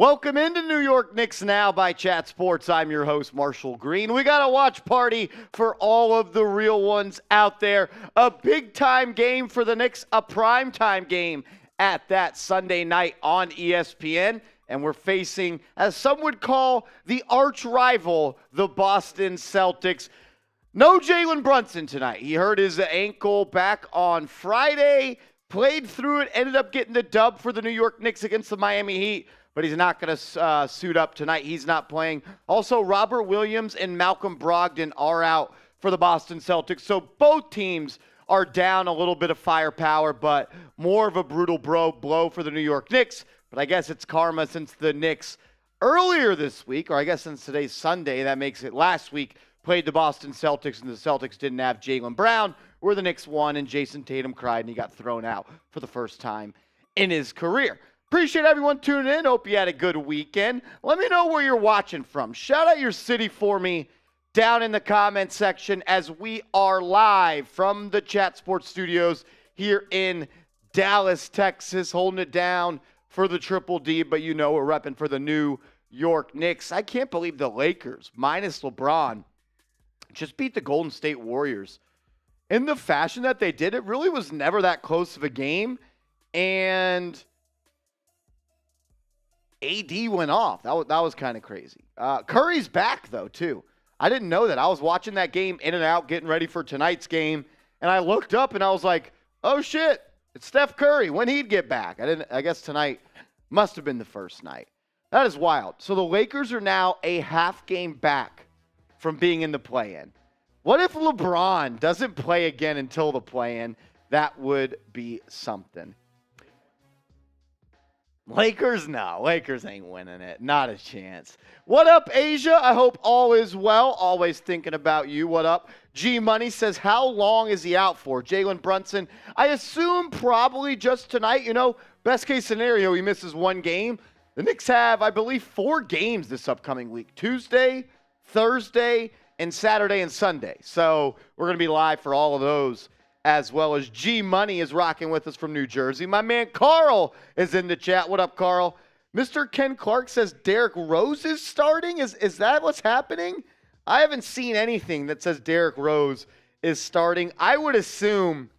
Welcome into New York Knicks Now by Chat Sports. I'm your host, Marshall Green. We got a watch party for all of the real ones out there. A big-time game for the Knicks, a prime-time game at that Sunday night on ESPN. And we're facing, as some would call, the arch-rival, the Boston Celtics. No Jalen Brunson tonight. He hurt his ankle back on Friday, played through it, ended up getting the dub for the New York Knicks against the Miami Heat. But he's not going to suit up tonight. He's not playing. Also, Robert Williams and Malcolm Brogdon are out for the Boston Celtics. So both teams are down a little bit of firepower, but more of a brutal blow for the New York Knicks. But I guess it's karma since the Knicks earlier this week, or I guess since today's Sunday, that makes it last week, played the Boston Celtics, and the Celtics didn't have Jaylen Brown, where the Knicks won, and Jayson Tatum cried, and he got thrown out for the first time in his career. Appreciate everyone tuning in. Hope you had a good weekend. Let me know where you're watching from. Shout out your city for me down in the comment section as we are live from the Chat Sports Studios here in Dallas, Texas, holding it down for the Triple D, but you know we're repping for the New York Knicks. I can't believe the Lakers, minus LeBron, just beat the Golden State Warriors. In the fashion that they did, it really was never that close of a game, and AD went off. That was kind of crazy. Curry's back, though, too. I didn't know that. I was watching that game in and out, getting ready for tonight's game, and I looked up and I was like, oh, shit, it's Steph Curry. When he'd get back. I guess tonight must have been the first night. That is wild. So the Lakers are now a half game back from being in the play-in. What if LeBron doesn't play again until the play-in? That would be something. Lakers, no. Lakers ain't winning it. Not a chance. What up, Asia? I hope all is well. Always thinking about you. What up? G Money says, how long is he out for? Jalen Brunson, I assume probably just tonight. You know, best case scenario, he misses one game. The Knicks have, I believe, 4 games this upcoming week. Tuesday, Thursday, and Saturday and Sunday. So we're going to be live for all of those, as well as G Money is rocking with us from New Jersey. My man Carl is in the chat. What up, Carl? Mr. Ken Clark says Derrick Rose is starting. Is that what's happening? I haven't seen anything that says Derrick Rose is starting. I would assume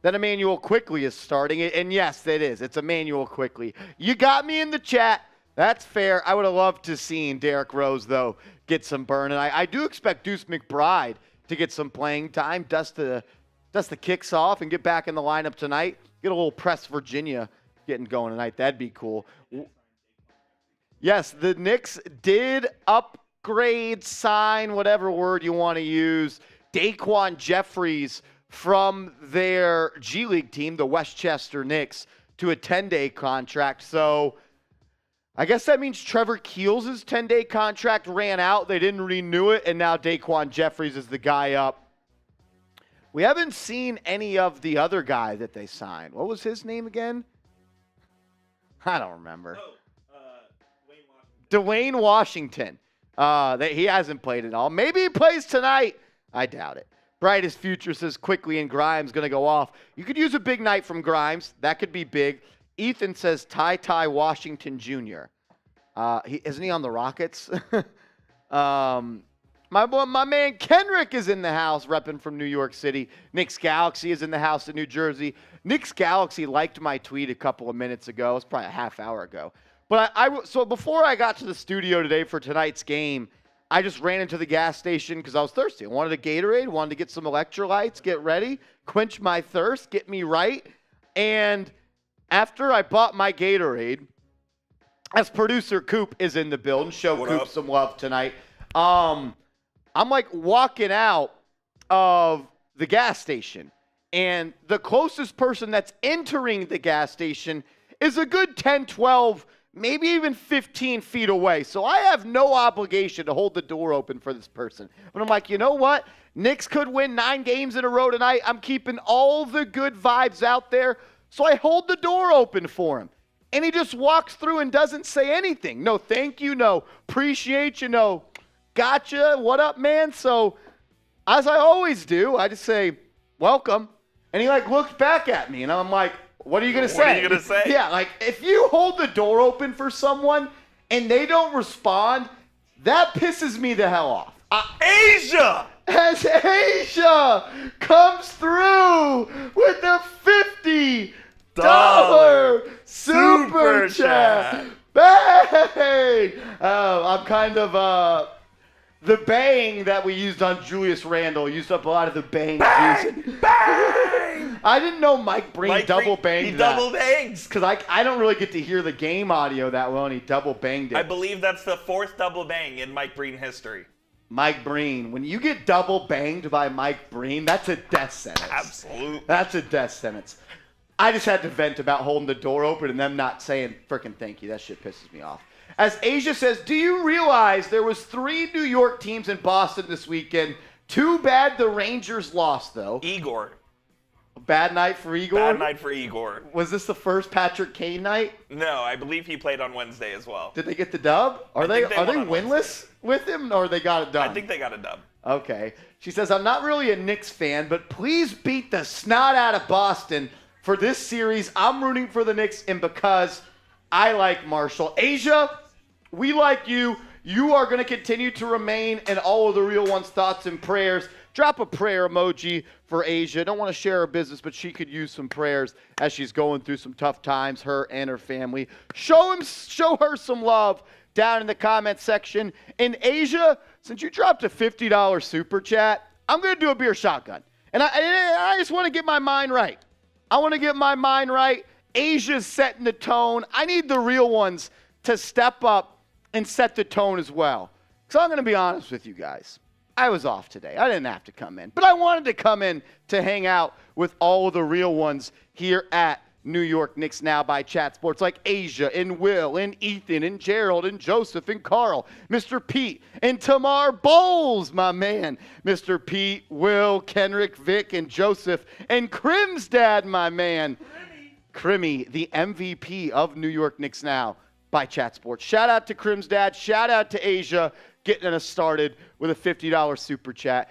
that Emmanuel Quickley is starting. And yes, it is. It's Emmanuel Quickley. You got me in the chat. That's fair. I would have loved to seen Derrick Rose, though, get some burn. And I do expect Deuce McBride to get some playing time, dust the kicks off and get back in the lineup tonight. Get a little Press Virginia getting going tonight. That'd be cool. Yes, the Knicks did upgrade, sign, whatever word you want to use, Daquan Jeffries from their G League team, the Westchester Knicks, to a 10-day contract. So I guess that means Trevor Keels' 10-day contract ran out. They didn't renew it, and now Daquan Jeffries is the guy up. We haven't seen any of the other guy that they signed. What was his name again? I don't remember. Dwayne Washington. He hasn't played at all. Maybe he plays tonight. I doubt it. Brightest Future says Quickly and Grimes going to go off. You could use a big night from Grimes. That could be big. Ethan says Ty Washington Jr. Isn't he on the Rockets? My man Kenrick is in the house, repping from New York City. Knicks Galaxy is in the house in New Jersey. Knicks Galaxy liked my tweet a couple of minutes ago. It was probably a half hour ago. But so before I got to the studio today for tonight's game, I just ran into the gas station because I was thirsty. I wanted a Gatorade, wanted to get some electrolytes, get ready, quench my thirst, get me right. And after I bought my Gatorade, as producer Coop is in the building, show Coop some love tonight. I'm like walking out of the gas station, and the closest person that's entering the gas station is a good 10, 12, maybe even 15 feet away. So I have no obligation to hold the door open for this person. But I'm like, you know what? Knicks could win 9 games in a row tonight. I'm keeping all the good vibes out there. So I hold the door open for him. And he just walks through and doesn't say anything. No thank you, no appreciate you, no gotcha, what up, man? So as I always do, I just say, welcome. And he like looks back at me and I'm like, What are you going to say? What are you going to say? Yeah, like if you hold the door open for someone and they don't respond, that pisses me the hell off. Asia! As Asia comes through with the $50 super chat. Bang! I'm kind of the bang that we used on Julius Randle. Used up a lot of the bang. Bang! I didn't know Mike Breen double banged He double bangs. Because I don't really get to hear the game audio that well, and he double banged it. I believe that's the 4th double bang in Mike Breen history. Mike Breen. When you get double banged by Mike Breen, that's a death sentence. Absolutely. That's a death sentence. I just had to vent about holding the door open and them not saying frickin' thank you. That shit pisses me off. As Asia says, do you realize there was 3 New York teams in Boston this weekend? Too bad the Rangers lost, though. Igor. Bad night for Igor? Bad night for Igor. Was this the first Patrick Kane night? No, I believe he played on Wednesday as well. Did they get the dub? Are they winless with him, or they got it done? I think they got a dub. Okay. She says, I'm not really a Knicks fan, but please beat the snot out of Boston for this series. I'm rooting for the Knicks, and because I like Marshall. Asia, we like you. You are going to continue to remain in all of the real ones' thoughts and prayers. Drop a prayer emoji for Asia. Don't want to share her business, but she could use some prayers as she's going through some tough times, her and her family. Show her some love down in the comment section. And Asia, since you dropped a $50 super chat, I'm going to do a beer shotgun. And I just want to get my mind right. I want to get my mind right. Asia's setting the tone. I need the real ones to step up and set the tone as well. So I'm going to be honest with you guys. I was off today. I didn't have to come in. But I wanted to come in to hang out with all of the real ones here at New York Knicks Now by Chat Sports, like Asia and Will and Ethan and Gerald and Joseph and Carl, Mr. Pete and Tamar Bowles, my man, Mr. Pete, Will, Kenrick, Vic, and Joseph, and Crim's dad, my man, Crimmy, the MVP of New York Knicks Now by Chat Sports. Shout out to Crim's dad. Shout out to Asia getting us started with a $50 super chat.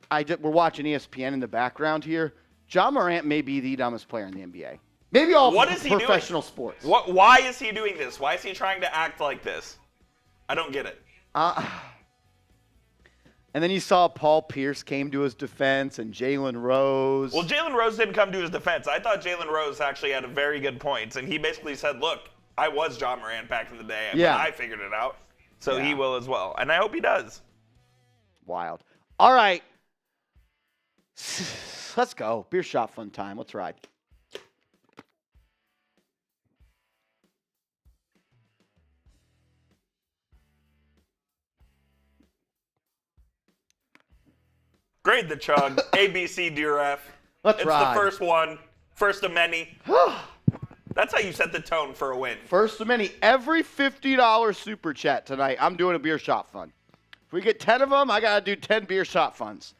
We're watching ESPN in the background here. Ja Morant may be the dumbest player in the NBA. Maybe all professional sports. Why is he doing this? Why is he trying to act like this? I don't get it. And then you saw Paul Pierce came to his defense and Jalen Rose. Well, Jalen Rose didn't come to his defense. I thought Jalen Rose actually had a very good points, and he basically said, look, I was Ja Morant back in the day, but I figured it out. So he will as well. And I hope he does. Wild. All right. Let's go. Beer shot fun time. Let's ride. Grade the chug. A, B, C, D, or F. Let's ride. It's the first one. First of many. That's how you set the tone for a win. First of many. Every $50 super chat tonight, I'm doing a beer shot fun. If we get 10 of them, I got to do 10 beer shot funs.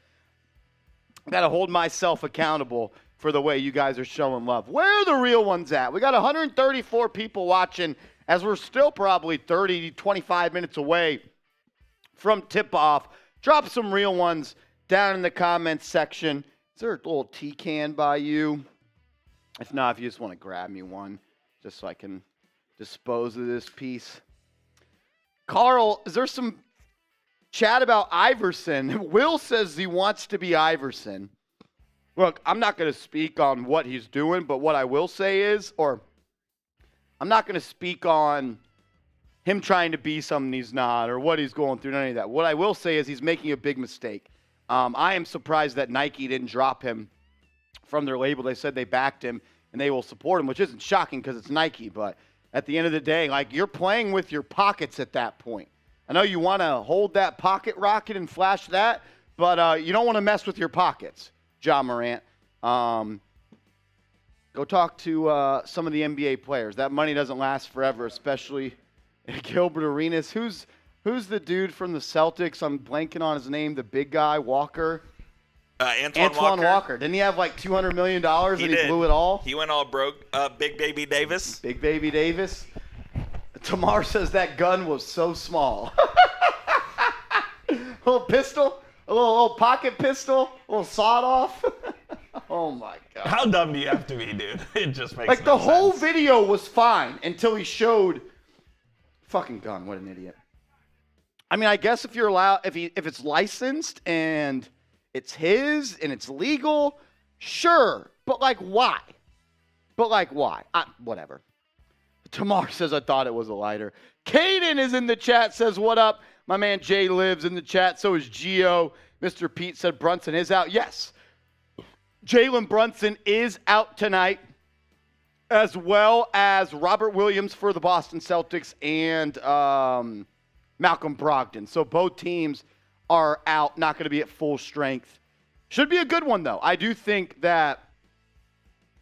I got to hold myself accountable for the way you guys are showing love. Where are the real ones at? We got 134 people watching as we're still probably 30 to 25 minutes away from tip-off. Drop some real ones down in the comments section. Is there a little tea can by you? If not, if you just want to grab me one, just so I can dispose of this piece. Carl, is there some chat about Iverson? Will says he wants to be Iverson. Look, I'm not going to speak on what he's doing, but what I will say is, I'm not going to speak on him trying to be something he's not or what he's going through, any of that. What I will say is he's making a big mistake. I am surprised that Nike didn't drop him from their label. They said they backed him and they will support him, which isn't shocking because it's Nike. But at the end of the day, like, you're playing with your pockets at that point. I know you want to hold that pocket rocket and flash that, but you don't want to mess with your pockets, Ja Morant. Go talk to some of the NBA players. That money doesn't last forever, especially Gilbert Arenas. Who's the dude from the Celtics? I'm blanking on his name, the big guy, Walker. Antoine Walker. Didn't he have like $200 million and he blew it all? He went all broke. Big Baby Davis. Big Baby Davis. Tamar says that gun was so small. A little pistol, a little pocket pistol, a little sawed off. Oh my God. How dumb do you have to be, dude? It just makes like no the whole sense. video was fine until he showed fucking gun. What an idiot. I mean, I guess if you're allowed, if it's licensed and it's his and it's legal, sure. But like, why? Whatever. Tamar says, I thought it was a lighter. Caden is in the chat, says, what up? My man Jay lives in the chat. So is Gio. Mr. Pete said Brunson is out. Yes. Jalen Brunson is out tonight, as well as Robert Williams for the Boston Celtics and Malcolm Brogdon. So both teams are out, not going to be at full strength. Should be a good one, though. I do think that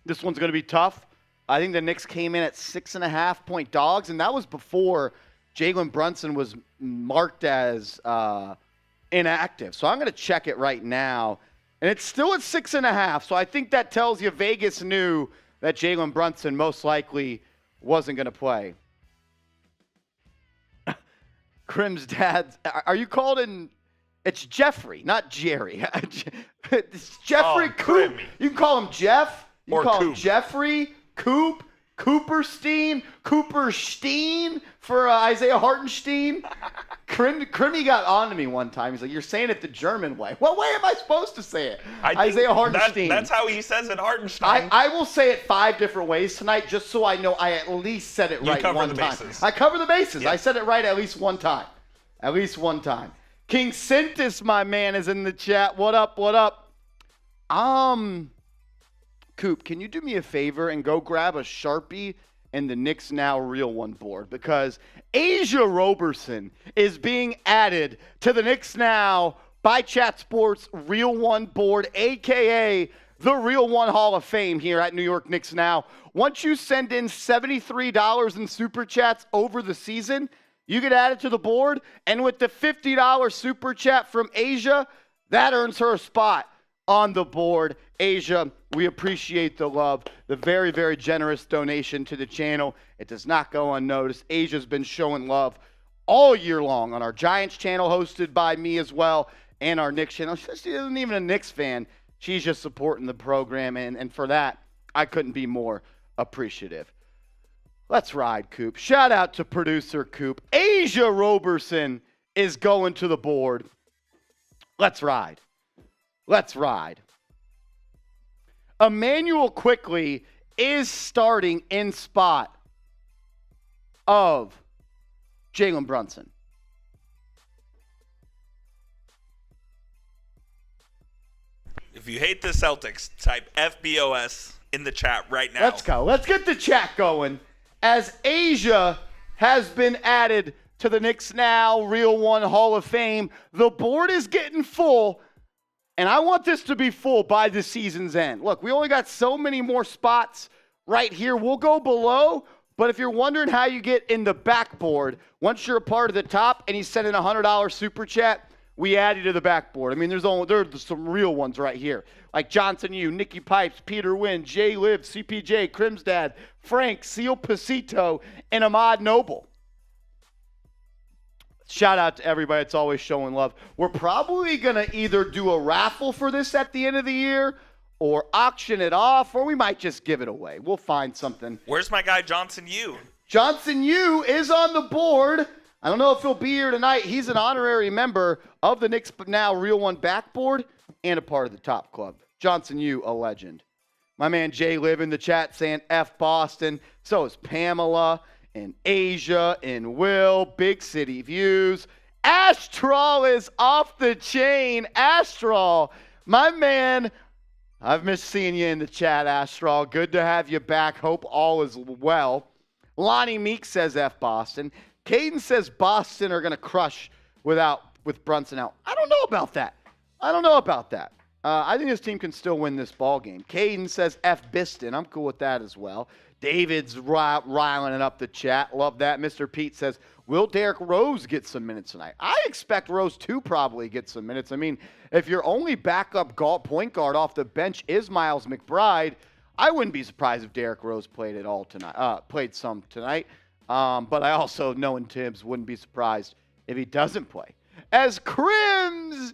this one's going to be tough. I think the Knicks came in at 6.5-point dogs, and that was before Jalen Brunson was marked as inactive. So I'm going to check it right now. And it's still at 6.5, so I think that tells you Vegas knew that Jalen Brunson most likely wasn't going to play. Crim's dad, are you called in? It's Jeffrey, not Jerry. It's Jeffrey Coop. You can call him Jeff. You can call him Jeffrey, Coop, Cooperstein for Isaiah Hartenstein. Crimmy got on to me one time. He's like, you're saying it the German way. What way am I supposed to say it? Isaiah Hartenstein. That's how he says it, Hartenstein. I will say it 5 different ways tonight just so I know I at least said it right one time. I cover the bases. Yep. I said it right at least one time. King Sintis, my man, is in the chat. What up? Coop, can you do me a favor and go grab a Sharpie and the Knicks Now Real One board? Because Asia Roberson is being added to the Knicks Now by Chat Sports Real One board, a.k.a. the Real One Hall of Fame here at New York Knicks Now. Once you send in $73 in Super Chats over the season, you get added to the board. And with the $50 Super Chat from Asia, that earns her a spot on the board. Asia, we appreciate the love, the very, very generous donation to the channel. It does not go unnoticed. Asia's been showing love all year long on our Giants channel, hosted by me as well, and our Knicks channel. She isn't even a Knicks fan. She's just supporting the program, and for that, I couldn't be more appreciative. Let's ride, Coop. Shout out to producer Coop. Asia Roberson is going to the board. Let's ride. Emmanuel Quickly is starting in spot of Jalen Brunson. If you hate the Celtics, type FBOS in the chat right now. Let's go. Let's get the chat going. As Asia has been added to the Knicks Now Real One Hall of Fame, the board is getting full. And I want this to be full by the season's end. Look, we only got so many more spots right here. We'll go below, but if you're wondering how you get in the backboard, once you're a part of the top and you send in a $100 super chat, we add you to the backboard. I mean, there's some real ones right here. Like Johnson Yu, Nikki Pipes, Peter Wynn, Jay Liv, CPJ, Crim's Dad, Frank, Seal Pasito, and Ahmad Noble. Shout out to everybody that's always showing love. We're probably going to either do a raffle for this at the end of the year or auction it off, or we might just give it away. We'll find something. Where's my guy Johnson Yu? Johnson Yu is on the board. I don't know if he'll be here tonight. He's an honorary member of the Knicks Now Real One backboard and a part of the Top Club. Johnson Yu, a legend. My man Jay Liv in the chat saying F Boston. So is Pamela and Asia and Will. Big City Views. Astral is off the chain. Astral, my man, I've missed seeing you in the chat, Astral. Good to have you back. Hope all is well. Lonnie Meek says F Boston. Caden says Boston are going to crush with Brunson out. I don't know about that. I think this team can still win this ball game. Caden says F Biston. I'm cool with that as well. David's riling it up the chat. Love that. Mr. Pete says, will Derrick Rose get some minutes tonight? I expect Rose to probably get some minutes. I mean, if your only backup point guard off the bench is Miles McBride, I wouldn't be surprised if Derrick Rose played it all tonight. Played some tonight. But I also, knowing Tibbs, wouldn't be surprised if he doesn't play. As Crim's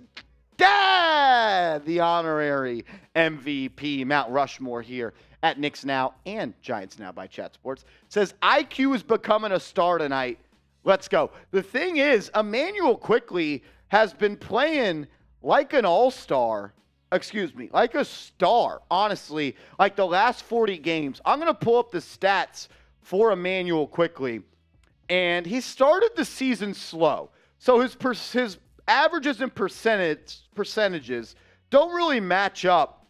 Dad, the honorary MVP, Mount Rushmore here at Knicks Now and Giants Now by Chat Sports, says IQ is becoming a star tonight. Let's go. The thing is, Emmanuel Quickley has been playing like an all-star, like a star, honestly, like the last 40 games. I'm going to pull up the stats for Emmanuel Quickley, and he started the season slow. So his averages and percentages don't really match up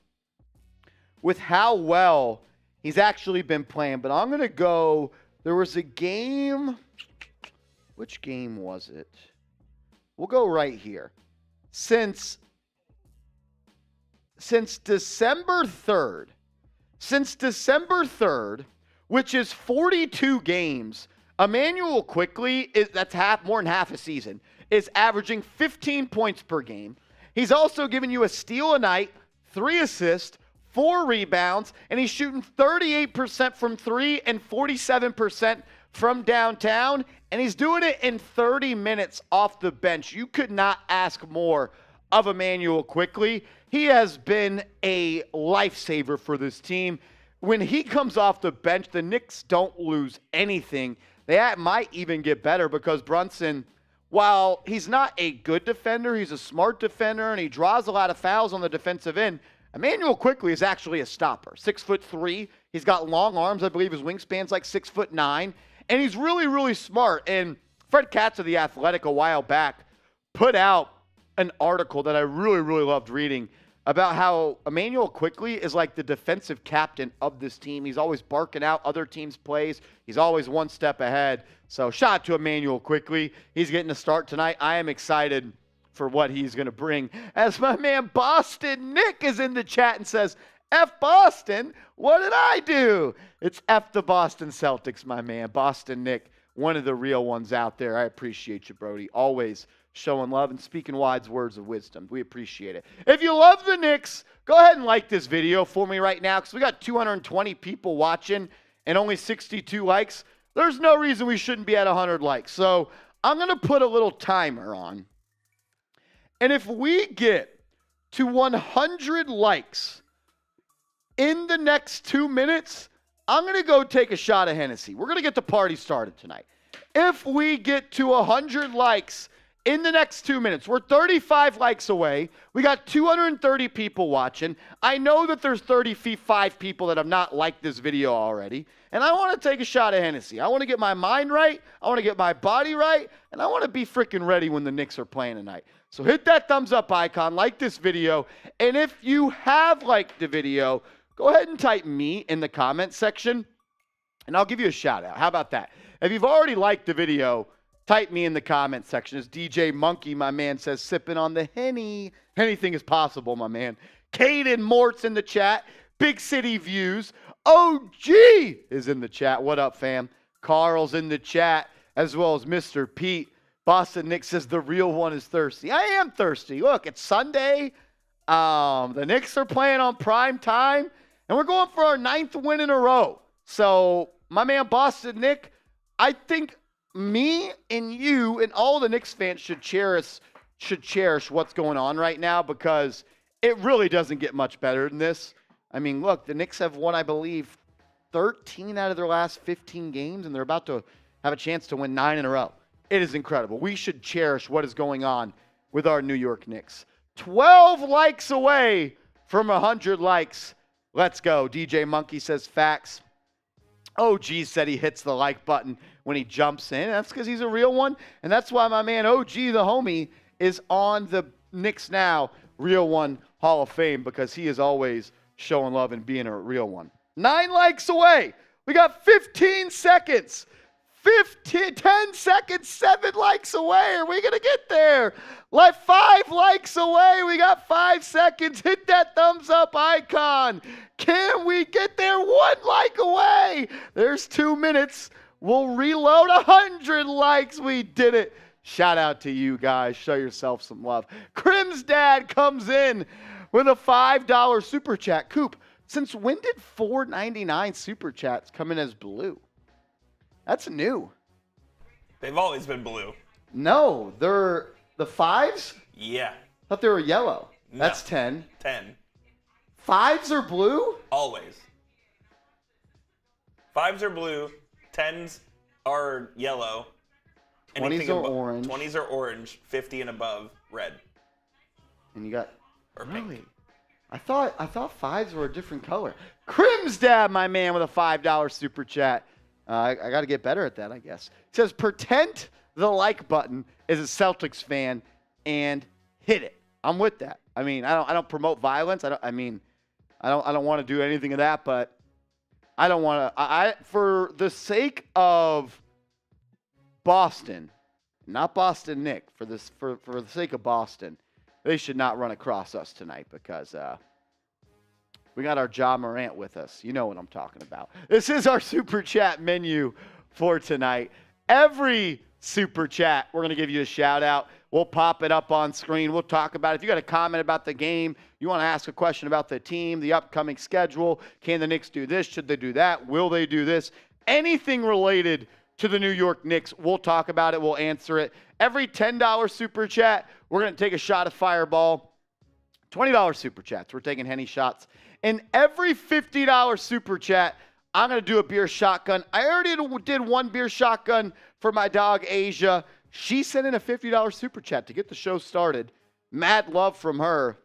with how well he's actually been playing. But I'm going to go, there was a game, which game was it? We'll go right here. Since December 3rd, which is 42 games, Emmanuel Quickley, that's more than half a season, is averaging 15 points per game. He's also giving you a steal a night, 3 assists, 4 rebounds, and he's shooting 38% from 3 and 47% from downtown, and he's doing it in 30 minutes off the bench. You could not ask more of Emmanuel Quickley. He has been a lifesaver for this team. When he comes off the bench, the Knicks don't lose anything. They might even get better because Brunson, while he's not a good defender, he's a smart defender, and he draws a lot of fouls on the defensive end. Emmanuel Quickley is actually a stopper. 6'3". He's got long arms. I believe his wingspan's like 6'9". And he's really, really smart. And Fred Katz of The Athletic a while back put out an article that I really, really loved reading about how Emmanuel Quickley is like the defensive captain of this team. He's always barking out other teams' plays. He's always one step ahead. So shout out to Emmanuel Quickley. He's getting a start tonight. I am excited for what he's going to bring. As my man Boston Nick is in the chat and says, F Boston, what did I do? It's F the Boston Celtics, my man. Boston Nick, one of the real ones out there. I appreciate you, Brody. Always showing love and speaking wise words of wisdom. We appreciate it. If you love the Knicks, go ahead and like this video for me right now because we got 220 people watching and only 62 likes. There's no reason we shouldn't be at 100 likes. So I'm going to put a little timer on. And if we get to 100 likes in the next 2 minutes, I'm going to go take a shot of Hennessy. We're going to get the party started tonight. If we get to 100 likes in the next 2 minutes, we're 35 likes away. We got 230 people watching. I know that there's 35 people that have not liked this video already. And I want to take a shot of Hennessy. I want to get my mind right. I want to get my body right. And I want to be freaking ready when the Knicks are playing tonight. So hit that thumbs up icon, like this video. And if you have liked the video, go ahead and type me in the comments section. And I'll give you a shout out. How about that? If you've already liked the video, type me in the comment section. As DJ Monkey, my man, says, sipping on the Henny. Anything is possible, my man. Caden Mort's in the chat. Big City Views. OG is in the chat. What up, fam? Carl's in the chat, as well as Mr. Pete. Boston Nick says the real one is thirsty. I am thirsty. Look, it's Sunday. The Knicks are playing on prime time, and we're going for our 9th win in a row. So, my man Boston Nick, I think me and you and all the Knicks fans should cherish what's going on right now because it really doesn't get much better than this. I mean, look, the Knicks have won, I believe, 13 out of their last 15 games, and they're about to have a chance to win 9 in a row. It is incredible. We should cherish what is going on with our New York Knicks. 12 likes away from 100 likes. Let's go. DJ Monkey says facts. OG said he hits the like button when he jumps in. That's because he's a real one. And that's why my man OG, the homie, is on the Knicks Now Real One Hall of Fame because he is always showing love and being a real one. 9 likes away. We got 15 seconds. 10 seconds, 7 likes away. Are we going to get there? Like 5 likes away. We got 5 seconds. Hit that thumbs up icon. Can we get there? 1 like away. There's 2 minutes. We'll reload 100 likes. We did it. Shout out to you guys. Show yourself some love. Crim's dad comes in with a $5 super chat. Coop, since when did $4.99 super chats come in as blue? That's new. They've always been blue. No, they're the 5s? Yeah. thought they were yellow. No. That's 10. 10. 5s are blue? Always. 5s are blue. 10s are yellow. 20s are orange. 20s are orange. 50 and above, red. And you got Or really? pink. I thought 5s were a different color. Crim's Dad, my man, with a $5 super chat. I got to get better at that, I guess. It says, pretend the like button is a Celtics fan and hit it. I'm with that. I mean, I don't promote violence. I don't want to do anything of that, but I don't want to. For the sake of Boston, not Boston Nick, for the sake of Boston, they should not run across us tonight because we got our Ja Morant with us. You know what I'm talking about. This is our super chat menu for tonight. Every super chat, we're going to give you a shout out. We'll pop it up on screen. We'll talk about it. If you got a comment about the game, you want to ask a question about the team, the upcoming schedule, can the Knicks do this? Should they do that? Will they do this? Anything related to the New York Knicks, we'll talk about it. We'll answer it. Every $10 super chat, we're going to take a shot of Fireball. $20 super chats, we're taking Henny shots. And every $50 super chat, I'm going to do a beer shotgun. I already did one beer shotgun for my dog, Asia. She sent in a $50 super chat to get the show started. Mad love from her.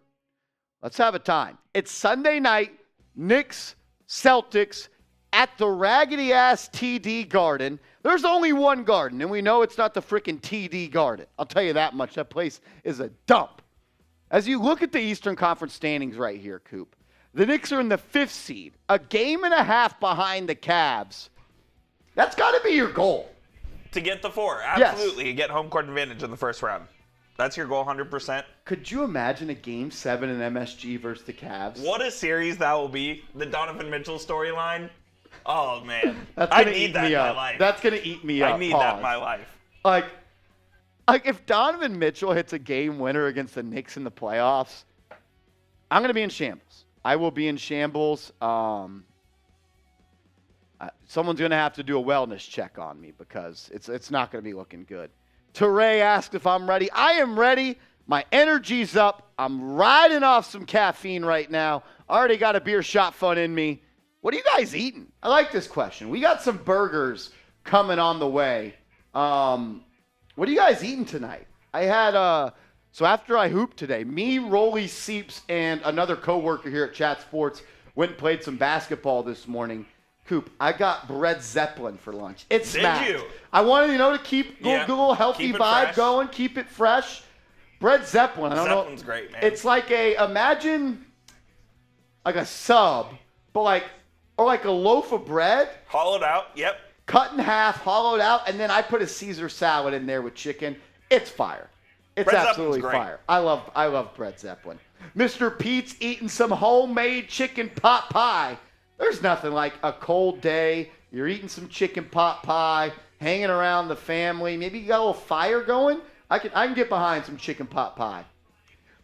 Let's have a time. It's Sunday night, Knicks, Celtics, at the raggedy-ass TD Garden. There's only one Garden, and we know it's not the freaking TD Garden. I'll tell you that much. That place is a dump. As you look at the Eastern Conference standings right here, Coop, the Knicks are in the 5th seed, a game and a half behind the Cavs. That's got to be your goal. To get the 4, absolutely. Yes. Get home court advantage in the first round. That's your goal, 100%. Could you imagine a Game 7 in MSG versus the Cavs? What a series that will be. The Donovan Mitchell storyline. Oh, man. I need that in my life. That's going to eat me up. I need that in my life. Like if Donovan Mitchell hits a game winner against the Knicks in the playoffs, I'm going to be in shambles. I will be in shambles. Someone's going to have to do a wellness check on me because it's not going to be looking good. Teray asked if I'm ready. I am ready. My energy's up. I'm riding off some caffeine right now. Already got a beer shot fun in me. What are you guys eating? I like this question. We got some burgers coming on the way. What are you guys eating tonight? I had so after I hooped today, me, Rolly Seeps, and another coworker here at Chat Sports went and played some basketball this morning. Coop, I got bread Zeppelin for lunch. It smacked. Did you? I wanted, to keep a little healthy vibe fresh. Going, keep it fresh. Bread Zeppelin. I don't Zeppelin's know. Great, man. It's like imagine like a sub, but like a loaf of bread. Hollowed out, yep. Cut in half, hollowed out, and then I put a Caesar salad in there with chicken. It's fire. It's bread absolutely fire. I love bread Zeppelin. Mr. Pete's eating some homemade chicken pot pie. There's nothing like a cold day. You're eating some chicken pot pie, hanging around the family. Maybe you got a little fire going. I can get behind some chicken pot pie.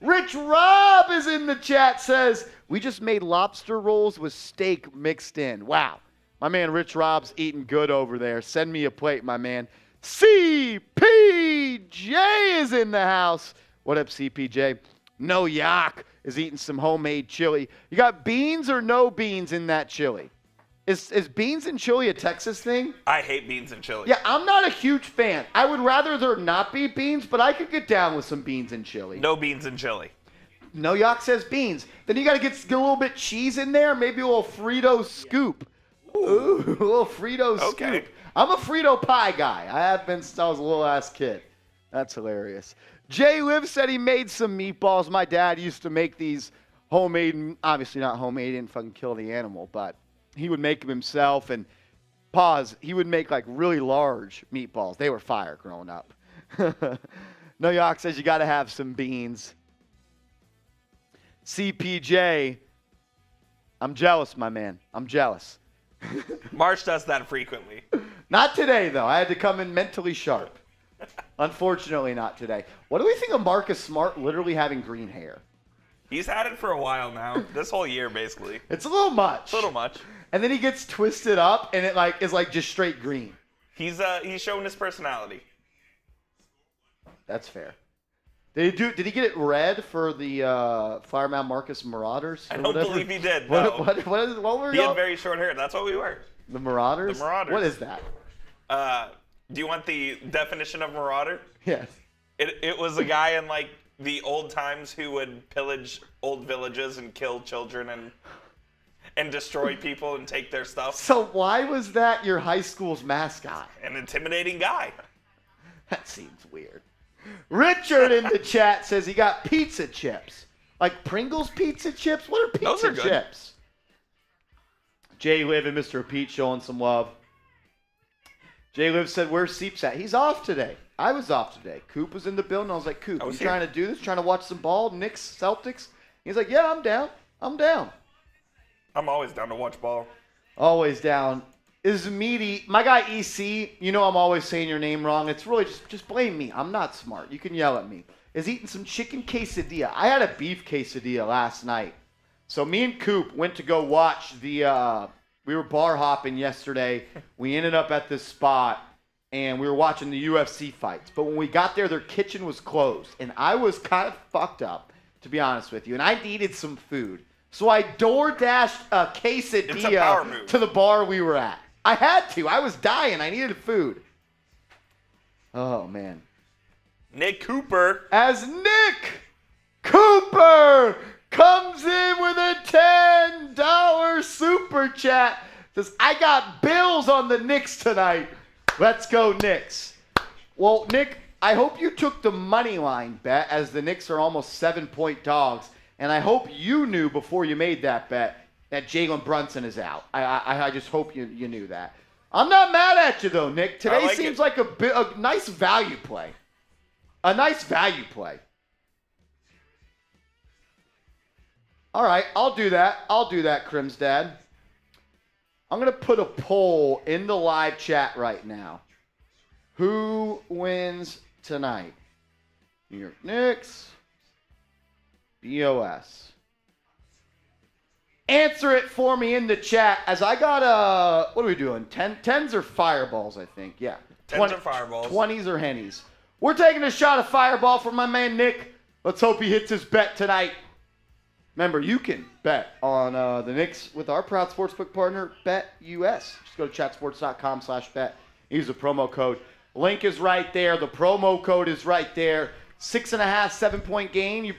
Rich Rob is in the chat, says, we just made lobster rolls with steak mixed in. Wow. My man Rich Rob's eating good over there. Send me a plate, my man. CPJ is in the house. What up, CPJ? No Yak is eating some homemade chili. You got beans or no beans in that chili? Is beans and chili a Texas thing? I hate beans and chili. Yeah, I'm not a huge fan. I would rather there not be beans, but I could get down with some beans and chili. No beans and chili. No Yak says beans. Then you got to get a little bit cheese in there, maybe a little Frito scoop. Ooh, a little Frito scoop. I'm a Frito pie guy. I have been since I was a little ass kid. That's hilarious. Jay Liv said he made some meatballs. My dad used to make these homemade, obviously not homemade, he didn't fucking kill the animal, but he would make them himself. And he would make like really large meatballs. They were fire growing up. No Yak says you got to have some beans. CPJ, I'm jealous, my man. I'm jealous. Marsh does that frequently. Not today, though. I had to come in mentally sharp. Unfortunately, not today. What do we think of Marcus Smart literally having green hair? He's had it for a while now. This whole year, basically. It's a little much. A little much. And then he gets twisted up, and it is just straight green. He's showing his personality. That's fair. Did he get it red for the Fireman Marcus Marauders? I don't believe he did. No. What were He had very short hair. That's what we were. The Marauders? The Marauders. What is that? Do you want the definition of marauder? Yes. It was a guy in like the old times who would pillage old villages and kill children and destroy people and take their stuff. So why was that your high school's mascot? An intimidating guy. That seems weird. Richard in the chat says he got pizza chips. Like Pringles pizza chips? What are pizza Those are good. chips? Jay Liv and Mr. Pete showing some love. Jay Liv said, where's Seeps at? He's off today. I was off today. Coop was in the building. I was like, Coop, you trying to do this? Trying to watch some ball? Knicks, Celtics? He's like, yeah, I'm down. I'm down. I'm always down to watch ball. Always down. Is Meaty, my guy EC, you know I'm always saying your name wrong. It's really just blame me. I'm not smart. You can yell at me. Is eating some chicken quesadilla. I had a beef quesadilla last night. So me and Coop went to go watch we were bar hopping yesterday. We ended up at this spot, and we were watching the UFC fights. But when we got there, their kitchen was closed. And I was kind of fucked up, to be honest with you. And I needed some food. So I door-dashed a quesadilla to the bar we were at. I had to. I was dying. I needed food. Oh, man. Nick Cooper. As Nick Cooper comes in with a $10 super chat. Says, I got bills on the Knicks tonight. Let's go, Knicks. Well, Nick, I hope you took the money line bet as the Knicks are almost 7-point dogs. And I hope you knew before you made that bet that Jalen Brunson is out. I just hope you knew that. I'm not mad at you, though, Nick. Today seems like a nice value play. A nice value play. All right, I'll do that, Crim's dad. I'm going to put a poll in the live chat right now. Who wins tonight? New York Knicks, BOS. Answer it for me in the chat as I got what are we doing? 10s or fireballs, I think. Yeah. 10s or fireballs. 20s or hennies. We're taking a shot of fireball from my man Nick. Let's hope he hits his bet tonight. Remember, you can bet on the Knicks with our proud sportsbook partner, BetUS. Just go to chatsports.com/bet. Use the promo code. Link is right there. The promo code is right there. 6.5, 7-point game. You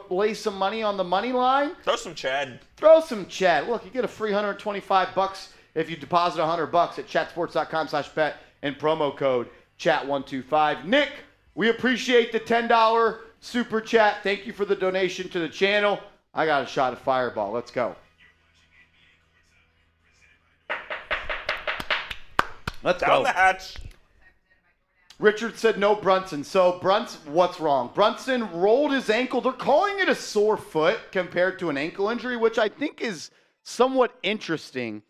lay some money on the money line. Throw some Chad. Look, you get a free $125 if you deposit $100 at chatsports.com/bet and promo code chat125. Nick, we appreciate the $10 super chat. Thank you for the donation to the channel. I got a shot of fireball. Let's go. Down the hatch. Richard said no Brunson. So what's wrong? Brunson rolled his ankle. They're calling it a sore foot compared to an ankle injury, which I think is somewhat interesting.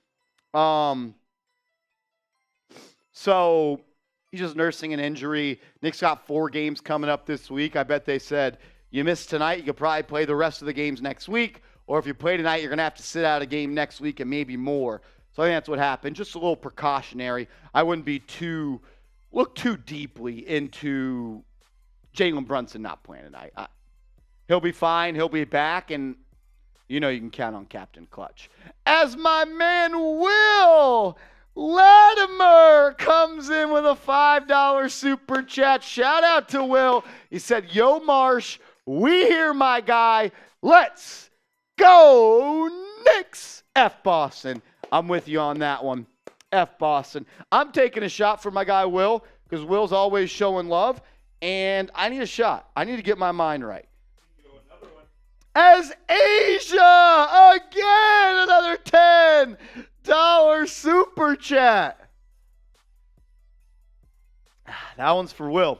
So he's just nursing an injury. Knicks got 4 games coming up this week. I bet they said, you missed tonight, you could probably play the rest of the games next week. Or if you play tonight, you're going to have to sit out a game next week and maybe more. So I think that's what happened. Just a little precautionary. I wouldn't be look too deeply into Jalen Brunson not playing tonight. He'll be fine. He'll be back, and you know you can count on Captain Clutch. As my man Will Latimer comes in with a $5 super chat. Shout out to Will. He said, yo, Marsh, we hear my guy. Let's go Knicks. F Boston. I'm with you on that one. F Boston. I'm taking a shot for my guy Will because Will's always showing love, and I need a shot. I need to get my mind right. As Asia, again, another $10 super chat. That one's for Will.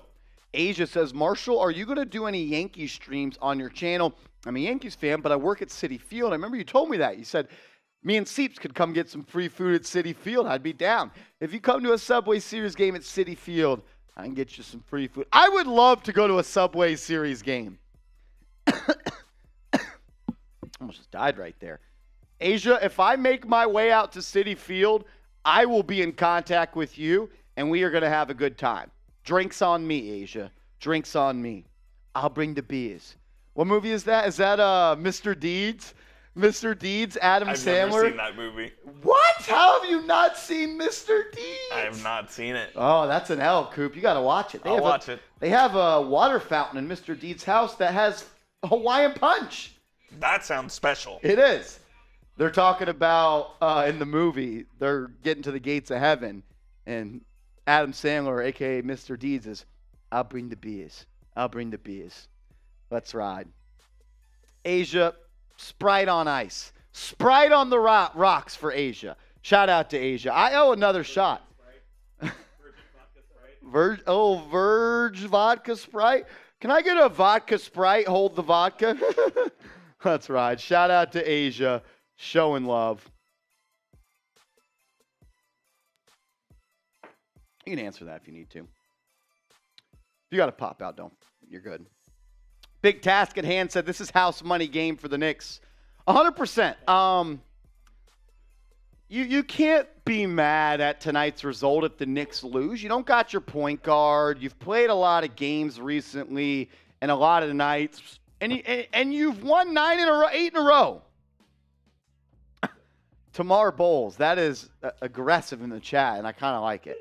Asia says, Marshall, are you going to do any Yankees streams on your channel? I'm a Yankees fan, but I work at Citi Field. I remember you told me that. You said, me and Seeps could come get some free food at Citi Field. I'd be down. If you come to a Subway Series game at Citi Field, I can get you some free food. I would love to go to a Subway Series game. Almost just died right there. Asia, if I make my way out to Citi Field, I will be in contact with you, and we are going to have a good time. Drinks on me, Asia. Drinks on me. I'll bring the beers. What movie is that? Is that Mr. Deeds? Mr. Deeds, Adam Sandler? I've never seen that movie. What? How have you not seen Mr. Deeds? I have not seen it. Oh, that's an L, Coop. You got to watch it. I'll watch it. They have a water fountain in Mr. Deeds' house that has Hawaiian Punch. That sounds special. It is. They're talking about, in the movie, they're getting to the gates of heaven, and Adam Sandler, a.k.a. Mr. Deeds, is, I'll bring the beers. I'll bring the beers. Let's ride. Asia, Sprite on ice. Sprite on the rocks for Asia. Shout out to Asia. I owe another shot. Verge vodka Sprite. Can I get a vodka Sprite? Hold the vodka. That's right. Shout out to Asia. Showing love. You can answer that if you need to. If you got to pop out, don't. You're good. Big Task at Hand said this is house money game for the Knicks. 100%. You can't be mad at tonight's result if the Knicks lose. You don't got your point guard. You've played a lot of games recently and a lot of nights, and you've won 8 in a row. Tamar Bowles, that is aggressive in the chat, and I kind of like it.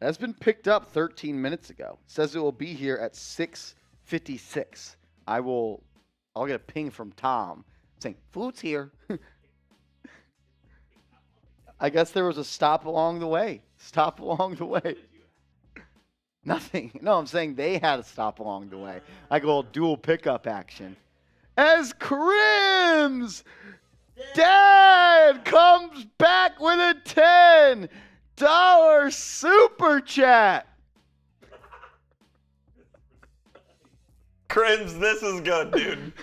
That's been picked up 13 minutes ago. It says it will be here at 6:56. I'll get a ping from Tom saying, food's here. I guess there was a stop along the way. Nothing. No, I'm saying they had a stop along the way. Like a little dual pickup action. As Crim's dad comes back with a $10 super chat. Crims, this is good, dude.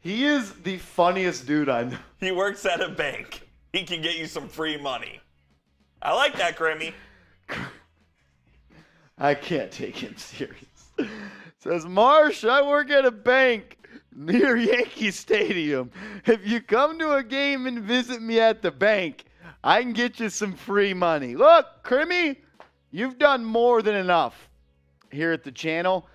He is the funniest dude I know. He works at a bank. He can get you some free money. I like that, Grimmy. I can't take him serious. Says, Marsh, I work at a bank near Yankee Stadium. If you come to a game and visit me at the bank, I can get you some free money. Look, Crimmy, you've done more than enough here at the channel.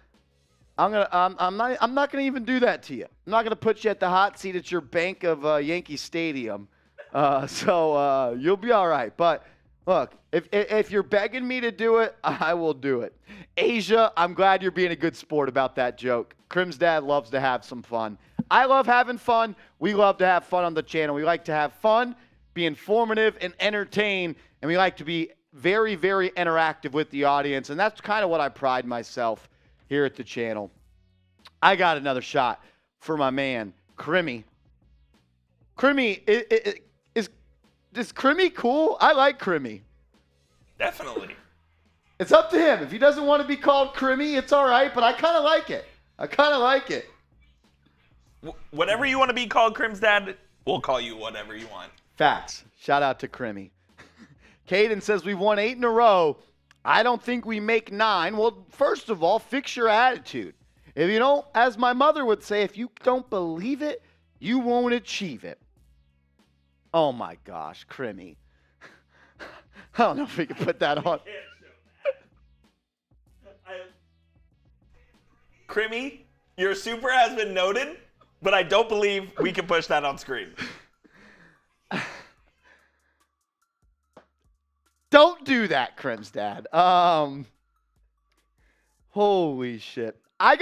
I'm not gonna even do that to you. I'm not gonna put you at the hot seat at your bank of Yankee Stadium. So you'll be all right. But look, if you're begging me to do it, I will do it. Asia, I'm glad you're being a good sport about that joke. Crim's dad loves to have some fun. I love having fun. We love to have fun on the channel. We like to have fun, be informative, and entertain, and we like to be very, very interactive with the audience, and that's kind of what I pride myself here at the channel. I got another shot for my man, Crimmy. Crimmy, is Crimmy cool? I like Crimmy. Definitely. It's up to him. If he doesn't want to be called Crimmy, it's all right, but I kind of like it. Whatever you want to be called, Crim's dad, we'll call you whatever you want. Facts. Shout out to Crimmy. Caden says we've won 8 in a row. I don't think we make 9. Well, first of all, fix your attitude. If you don't, as my mother would say, if you don't believe it, you won't achieve it. Oh my gosh, Crimmy. I don't know if we can put that on. Crimmy, your super has been noted, but I don't believe we can push that on screen. Don't do that, Crim's dad. Holy shit. I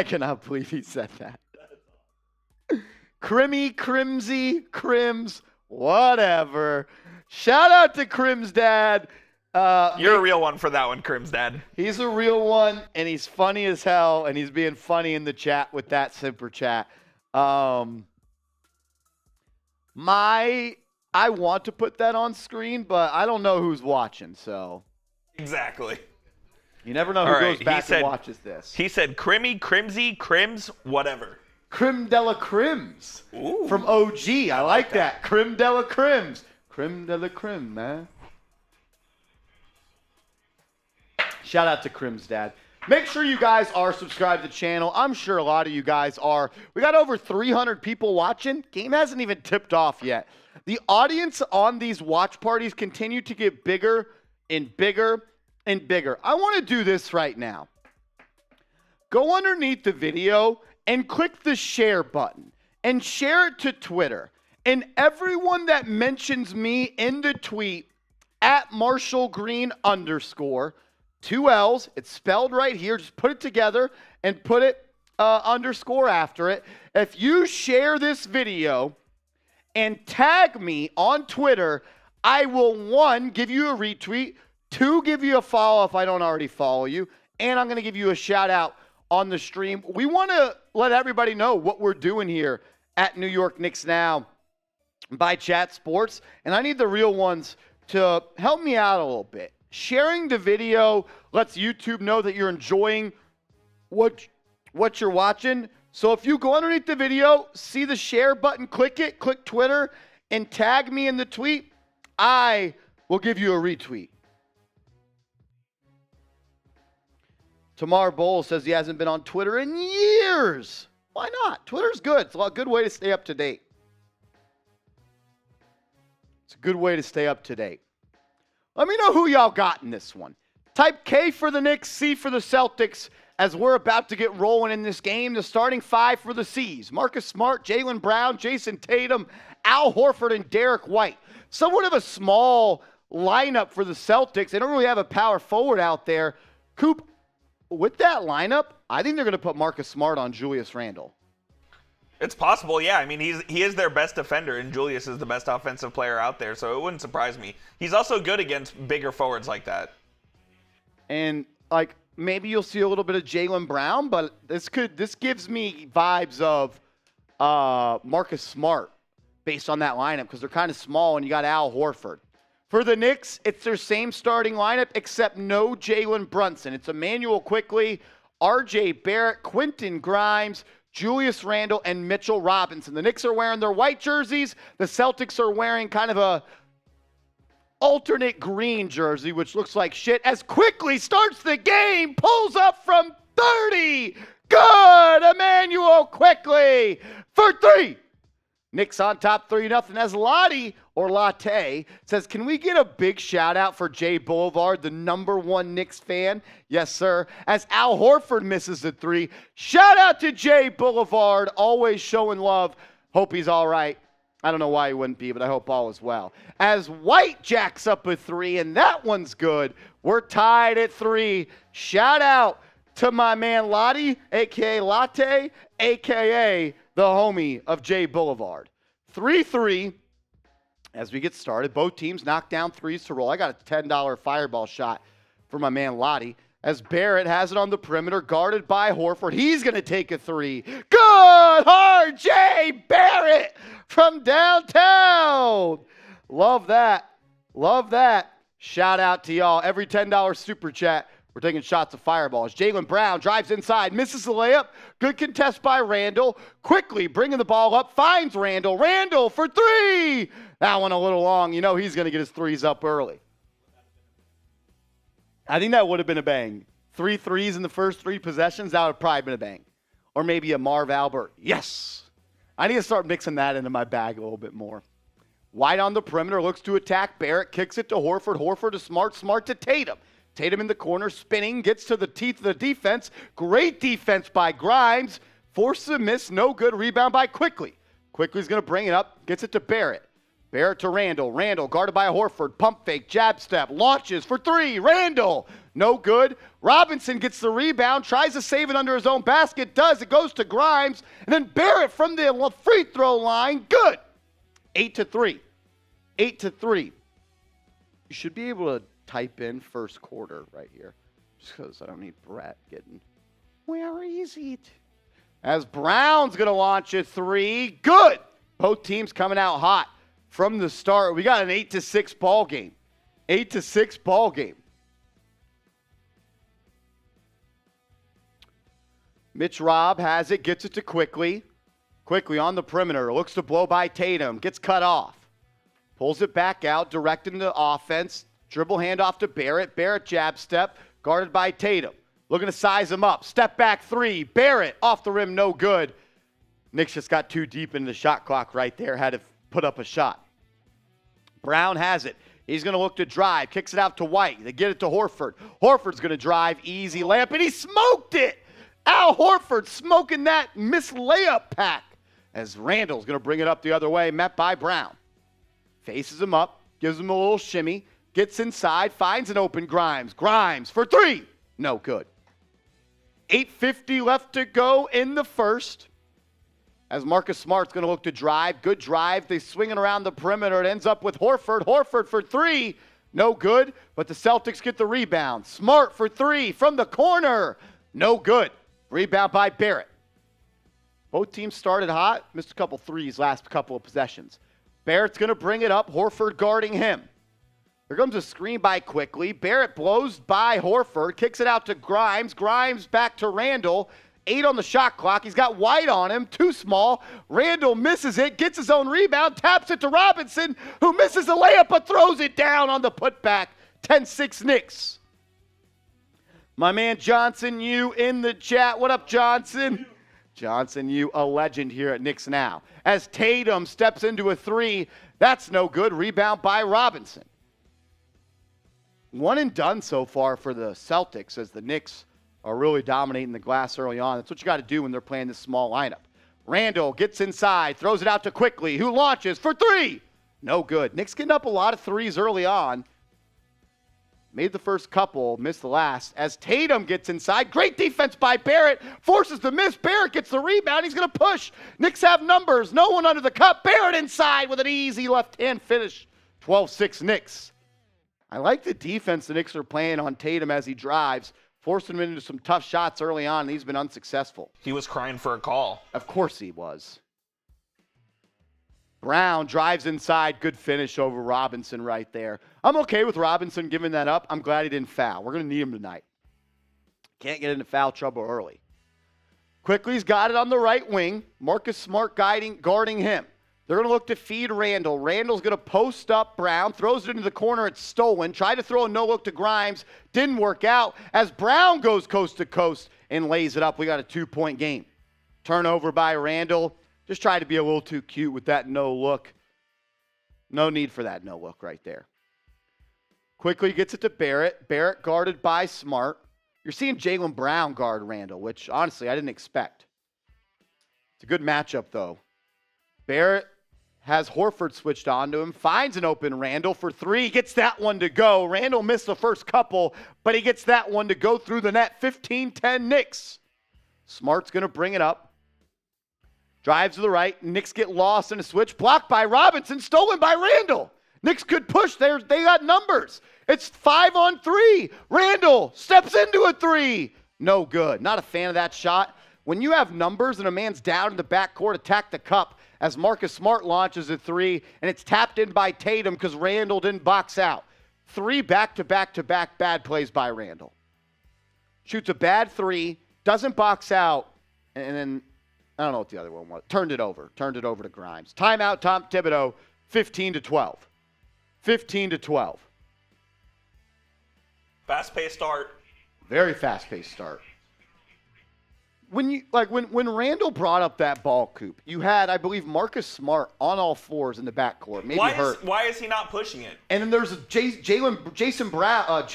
cannot believe he said that. Crimmy, Crimsy, Crims, whatever. Shout out to Crim's dad. You're a real one for that one, Crim's dad. He's a real one, and he's funny as hell, and he's being funny in the chat with that super chat. I want to put that on screen, but I don't know who's watching, so. Exactly. You never know who goes back and watches this. He said Crimmy, Crimsy, Crims, whatever. Creme de la Crims from OG. I like that. Creme de la Crims. Creme de la Creme, man. Shout out to Crim's dad. Make sure you guys are subscribed to the channel. I'm sure a lot of you guys are. We got over 300 people watching. Game hasn't even tipped off yet. The audience on these watch parties continue to get bigger and bigger and bigger. I want to do this right now. Go underneath the video and click the share button and share it to Twitter. And everyone that mentions me in the tweet at Marshall Green _ 2 L's, it's spelled right here. Just put it together and put it underscore after it. If you share this video and tag me on Twitter, I will, 1, give you a retweet, 2, give you a follow if I don't already follow you, and I'm going to give you a shout out on the stream. We want to let everybody know what we're doing here at New York Knicks Now by Chat Sports, and I need the real ones to help me out a little bit. Sharing the video lets YouTube know that you're enjoying what you're watching. So if you go underneath the video, see the share button, click it, click Twitter, and tag me in the tweet, I will give you a retweet. Tamar Bowles says he hasn't been on Twitter in years. Why not? Twitter's good. It's a good way to stay up to date. It's a good way to stay up to date. Let me know who y'all got in this one. Type K for the Knicks, C for the Celtics, as we're about to get rolling in this game. The starting 5 for the C's: Marcus Smart, Jaylen Brown, Jayson Tatum, Al Horford, and Derek White. Somewhat of a small lineup for the Celtics. They don't really have a power forward out there. Coop, with that lineup, I think they're going to put Marcus Smart on Julius Randle. It's possible, yeah. I mean, he is their best defender, and Julius is the best offensive player out there, so it wouldn't surprise me. He's also good against bigger forwards like that. And, like, maybe you'll see a little bit of Jaylen Brown, but this gives me vibes of Marcus Smart based on that lineup, because they're kind of small, and you got Al Horford. For the Knicks, it's their same starting lineup, except no Jalen Brunson. It's Emmanuel Quickley, R.J. Barrett, Quentin Grimes, Julius Randle, and Mitchell Robinson. The Knicks are wearing their white jerseys. The Celtics are wearing kind of a alternate green jersey, which looks like shit, as Quickley starts the game, pulls up from 30. Good! Emmanuel Quickley for 3. Knicks on top 3-0 as Lottie, or Latte, says, can we get a big shout out for Jay Boulevard, the #1 Knicks fan? Yes, sir. As Al Horford misses the 3. Shout out to Jay Boulevard, always showing love. Hope he's all right. I don't know why he wouldn't be, but I hope all is well. As White jacks up a 3, and that one's good. We're tied at 3. Shout out to my man Lottie, a.k.a. Latte, a.k.a. the homie of Jay Boulevard. 3-3 as we get started. Both teams knock down 3s to roll. I got a $10 fireball shot for my man Lottie. As Barrett has it on the perimeter, guarded by Horford. He's going to take a 3. Good! R.J. Barrett from downtown. Love that. Love that. Shout out to y'all. Every $10 super chat, we're taking shots of fireballs. Jaylen Brown drives inside, misses the layup. Good contest by Randle. Quickly bringing the ball up, finds Randle. Randle for 3. That one a little long. You know he's going to get his 3s up early. I think that would have been a bang. 3 3s in the first 3 possessions, that would have probably been a bang. Or maybe a Marv Albert. Yes. I need to start mixing that into my bag a little bit more. White on the perimeter, looks to attack. Barrett kicks it to Horford. Horford to Smart. Smart to Tatum. Tatum in the corner, spinning, gets to the teeth of the defense. Great defense by Grimes. Forces a miss, no good. Rebound by Quickley. Quickley's going to bring it up, gets it to Barrett. Barrett to Randle. Randle guarded by Horford. Pump fake, jab step, launches for 3. Randle, no good. Robinson gets the rebound, tries to save it under his own basket. Does. It goes to Grimes. And then Barrett from the free throw line. Good. 8-3. 8-3. You should be able to type in first quarter right here, just because I don't need Brett getting, where is it? As Brown's going to launch a 3. Good. Both teams coming out hot from the start. We got an 8-6 ball game. 8-6 ball game. Mitch Robb has it, gets it to Quickley. Quickley on the perimeter, looks to blow by Tatum, gets cut off. Pulls it back out, directing the offense. Dribble handoff to Barrett. Barrett jab step, guarded by Tatum. Looking to size him up. Step back 3. Barrett off the rim, no good. Knicks just got too deep into the shot clock right there. Had to put up a shot. Brown has it. He's going to look to drive, kicks it out to White. They get it to Horford. Horford's going to drive, easy layup, and he smoked it. Al Horford smoking that missed layup pack as Randle's going to bring it up the other way, met by Brown. Faces him up, gives him a little shimmy, gets inside, finds an open Grimes. Grimes for three. No good. 8:50 left to go in the first. As Marcus Smart's going to look to drive. Good drive. They swing it around the perimeter. It ends up with Horford. Horford for three. No good, but the Celtics get the rebound. Smart for three from the corner. No good. Rebound by Barrett. Both teams started hot. Missed a couple threes last couple of possessions. Barrett's going to bring it up. Horford guarding him. Here comes a screen by Quickly. Barrett blows by Horford. Kicks it out to Grimes. Grimes back to Randle. 8 on the shot clock. He's got White on him. Too small. Randle misses it. Gets his own rebound. Taps it to Robinson, who misses the layup but throws it down on the putback. 10-6 Knicks. My man Johnson, you in the chat. What up, Johnson? Johnson, you a legend here at Knicks Now. As Tatum steps into a three, that's no good. Rebound by Robinson. One and done so far for the Celtics as the Knicks are really dominating the glass early on. That's what you got to do when they're playing this small lineup. Randle gets inside, throws it out to Quickly, who launches for three. No good. Knicks getting up a lot of threes early on. Made the first couple, missed the last. As Tatum gets inside, great defense by Barrett, forces the miss. Barrett gets the rebound. He's going to push. Knicks have numbers. No one under the cup. Barrett inside with an easy left-hand finish. 12-6 Knicks. I like the defense the Knicks are playing on Tatum as he drives. Forcing him into some tough shots early on, and he's been unsuccessful. He was crying for a call. Of course he was. Brown drives inside. Good finish over Robinson right there. I'm okay with Robinson giving that up. I'm glad he didn't foul. We're going to need him tonight. Can't get into foul trouble early. Quickly's got it on the right wing. Marcus Smart guarding him. They're going to look to feed Randle. Randle's going to post up Brown, throws it into the corner. It's stolen. Tried to throw a no-look to Grimes. Didn't work out as Brown goes coast to coast and lays it up. We got a 2-point game. Turnover by Randle. Just tried to be a little too cute with that no-look. No need for that no-look right there. Quickly gets it to Barrett. Barrett guarded by Smart. You're seeing Jaylen Brown guard Randle, which honestly I didn't expect. It's a good matchup, though. Barrett has Horford switched on to him, finds an open Randle for three, gets that one to go. Randle missed the first couple, but he gets that one to go through the net. 15-10 Knicks. Smart's going to bring it up. Drives to the right. Knicks get lost in a switch. Blocked by Robinson, stolen by Randle. Knicks could push. They got numbers. It's 5-on-3. Randle steps into a three. No good. Not a fan of that shot. When you have numbers and a man's down in the backcourt, attack the cup. As Marcus Smart launches a three, and it's tapped in by Tatum because Randle didn't box out. 3 back-to-back-to-back bad plays by Randle. Shoots a bad three, doesn't box out, and then, I don't know what the other one was. Turned it over to Grimes. Timeout, Tom Thibodeau, 15-12. 15-12. Fast-paced start. Very fast-paced start. When Randle brought up that ball, Coop, you had, I believe, Marcus Smart on all fours in the backcourt. Maybe hurt. Why is he not pushing it? And then there's Jayson Brown.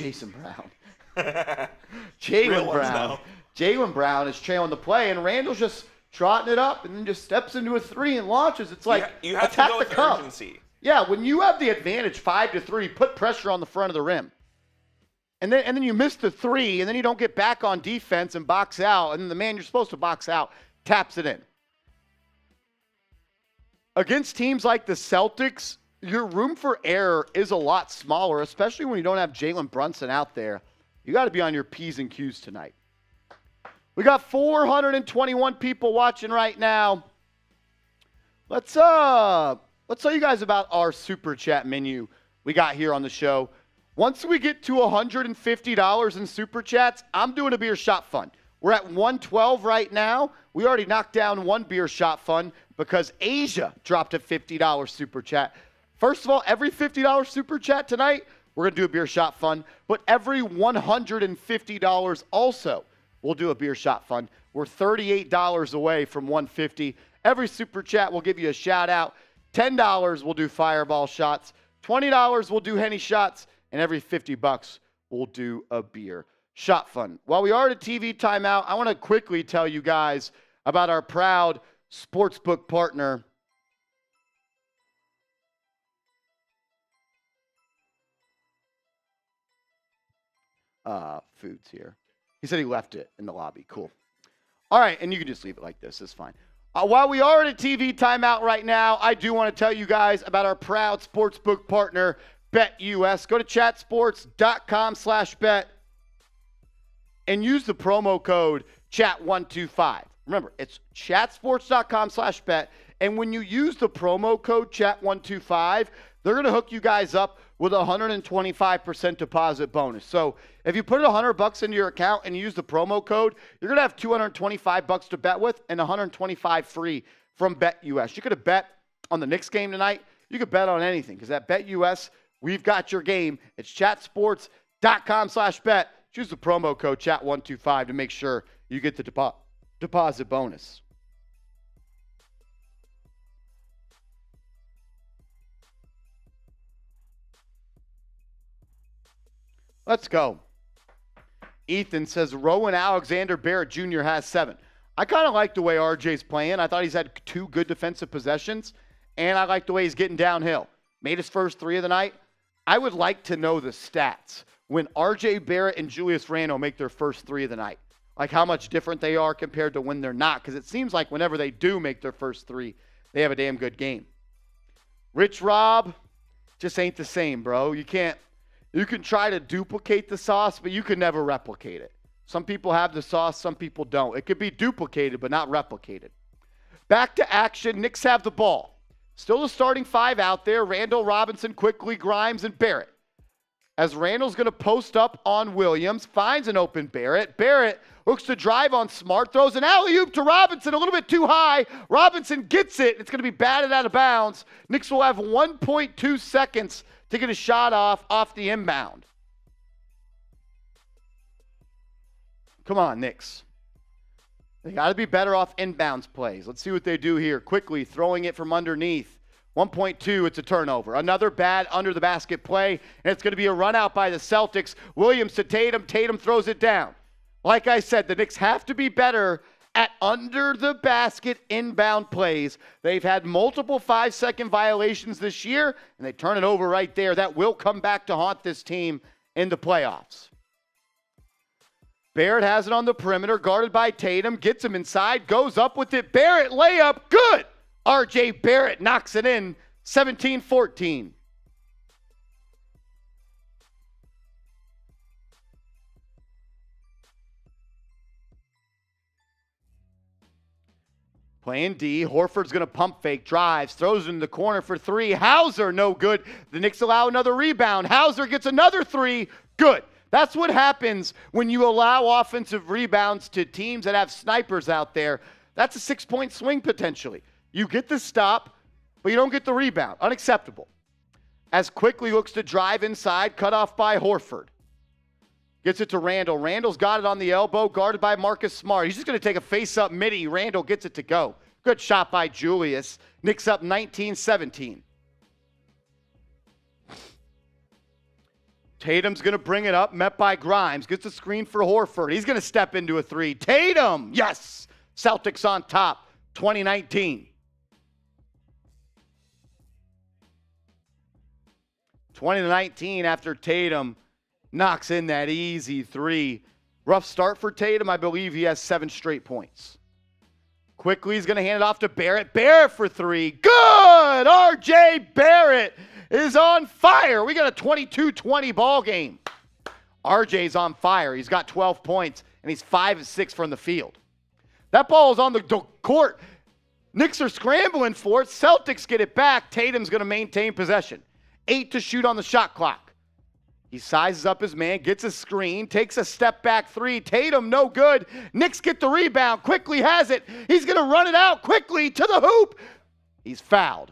Jaylen Brown is trailing the play, and Randle's just trotting it up and then just steps into a three and launches. It's like, you have attack to go the with cup. urgency. Yeah, when you have the advantage 5-3, put pressure on the front of the rim. And then you miss the three, and then you don't get back on defense and box out, and then the man you're supposed to box out taps it in. Against teams like the Celtics, your room for error is a lot smaller, especially when you don't have Jalen Brunson out there. You got to be on your P's and Q's tonight. We got 421 people watching right now. Let's tell you guys about our Super Chat menu we got here on the show. Once we get to $150 in Super Chats, I'm doing a beer shot fund. We're at 112 right now. We already knocked down one beer shot fund because Asia dropped a $50 Super Chat. First of all, every $50 Super Chat tonight, we're going to do a beer shot fund. But every $150 also, we'll do a beer shot fund. We're $38 away from $150. Every Super Chat will give you a shout out. $10 we'll do fireball shots. $20 will do Henny shots, and every $50 will do a beer shot fund. While we are at a TV timeout, I want to quickly tell you guys about our proud sportsbook partner, Foods here. He said he left it in the lobby. Cool. All right, and you can just leave it like this. It's fine. While we are at a TV timeout right now, I do want to tell you guys about our proud sportsbook partner, BetUS. Go to chatsports.com/bet and use the promo code chat125. Remember, it's chatsports.com/bet. And when you use the promo code chat125, they're going to hook you guys up with a 125% deposit bonus. So if you put $100 into your account and you use the promo code, you're going to have $225 to bet with and $125 free from BetUS. You could have bet on the Knicks game tonight. You could bet on anything because at BetUS, we've got your game. It's chatsports.com/bet. Choose the promo code chat125 to make sure you get the deposit bonus. Let's go. Ethan says Rowan Alexander Barrett Jr. has 7. I kind of like the way RJ's playing. I thought he's had 2 good defensive possessions, and I like the way he's getting downhill. Made his first 3 of the night. I would like to know the stats when RJ Barrett and Julius Randle make their first 3 of the night. Like how much different they are compared to when they're not, because it seems like whenever they do make their first 3, they have a damn good game. Rich Rob just ain't the same, bro. You can try to duplicate the sauce, but you can never replicate it. Some people have the sauce, some people don't. It could be duplicated, but not replicated. Back to action. Knicks have the ball. Still the starting 5 out there. Randle, Robinson, Quickly, Grimes, and Barrett. As Randle's going to post up on Williams, finds an open Barrett. Barrett hooks to drive on Smart, throws an alley-oop to Robinson, a little bit too high. Robinson gets it. It's going to be batted out of bounds. Knicks will have 1.2 seconds to get a shot off the inbound. Come on, Knicks. They got to be better off inbounds plays. Let's see what they do here. Quickly throwing it from underneath. 1.2, it's a turnover. Another bad under the basket play, and it's going to be a run out by the Celtics. Williams to Tatum. Tatum throws it down. Like I said, the Knicks have to be better at under the basket inbound plays. They've had multiple 5-second violations this year, and they turn it over right there. That will come back to haunt this team in the playoffs. Barrett has it on the perimeter, guarded by Tatum, gets him inside, goes up with it. Barrett layup, good. RJ Barrett knocks it in, 17-14. Playing D. Horford's going to pump fake, drives, throws it in the corner for 3. Hauser, no good. The Knicks allow another rebound. Hauser gets another 3. Good. That's what happens when you allow offensive rebounds to teams that have snipers out there. That's a 6-point swing potentially. You get the stop, but you don't get the rebound. Unacceptable. As Quickly looks to drive inside, cut off by Horford. Gets it to Randle. Randle's got it on the elbow, guarded by Marcus Smart. He's just going to take a face-up midi. Randle gets it to go. Good shot by Julius. Knicks up 19-17. Tatum's going to bring it up, met by Grimes. Gets a screen for Horford. He's going to step into a 3. Tatum, yes! Celtics on top, 2019. 20-19 after Tatum knocks in that easy 3. Rough start for Tatum. I believe he has 7 straight points. Quickly, he's going to hand it off to Barrett. Barrett for 3. Good! RJ Barrett is on fire. We got a 22-20 ball game. RJ's on fire. He's got 12 points, and he's 5 of 6 from the field. That ball is on the court. Knicks are scrambling for it. Celtics get it back. Tatum's going to maintain possession. 8 to shoot on the shot clock. He sizes up his man, gets a screen, takes a step back 3. Tatum, no good. Knicks get the rebound. Quickly has it. He's going to run it out quickly to the hoop. He's fouled.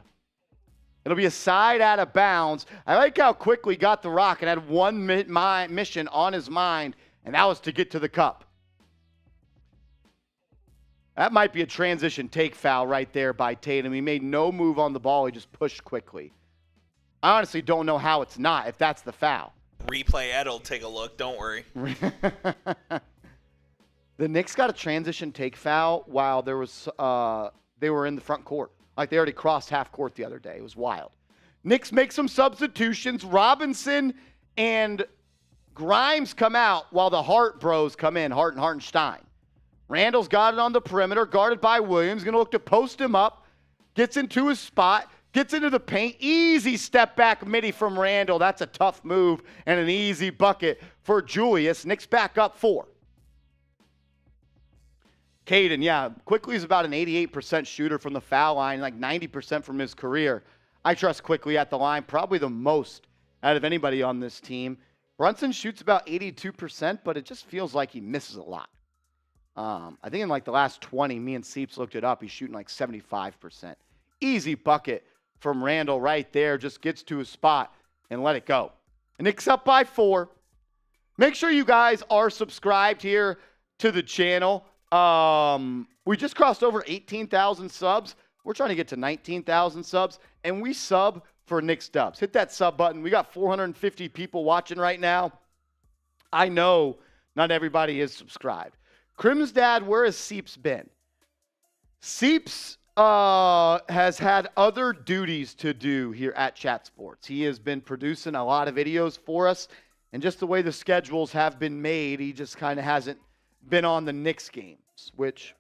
It'll be a side out of bounds. I like how Quickly got the rock and had one mission on his mind, and that was to get to the cup. That might be a transition take foul right there by Tatum. He made no move on the ball. He just pushed Quickly. I honestly don't know how it's not, if that's the foul. Replay Ed will take a look. Don't worry. The Knicks got a transition take foul while they were in the front court. Like they already crossed half court the other day. It was wild. Knicks make some substitutions. Robinson and Grimes come out while the Hart bros come in, Hart and Hartenstein. Randle's got it on the perimeter, guarded by Williams. Going to look to post him up. Gets into his spot. Gets into the paint. Easy step back midi from Randle. That's a tough move and an easy bucket for Julius. Knicks back up 4. Caden, Quickly is about an 88% shooter from the foul line, like 90% from his career. I trust Quickly at the line, probably the most out of anybody on this team. Brunson shoots about 82%, but it just feels like he misses a lot. I think in like the last 20, me and Seeps looked it up, he's shooting like 75%. Easy bucket from Randle right there, just gets to his spot and let it go. Knicks up by 4. Make sure you guys are subscribed here to the channel. We just crossed over 18,000 subs. We're trying to get to 19,000 subs, and we sub for Knicks Dubs. Hit that sub button. We got 450 people watching right now. I know not everybody is subscribed. Crim's dad, where has Seeps been? Seeps has had other duties to do here at Chat Sports. He has been producing a lot of videos for us, and just the way the schedules have been made, he just kind of hasn't been on the Knicks games, which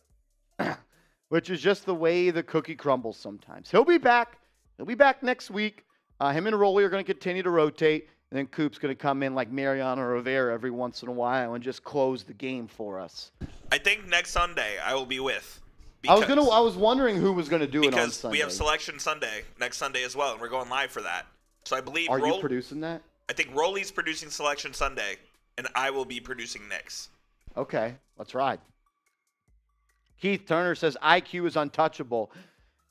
is just the way the cookie crumbles sometimes. He'll be back. He'll be back next week. Him and Rolly are going to continue to rotate, and then Coop's going to come in like Mariano Rivera every once in a while and just close the game for us. I think next Sunday I will be with. I was wondering who was going to do it on Sunday. Because we have Selection Sunday next Sunday as well, and we're going live for that. So I believe. Are you producing that? I think Rolly's producing Selection Sunday, and I will be producing Knicks. Okay, let's ride. Keith Turner says IQ is untouchable.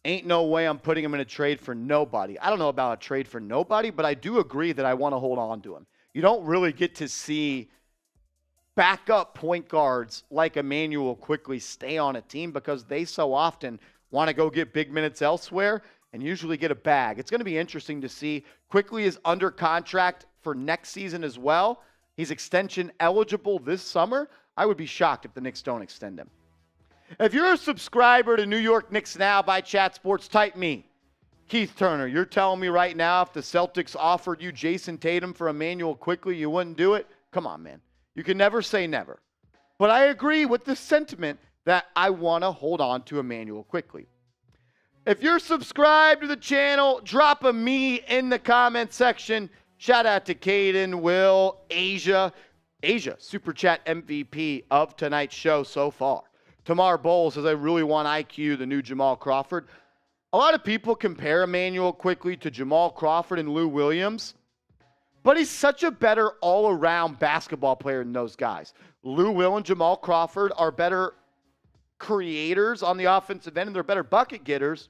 Ain't no way I'm putting him in a trade for nobody. I don't know about a trade for nobody, but I do agree that I want to hold on to him. You don't really get to see backup point guards like Emmanuel Quickly stay on a team because they so often want to go get big minutes elsewhere and usually get a bag. It's going to be interesting to see. Quickly is under contract for next season as well. He's extension eligible this summer. I would be shocked if the Knicks don't extend him. If you're a subscriber to New York Knicks Now by Chat Sports, type me. Keith Turner, you're telling me right now if the Celtics offered you Jayson Tatum for Emmanuel Quickly, you wouldn't do it? Come on, man. You can never say never. But I agree with the sentiment that I want to hold on to Emmanuel Quickly. If you're subscribed to the channel, drop a me in the comment section. Shout out to Caden, Will, Asia, Super Chat MVP of tonight's show so far. Tamar Bowles says, I really want IQ, the new Jamal Crawford. A lot of people compare Emmanuel Quickly to Jamal Crawford and Lou Williams, but he's such a better all-around basketball player than those guys. Lou Will and Jamal Crawford are better creators on the offensive end, and they're better bucket getters.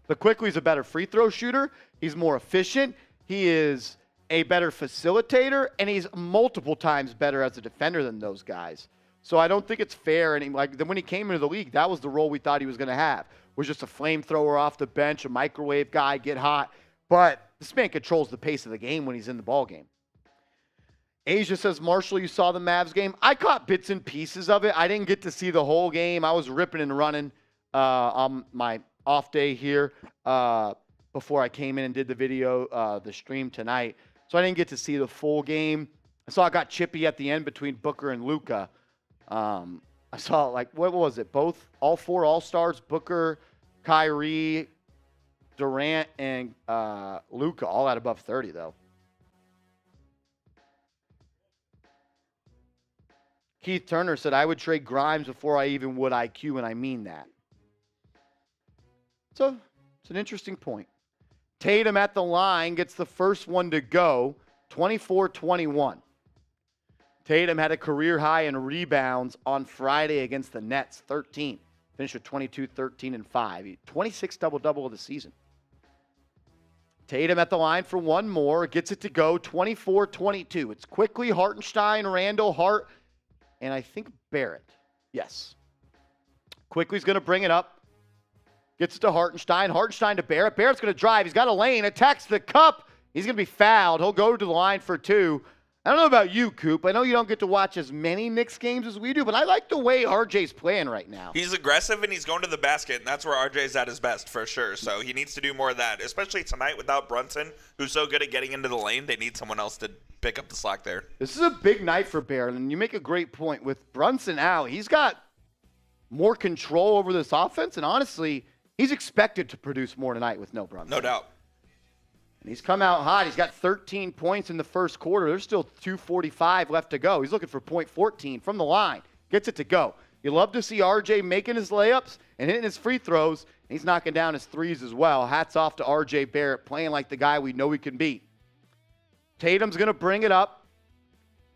But Quickly's a better free throw shooter. He's more efficient. He is a better facilitator, and he's multiple times better as a defender than those guys. So I don't think it's fair. And when he came into the league, that was the role we thought he was going to have. Was just a flamethrower off the bench, a microwave guy, get hot. But this man controls the pace of the game when he's in the ball game. Asia says, Marshall, you saw the Mavs game? I caught bits and pieces of it. I didn't get to see the whole game. I was ripping and running on my off day here before I came in and did the video, the stream tonight. So I didn't get to see the full game. I saw it got chippy at the end between Booker and Luka. I saw, what was it? All 4 All-Stars, Booker, Kyrie, Durant, and Luka, all at above 30, though. Keith Turner said, I would trade Grimes before I even would IQ, and I mean that. So, it's an interesting point. Tatum at the line gets the first one to go, 24-21. Tatum had a career high in rebounds on Friday against the Nets, 13. Finished with 22, 13, and 5. 26 double-double of the season. Tatum at the line for one more. Gets it to go, 24-22. It's Quickly, Hartenstein, Randle, Hart, and I think Barrett. Yes. Quickly's going to bring it up. Gets it to Hartenstein. Hartenstein to Barrett. Barrett's going to drive. He's got a lane. Attacks the cup. He's going to be fouled. He'll go to the line for 2. I don't know about you, Coop. I know you don't get to watch as many Knicks games as we do, but I like the way RJ's playing right now. He's aggressive, and he's going to the basket, and that's where RJ's at his best for sure. So he needs to do more of that, especially tonight without Brunson, who's so good at getting into the lane. They need someone else to pick up the slack there. This is a big night for Barrett, and you make a great point. With Brunson out, he's got more control over this offense, and honestly, he's expected to produce more tonight with no Brunson. No doubt. And he's come out hot. He's got 13 points in the first quarter. There's still 2:45 left to go. He's looking for point 14 from the line. Gets it to go. You love to see RJ making his layups and hitting his free throws. And he's knocking down his threes as well. Hats off to RJ Barrett, playing like the guy we know he can be. Tatum's going to bring it up.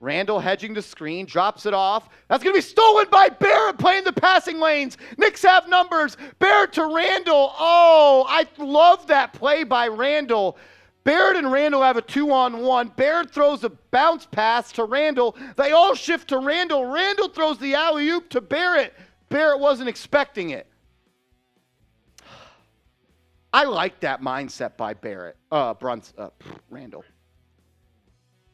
Randle hedging the screen, drops it off. That's going to be stolen by Barrett, playing the passing lanes. Knicks have numbers. Barrett to Randle. Oh, I love that play by Randle. Barrett and Randle have a 2-on-1. Barrett throws a bounce pass to Randle. They all shift to Randle. Randle throws the alley-oop to Barrett. Barrett wasn't expecting it. I like that mindset by Randle.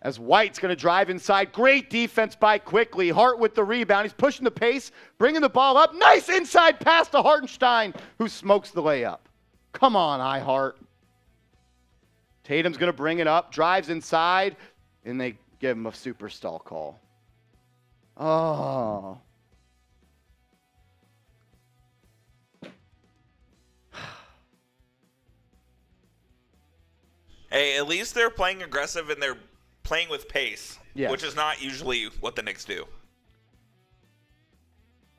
As White's going to drive inside. Great defense by Quickly. Hart with the rebound. He's pushing the pace, bringing the ball up. Nice inside pass to Hartenstein, who smokes the layup. Come on, Hart. Tatum's going to bring it up, drives inside, and they give him a super stall call. Oh. Hey, at least they're playing aggressive and they're playing with pace, yes, which is not usually what the Knicks do.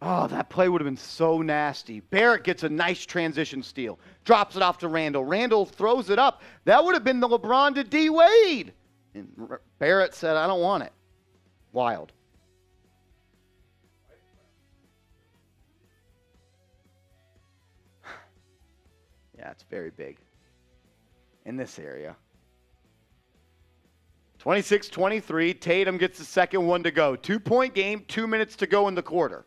Oh, that play would have been so nasty. Barrett gets a nice transition steal. Drops it off to Randle. Randle throws it up. That would have been the LeBron to D. Wade. And Barrett said, I don't want it. Wild. Yeah, it's very big in this area. 26-23. Tatum gets the second one to go. 2-point game, 2 minutes to go in the quarter.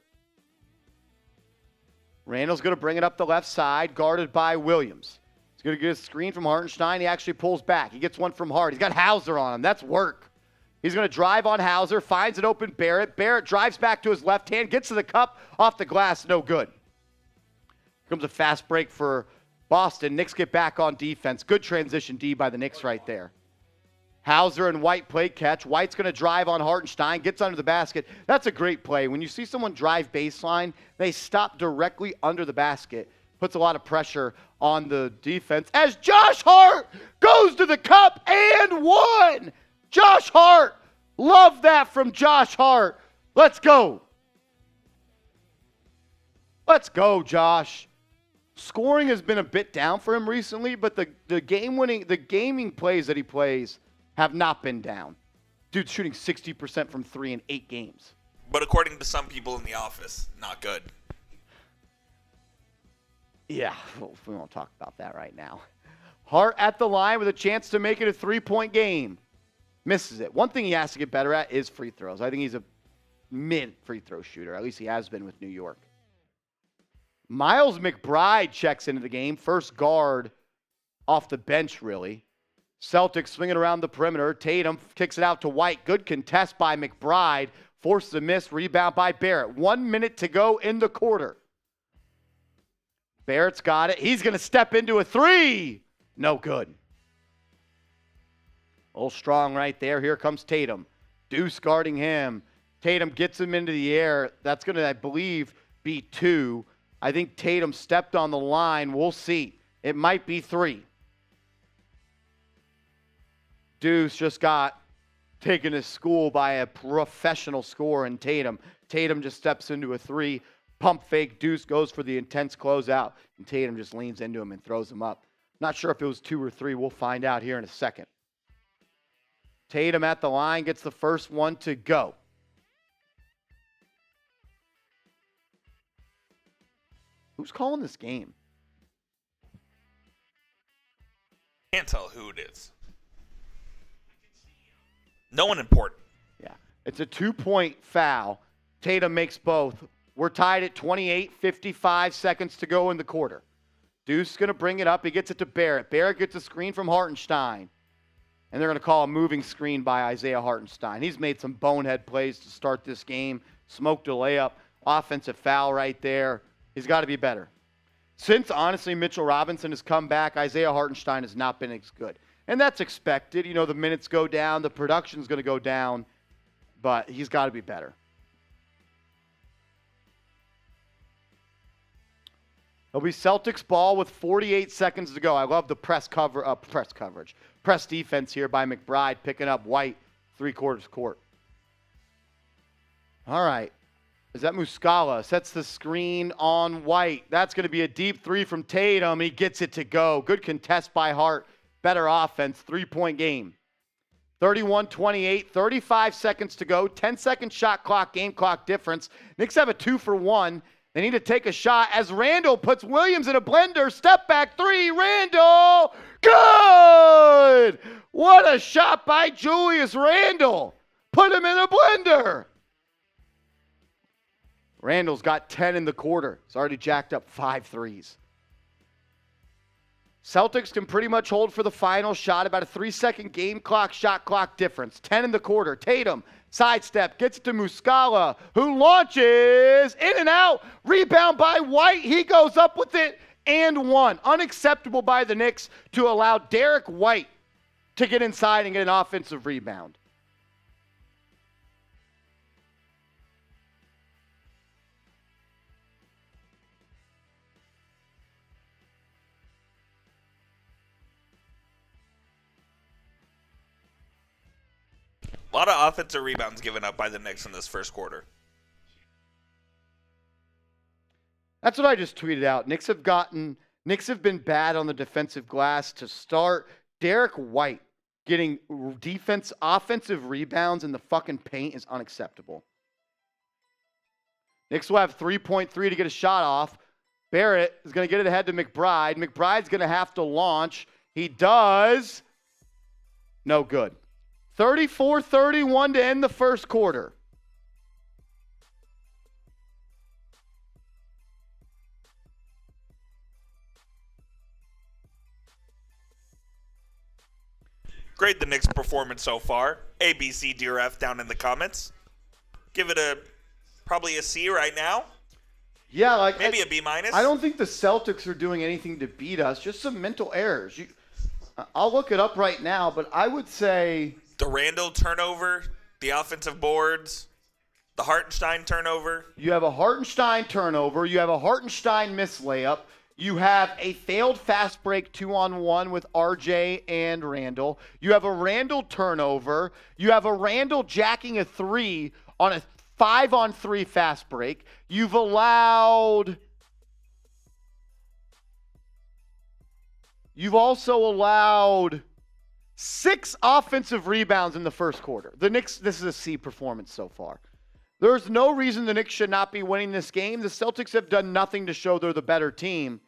Randle's going to bring it up the left side, guarded by Williams. He's going to get a screen from Hartenstein. He actually pulls back. He gets one from Hart. He's got Hauser on him. That's work. He's going to drive on Hauser, finds an open Barrett. Barrett drives back to his left hand, gets to the cup, off the glass, no good. Here comes a fast break for Boston. Knicks get back on defense. Good transition D by the Knicks right there. Hauser and White play catch. White's going to drive on Hartenstein, gets under the basket. That's a great play. When you see someone drive baseline, they stop directly under the basket. Puts a lot of pressure on the defense as Josh Hart goes to the cup and one. Josh Hart. Love that from Josh Hart. Let's go. Let's go, Josh. Scoring has been a bit down for him recently, but the gaming plays that he plays have not been down. Dude's shooting 60% from 3 in 8 games. But according to some people in the office, not good. Yeah, well, we won't talk about that right now. Hart at the line with a chance to make it a 3-point game. Misses it. One thing he has to get better at is free throws. I think he's a mid-free throw shooter. At least he has been with New York. Miles McBride checks into the game. First guard off the bench, really. Celtics swinging around the perimeter. Tatum kicks it out to White. Good contest by McBride. Forces a miss. Rebound by Barrett. 1 minute to go in the quarter. Barrett's got it. He's going to step into a three. No good. A little strong right there. Here comes Tatum. Deuce guarding him. Tatum gets him into the air. That's going to, I believe, be 2. I think Tatum stepped on the line. We'll see. It might be 3. Deuce just got taken to school by a professional scorer in Tatum. Tatum just steps into a 3. Pump fake. Deuce goes for the intense closeout. And Tatum just leans into him and throws him up. Not sure if it was 2 or 3. We'll find out here in a second. Tatum at the line gets the first one to go. Who's calling this game? Can't tell who it is. No one important. Yeah. It's a 2-point foul. Tatum makes both. We're tied at 28, 55 seconds to go in the quarter. Deuce's going to bring it up. He gets it to Barrett. Barrett gets a screen from Hartenstein. And they're going to call a moving screen by Isaiah Hartenstein. He's made some bonehead plays to start this game. Smoked a layup. Offensive foul right there. He's got to be better. Since, honestly, Mitchell Robinson has come back, Isaiah Hartenstein has not been as good. And that's expected. You know, the minutes go down. The production's going to go down. But he's got to be better. It'll be Celtics ball with 48 seconds to go. I love the press coverage. Press defense here by McBride, picking up White, 3/4 court. All right. Is that Muscala? Sets the screen on White. That's going to be a deep three from Tatum. He gets it to go. Good contest by Hart. Better offense. 3-point game. 31-28, 35 seconds to go. 10-second shot clock, game clock difference. Knicks have a 2-for-1. They need to take a shot as Randle puts Williams in a blender. Step back three. Randle. Good. What a shot by Julius Randle. Put him in a blender. Randle's got 10 in the quarter. He's already jacked up 5 threes. Celtics can pretty much hold for the final shot. About a 3-second game clock, shot clock difference. 10 in the quarter. Tatum. Sidestep, gets it to Muscala, who launches in and out. Rebound by White. He goes up with it and one. Unacceptable by the Knicks to allow Derek White to get inside and get an offensive rebound. A lot of offensive rebounds given up by the Knicks in this first quarter. That's what I just tweeted out. Knicks have been bad on the defensive glass to start. Derek White getting offensive rebounds in the fucking paint is unacceptable. Knicks will have 3.3 to get a shot off. Barrett is going to get it ahead to McBride. McBride's going to have to launch. He does. No good. 34-31 to end the first quarter. Great, the Knicks' performance so far. A, B, C, D, or F down in the comments. Give it probably a C right now. Yeah, like maybe a B minus. I don't think the Celtics are doing anything to beat us. Just some mental errors. I'll look it up right now, but I would say the Randle turnover, the offensive boards, the Hartenstein turnover. You have a Hartenstein turnover. You have a Hartenstein missed layup. You have a failed fast break 2-on-1 with RJ and Randle. You have a Randle turnover. You have a Randle jacking a 3 on a 5-on-3 fast break. You've also allowed 6 offensive rebounds in the first quarter. The Knicks, this is a C performance so far. There's no reason the Knicks should not be winning this game. The Celtics have done nothing to show they're the better team.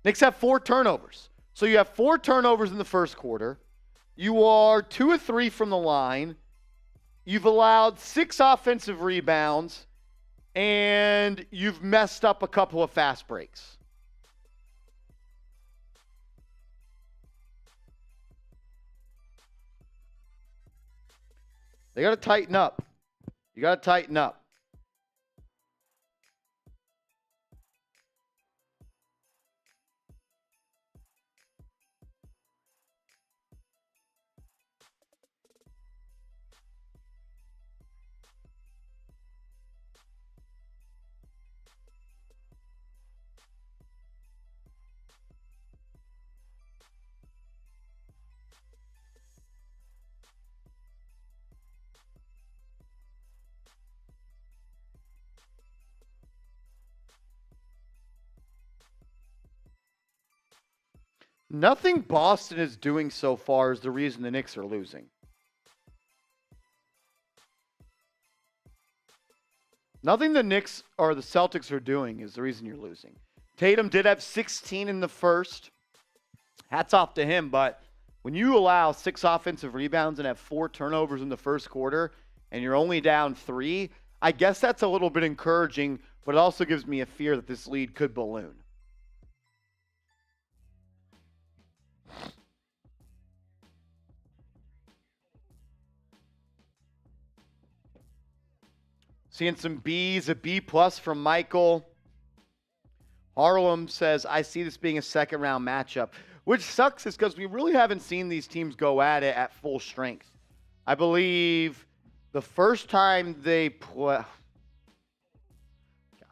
Knicks have 4 turnovers. So you have 4 turnovers in the first quarter. You are 2 of 3 from the line. You've allowed 6 offensive rebounds. And you've messed up a couple of fast breaks. They got to tighten up. You got to tighten up. Nothing Boston is doing so far is the reason the Knicks are losing. Nothing the Knicks or the Celtics are doing is the reason you're losing. Tatum did have 16 in the first. Hats off to him, but when you allow 6 offensive rebounds and have 4 turnovers in the first quarter and you're only down 3, I guess that's a little bit encouraging, but it also gives me a fear that this lead could balloon. Seeing some B's, a B+ from Michael. Harlem says, I see this being a second-round matchup, which sucks is because we really haven't seen these teams go at it at full strength. I believe the first time they play,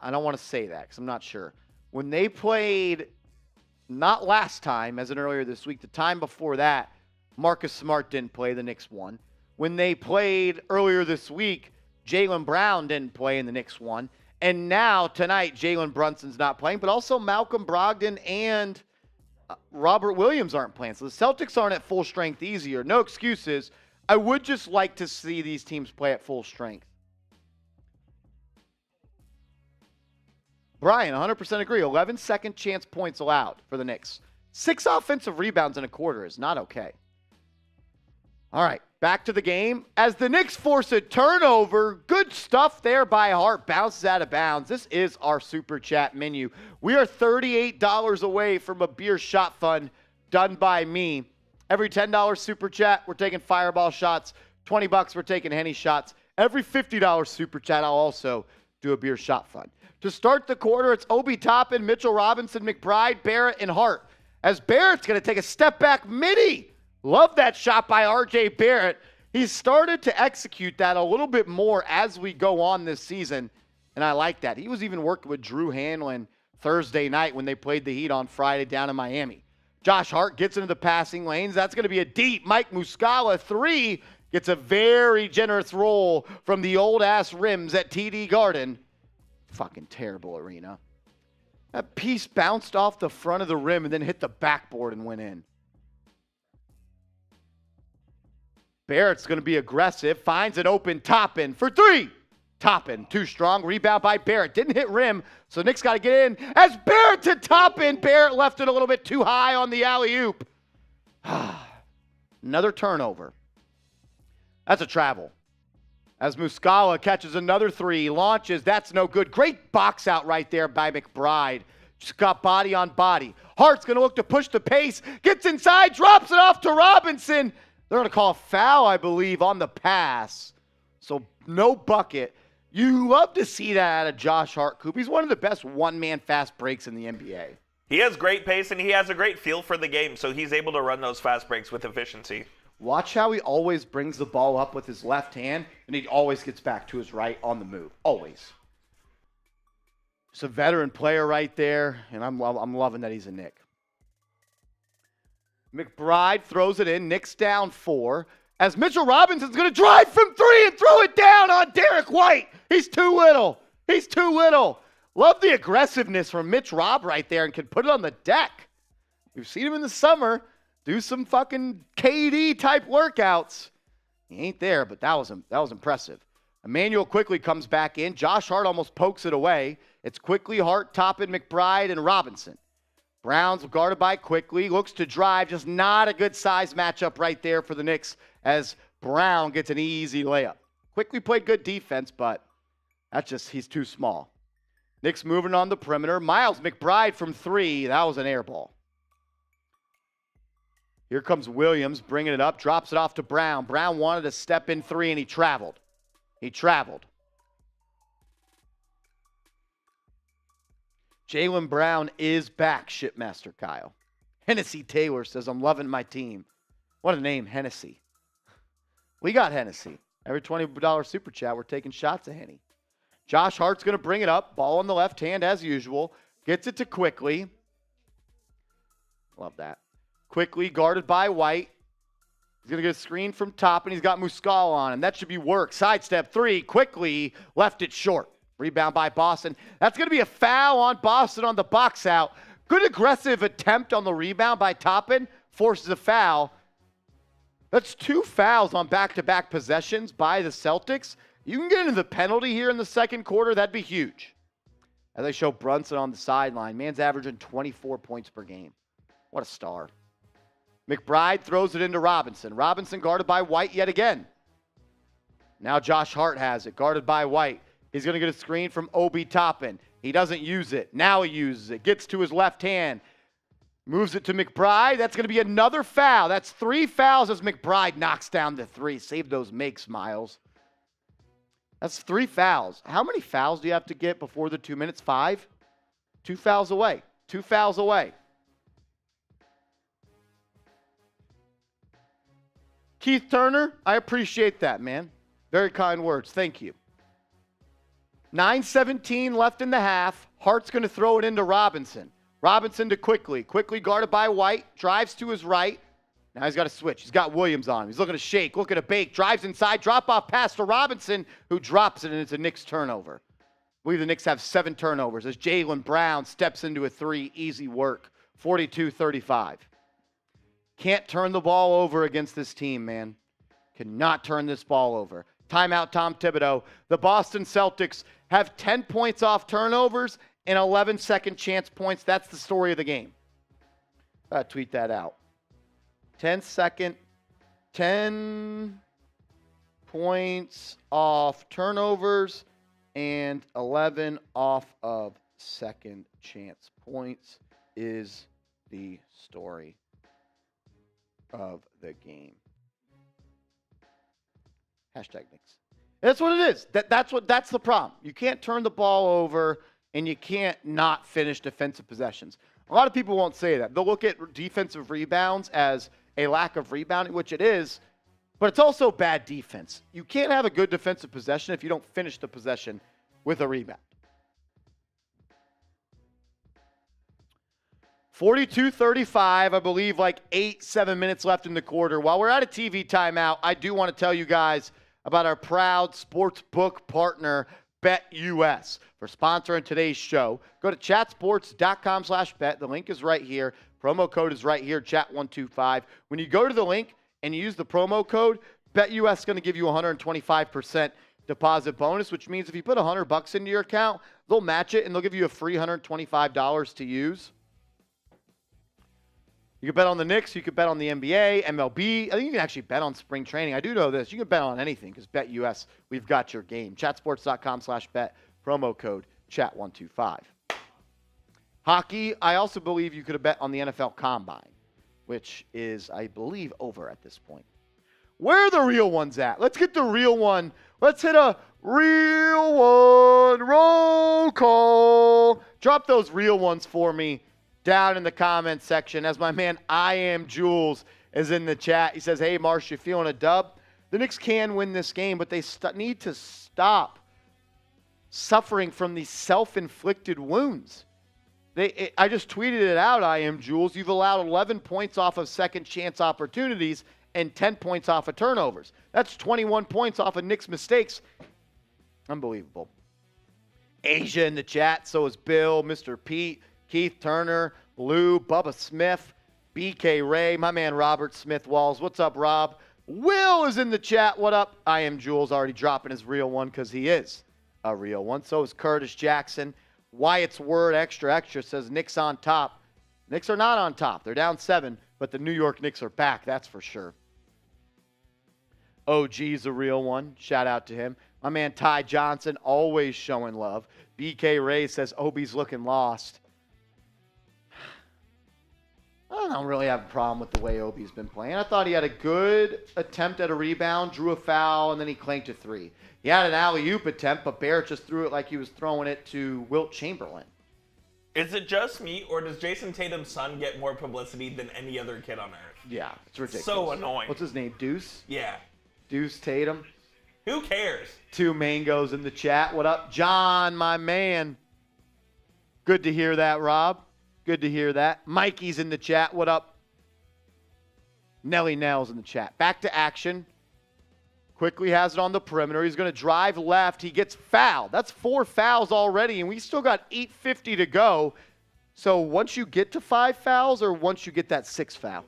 I don't want to say that because I'm not sure. When they played, not last time, as in earlier this week, the time before that, Marcus Smart didn't play, the Knicks won. When they played earlier this week, Jaylen Brown didn't play and the Knicks won. And now, tonight, Jalen Brunson's not playing, but also Malcolm Brogdon and Robert Williams aren't playing. So the Celtics aren't at full strength easier. No excuses. I would just like to see these teams play at full strength. Brian, 100% agree. 11 second chance points allowed for the Knicks. 6 offensive rebounds in a quarter is not okay. All right, back to the game. As the Knicks force a turnover, good stuff there by Hart. Bounces out of bounds. This is our Super Chat menu. We are $38 away from a beer shot fund done by me. Every $10 Super Chat, we're taking Fireball shots. $20, we're taking Henny shots. Every $50 Super Chat, I'll also do a beer shot fund. To start the quarter, it's Obi Toppin, Mitchell Robinson, McBride, Barrett, and Hart. As Barrett's going to take a step back midi. Love that shot by R.J. Barrett. He's started to execute that a little bit more as we go on this season, and I like that. He was even working with Drew Hanlon Thursday night when they played the Heat on Friday down in Miami. Josh Hart gets into the passing lanes. That's going to be a deep Mike Muscala 3. Gets a very generous roll from the old-ass rims at TD Garden. Fucking terrible arena. That piece bounced off the front of the rim and then hit the backboard and went in. Barrett's going to be aggressive. Finds an open Toppin for 3. Toppin, too strong. Rebound by Barrett. Didn't hit rim, so Knicks got to get in. As Barrett to Toppin. Barrett left it a little bit too high on the alley-oop. Another turnover. That's a travel. As Muscala catches another 3, launches. That's no good. Great box out right there by McBride. Just got body on body. Hart's going to look to push the pace. Gets inside, drops it off to Robinson. They're going to call a foul, I believe, on the pass. So no bucket. You love to see that out of Josh Hart, Coop. He's one of the best one-man fast breaks in the NBA. He has great pace, and he has a great feel for the game, so he's able to run those fast breaks with efficiency. Watch how he always brings the ball up with his left hand, and he always gets back to his right on the move. Always. He's a veteran player right there, and I'm loving that he's a Knick. McBride throws it in. Knicks down 4. As Mitchell Robinson's going to drive from 3 and throw it down on Derek White. He's too little. He's too little. Love the aggressiveness from Mitch Rob right there and can put it on the deck. We've seen him in the summer do some fucking KD-type workouts. He ain't there, but that was impressive. Emmanuel quickly comes back in. Josh Hart almost pokes it away. It's quickly Hart, Toppin, McBride, and Robinson. Brown's guarded by Quickly, looks to drive, just not a good size matchup right there for the Knicks as Brown gets an easy layup. Quickly played good defense, but that's just, he's too small. Knicks moving on the perimeter. Miles McBride from 3, that was an air ball. Here comes Williams, bringing it up, drops it off to Brown. Brown wanted to step in 3, and he traveled. Jaylen Brown is back, Shipmaster Kyle. Hennessy Taylor says, I'm loving my team. What a name, Hennessy. We got Hennessy. Every $20 Super Chat, we're taking shots of Henny. Josh Hart's going to bring it up. Ball on the left hand as usual. Gets it to Quickly. Love that. Quickly guarded by White. He's going to get a screen from top, and he's got Muscala on him. That should be work. Sidestep 3. Quickly left it short. Rebound by Boston. That's going to be a foul on Boston on the box out. Good aggressive attempt on the rebound by Toppin. Forces a foul. That's 2 fouls on back-to-back possessions by the Celtics. You can get into the penalty here in the second quarter. That'd be huge. As they show Brunson on the sideline. Man's averaging 24 points per game. What a star. McBride throws it into Robinson. Robinson guarded by White yet again. Now Josh Hart has it, guarded by White. He's going to get a screen from Obi Toppin. He doesn't use it. Now he uses it. Gets to his left hand. Moves it to McBride. That's going to be another foul. That's 3 fouls as McBride knocks down the 3. Save those makes, Miles. That's 3 fouls. How many fouls do you have to get before the 2 minutes? 5? 2 fouls away. 2 fouls away. Keith Turner, I appreciate that, man. Very kind words. Thank you. 9:17 left in the half. Hart's going to throw it into Robinson. Robinson to Quickly. Quickly guarded by White. Drives to his right. Now he's got to switch. He's got Williams on him. He's looking to shake, looking to bake. Drives inside. Drop-off pass to Robinson, who drops it, and it's a Knicks turnover. I believe the Knicks have 7 turnovers as Jaylen Brown steps into a 3. Easy work. 42-35. Can't turn the ball over against this team, man. Cannot turn this ball over. Timeout, Tom Thibodeau. The Boston Celtics have 10 points off turnovers and 11 second chance points. That's the story of the game. Tweet that out. 10 points off turnovers and 11 off of second chance points is the story of the game. Hashtag Knicks. That's what it is. That's the problem. You can't turn the ball over and you can't not finish defensive possessions. A lot of people won't say that. They'll look at defensive rebounds as a lack of rebounding, which it is, but it's also bad defense. You can't have a good defensive possession if you don't finish the possession with a rebound. 42-35, I believe, like 7 minutes left in the quarter. While we're at a TV timeout, I do want to tell you guys about our proud sportsbook partner, BetUS. For sponsoring today's show, go to chatsports.com/bet. The link is right here. Promo code is right here, chat125. When you go to the link and you use the promo code, BetUS is going to give you a 125% deposit bonus, which means if you put $100 into your account, they'll match it and they'll give you a free $125 to use. You can bet on the Knicks. You can bet on the NBA, MLB. I think you can actually bet on spring training. I do know this. You can bet on anything because BetUS, we've got your game. Chatsports.com/bet. Promo code chat125. Hockey, I also believe you could have bet on the NFL Combine, which is, I believe, over at this point. Where are the real ones at? Let's get the real one. Let's hit a real one. Roll call. Drop those real ones for me down in the comments section as my man I Am Jules is in the chat. He says, hey, Marsh, you feeling a dub? The Knicks can win this game, but they need to stop suffering from these self-inflicted wounds. I just tweeted it out, I Am Jules. You've allowed 11 points off of second chance opportunities and 10 points off of turnovers. That's 21 points off of Knicks mistakes. Unbelievable. Asia in the chat. So is Bill, Mr. Pete, Keith Turner, Lou, Bubba Smith, BK Ray, my man Robert Smith Walls. What's up, Rob? Will is in the chat. What up? I Am Jules already dropping his real one because he is a real one. So is Curtis Jackson. Wyatt's Word Extra says Knicks on top. Knicks are not on top. They're down 7, but the New York Knicks are back. That's for sure. OG's a real one. Shout out to him. My man Ty Johnson always showing love. BK Ray says Obi's looking lost. I don't really have a problem with the way Obi's been playing. I thought he had a good attempt at a rebound, drew a foul, and then he clanked a 3. He had an alley-oop attempt, but Barrett just threw it like he was throwing it to Wilt Chamberlain. Is it just me, or does Jayson Tatum's son get more publicity than any other kid on earth? Yeah, it's ridiculous. So annoying. What's his name, Deuce? Yeah. Deuce Tatum. Who cares? 2 mangoes in the chat. What up, John, my man? Good to hear that, Rob. Good to hear that. Mikey's in the chat. What up? Nelly Nell's in the chat. Back to action. Quickly has it on the perimeter. He's going to drive left. He gets fouled. That's 4 fouls already, and we still got 8:50 to go. So once you get to 5 fouls or once you get that 6th foul?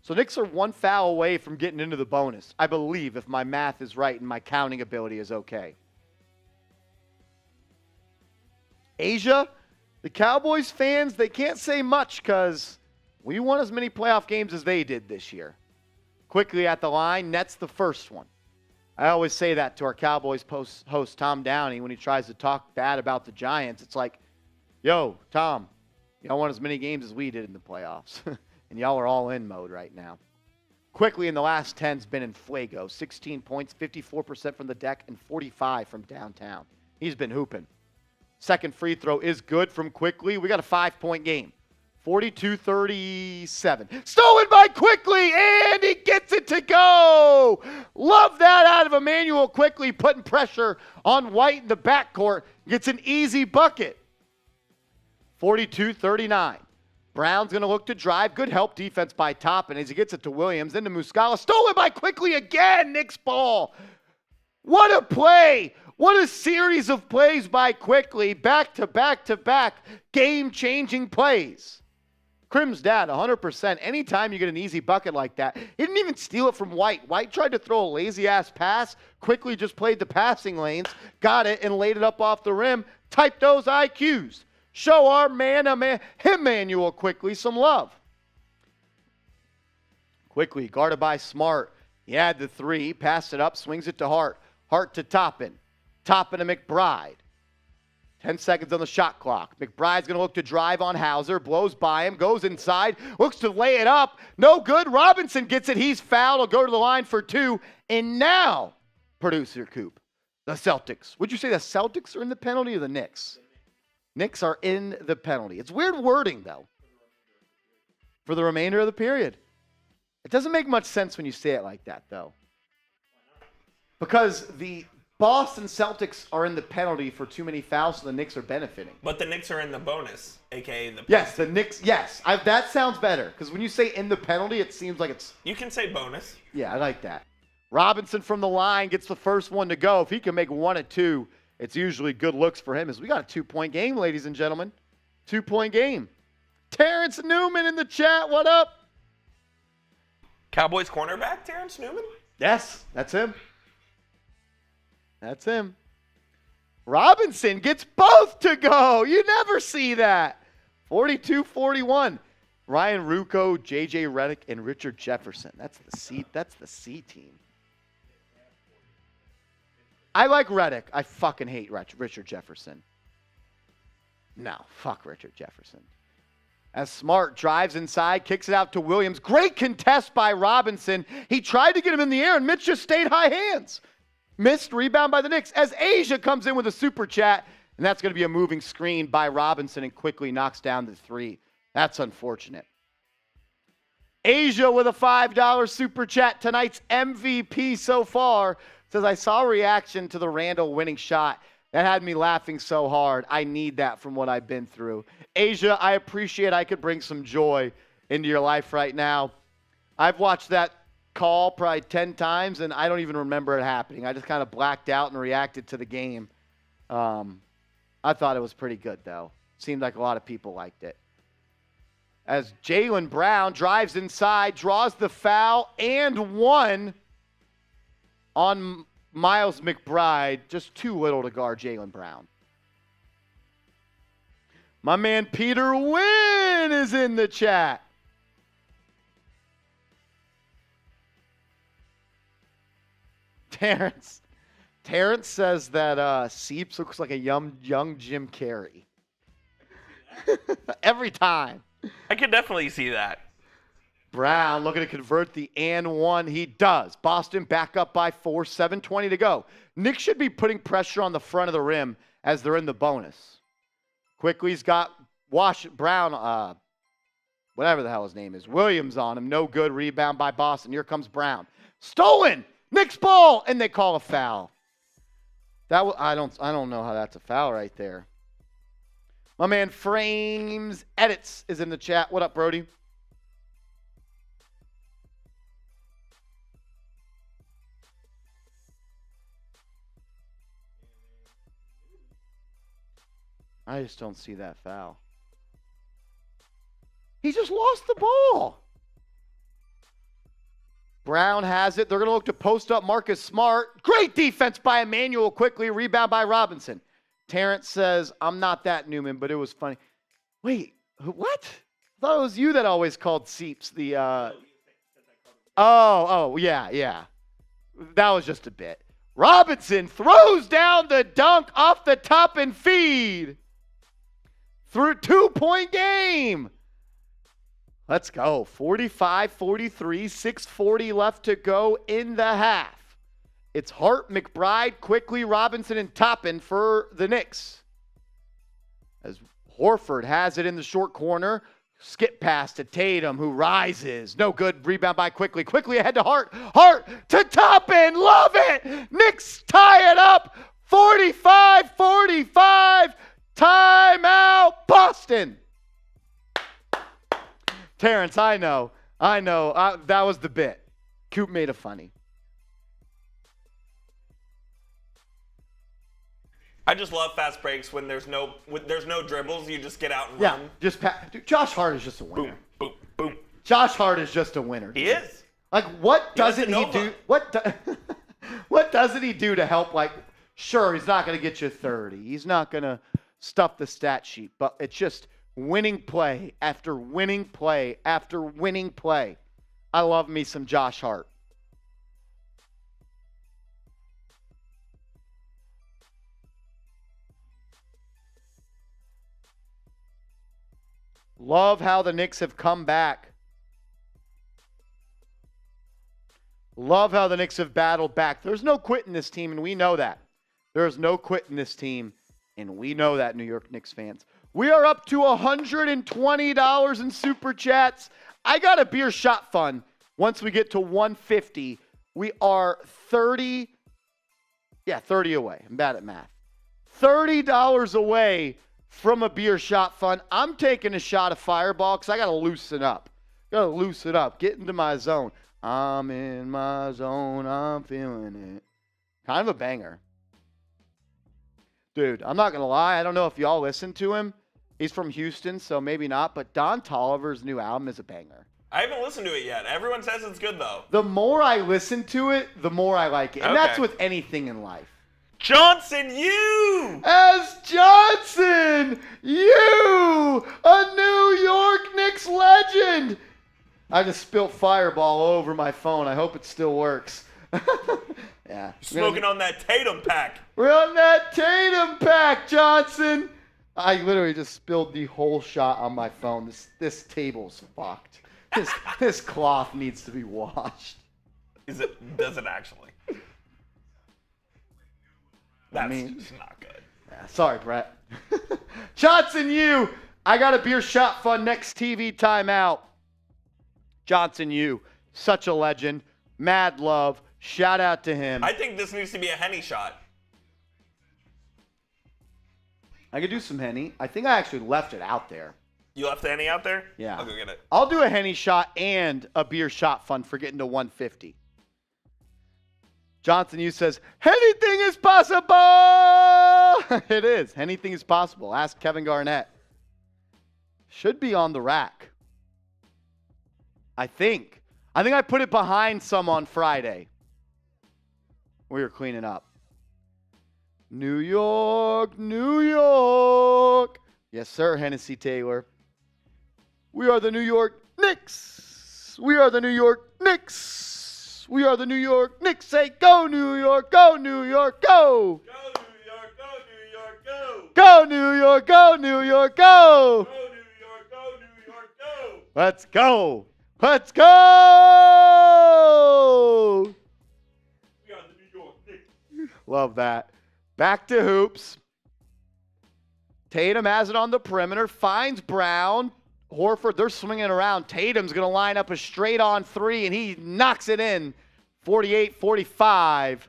So Knicks are 1 foul away from getting into the bonus, I believe, if my math is right and my counting ability is okay. Asia, the Cowboys fans, they can't say much because we won as many playoff games as they did this year. Quickly at the line, Nets the first one. I always say that to our Cowboys host Tom Downey when he tries to talk bad about the Giants. It's like, yo, Tom, y'all won as many games as we did in the playoffs. And y'all are all in mode right now. Quickly in the last 10's been in fuego. 16 points, 54% from the deck, and 45 from downtown. He's been hooping. Second free throw is good from Quickly. We got a 5-point game. 42-37. Stolen by Quickly, and he gets it to go. Love that out of Emmanuel Quickly, putting pressure on White in the backcourt. Gets an easy bucket. 42-39. Brown's going to look to drive. Good help defense by Toppin as he gets it to Williams. Into Muscala. Stolen by Quickly again. Knicks ball. What a play. What a series of plays by Quickly. Back to back to back. Game-changing plays. Crim's dad, 100%. Anytime you get an easy bucket like that, he didn't even steal it from White. White tried to throw a lazy-ass pass, Quickly just played the passing lanes, got it, and laid it up off the rim. Type those IQs. Show our Emmanuel Quickly some love. Quickly, guarded by Smart. He had the three, passed it up, swings it to Hart. Hart to Toppin. Toppin to McBride. 10 seconds on the shot clock. McBride's going to look to drive on Hauser. Blows by him. Goes inside. Looks to lay it up. No good. Robinson gets it. He's fouled. He'll go to the line for two. And now, producer Coop, the Celtics. Would you say the Celtics are in the penalty or the Knicks? Knicks are in the penalty. It's weird wording, though. For the remainder of the period. It doesn't make much sense when you say it like that, though. Because the Boston Celtics are in the penalty for too many fouls, so the Knicks are benefiting. But the Knicks are in the bonus, a.k.a. the penalty. Yes, the Knicks, yes. That sounds better, because when you say in the penalty, it seems like it's... You can say bonus. Yeah, I like that. Robinson from the line gets the first one to go. If he can make one or two, it's usually good looks for him. As we got a 2-point game, ladies and gentlemen. 2-point game. Terrence Newman in the chat, what up? Cowboys cornerback, Terrence Newman? Yes, that's him. That's him. Robinson gets both to go. You never see that. 42-41. Ryan Ruocco, J.J. Redick, and Richard Jefferson. That's the C team. I like Redick. I fucking hate Richard Jefferson. No, fuck Richard Jefferson. As Smart drives inside, kicks it out to Williams. Great contest by Robinson. He tried to get him in the air, and Mitch just stayed high hands. Missed rebound by the Knicks as Asia comes in with a super chat, and that's going to be a moving screen by Robinson and quickly knocks down the three. That's unfortunate. Asia with a $5 super chat, tonight's MVP so far, says, I saw a reaction to the Randle winning shot. That had me laughing so hard. I need that from what I've been through. Asia, I appreciate I could bring some joy into your life right now. I've watched that call probably 10 times, and I don't even remember it happening. I just kind of blacked out and reacted to the game. I thought it was pretty good, though. Seemed like a lot of people liked it. As Jaylen Brown drives inside, draws the foul, and one on Miles McBride. Just too little to guard Jaylen Brown. My man Peter Wynn is in the chat. Terrence says that Seeps looks like a young Jim Carrey. Every time. I could definitely see that. Brown looking to convert the and one. He does. Boston back up by 4, 7:20 to go. Knicks should be putting pressure on the front of the rim as they're in the bonus. Quickly's got Brown, whatever the hell his name is, Williams on him. No good. Rebound by Boston. Here comes Brown. Stolen. Knicks ball, and they call a foul. I don't know how that's a foul right there. My man Frames Edits is in the chat. What up, Brody? I just don't see that foul. He just lost the ball. Brown has it. They're going to look to post up Marcus Smart. Great defense by Emmanuel Quickly. Rebound by Robinson. Terrence says, I'm not that Newman, but it was funny. Wait, what? I thought it was you that always called Seeps the... yeah. That was just a bit. Robinson throws down the dunk off the top and feed. Through 2-point game. Let's go. 45-43, 6:40 left to go in the half. It's Hart, McBride, Quickly, Robinson, and Toppin for the Knicks. As Horford has it in the short corner. Skip pass to Tatum, who rises. No good. Rebound by Quickly. Quickly ahead to Hart. Hart to Toppin. Love it. Knicks tie it up. 45-45. Timeout, Boston. Terrence, I know. That was the bit. Coop made it funny. I just love fast breaks when there's no dribbles. You just get out and Yeah, run. just Dude, Josh Hart is just a winner. Boom, boom, boom. Josh Hart is just a winner. He is. Like, what doesn't he do? What doesn't he do to help? Like, sure, he's not going to get you 30. He's not going to stuff the stat sheet, but it's just winning play after winning play after winning play. I love me some Josh Hart. Love how the Knicks have come back. Love how the Knicks have battled back. There's no quit in this team, and we know that. There's no quit in this team, and we know that, New York Knicks fans. We are up to $120 in Super Chats. I got a beer shot fund. Once we get to 150, we are 30 away. I'm bad at math. $30 away from a beer shot fund. I'm taking a shot of Fireball because I got to loosen up. Get into my zone. I'm in my zone. I'm feeling it. Kind of a banger. Dude, I'm not going to lie. I don't know if y'all listen to him. He's from Houston, so maybe not. But Don Toliver's new album is a banger. I haven't listened to it yet. Everyone says it's good, though. The more I listen to it, the more I like it. And that's with anything in life. Johnson, you! As Johnson, you! A New York Knicks legend! I just spilt Fireball all over my phone. I hope it still works. Yeah. Smoking on that Tatum pack. We're on that Tatum pack, Johnson. I literally just spilled the whole shot on my phone. This table's fucked. This cloth needs to be washed. Does it actually? That's just not good. Yeah, sorry, Brett. Johnson, you. I got a beer shot fund next TV timeout. Johnson, you. Such a legend. Mad love. Shout out to him. I think this needs to be a Henny shot. I could do some Henny. I think I actually left it out there. You left the Henny out there? Yeah. I'll go get it. I'll do a Henny shot and a beer shot fund for getting to 150. Johnson, you says, anything is possible. It is. Anything is possible. Ask Kevin Garnett. Should be on the rack. I think I put it behind some on Friday. We were cleaning up. New York, New York. Yes, sir, Hennessy Taylor. We are the New York Knicks. We are the New York Knicks. We are the New York Knicks. Say, go, New York, go, New York, go. Go, New York, go, New York, go. Go, New York, go, New York, go. Go, New York, go, New York, go. Let's go. Let's go. We are the New York Knicks. Love that. Back to hoops. Tatum has it on the perimeter, finds Brown. Horford, they're swinging around. Tatum's going to line up a straight-on three, and he knocks it in. 48-45.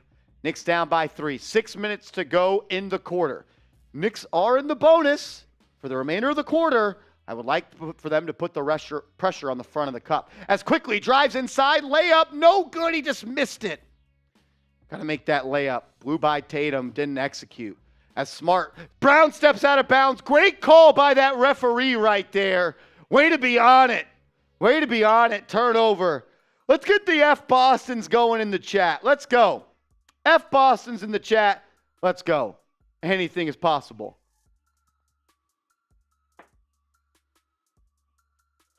Knicks down by 3. 6 minutes to go in the quarter. Knicks are in the bonus for the remainder of the quarter. I would like for them to put the pressure on the front of the cup. As Quickly drives inside, layup, no good. He just missed it. Got to make that layup. Blew by Tatum, didn't execute. As Smart. Brown steps out of bounds. Great call by that referee right there. Way to be on it. Way to be on it. Turnover. Let's get the F Bostons going in the chat. Let's go. F Bostons in the chat. Let's go. Anything is possible.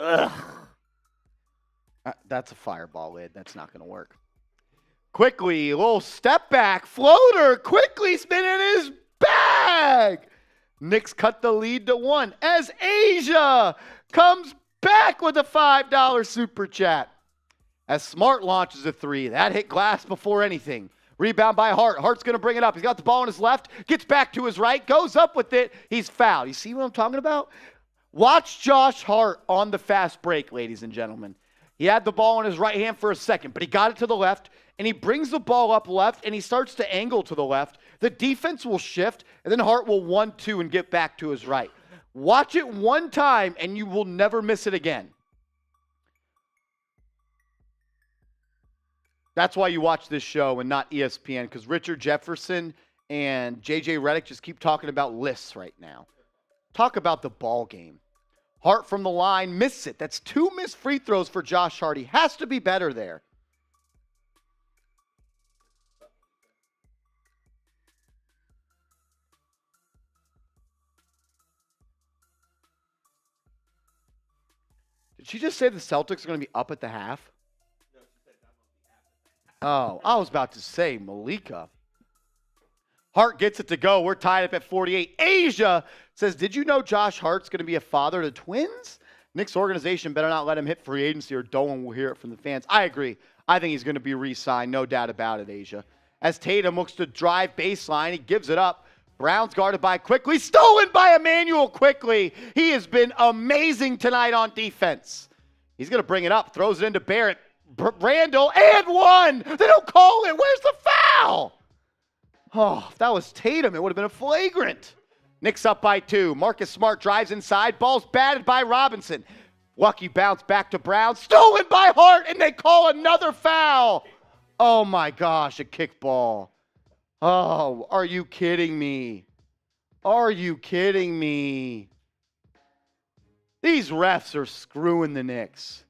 Ugh. That's a Fireball lid. That's not going to work. Quickly, a little step back, floater, quickly spinning his bag. Knicks cut the lead to 1 as Asia comes back with a $5 super chat. As Smart launches a 3, that hit glass before anything. Rebound by Hart. Hart's going to bring it up. He's got the ball on his left, gets back to his right, goes up with it. He's fouled. You see what I'm talking about? Watch Josh Hart on the fast break, ladies and gentlemen. He had the ball in his right hand for a second, but he got it to the left, and he brings the ball up left, and he starts to angle to the left. The defense will shift, and then Hart will 1-2 and get back to his right. Watch it one time, and you will never miss it again. That's why you watch this show and not ESPN, because Richard Jefferson and J.J. Redick just keep talking about lists right now. Talk about the ball game. Hart from the line, misses it. That's 2 missed free throws for Josh Hart. He has to be better there. Did she just say the Celtics are going to be up at the half? Oh, I was about to say Malika. Hart gets it to go. We're tied up at 48. Asia says, did you know Josh Hart's going to be a father to twins? Knicks organization better not let him hit free agency or Dolan will hear it from the fans. I agree. I think he's going to be re-signed. No doubt about it, Asia. As Tatum looks to drive baseline, he gives it up. Brown's guarded by Quickly. Stolen by Emmanuel Quickly. He has been amazing tonight on defense. He's going to bring it up. Throws it into Barrett. Randle and 1. They don't call it. Where's the foul? Oh, if that was Tatum, it would have been a flagrant. Knicks up by 2. Marcus Smart drives inside. Ball's batted by Robinson. Lucky bounce back to Brown. Stolen by Hart, and they call another foul. Oh, my gosh, a kickball. Oh, are you kidding me? Are you kidding me? These refs are screwing the Knicks.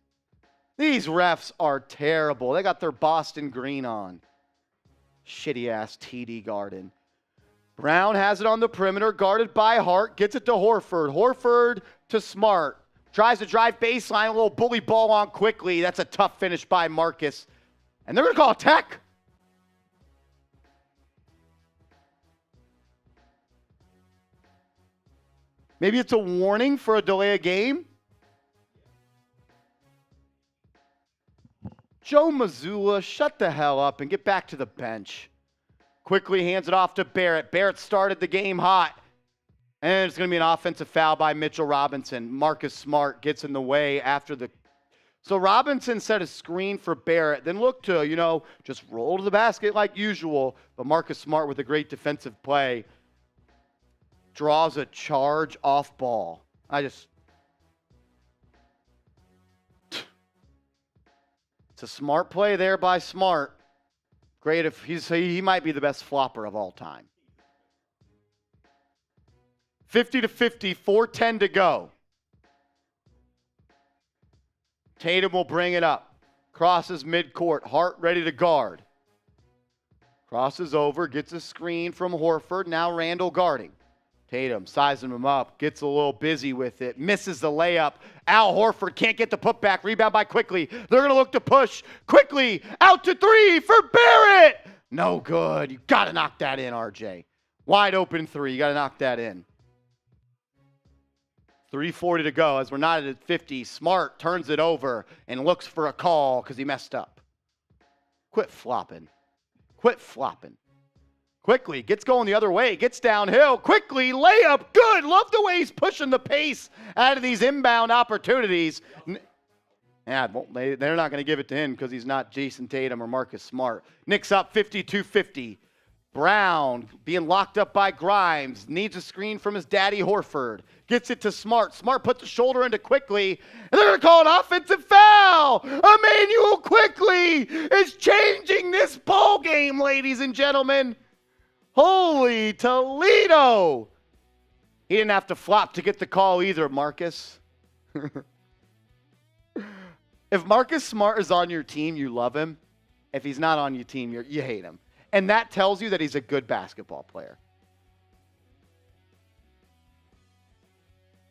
These refs are terrible. They got their Boston green on. Shitty-ass TD Garden. Brown has it on the perimeter, guarded by Hart. Gets it to Horford. Horford to Smart. Tries to drive baseline, a little bully ball on Quickly. That's a tough finish by Marcus. And they're going to call a tech. Maybe it's a warning for a delay of game. Joe Mazzulla, shut the hell up and get back to the bench. Quickly hands it off to Barrett. Barrett started the game hot. And it's going to be an offensive foul by Mitchell Robinson. Marcus Smart gets in the way after the... So Robinson set a screen for Barrett, then looked to, just roll to the basket like usual. But Marcus Smart with a great defensive play draws a charge off ball. It's a smart play there by Smart. Great if he might be the best flopper of all time. 50-50, 4:10 to go. Tatum will bring it up. Crosses midcourt. Hart ready to guard. Crosses over, gets a screen from Horford. Now Randle guarding. Tatum sizing him up, gets a little busy with it, misses the layup. Al Horford can't get the putback. Rebound by Quickly. They're going to look to push. Quickly out to 3 for Barrett. No good. You got to knock that in, RJ. Wide open 3. You got to knock that in. 3:40 to go as we're not at 50. Smart turns it over and looks for a call because he messed up. Quit flopping. Quit flopping. Quickly gets going the other way, gets downhill. Quickly layup, good. Love the way he's pushing the pace out of these inbound opportunities. Yeah, they're not going to give it to him because he's not Jayson Tatum or Marcus Smart. Knicks up 52-50. Brown being locked up by Grimes. Needs a screen from his daddy Horford. Gets it to Smart. Smart puts the shoulder into Quickly. And they're going to call an offensive foul. Emmanuel Quickly is changing this ball game, ladies and gentlemen. Holy Toledo. He didn't have to flop to get the call either, Marcus. If Marcus Smart is on your team, you love him. If he's not on your team, you hate him. And that tells you that he's a good basketball player.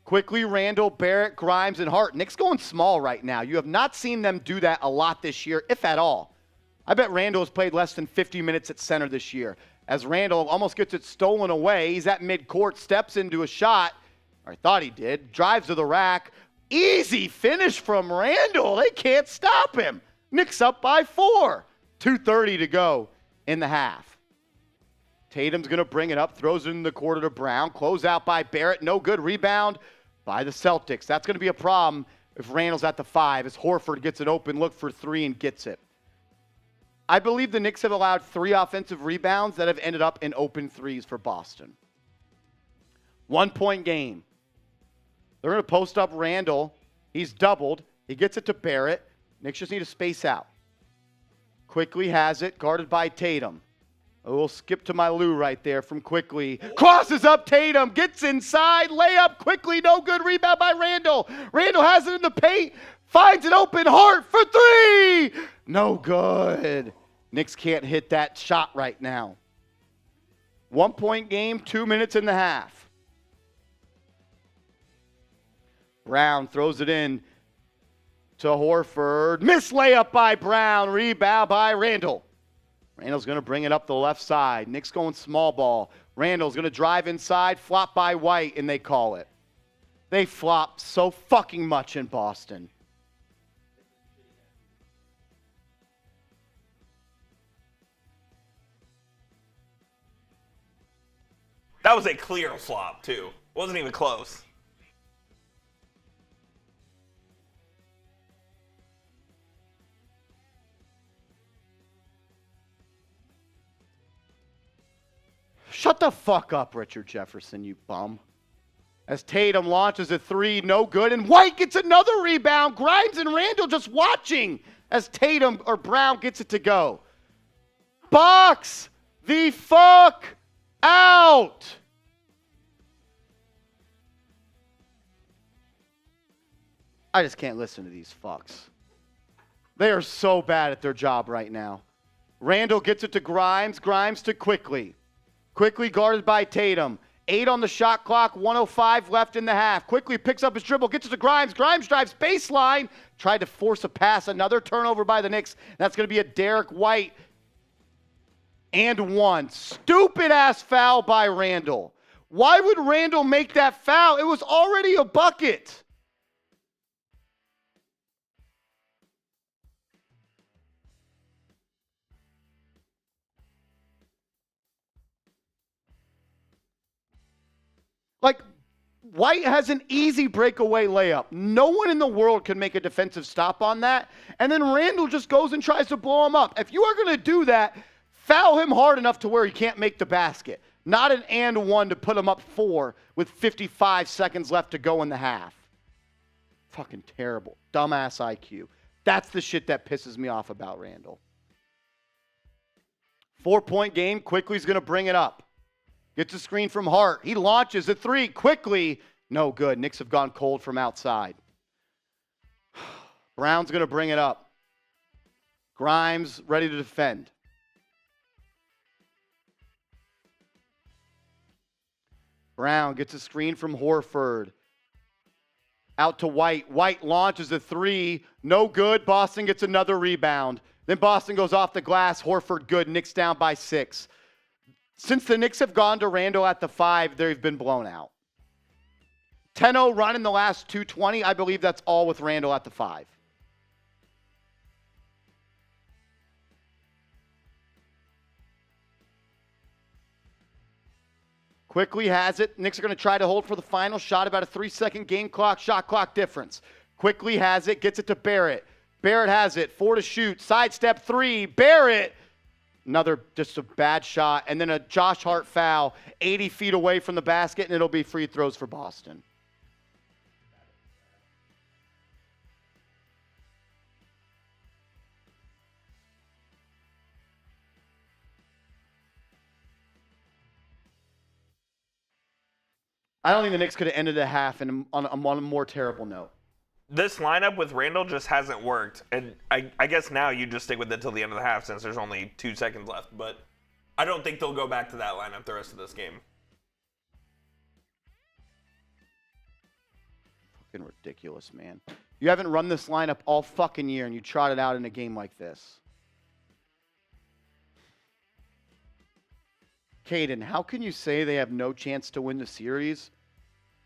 Quickly, Randle, Barrett, Grimes, and Hart. Knicks going small right now. You have not seen them do that a lot this year, if at all. I bet Randle has played less than 50 minutes at center this year. As Randle almost gets it stolen away, he's at midcourt, steps into a shot, or I thought he did, drives to the rack. Easy finish from Randle. They can't stop him. Knicks up by 4. 2:30 to go in the half. Tatum's going to bring it up, throws it in the quarter to Brown. Close out by Barrett. No good. Rebound by the Celtics. That's going to be a problem if Randle's at the 5 as Horford gets an open look for 3 and gets it. I believe the Knicks have allowed 3 offensive rebounds that have ended up in open threes for Boston. 1-point game. They're going to post up Randle. He's doubled. He gets it to Barrett. Knicks just need to space out. Quickly has it, guarded by Tatum. A little skip to my Lou right there from Quickly. Crosses up Tatum, gets inside, layup Quickly, no good. Rebound by Randle. Randle has it in the paint, finds an open Hart for 3. No good. Knicks can't hit that shot right now. 1-point game, 2 minutes in the half. Brown throws it in to Horford. Missed layup by Brown. Rebound by Randle. Randle's going to bring it up the left side. Knicks going small ball. Randle's going to drive inside, flop by White, and they call it. They flop so fucking much in Boston. That was a clear flop, too. Wasn't even close. Shut the fuck up, Richard Jefferson, you bum. As Tatum launches a 3, no good, and White gets another rebound. Grimes and Randle just watching as Tatum or Brown gets it to go. Box the fuck out. I just can't listen to these fucks. They are so bad at their job right now. Randle gets it to Grimes. Grimes to Quickly. Quickly guarded by Tatum. 8 on the shot clock, 1:05 left in the half. Quickly picks up his dribble, gets it to Grimes. Grimes drives baseline. Tried to force a pass. Another turnover by the Knicks. That's going to be a Derek White. And 1. Stupid-ass foul by Randle. Why would Randle make that foul? It was already a bucket. Like, White has an easy breakaway layup. No one in the world can make a defensive stop on that. And then Randle just goes and tries to blow him up. If you are going to do that, foul him hard enough to where he can't make the basket. Not an and 1 to put him up 4 with 55 seconds left to go in the half. Fucking terrible. Dumbass IQ. That's the shit that pisses me off about Randle. 4-point game. Quickly's going to bring it up. Gets a screen from Hart. He launches a 3 quickly. No good. Knicks have gone cold from outside. Brown's going to bring it up. Grimes ready to defend. Brown gets a screen from Horford. Out to White. White launches a 3. No good. Boston gets another rebound. Then Boston goes off the glass. Horford good. Knicks down by 6. Since the Knicks have gone to Randle at the 5, they've been blown out. 10-0 run in the last 2:20. I believe that's all with Randle at the 5. Quickly has it. Knicks are going to try to hold for the final shot. About a 3-second game clock, shot clock difference. Quickly has it. Gets it to Barrett. Barrett has it. 4 to shoot. Sidestep 3. Barrett. Another just a bad shot. And then a Josh Hart foul 80 feet away from the basket, and it'll be free throws for Boston. I don't think the Knicks could have ended the half on a more terrible note. This lineup with Randle just hasn't worked. And I guess now you just stick with it till the end of the half since there's only 2 seconds left. But I don't think they'll go back to that lineup the rest of this game. Fucking ridiculous, man. You haven't run this lineup all fucking year, and you trot it out in a game like this. Caden, how can you say they have no chance to win the series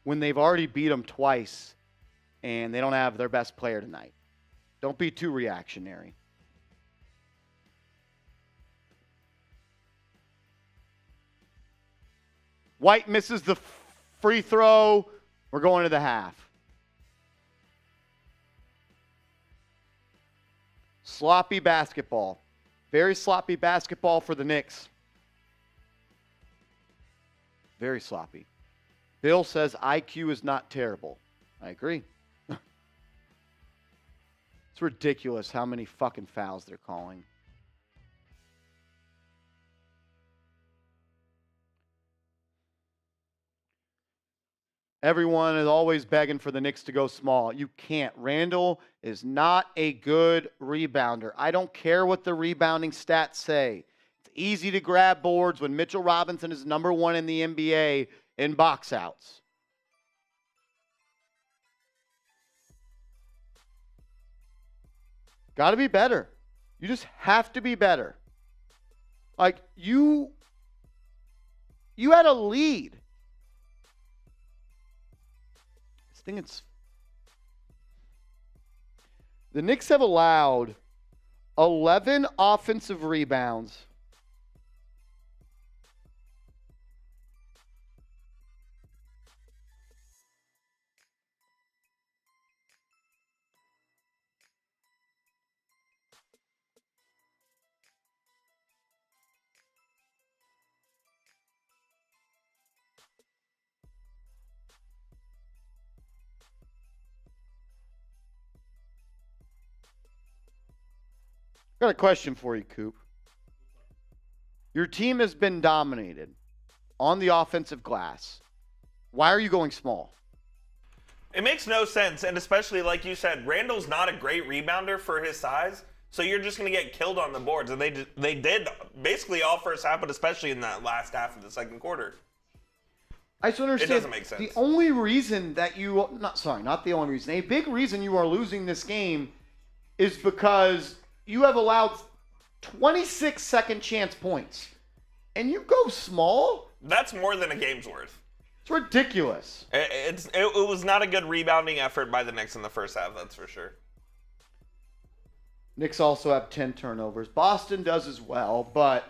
when they've already beat them twice and they don't have their best player tonight? Don't be too reactionary. White misses the free throw. We're going to the half. Sloppy basketball. Very sloppy basketball for the Knicks. Very sloppy. Bill says IQ is not terrible. I agree. It's ridiculous how many fucking fouls they're calling. Everyone is always begging for the Knicks to go small. You can't. Randle is not a good rebounder. I don't care what the rebounding stats say. It's easy to grab boards when Mitchell Robinson is number 1 in the NBA in box outs. Got to be better. You just have to be better. Like, you had a lead. I think the Knicks have allowed 11 offensive rebounds. Got a question for you, Coop. Your team has been dominated on the offensive glass. Why are you going small? It makes no sense, and especially like you said, Randle's not a great rebounder for his size, so you're just going to get killed on the boards, and they did basically all first half, but especially in that last half of the second quarter. I just understand. It doesn't make sense. The only reason that not the only reason. A big reason you are losing this game is because you have allowed 26 second chance points. And you go small? That's more than a game's worth. It's ridiculous. It was not a good rebounding effort by the Knicks in the first half, that's for sure. Knicks also have 10 turnovers. Boston does as well, but...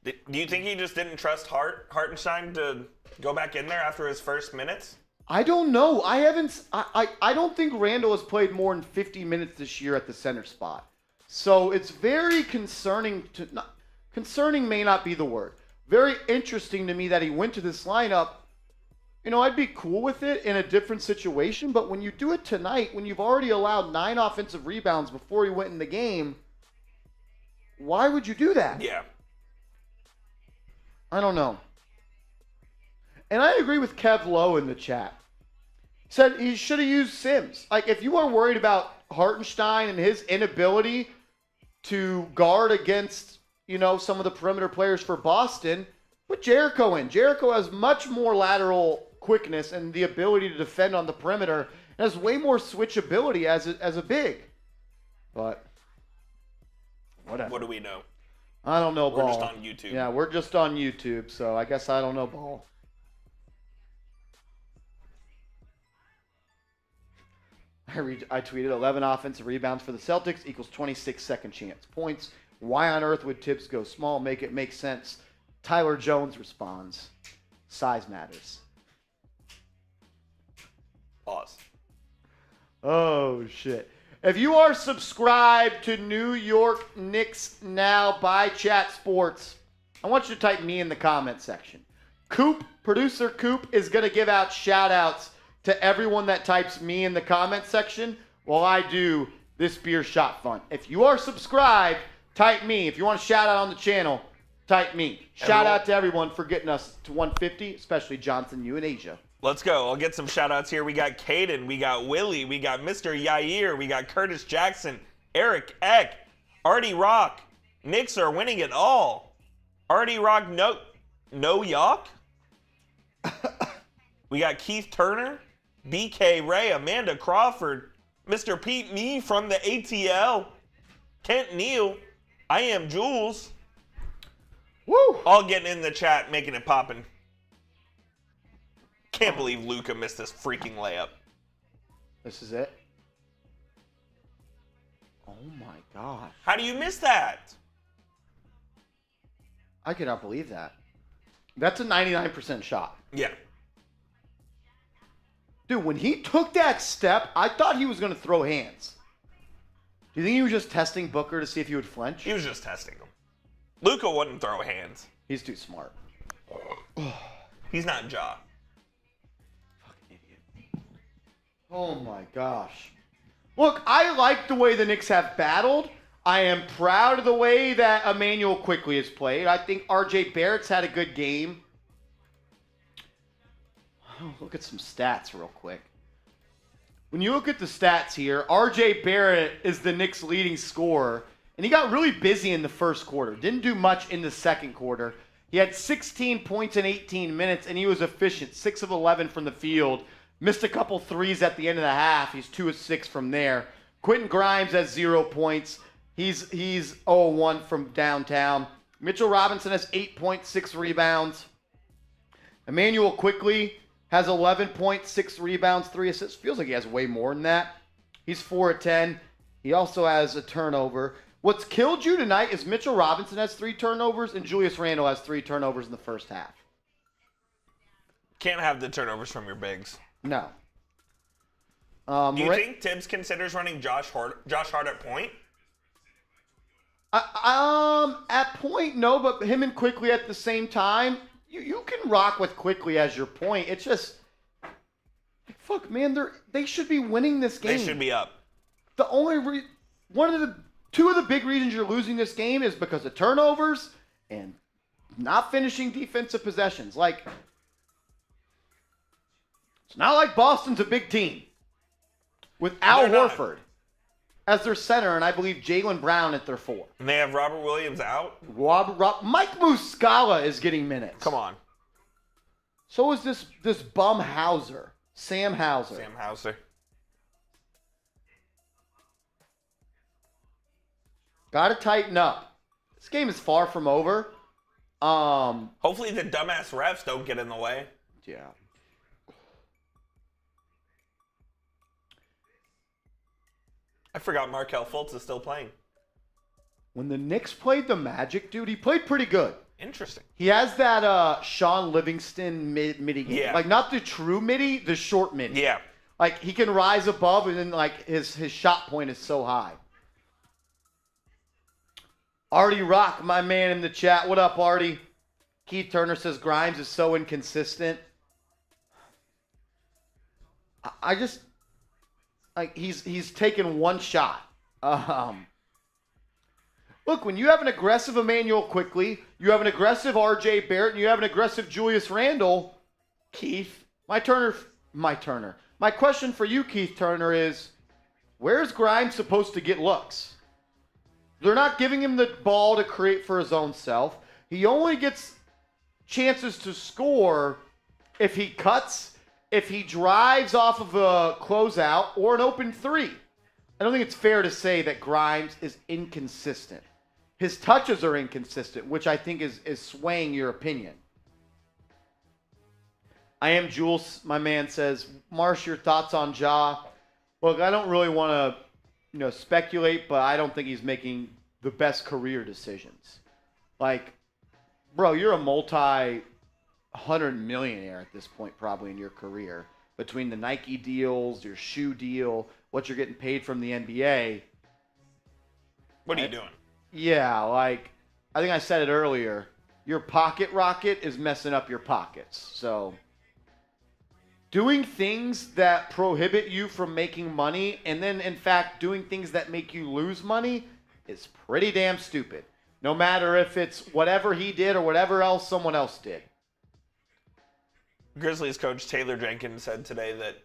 Do you think he just didn't trust Hartenstein to go back in there after his first minutes? I don't know. I don't think Randle has played more than 50 minutes this year at the center spot. So it's very concerning concerning may not be the word. Very interesting to me that he went to this lineup. You know, I'd be cool with it in a different situation, but when you do it tonight, when you've already allowed 9 offensive rebounds before he went in the game, why would you do that? Yeah. I don't know. And I agree with Kev Lowe in the chat. Said he should have used Sims. Like, if you are worried about Hartenstein and his inability to guard against, you know, some of the perimeter players for Boston, put Jericho in. Jericho has much more lateral quickness and the ability to defend on the perimeter and has way more switchability as a big. But whatever. What do we know? I don't know ball. We're just on YouTube. Yeah, we're just on YouTube, so I guess I don't know ball. I tweeted 11 offensive rebounds for the Celtics equals 26 second chance points. Why on earth would Tibbs go small? Make it make sense. Tyler Jones responds, size matters. Pause. Oh, shit. If you are subscribed to New York Knicks Now by Chat Sports, I want you to type me in the comment section. Producer Coop is going to give out shout-outs to everyone that types me in the comment section while I do this beer shot fun. If you are subscribed, type me. If you want a shout-out on the channel, type me. Shout-out to everyone for getting us to 150, especially Johnson, you and Asia. Let's go. I'll get some shout-outs here. We got Caden. We got Willie. We got Mr. Yair. We got Curtis Jackson. Eric Eck. Artie Rock. Knicks are winning it all. Artie Rock, no yuck. We got Keith Turner. BK Ray. Amanda Crawford. Mr. Pete Me from the ATL. Kent Neal. I am Jules. Woo! All getting in the chat, making it poppin'. Can't believe Luka missed this freaking layup. This is it. Oh my gosh. How do you miss that? I cannot believe that. That's a 99% shot. Yeah. Dude, when he took that step, I thought he was going to throw hands. Do you think he was just testing Booker to see if he would flinch? He was just testing him. Luka wouldn't throw hands. He's too smart. He's not Ja. Fucking idiot. Oh my gosh. Look, I like the way the Knicks have battled. I am proud of the way that Emmanuel Quickley has played. I think RJ Barrett's had a good game. Oh, look at some stats real quick. When you look at the stats here, RJ Barrett is the Knicks' leading scorer, and he got really busy in the first quarter. Didn't do much in the second quarter. He had 16 points in 18 minutes, and he was efficient. 6 of 11 from the field. Missed a couple threes at the end of the half. He's 2 of 6 from there. Quentin Grimes has 0 points. He's 0-1 from downtown. Mitchell Robinson has 8 points, 6 rebounds. Emmanuel Quickley has 11 points, 6 rebounds, 3 assists. Feels like he has way more than that. He's 4 of 10. He also has a turnover. What's killed you tonight is Mitchell Robinson has 3 turnovers and Julius Randle has 3 turnovers in the first half. Can't have the turnovers from your bigs. No. Do you think Tibbs considers running Josh Hart at point? At point, no, but him and Quickley at the same time, you can rock with Quickley as your point. It's just, fuck, man, they should be winning this game. They should be up. The only two of the big reasons you're losing this game is because of turnovers and not finishing defensive possessions. Like, it's not like Boston's a big team with Al Horford as their center, and I believe Jaylen Brown at their 4. And they have Robert Williams out? Mike Muscala is getting minutes. Come on. So is this bum Hauser, Sam Hauser. Sam Hauser. Got to tighten up. This game is far from over. Hopefully the dumbass refs don't get in the way. Yeah. I forgot Markelle Fultz is still playing. When the Knicks played the Magic, dude, he played pretty good. Interesting. He has that Sean Livingston midi game. Yeah. Like, not the true midi, the short midi. Yeah. Like, he can rise above, and then, like, his shot point is so high. Artie Rock, my man in the chat. What up, Artie? Keith Turner says Grimes is so inconsistent. I just... Like, he's taken one shot. Look, when you have an aggressive Emmanuel Quickley, you have an aggressive RJ Barrett, and you have an aggressive Julius Randle, Keith, my question for you, Keith Turner, is where's Grimes supposed to get looks? They're not giving him the ball to create for his own self. He only gets chances to score if he cuts, if he drives off of a closeout or an open 3. I don't think it's fair to say that Grimes is inconsistent. His touches are inconsistent, which I think is swaying your opinion. I am Jules, my man says, Marsh, your thoughts on Ja? Look, I don't really want to, speculate, but I don't think he's making the best career decisions. Like, bro, you're a multi-100 millionaire at this point probably in your career. Between the Nike deals, your shoe deal, what you're getting paid from the NBA. What are you doing? Yeah, like, I think I said it earlier. Your pocket rocket is messing up your pockets. So, doing things that prohibit you from making money and then, in fact, doing things that make you lose money is pretty damn stupid. No matter if it's whatever he did or whatever else someone else did. Grizzlies coach Taylor Jenkins said today that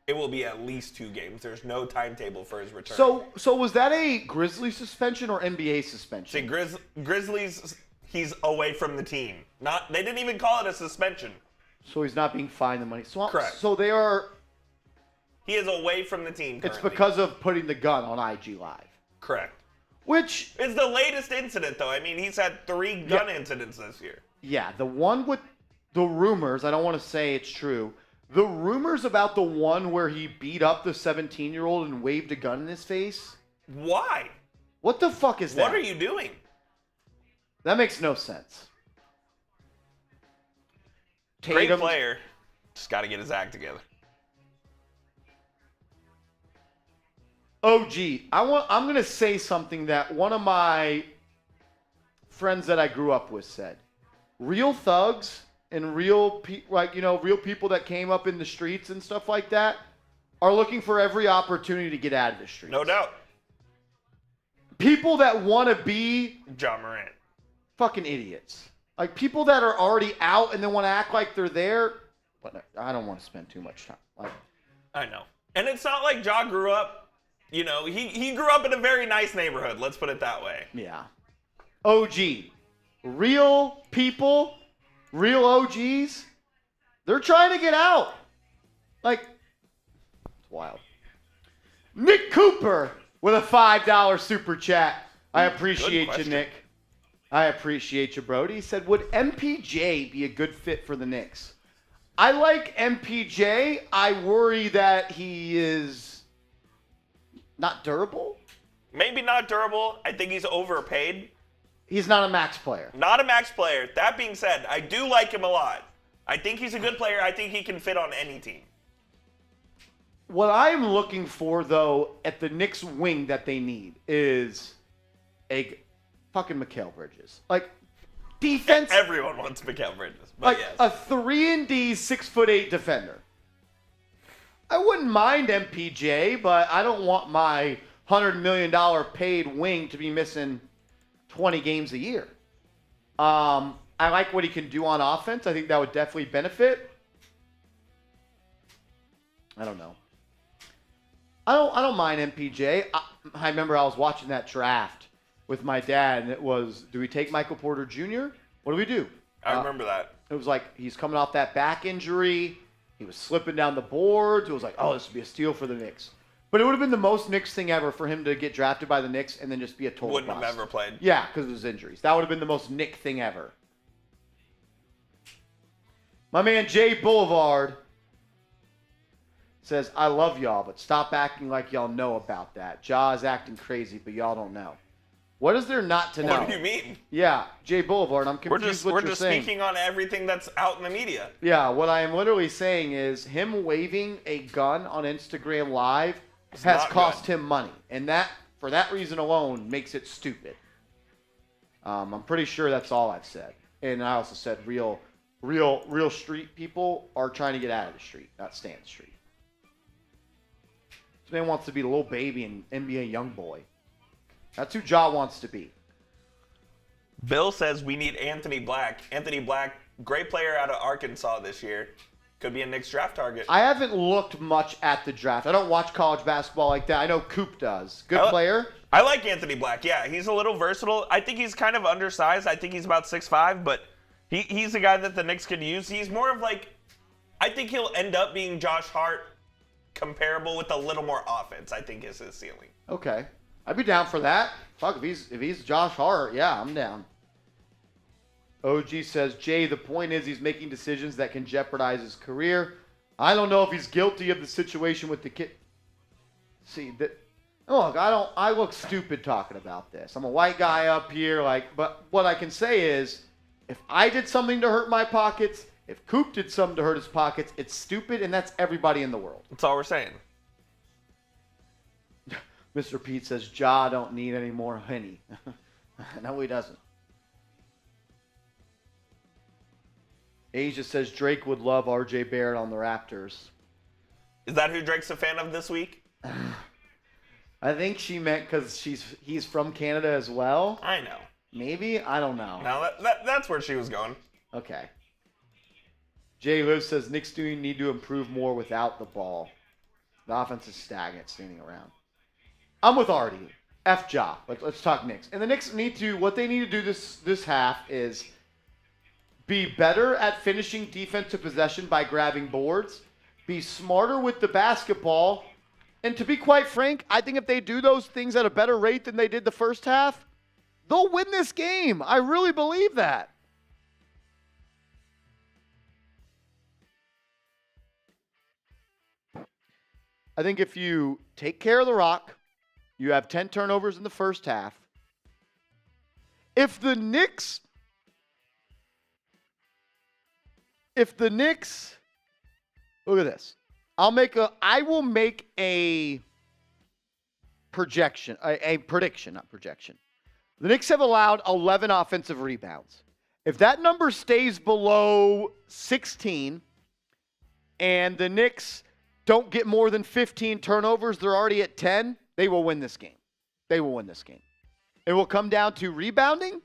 it will be at least 2 games. There's no timetable for his return. So was that a Grizzlies suspension or NBA suspension? See, Grizzlies, he's away from the team. They didn't even call it a suspension. So he's not being fined the money. So, correct. So they are... He is away from the team currently. It's because of putting the gun on IG Live. Correct. Which It's the latest incident, though. I mean, he's had 3 gun incidents this year. Yeah, the one with the rumors, I don't want to say it's true. The rumors about the one where he beat up the 17-year-old and waved a gun in his face. Why? What the fuck is that? What are you doing? That makes no sense. Great Tatum, player. Just got to get his act together. OG, I'm going to say something that one of my friends that I grew up with said. Real thugs and real people that came up in the streets and stuff like that are looking for every opportunity to get out of the streets. No doubt. People that want to be John Morant. fucking idiots. Like people that are already out and then want to act like they're there. But I don't want to spend too much time. Like, I know. And it's not like Ja grew up, he grew up in a very nice neighborhood. Let's put it that way. yeah. OG. Real people, real OGs, they're trying to get out. Like, it's wild. Nick Cooper with a $5 super chat. I appreciate you, Nick. I appreciate you, Brody. He said, would MPJ be a good fit for the Knicks? I like MPJ. I worry that he is not durable. Maybe not durable. I think he's overpaid. He's not a max player. Not a max player. That being said, I do like him a lot. I think he's a good player. I think he can fit on any team. What I'm looking for, though, at the Knicks wing that they need is a fucking Mikal Bridges. Like, defense. Everyone wants Mikal Bridges. But Like yes. a 3-and-D 6'8" defender. I wouldn't mind MPJ, but I don't want my $100 million paid wing to be missing 20 games a year. I like what he can do on offense. I think that would definitely benefit. I don't know. I don't mind MPJ. I remember I was watching that draft with my dad, and it was, do we take Michael Porter Jr.? What do we do? I remember that. It was like he's coming off that back injury. He was slipping down the boards. It was like, oh, this would be a steal for the Knicks. But it would have been the most Knicks thing ever for him to get drafted by the Knicks and then just be a total Wouldn't bust. have ever played. Yeah, because of his injuries. That would have been the most Knick thing ever. My man Jay Boulevard says, I love y'all, but stop acting like y'all know about that. Ja is acting crazy, but y'all don't know. What is there not to know? What do you mean? Yeah, Jay Boulevard, I'm confused what We're you're just saying. speaking on everything that's out in the media. Yeah, what I am literally saying is him waving a gun on Instagram Live has not cost good. him money. And that, for that reason alone, makes it stupid. I'm pretty sure that's all I've said. And I also said real street people are trying to get out of the street, not stay in the street. This man wants to be the little baby and NBA young boy. That's who Ja wants to be. Bill says we need Anthony Black. Anthony Black, great player out of Arkansas this year. Could be a Knicks draft target. I haven't looked much at the draft. I don't watch college basketball like that. I know Coop does. Good player. I like Anthony Black. Yeah, he's a little versatile. I think he's kind of undersized. I think he's about 6'5", but he's a guy that the Knicks could use. He's more of like, I think he'll end up being Josh Hart comparable with a little more offense, I think is his ceiling. Okay. I'd be down for that. Fuck, if he's Josh Hart, yeah, I'm down. OG says, Jay, the point is he's making decisions that can jeopardize his career. I don't know if he's guilty of the situation with the kid. See, look, I look stupid talking about this. I'm a white guy up here, but what I can say is, if I did something to hurt my pockets, if Coop did something to hurt his pockets, it's stupid, and that's everybody in the world. That's all we're saying. Mr. Pete says, Ja don't need any more honey. No, he doesn't. Asia says Drake would love R.J. Barrett on the Raptors. Is that who Drake's a fan of this week? I think she meant because he's from Canada as well. I know. Maybe? I don't know. No, that's where she was going. Okay. Jay Liv says Knicks do need to improve more without the ball. The offense is stagnant, standing around. I'm with Artie. F Ja. Let's talk Knicks. And the Knicks what they need to do this half is be better at finishing defensive possession by grabbing boards, be smarter with the basketball, And to be quite frank, I think if they do those things at a better rate than they did the first half, they'll win this game. I really believe that. I think if you take care of the rock, you have 10 turnovers in the first half. If the Knicks, look at this. I will make a projection, a prediction, not projection. The Knicks have allowed 11 offensive rebounds. If that number stays below 16 and the Knicks don't get more than 15 turnovers, they're already at 10, they will win this game. They will win this game. It will come down to rebounding,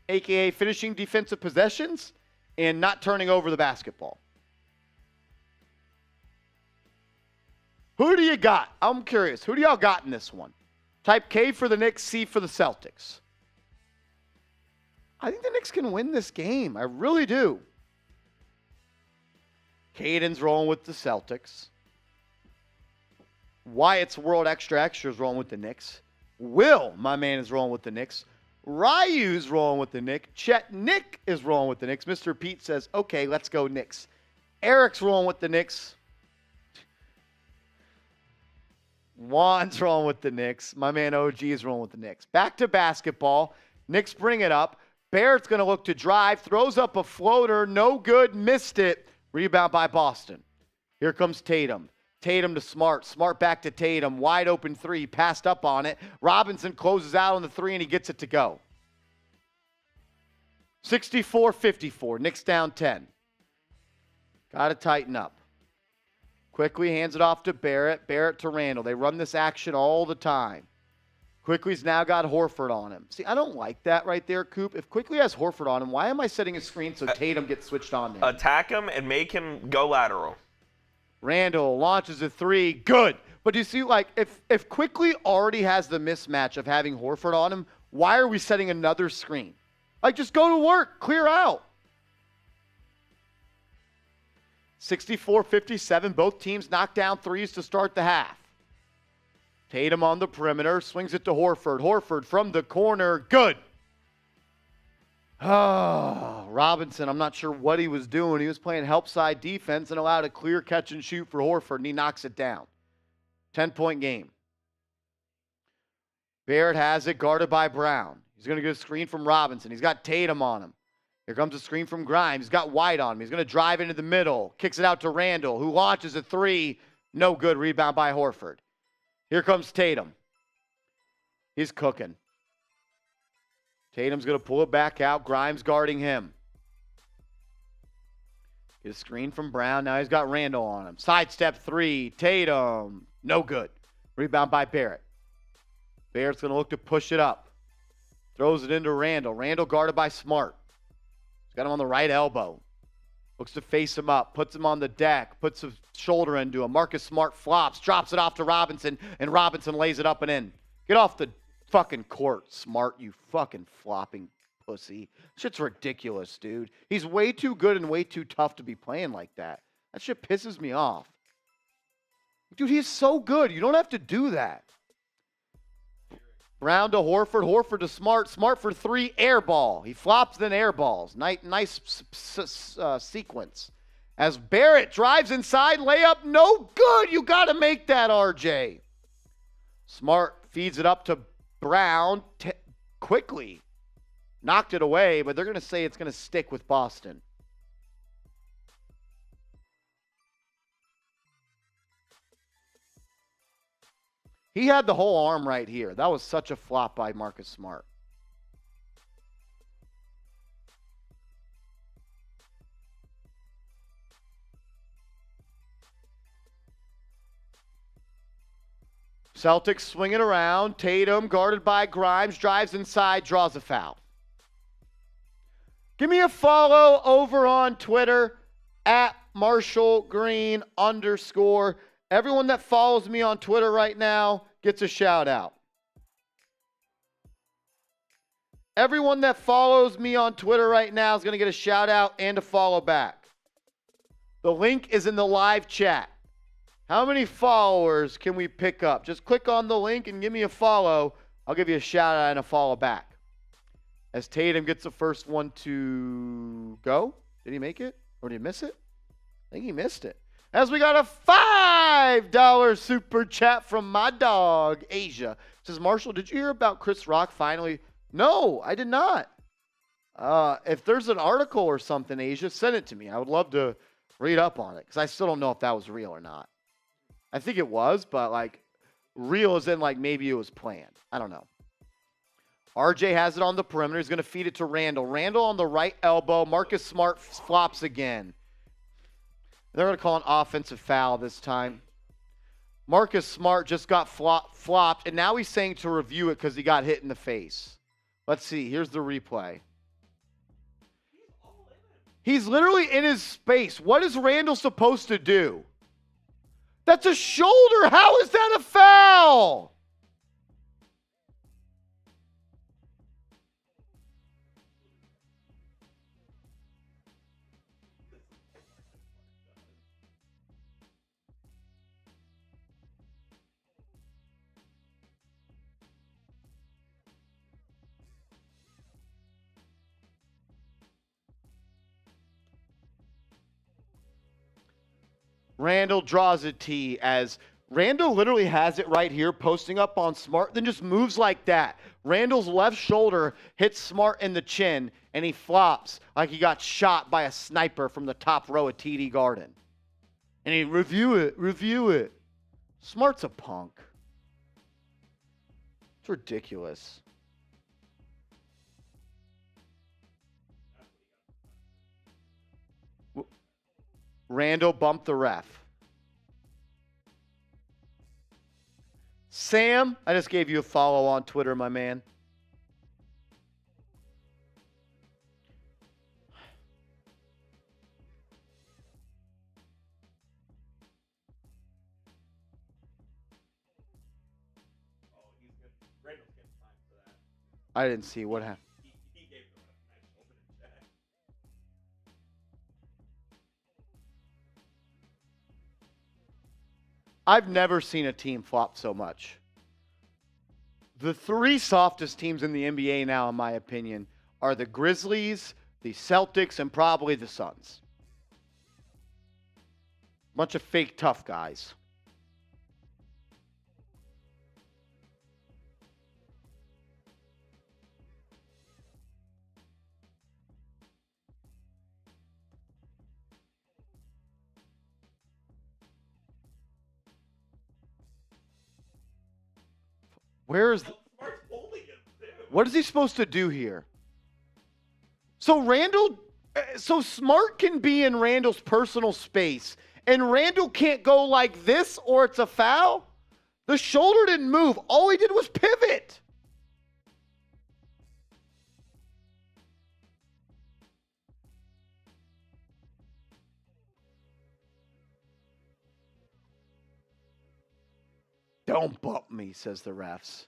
a.k.a. finishing defensive possessions, and not turning over the basketball. Who do you got? I'm curious. Who do y'all got in this one? Type K for the Knicks, C for the Celtics. I think the Knicks can win this game. I really do. Caden's rolling with the Celtics. Wyatt's World Extra Extra is rolling with the Knicks. Will, my man, is rolling with the Knicks. Ryu's rolling with the Knicks. Chet Nick is rolling with the Knicks. Mr. Pete says, okay, let's go Knicks. Eric's rolling with the Knicks. Juan's rolling with the Knicks. My man OG is rolling with the Knicks. Back to basketball. Knicks bring it up. Barrett's going to look to drive. Throws up a floater. No good. Missed it. Rebound by Boston. Here comes Tatum. Tatum to Smart. Smart back to Tatum. Wide open three. Passed up on it. Robinson closes out on the three, and he gets it to go. 64-54. Knicks down 10. Got to tighten up. Quickly hands it off to Barrett. Barrett to Randle. They run this action all the time. Quickly's now got Horford on him. See, I don't like that right there, Coop. If Quickly has Horford on him, why am I setting a screen so Tatum gets switched on there? Attack him and make him go lateral. Randle launches a three. Good. But you see, like, if Quickly already has the mismatch of having Horford on him, why are we setting another screen? Like, just go to work. Clear out. 64-57. Both teams knock down threes to start the half. Tatum on the perimeter. Swings it to Horford. Horford from the corner. Good. Oh, Robinson, I'm not sure what he was doing. He was playing help side defense and allowed a clear catch and shoot for Horford, and he knocks it down. 10-point game. Barrett has it, guarded by Brown. He's going to get a screen from Robinson. He's got Tatum on him. Here comes a screen from Grimes. He's got White on him. He's going to drive into the middle. Kicks it out to Randle, who launches a three. No good. Rebound by Horford. Here comes Tatum. He's cooking. Tatum's going to pull it back out. Grimes guarding him. Get a screen from Brown. Now he's got Randle on him. Sidestep three. Tatum. No good. Rebound by Barrett. Barrett's going to look to push it up. Throws it into Randle. Randle guarded by Smart. He's got him on the right elbow. Looks to face him up. Puts him on the deck. Puts a shoulder into him. Marcus Smart flops. Drops it off to Robinson. And Robinson lays it up and in. Get off the fucking court, Smart, you fucking flopping pussy. Shit's ridiculous, dude. He's way too good and way too tough to be playing like that. That shit pisses me off. Dude, he's so good. You don't have to do that. Brown to Horford. Horford to Smart. Smart for three. Air ball. He flops, then air balls. Nice sequence. As Barrett drives inside. Layup. No good. You got to make that, RJ. Smart feeds it up to Brown. Quickly knocked it away, but they're going to say it's going to stick with Boston. He had the whole arm right here. That was such a flop by Marcus Smart. Celtics swing it around. Tatum, guarded by Grimes, drives inside, draws a foul. Give me a follow over on Twitter at @MarshallGreen_. Everyone that follows me on Twitter right now gets a shout out. Everyone that follows me on Twitter right now is going to get a shout out and a follow back. The link is in the live chat. How many followers can we pick up? Just click on the link and give me a follow. I'll give you a shout out and a follow back. As Tatum gets the first one to go. Did he make it? Or did he miss it? I think he missed it. As we got a $5 super chat from my dog, Asia. It says, Marshall, did you hear about Chris Rock finally? No, I did not. If there's an article or something, Asia, send it to me. I would love to read up on it because I still don't know if that was real or not. I think it was, but like real as in like maybe it was planned. I don't know. RJ has it on the perimeter. He's going to feed it to Randle. Randle on the right elbow. Marcus Smart flops again. They're going to call an offensive foul this time. Marcus Smart just got flopped, and now he's saying to review it because he got hit in the face. Let's see. Here's the replay. He's literally in his space. What is Randle supposed to do? That's a shoulder. How is that a foul? Randle draws a T as Randle literally has it right here, posting up on Smart, then just moves like that. Randle's left shoulder hits Smart in the chin, and he flops like he got shot by a sniper from the top row of TD Garden. And he review it. Smart's a punk. It's ridiculous. Randle bumped the ref. Sam, I just gave you a follow on Twitter, my man. I didn't see what happened. I've never seen a team flop so much. The three softest teams in the NBA now, in my opinion, are the Grizzlies, the Celtics, and probably the Suns. Bunch of fake tough guys. Where is the... What is he supposed to do here? So Smart can be in Randle's personal space, and Randle can't go like this or it's a foul? The shoulder didn't move. All he did was pivot. Don't bump me, says the refs.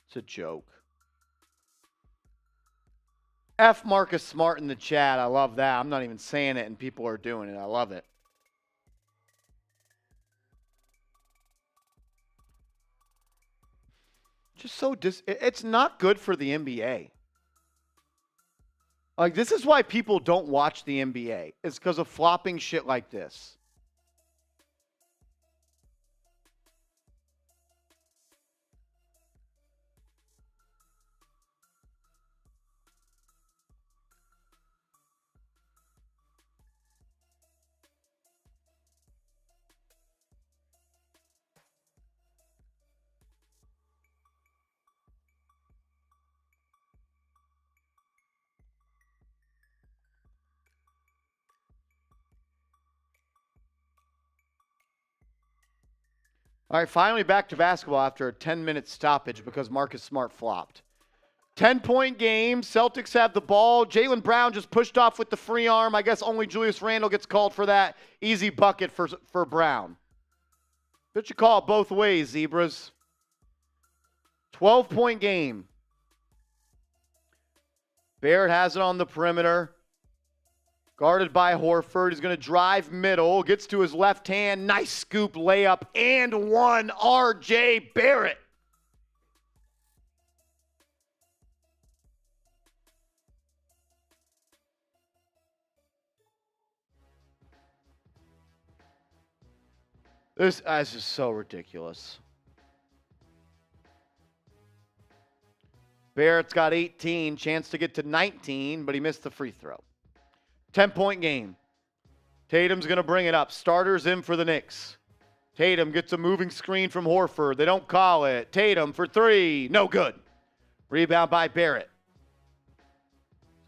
It's a joke. F Marcus Smart in the chat. I love that. I'm not even saying it, and people are doing it. I love it. Just so it's not good for the NBA. Like, this is why people don't watch the NBA. It's because of flopping shit like this. All right, finally back to basketball after a 10-minute stoppage because Marcus Smart flopped. 10-point game. Celtics have the ball. Jaylen Brown just pushed off with the free arm. I guess only Julius Randle gets called for that. Easy bucket for Brown. But you call it both ways, Zebras. 12-point game. Barrett has it on the perimeter. Guarded by Horford. He's going to drive middle. Gets to his left hand. Nice scoop layup. And one. R.J. Barrett. This is just so ridiculous. Barrett's got 18. Chance to get to 19, but he missed the free throw. 10-point game. Tatum's going to bring it up. Starters in for the Knicks. Tatum gets a moving screen from Horford. They don't call it. Tatum for three. No good. Rebound by Barrett.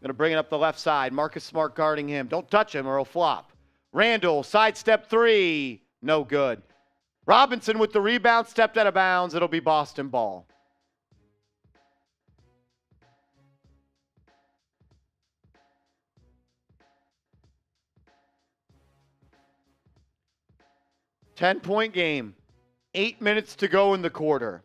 Going to bring it up the left side. Marcus Smart guarding him. Don't touch him or he'll flop. Randle, sidestep three. No good. Robinson with the rebound, stepped out of bounds. It'll be Boston ball. Ten-point game. 8 minutes to go in the quarter.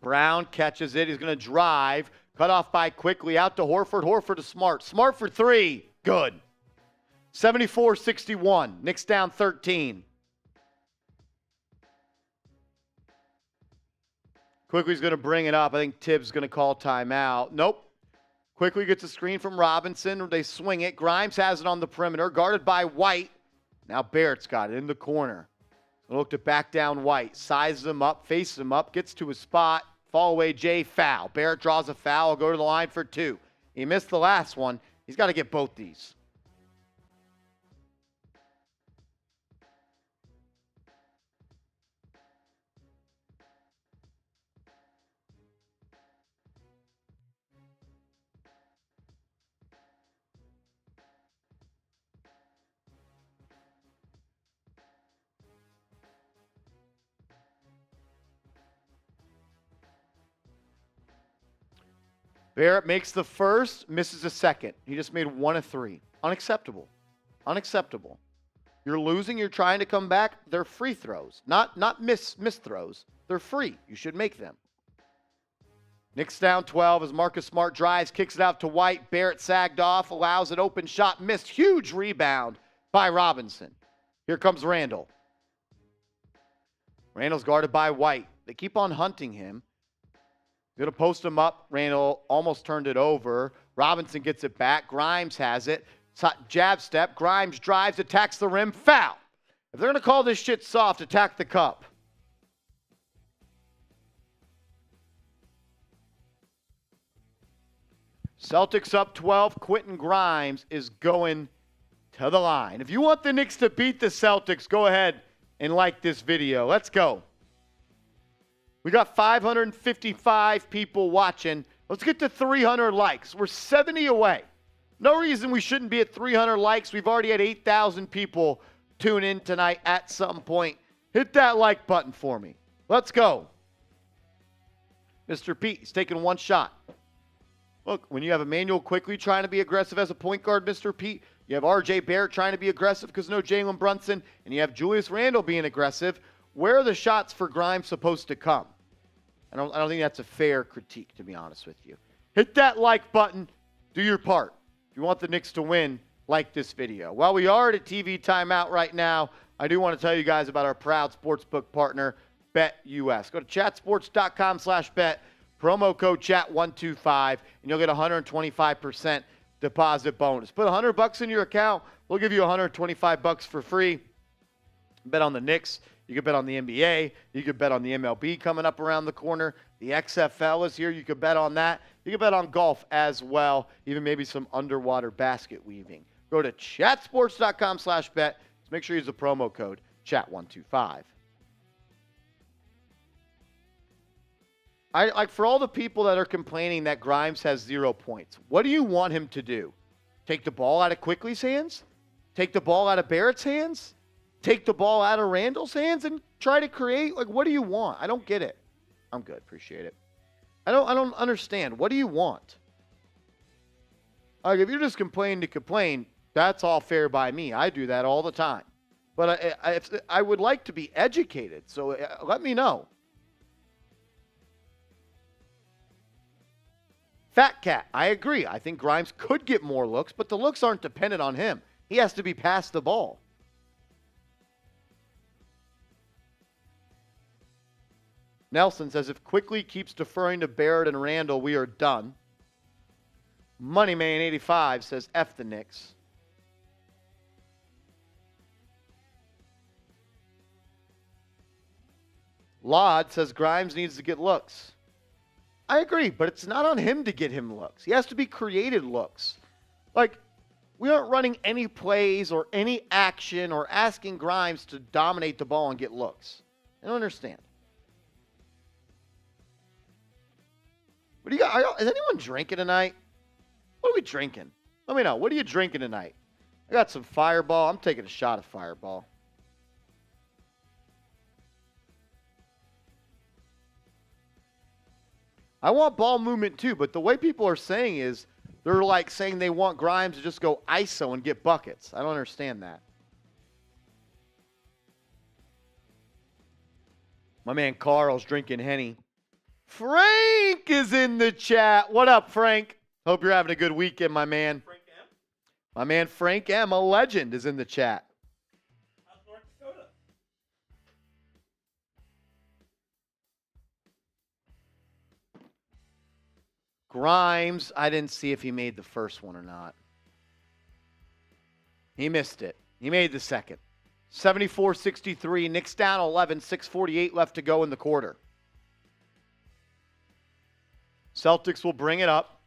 Brown catches it. He's going to drive. Cut off by quickly. Out to Horford. Horford to Smart. Smart for three. Good. 74-61. Knicks down 13. Quickly's going to bring it up. I think Tibbs going to call timeout. Nope. Quickly gets a screen from Robinson. They swing it. Grimes has it on the perimeter. Guarded by White. Now Barrett's got it in the corner. Look to back down White. Sizes him up. Faces him up. Gets to his spot. Fall away Jay. Foul. Barrett draws a foul. Will go to the line for two. He missed the last one. He's got to get both these. Barrett makes the first, misses the second. He just made 1 of 3. Unacceptable. Unacceptable. You're losing, you're trying to come back. They're free throws, not miss throws. They're free. You should make them. Knicks down 12 as Marcus Smart drives, kicks it out to White. Barrett sagged off, allows an open shot, missed. Huge rebound by Robinson. Here comes Randle. Randle's guarded by White. They keep on hunting him. Going to post him up. Randle almost turned it over. Robinson gets it back. Grimes has it. Jab step. Grimes drives, attacks the rim. Foul. If they're going to call this shit soft, attack the cup. Celtics up 12. Quentin Grimes is going to the line. If you want the Knicks to beat the Celtics, go ahead and like this video. Let's go. We got 555 people watching. Let's get to 300 likes. We're 70 away. No reason we shouldn't be at 300 likes. We've already had 8,000 people tune in tonight at some point. Hit that like button for me. Let's go. Mr. Pete, he's taking one shot. Look, when you have Emmanuel Quickly trying to be aggressive as a point guard, Mr. Pete, you have R.J. Barrett trying to be aggressive because no Jalen Brunson, and you have Julius Randle being aggressive. Where are the shots for Grimes supposed to come? I don't think that's a fair critique, to be honest with you. Hit that like button. Do your part. If you want the Knicks to win, like this video. While we are at a TV timeout right now, I do want to tell you guys about our proud sportsbook partner, BetUS. Go to chatsports.com/bet, promo code chat125, and you'll get 125% deposit bonus. Put $100 in your account. We'll give you $125 for free. Bet on the Knicks. You could bet on the NBA. You could bet on the MLB coming up around the corner. The XFL is here. You could bet on that. You could bet on golf as well, even maybe some underwater basket weaving. Go to chatsports.com/bet. Just make sure you use the promo code chat125. Like for all the people that are complaining that Grimes has 0 points, what do you want him to do? Take the ball out of Quickly's hands? Take the ball out of Barrett's hands? Take the ball out of Randle's hands and try to create? Like, what do you want? I don't get it. I'm good. Appreciate it. I don't understand. What do you want? Like, if you're just complaining to complain, That's all fair by me. I do that all the time. But I would like to be educated, so let me know. Fat Cat, I agree. I think Grimes could get more looks, but the looks aren't dependent on him. He has to be past the ball. Nelson says, if Quickly keeps deferring to Barrett and Randle, we are done. Moneyman85 says, F the Knicks. Lod says, Grimes needs to get looks. I agree, but it's not on him to get him looks. He has to be created looks. Like, we aren't running any plays or any action or asking Grimes to dominate the ball and get looks. I don't understand. What do you got? Is anyone drinking tonight? What are we drinking? Let me know. What are you drinking tonight? I got some Fireball. I'm taking a shot of Fireball. I want ball movement too, but the way people are saying is they're like saying they want Grimes to just go ISO and get buckets. I don't understand that. My man Carl's drinking Henny. Frank is in the chat. What up, Frank? Hope you're having a good weekend, my man. Frank M? My man Frank M, a legend, is in the chat. How's North Dakota? Grimes, I didn't see if he made the first one or not. He missed it. He made the second. 74-63. Knicks down 11. 6:48 left to go in the quarter. Celtics will bring it up.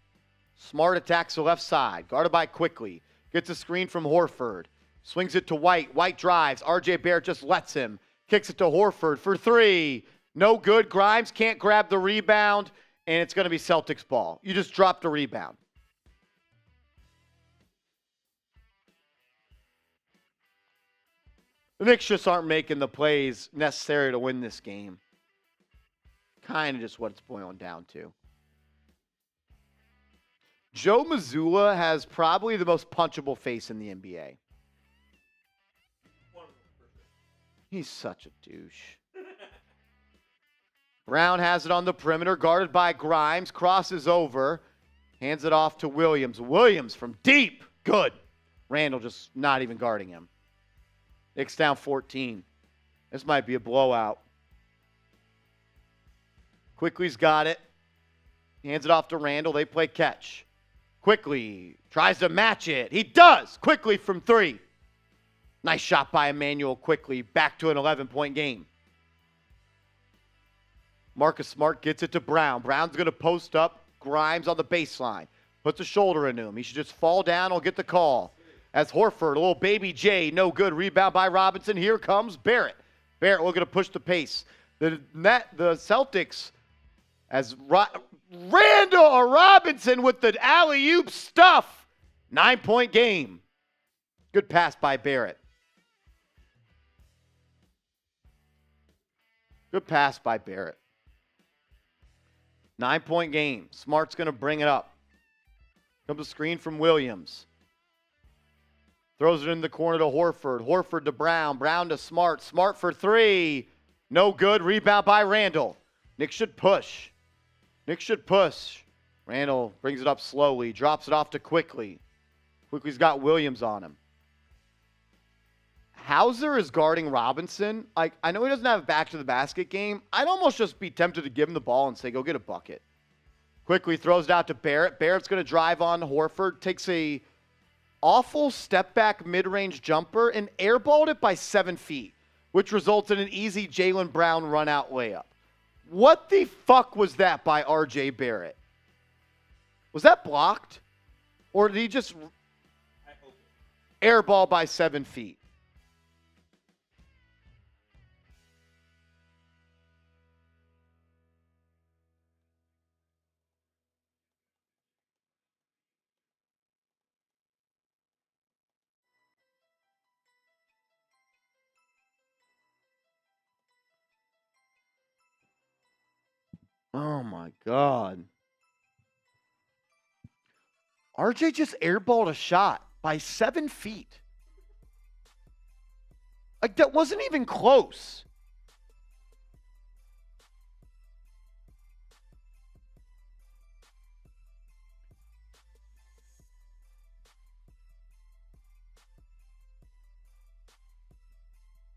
Smart attacks the left side. Guarded by Quickly. Gets a screen from Horford. Swings it to White. White drives. RJ Barrett just lets him. Kicks it to Horford for three. No good. Grimes can't grab the rebound. And it's going to be Celtics ball. You just dropped a rebound. The Knicks just aren't making the plays necessary to win this game. Kind of just what it's boiling down to. Joe Mazzulla has probably the most punchable face in the NBA. He's such a douche. Brown has it on the perimeter, guarded by Grimes, crosses over, hands it off to Williams. Williams from deep, good. Randle just not even guarding him. Knicks down 14. This might be a blowout. Quickly's got it. Hands it off to Randle. They play catch. Quickly tries to match it. He does. Quickly from three. Nice shot by Emmanuel Quickly. Back to an 11-point game. Marcus Smart gets it to Brown. Brown's going to post up. Grimes on the baseline. Puts a shoulder into him. He should just fall down. He'll get the call. As Horford, a little baby J, no good. Rebound by Robinson. Here comes Barrett. Barrett looking to push the pace. The Celtics, as Randle or Robinson with the alley-oop stuff. 9-point game. Good pass by Barrett. Good pass by Barrett. 9-point game. Smart's going to bring it up. Comes a screen from Williams. Throws it in the corner to Horford. Horford to Brown. Brown to Smart. Smart for three. No good. Rebound by Randle. Knicks should push. Knicks should push. Randle brings it up slowly. Drops it off to Quickly. Quickly's got Williams on him. Hauser is guarding Robinson. I know he doesn't have a back to the basket game. I'd almost just be tempted to give him the ball and say, go get a bucket. Quickly throws it out to Barrett. Barrett's going to drive on Horford. Takes a awful step back mid-range jumper and airballed it by 7 feet, which results in an easy Jaylen Brown run out layup. What the fuck was that by RJ Barrett? Was that blocked? Or did he just airball by 7 feet? Oh my God. RJ just airballed a shot. by 7 feet. Like, that wasn't even close.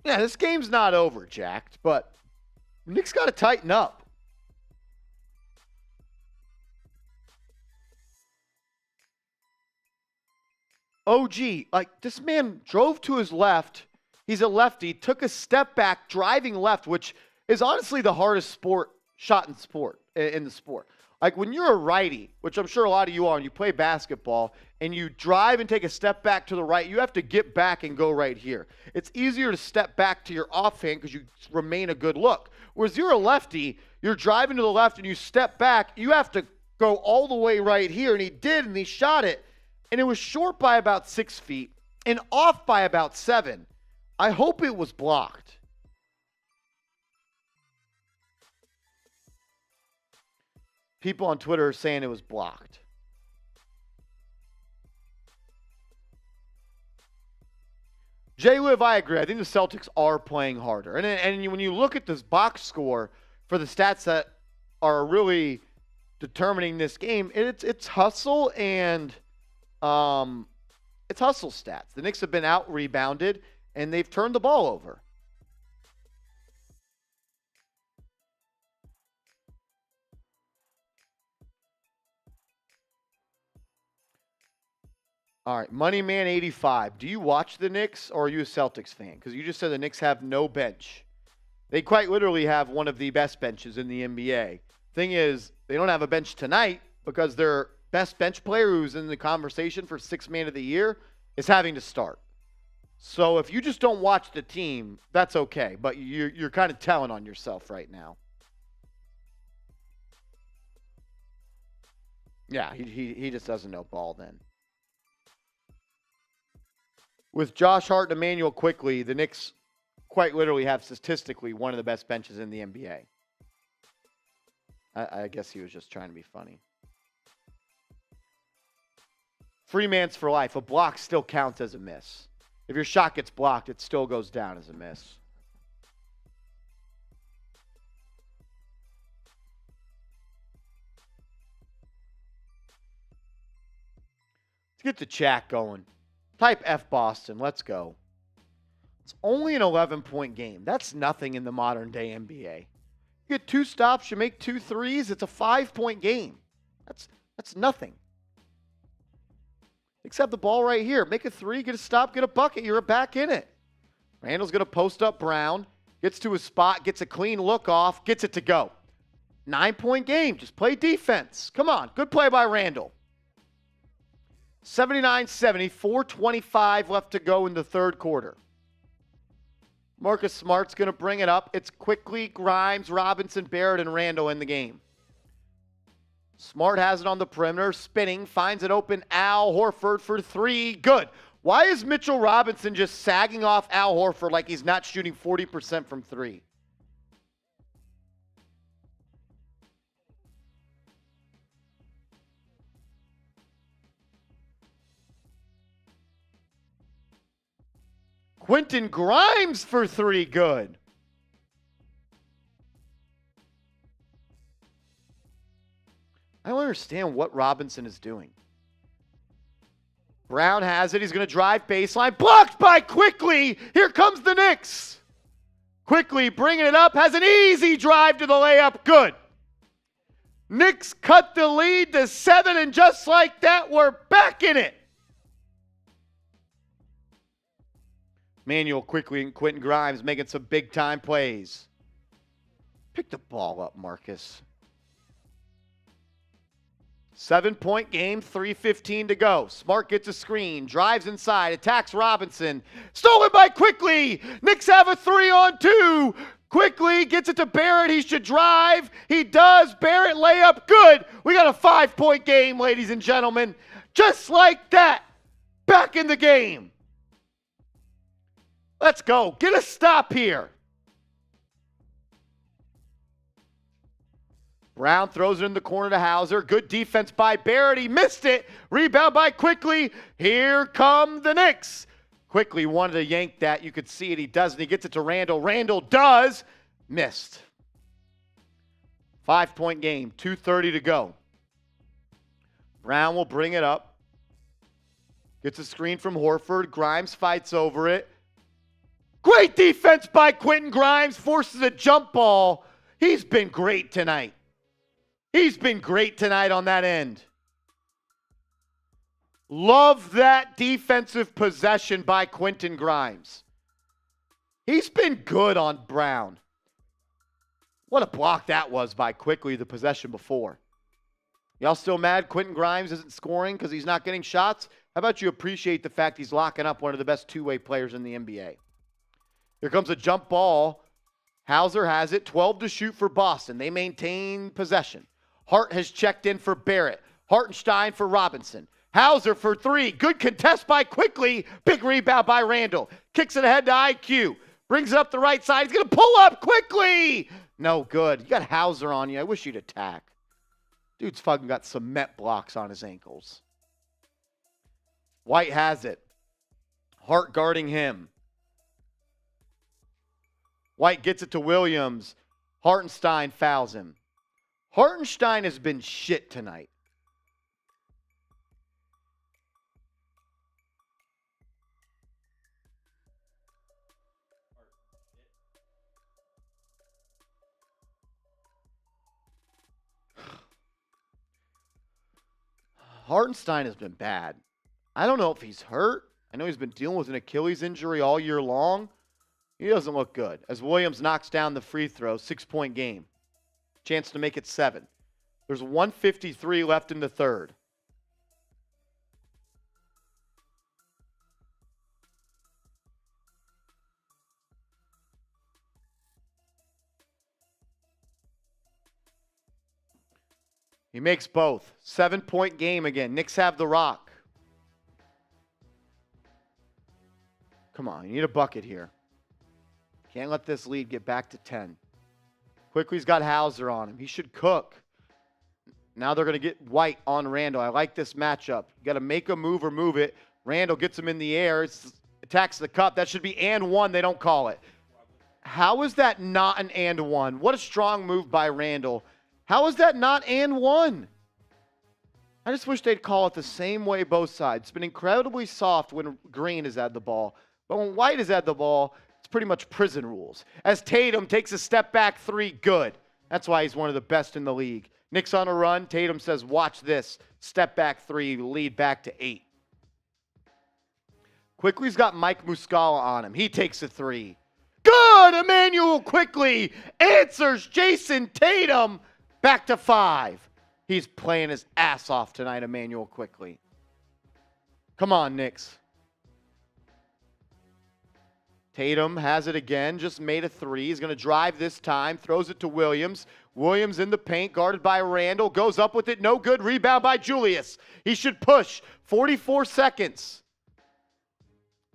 Yeah, this game's not over, Jacked, but Knicks got to tighten up. OG, like, this man drove to his left. He's a lefty, took a step back, driving left, which is honestly the hardest shot in the sport. Like, when you're a righty, which I'm sure a lot of you are, and you play basketball, and you drive and take a step back to the right, you have to get back and go right here. It's easier to step back to your offhand because you remain a good look. Whereas you're a lefty, you're driving to the left and you step back, you have to go all the way right here. And he did, and he shot it. And it was short by about 6 feet and off by about 7. I hope it was blocked. People on Twitter are saying it was blocked. J-Liv, I agree. I think the Celtics are playing harder. And when you look at this box score for the stats that are really determining this game, it's hustle and it's hustle stats. The Knicks have been out-rebounded, and they've turned the ball over. All right, Moneyman85. Do you watch the Knicks, or are you a Celtics fan? Because you just said the Knicks have no bench. They quite literally have one of the best benches in the NBA. Thing is, they don't have a bench tonight because their best bench player, who's in the conversation for Sixth Man of the Year, is having to start. So if you just don't watch the team, that's okay. But you're kind of telling on yourself right now. Yeah, he just doesn't know ball then. With Josh Hart and Emmanuel Quickley, the Knicks quite literally have statistically one of the best benches in the NBA. I guess he was just trying to be funny. Free man's for life. A block still counts as a miss. If your shot gets blocked, it still goes down as a miss. Let's get the chat going. Type F Boston. Let's go. It's only an 11-point game. That's nothing in the modern day NBA. You get 2 stops, you make 2 threes. It's a 5-point game. That's nothing. Except the ball right here. Make a 3, get a stop, get a bucket. You're back in it. Randle's going to post up Brown. Gets to his spot, gets a clean look off, gets it to go. 9-point game. Just play defense. Come on. Good play by Randle. 79-70, 4:25 left to go in the third quarter. Marcus Smart's going to bring it up. It's Quickley, Grimes, Robinson, Barrett, and Randle in the game. Smart has it on the perimeter, spinning, finds it open. Al Horford for 3. Good. Why is Mitchell Robinson just sagging off Al Horford like he's not shooting 40% from 3? Quentin Grimes for 3. Good. I don't understand what Robinson is doing. Brown has it. He's going to drive baseline. Blocked by Quickley. Here comes the Knicks. Quickley bringing it up. Has an easy drive to the layup. Good. Knicks cut the lead to 7, and just like that, we're back in it. Emmanuel Quickley and Quentin Grimes making some big-time plays. Pick the ball up, Marcus. 7-point game, 3:15 to go. Smart gets a screen, drives inside, attacks Robinson. Stolen by Quickley. Knicks have a 3-on-2. Quickley gets it to Barrett. He should drive. He does. Barrett layup. Good. We got a 5-point game, ladies and gentlemen. Just like that. Back in the game. Let's go. Get a stop here. Brown throws it in the corner to Hauser. Good defense by Barrett. He missed it. Rebound by Quickly. Here come the Knicks. Quickly wanted to yank that. You could see it. He doesn't. He gets it to Randle. Randle does. Missed. 5-point game. 2:30 to go. Brown will bring it up. Gets a screen from Horford. Grimes fights over it. Great defense by Quentin Grimes. Forces a jump ball. He's been great tonight. He's been great tonight on that end. Love that defensive possession by Quentin Grimes. He's been good on Brown. What a block that was by Quickly, the possession before. Y'all still mad Quentin Grimes isn't scoring because he's not getting shots? How about you appreciate the fact he's locking up one of the best two-way players in the NBA? Here comes a jump ball. Hauser has it. 12 to shoot for Boston. They maintain possession. Hart has checked in for Barrett. Hartenstein for Robinson. Hauser for three. Good contest by Quickly. Big rebound by Randle. Kicks it ahead to IQ. Brings it up the right side. He's going to pull up Quickly. No good. You got Hauser on you. I wish you'd attack. Dude's fucking got cement blocks on his ankles. White has it. Hart guarding him. White gets it to Williams. Hartenstein fouls him. Hartenstein has been shit tonight. Hartenstein has been bad. I don't know if he's hurt. I know he's been dealing with an Achilles injury all year long. He doesn't look good. As Williams knocks down the free throw, 6-point game. Chance to make it 7. There's 1:53 left in the third. He makes both. 7-point game again. Knicks have the rock. Come on, you need a bucket here. Can't let this lead get back to 10. Quickly's got Hauser on him. He should cook. Now they're going to get White on Randle. I like this matchup. You got to make a move or move it. Randle gets him in the air. Attacks the cup. That should be and one. They don't call it. How is that not an and one? What a strong move by Randle. How is that not and one? I just wish they'd call it the same way both sides. It's been incredibly soft when Green has had the ball. But when White has had the ball, it's pretty much prison rules. As Tatum takes a step back three, good. That's why he's one of the best in the league. Knicks on a run. Tatum says, watch this. Step back three, lead back to 8. Quickly's got Mike Muscala on him. He takes a three. Good! Emmanuel Quickly answers Jayson Tatum. Back to 5. He's playing his ass off tonight, Emmanuel Quickly. Come on, Knicks. Tatum has it again, just made a 3. He's going to drive this time, throws it to Williams. Williams in the paint, guarded by Randle, goes up with it, no good. Rebound by Julius. He should push. 44 seconds.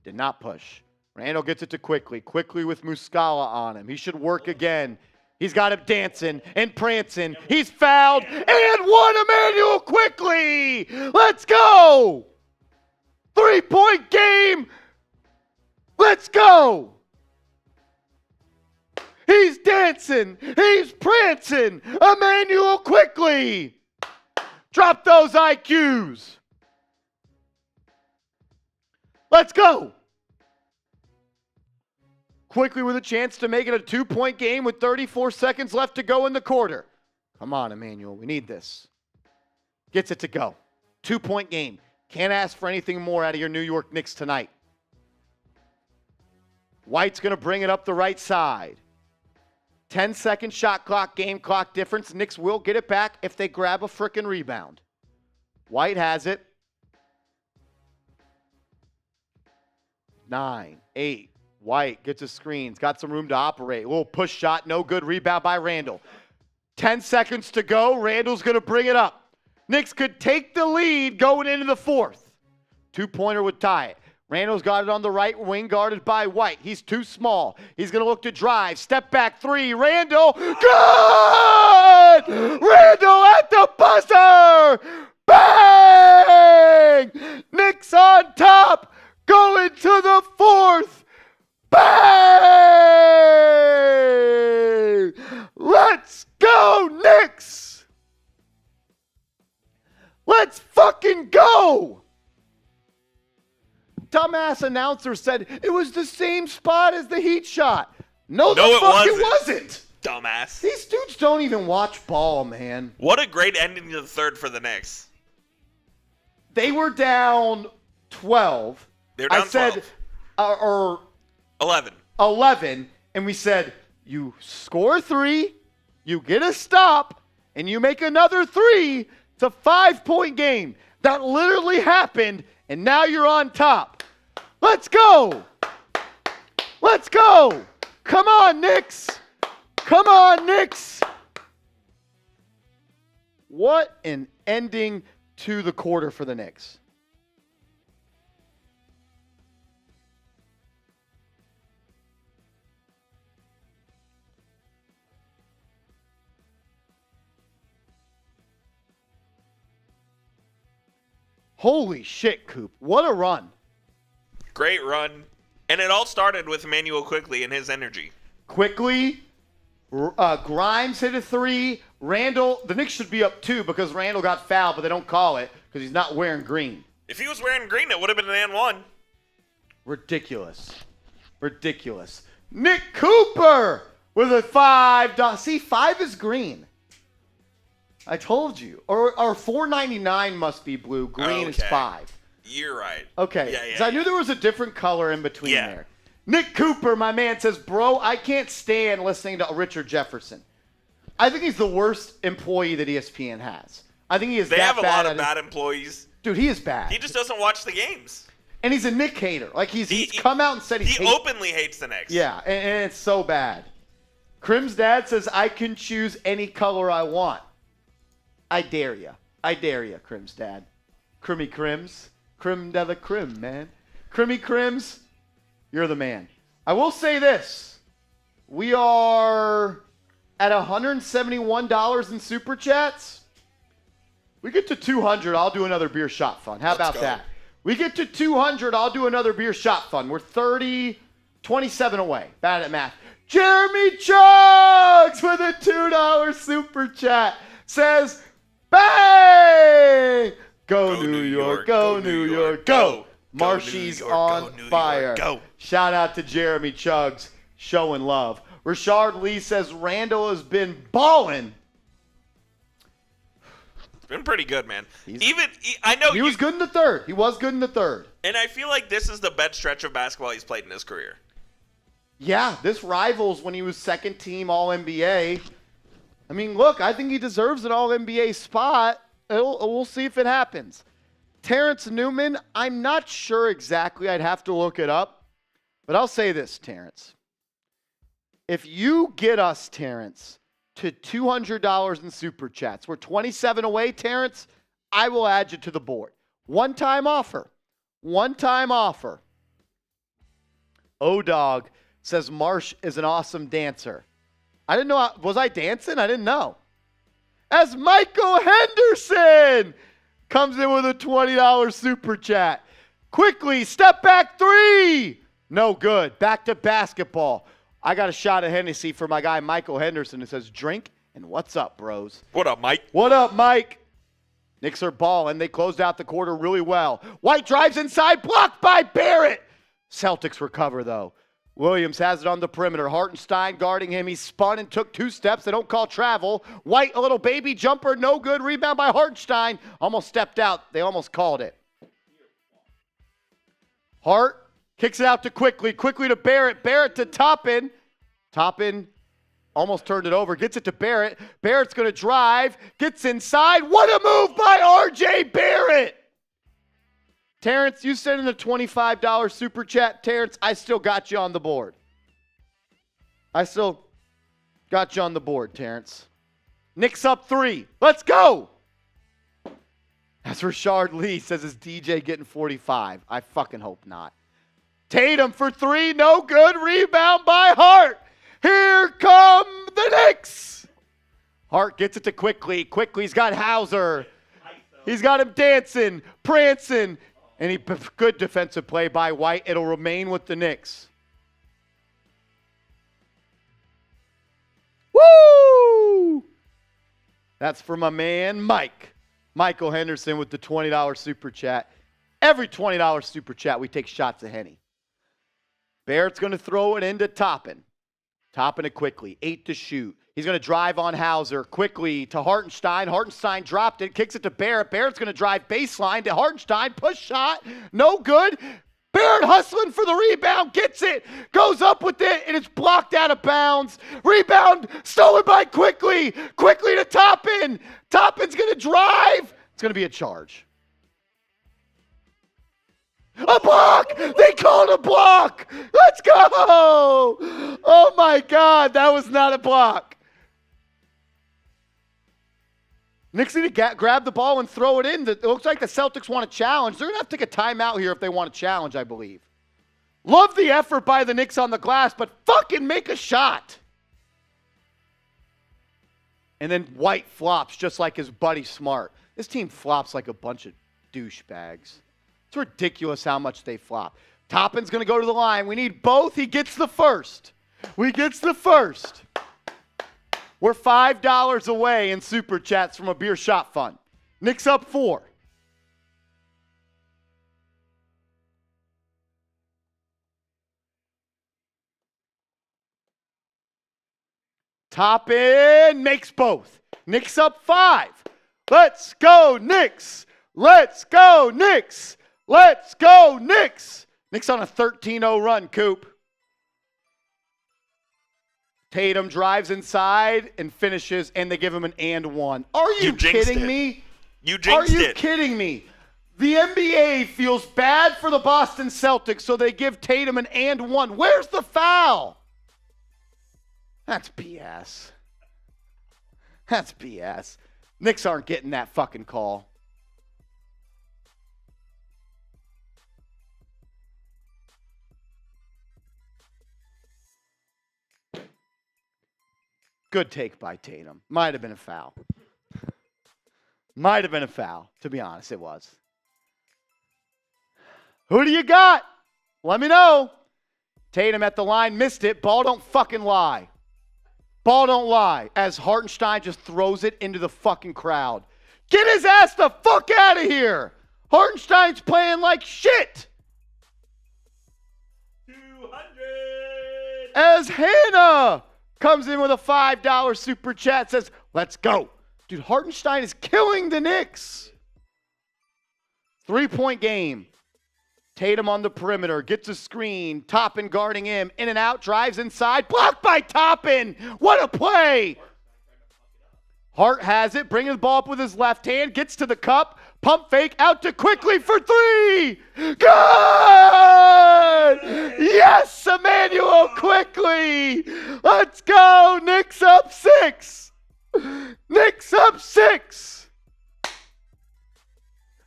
Did not push. Randle gets it to Quickly. Quickly with Muscala on him. He should work again. He's got him dancing and prancing. He's fouled and one. Emmanuel Quickly. Let's go. 3-point game. Let's go. He's dancing. He's prancing. Emmanuel Quickly. Drop those IQs. Let's go. Quickly with a chance to make it a 2-point game with 34 seconds left to go in the quarter. Come on, Emmanuel. We need this. Gets it to go. 2-point game. Can't ask for anything more out of your New York Knicks tonight. White's going to bring it up the right side. 10-second shot clock, game clock difference. Knicks will get it back if they grab a frickin' rebound. White has it. 9, 8. White gets his screens, got some room to operate. A little push shot, no good. Rebound by Randle. 10 seconds to go. Randle's going to bring it up. Knicks could take the lead going into the fourth. 2-pointer would tie it. Randle's got it on the right wing, guarded by White. He's too small. He's going to look to drive. Step back three. Randle. Good! Randle at the buzzer! Bang! Knicks on top. Going to the fourth. Bang! Let's go, Knicks! Let's fucking go! Dumbass announcer said it was the same spot as the Heat shot. No, it wasn't. Dumbass. These dudes don't even watch ball, man. What a great ending to the third for the Knicks. They were down 12. They're down 12. Or 11. 11, and we said, you score 3, you get a stop, and you make another 3. It's a 5-point game. That literally happened, and now you're on top. Let's go. Let's go. Come on, Knicks. Come on, Knicks. What an ending to the quarter for the Knicks. Holy shit, Coop. What a run. Great run. And it all started with Emmanuel Quickly and his energy. Quickly, Grimes hit a 3. Randle, the Knicks should be up 2 because Randle got fouled, but they don't call it because he's not wearing green. If he was wearing green, it would have been an and 1. Ridiculous. Ridiculous. Nick Cooper with a 5. See, 5 is green. I told you. Or $4.99 must be blue. Green is 5. You're right. Okay. Yeah, So I knew there was a different color in between there. Nick Cooper, my man, says, bro, I can't stand listening to Richard Jefferson. I think he's the worst employee that ESPN has. I think he is They that have a bad lot of bad employees. Dude, he is bad. He just doesn't watch the games. And he's a Knick hater. Like, he's come out and said he openly hates the Knicks. Yeah, and it's so bad. Crim's dad says, I can choose any color I want. I dare you. I dare you, Crim's dad. Crimmy Crims. Crim de la Crim, man. Crimmy Crims, you're the man. I will say this. We are at $171 in Super Chats. We get to 200, I'll do another beer shot fun. How about that? We get to 200, I'll do another beer shot fun. We're 27 away. Bad at math. Jeremy Chugs with a $2 Super Chat says, bang! Go New York, go New York, go! Marshy's on fire. Go. Shout out to Jeremy Chugs, showing love. Rashard Lee says Randle has been balling. It's been pretty good, man. He was good in the third. He was good in the third. And I feel like this is the best stretch of basketball he's played in his career. Yeah, this rivals when he was second team All-NBA. I mean, look, I think he deserves an All-NBA spot. We'll see if it happens. Terrence Newman, I'm not sure exactly. I'd have to look it up. But I'll say this, Terrence. If you get us, Terrence, to $200 in Super Chats, we're 27 away, Terrence, I will add you to the board. One-time offer. One-time offer. O-Dog says Marsh is an awesome dancer. I didn't know. Was I dancing? I didn't know. As Michael Henderson comes in with a $20 Super Chat. Quickly, step back 3. No good. Back to basketball. I got a shot of Hennessy for my guy Michael Henderson who says, drink and what's up, bros? What up, Mike? What up, Mike? Knicks are balling. They closed out the quarter really well. White drives inside, blocked by Barrett. Celtics recover, though. Williams has it on the perimeter. Hartenstein guarding him. He spun and took 2 steps. They don't call travel. White, a little baby jumper, no good. Rebound by Hartenstein. Almost stepped out. They almost called it. Hart kicks it out to Quickly. Quickly to Barrett. Barrett to Toppin. Toppin almost turned it over. Gets it to Barrett. Barrett's going to drive. Gets inside. What a move by R.J. Barrett. Terrence, you sent in a $25 Super Chat. Terrence, I still got you on the board. I still got you on the board, Terrence. Knicks up 3. Let's go. That's Rashard Lee says, is DJ getting 45? I fucking hope not. Tatum for three, no good. Rebound by Hart. Here come the Knicks. Hart gets it to Quickly. Quickly's got Hauser. He's got him dancing, prancing. And good defensive play by White. It'll remain with the Knicks. Woo! That's for my man, Mike. Michael Henderson with the $20 super chat. Every $20 super chat, we take shots of Henny. Barrett's going to throw it into Toppin. Toppin it Quickly. 8 to shoot. He's going to drive on Hauser. Quickly to Hartenstein. Hartenstein dropped it. Kicks it to Barrett. Barrett's going to drive baseline to Hartenstein. Push shot. No good. Barrett hustling for the rebound. Gets it. Goes up with it. And it's blocked out of bounds. Rebound stolen by Quickly. Quickly to Toppin. Toppin's going to drive. It's going to be a charge. A block! They called a block! Let's go! Oh my God, that was not a block. Knicks need to grab the ball and throw it in. It looks like the Celtics want to challenge. They're going to have to take a timeout here if they want to challenge, I believe. Love the effort by the Knicks on the glass, but fucking make a shot. And then White flops just like his buddy Smart. This team flops like a bunch of douchebags. It's ridiculous how much they flop. Toppin's going to go to the line. We need both. He gets the first. We gets the first. We're $5 away in super chats from a beer shot fund. Knicks up 4. Toppin makes both. Knicks up 5. Let's go, Knicks. Let's go, Knicks. Let's go, Knicks. Knicks on a 13-0 run, Coop. Tatum drives inside and finishes, and they give him an and one. Are you kidding me? You jinxed it. Are you kidding me? The NBA feels bad for the Boston Celtics, so they give Tatum an and one. Where's the foul? That's BS. That's BS. Knicks aren't getting that fucking call. Good take by Tatum. Might have been a foul. Might have been a foul. To be honest, it was. Who do you got? Let me know. Tatum at the line, missed it. Ball don't fucking lie. Ball don't lie. As Hartenstein just throws it into the fucking crowd. Get his ass the fuck out of here. Hartenstein's playing like shit. 200. As Hannah comes in with a $5 super chat, says, let's go. Dude, Hartenstein is killing the Knicks. 3-point game. Tatum on the perimeter, gets a screen. Toppin guarding him. In and out, drives inside. Blocked by Toppin. What a play. Hart has it, bringing the ball up with his left hand. Gets to the cup. Pump fake out to Quickly for 3. Good! Yes, Emmanuel Quickly. Let's go. Knicks up 6. Knicks up 6.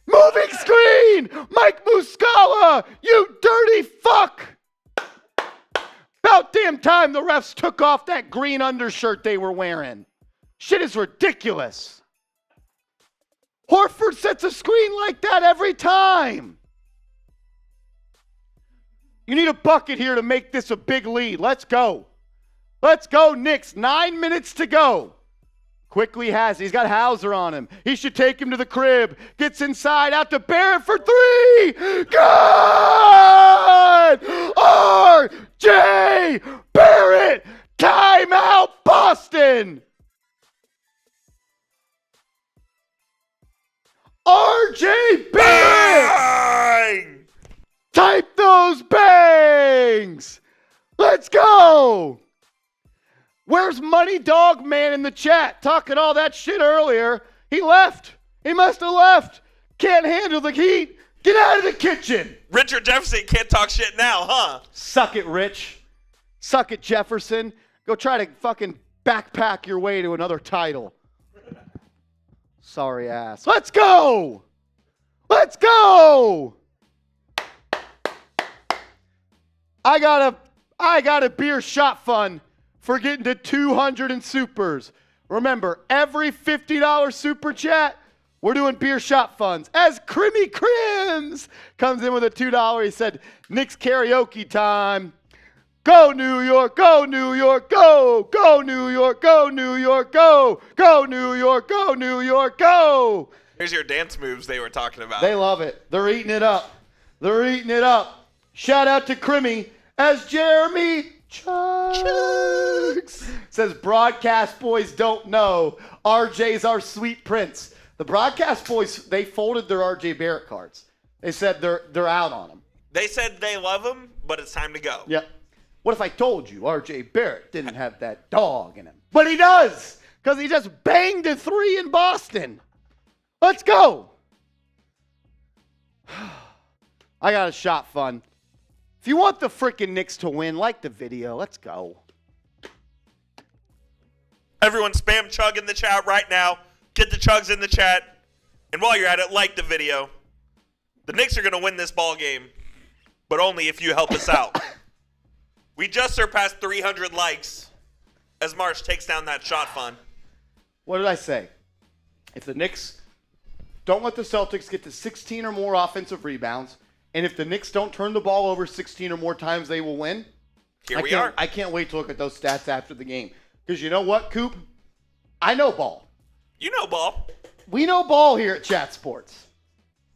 Moving screen. Mike Muscala, you dirty fuck. About damn time the refs took off that green undershirt they were wearing. Shit is ridiculous. Horford sets a screen like that every time. You need a bucket here to make this a big lead. Let's go. Let's go, Knicks. 9 minutes to go. Quickly has it. He's got Hauser on him. He should take him to the crib. Gets inside, out to Barrett for 3. Good! R.J. Barrett. Timeout, Boston. R.J. Barrett. Bang! Type those bangs. Let's go. Where's Money Dog Man in the chat? Talking all that shit earlier. He left. He must have left. Can't handle the heat. Get out of the kitchen. Richard Jefferson can't talk shit now, huh? Suck it, Rich. Suck it, Jefferson. Go try to fucking backpack your way to another title. Sorry ass. Let's go. Let's go. I got a beer shot fund for getting to 200 in supers. Remember, every $50 super chat, we're doing beer shot funds. As Crimmy Crims comes in with a $2, he said, Knicks karaoke time. Go New York, go New York, go! Go New York, go New York, go! Go New York, go New York, go! Here's your dance moves they were talking about. They love it. They're eating it up. They're eating it up. Shout out to Crimmy as Jeremy Chugs says, broadcast boys don't know. RJ's our sweet prince. The broadcast boys, they folded their RJ Barrett cards. They said they're out on him. They said they love him, but it's time to go. Yep. What if I told you RJ Barrett didn't have that dog in him? But he does, because he just banged a 3 in Boston. Let's go. I got a shot fun. If you want the freaking Knicks to win, like the video. Let's go. Everyone spam Chug in the chat right now. Get the Chugs in the chat. And while you're at it, like the video. The Knicks are going to win this ball game, but only if you help us out. We just surpassed 300 likes as Marsh takes down that shot fun. What did I say? If the Knicks don't let the Celtics get to 16 or more offensive rebounds, and if the Knicks don't turn the ball over 16 or more times, they will win. Here we are. I can't wait to look at those stats after the game. Because you know what, Coop? I know ball. You know ball. We know ball here at Chat Sports.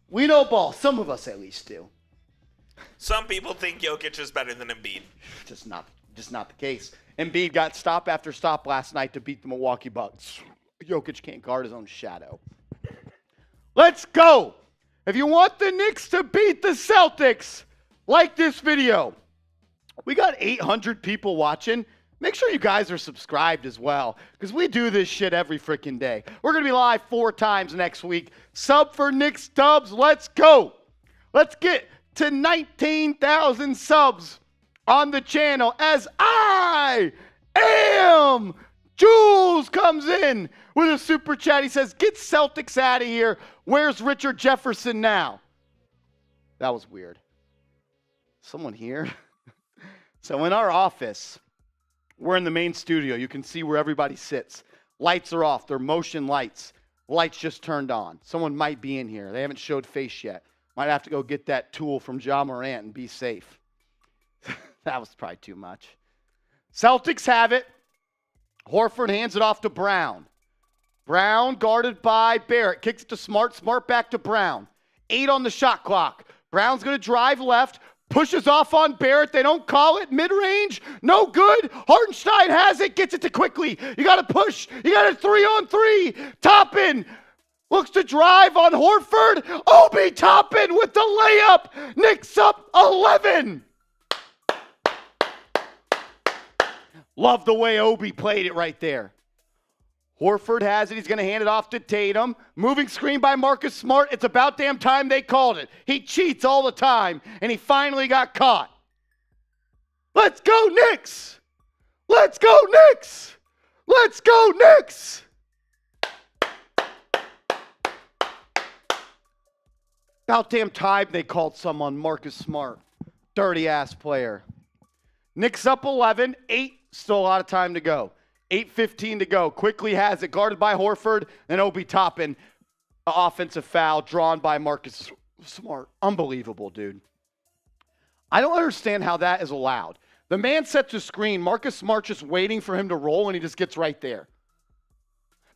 We know ball. Some of us at least do. Some people think Jokic is better than Embiid. Just not the case. Embiid got stop after stop last night to beat the Milwaukee Bucks. Jokic can't guard his own shadow. Let's go. If you want the Knicks to beat the Celtics, like this video. We got 800 people watching. Make sure you guys are subscribed as well, because we do this shit every freaking day. We're going to be live 4 times next week. Sub for Knicks Dubs. Let's go. Let's get to 19,000 subs on the channel as I am. Jules comes in with a super chat. He says, get Celtics out of here. Where's Richard Jefferson now? That was weird. Someone here? So in our office, we're in the main studio. You can see where everybody sits. Lights are off. They're motion lights. Lights just turned on. Someone might be in here. They haven't showed face yet. Might have to go get that tool from Ja Morant and be safe. That was probably too much. Celtics have it. Horford hands it off to Brown. Brown guarded by Barrett. Kicks it to Smart. Smart back to Brown. 8 on the shot clock. Brown's going to drive left. Pushes off on Barrett. They don't call it. Mid-range. No good. Hartenstein has it. Gets it to Quickly. You got to push. You got a 3-on-3. Toppin looks to drive on Horford. Obi Toppin with the layup. Knicks up 11. Love the way Obi played it right there. Horford has it. He's going to hand it off to Tatum. Moving screen by Marcus Smart. It's about damn time they called it. He cheats all the time, and he finally got caught. Let's go, Knicks! Let's go, Knicks! Let's go, Knicks! About damn time they called some on Marcus Smart. Dirty-ass player. Knicks up 11. 8. Still a lot of time to go. 8:15 to go. Quickly has it. Guarded by Horford. Then Obi Toppin. Offensive foul drawn by Marcus Smart. Unbelievable, dude. I don't understand how that is allowed. The man sets a screen. Marcus Smart just waiting for him to roll, and he just gets right there.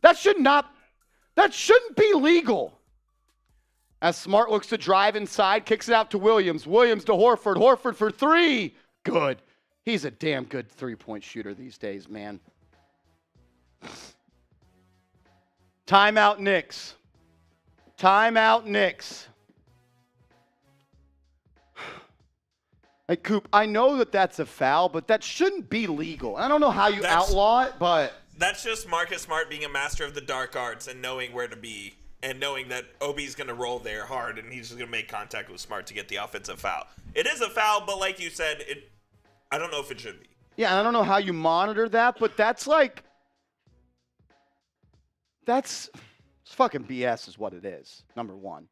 That shouldn't be legal. As Smart looks to drive inside, kicks it out to Williams. Williams to Horford. Horford for 3. Good. He's a damn good three-point shooter these days, man. Timeout Knicks. Timeout Knicks. Hey, Coop, I know that that's a foul, but that shouldn't be legal. I don't know how you outlaw it, but... That's just Marcus Smart being a master of the dark arts and knowing where to be and knowing that Obi's going to roll there hard and he's just going to make contact with Smart to get the offensive foul. It is a foul, but like you said, I don't know if it should be. Yeah, I don't know how you monitor that, but that's like... It's fucking BS is what it is, number one.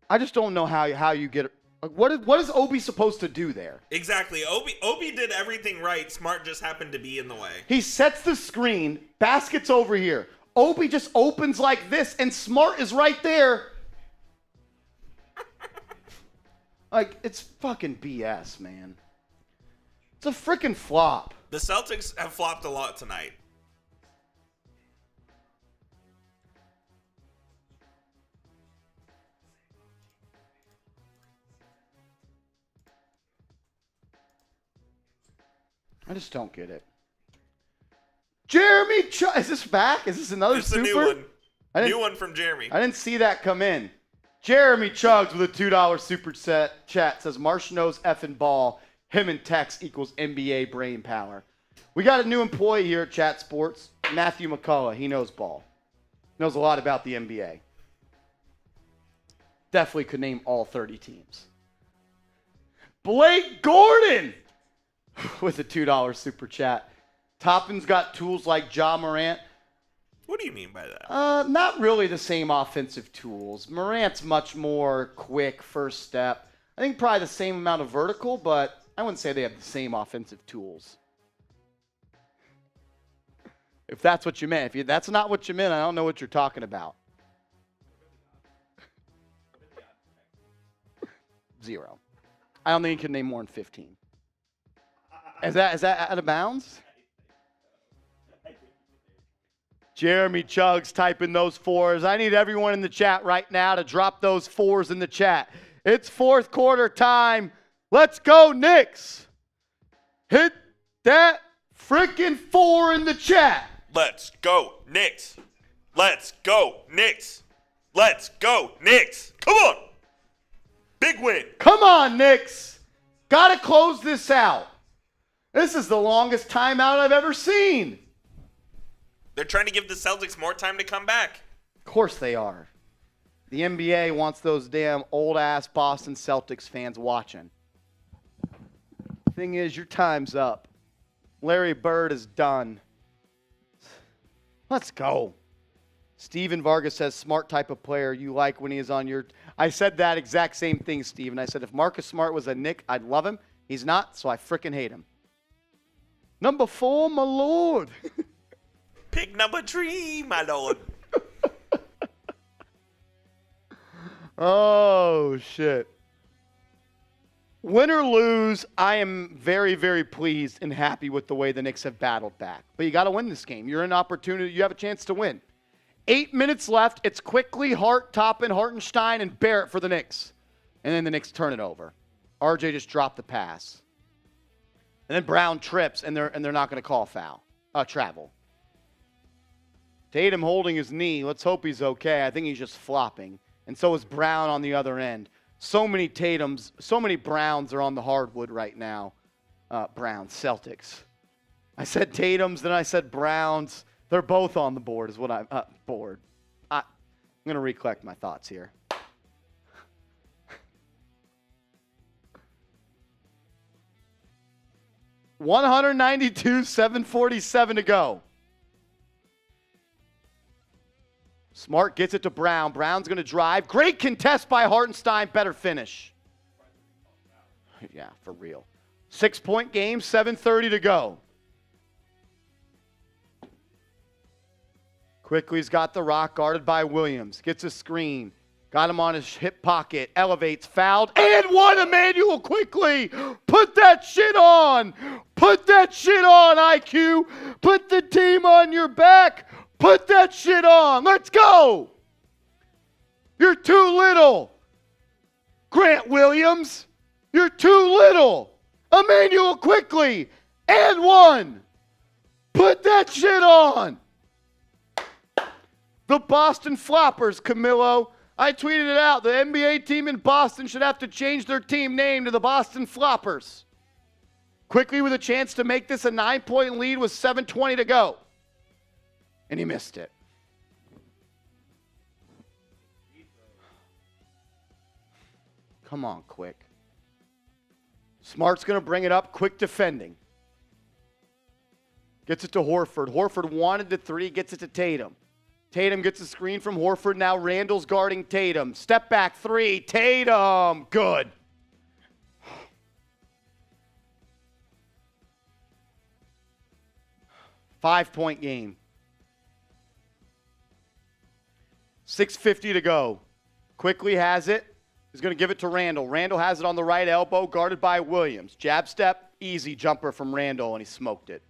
I just don't know how you get Like, what is Obi supposed to do there? Exactly. Obi did everything right. Smart just happened to be in the way. He sets the screen. Basket's over here. Obi just opens like this, and Smart is right there. Like, it's fucking BS, man. It's a freaking flop. The Celtics have flopped a lot tonight. I just don't get it. Jeremy, is this back? Is this another super? It's a new one. New one from Jeremy. I didn't see that come in. Jeremy Chugs with a $2 super chat says Marsh knows effing ball. Him and Tex equals NBA brain power. We got a new employee here at Chat Sports, Matthew McCullough. He knows ball. Knows a lot about the NBA. Definitely could name all 30 teams. Blake Gordon with a $2 super chat. Toppin's got tools like Ja Morant. What do you mean by that? Not really the same offensive tools. Morant's much more quick first step. I think probably the same amount of vertical, but I wouldn't say they have the same offensive tools. If that's what you meant. If that's not what you meant, I don't know what you're talking about. 0. I don't think you can name more than 15. Is that out of bounds? Jeremy Chugs typing those 4s. I need everyone in the chat right now to drop those 4s in the chat. It's fourth quarter time. Let's go, Knicks. Hit that freaking 4 in the chat. Let's go, Knicks. Let's go, Knicks. Let's go, Knicks. Come on. Big win. Come on, Knicks. Got to close this out. This is the longest timeout I've ever seen. They're trying to give the Celtics more time to come back. Of course they are. The NBA wants those damn old-ass Boston Celtics fans watching. Thing is, your time's up. Larry Bird is done. Let's go. Steven Vargas says, smart type of player you like when he is on your... I said that exact same thing, Steven. I said, if Marcus Smart was a Knick, I'd love him. He's not, so I freaking hate him. Number 4, my lord. Pick number 3, my lord. Oh, shit. Win or lose, I am very, very pleased and happy with the way the Knicks have battled back. But you got to win this game. You're in an opportunity. You have a chance to win. 8 minutes left. It's quickly Hart, Toppin, Hartenstein, and Barrett for the Knicks. And then the Knicks turn it over. RJ just dropped the pass. And then Brown trips, and they're not going to call foul. Travel. Tatum holding his knee. Let's hope he's okay. I think he's just flopping. And so is Brown on the other end. So many Tatums, so many Browns are on the hardwood right now. Browns, Celtics. I said Tatums, then I said Browns. They're both on the board is what I'm bored. I'm going to recollect my thoughts here. $192,747 to go. Smart gets it to Brown. Brown's going to drive. Great contest by Hartenstein. Better finish. Yeah, for real. 6-point game, 7:30 to go. Quickly's got the rock, guarded by Williams. Gets a screen. Got him on his hip pocket. Elevates, fouled, and one. Emmanuel Quickly. Put that shit on. Put that shit on, IQ. Put the team on your back. Put that shit on. Let's go. You're too little. Grant Williams. You're too little. Emmanuel Quickly. And one. Put that shit on. The Boston Floppers, Camillo. I tweeted it out. The NBA team in Boston should have to change their team name to the Boston Floppers. Quickly with a chance to make this a 9-point lead with 7:20 to go. And he missed it. Come on, Quick. Smart's going to bring it up. Quick defending. Gets it to Horford. Horford wanted the three. Gets it to Tatum. Tatum gets a screen from Horford. Now Randle's guarding Tatum. Step back three. Tatum. Good. 5-point game. 6:50 to go. Quickly has it. He's going to give it to Randle. Randle has it on the right elbow, guarded by Williams. Jab step, easy jumper from Randle, and he smoked it.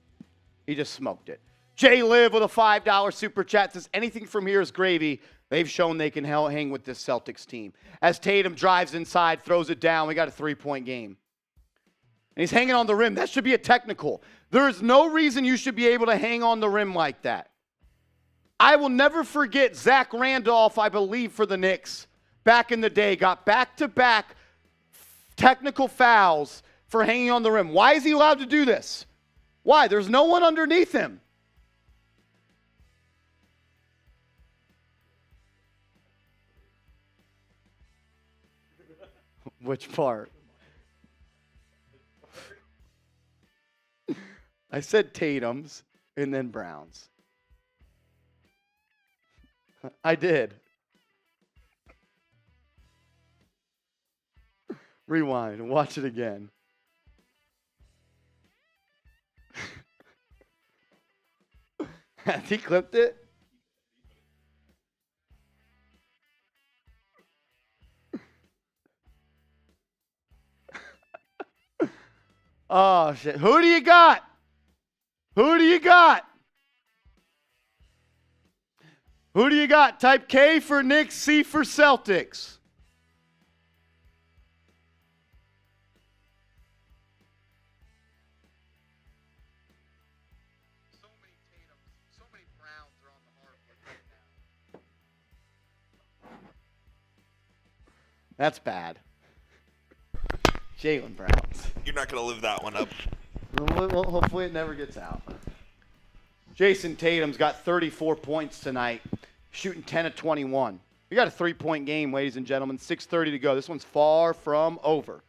He just smoked it. Jay Liv with a $5 super chat says, anything from here is gravy. They've shown they can hang with this Celtics team. As Tatum drives inside, throws it down, we got a 3-point game. And he's hanging on the rim. That should be a technical. There is no reason you should be able to hang on the rim like that. I will never forget Zach Randolph, I believe, for the Knicks. Back in the day, got back-to-back technical fouls for hanging on the rim. Why is he allowed to do this? Why? There's no one underneath him. Which part? I said Tatum's and then Brown's. I did. Rewind and watch it again. Has he clipped it? Oh, shit. Who do you got? Who do you got? Who do you got? Type K for Knicks, C for Celtics. So many Tatums, so many Browns are on the hardwood right now. That's bad. Jaylen Brown. You're not going to live that one up. Well, hopefully it never gets out. Jayson Tatum's got 34 points tonight, shooting 10 of 21. We got a 3-point game, ladies and gentlemen. 6:30 to go. This one's far from over.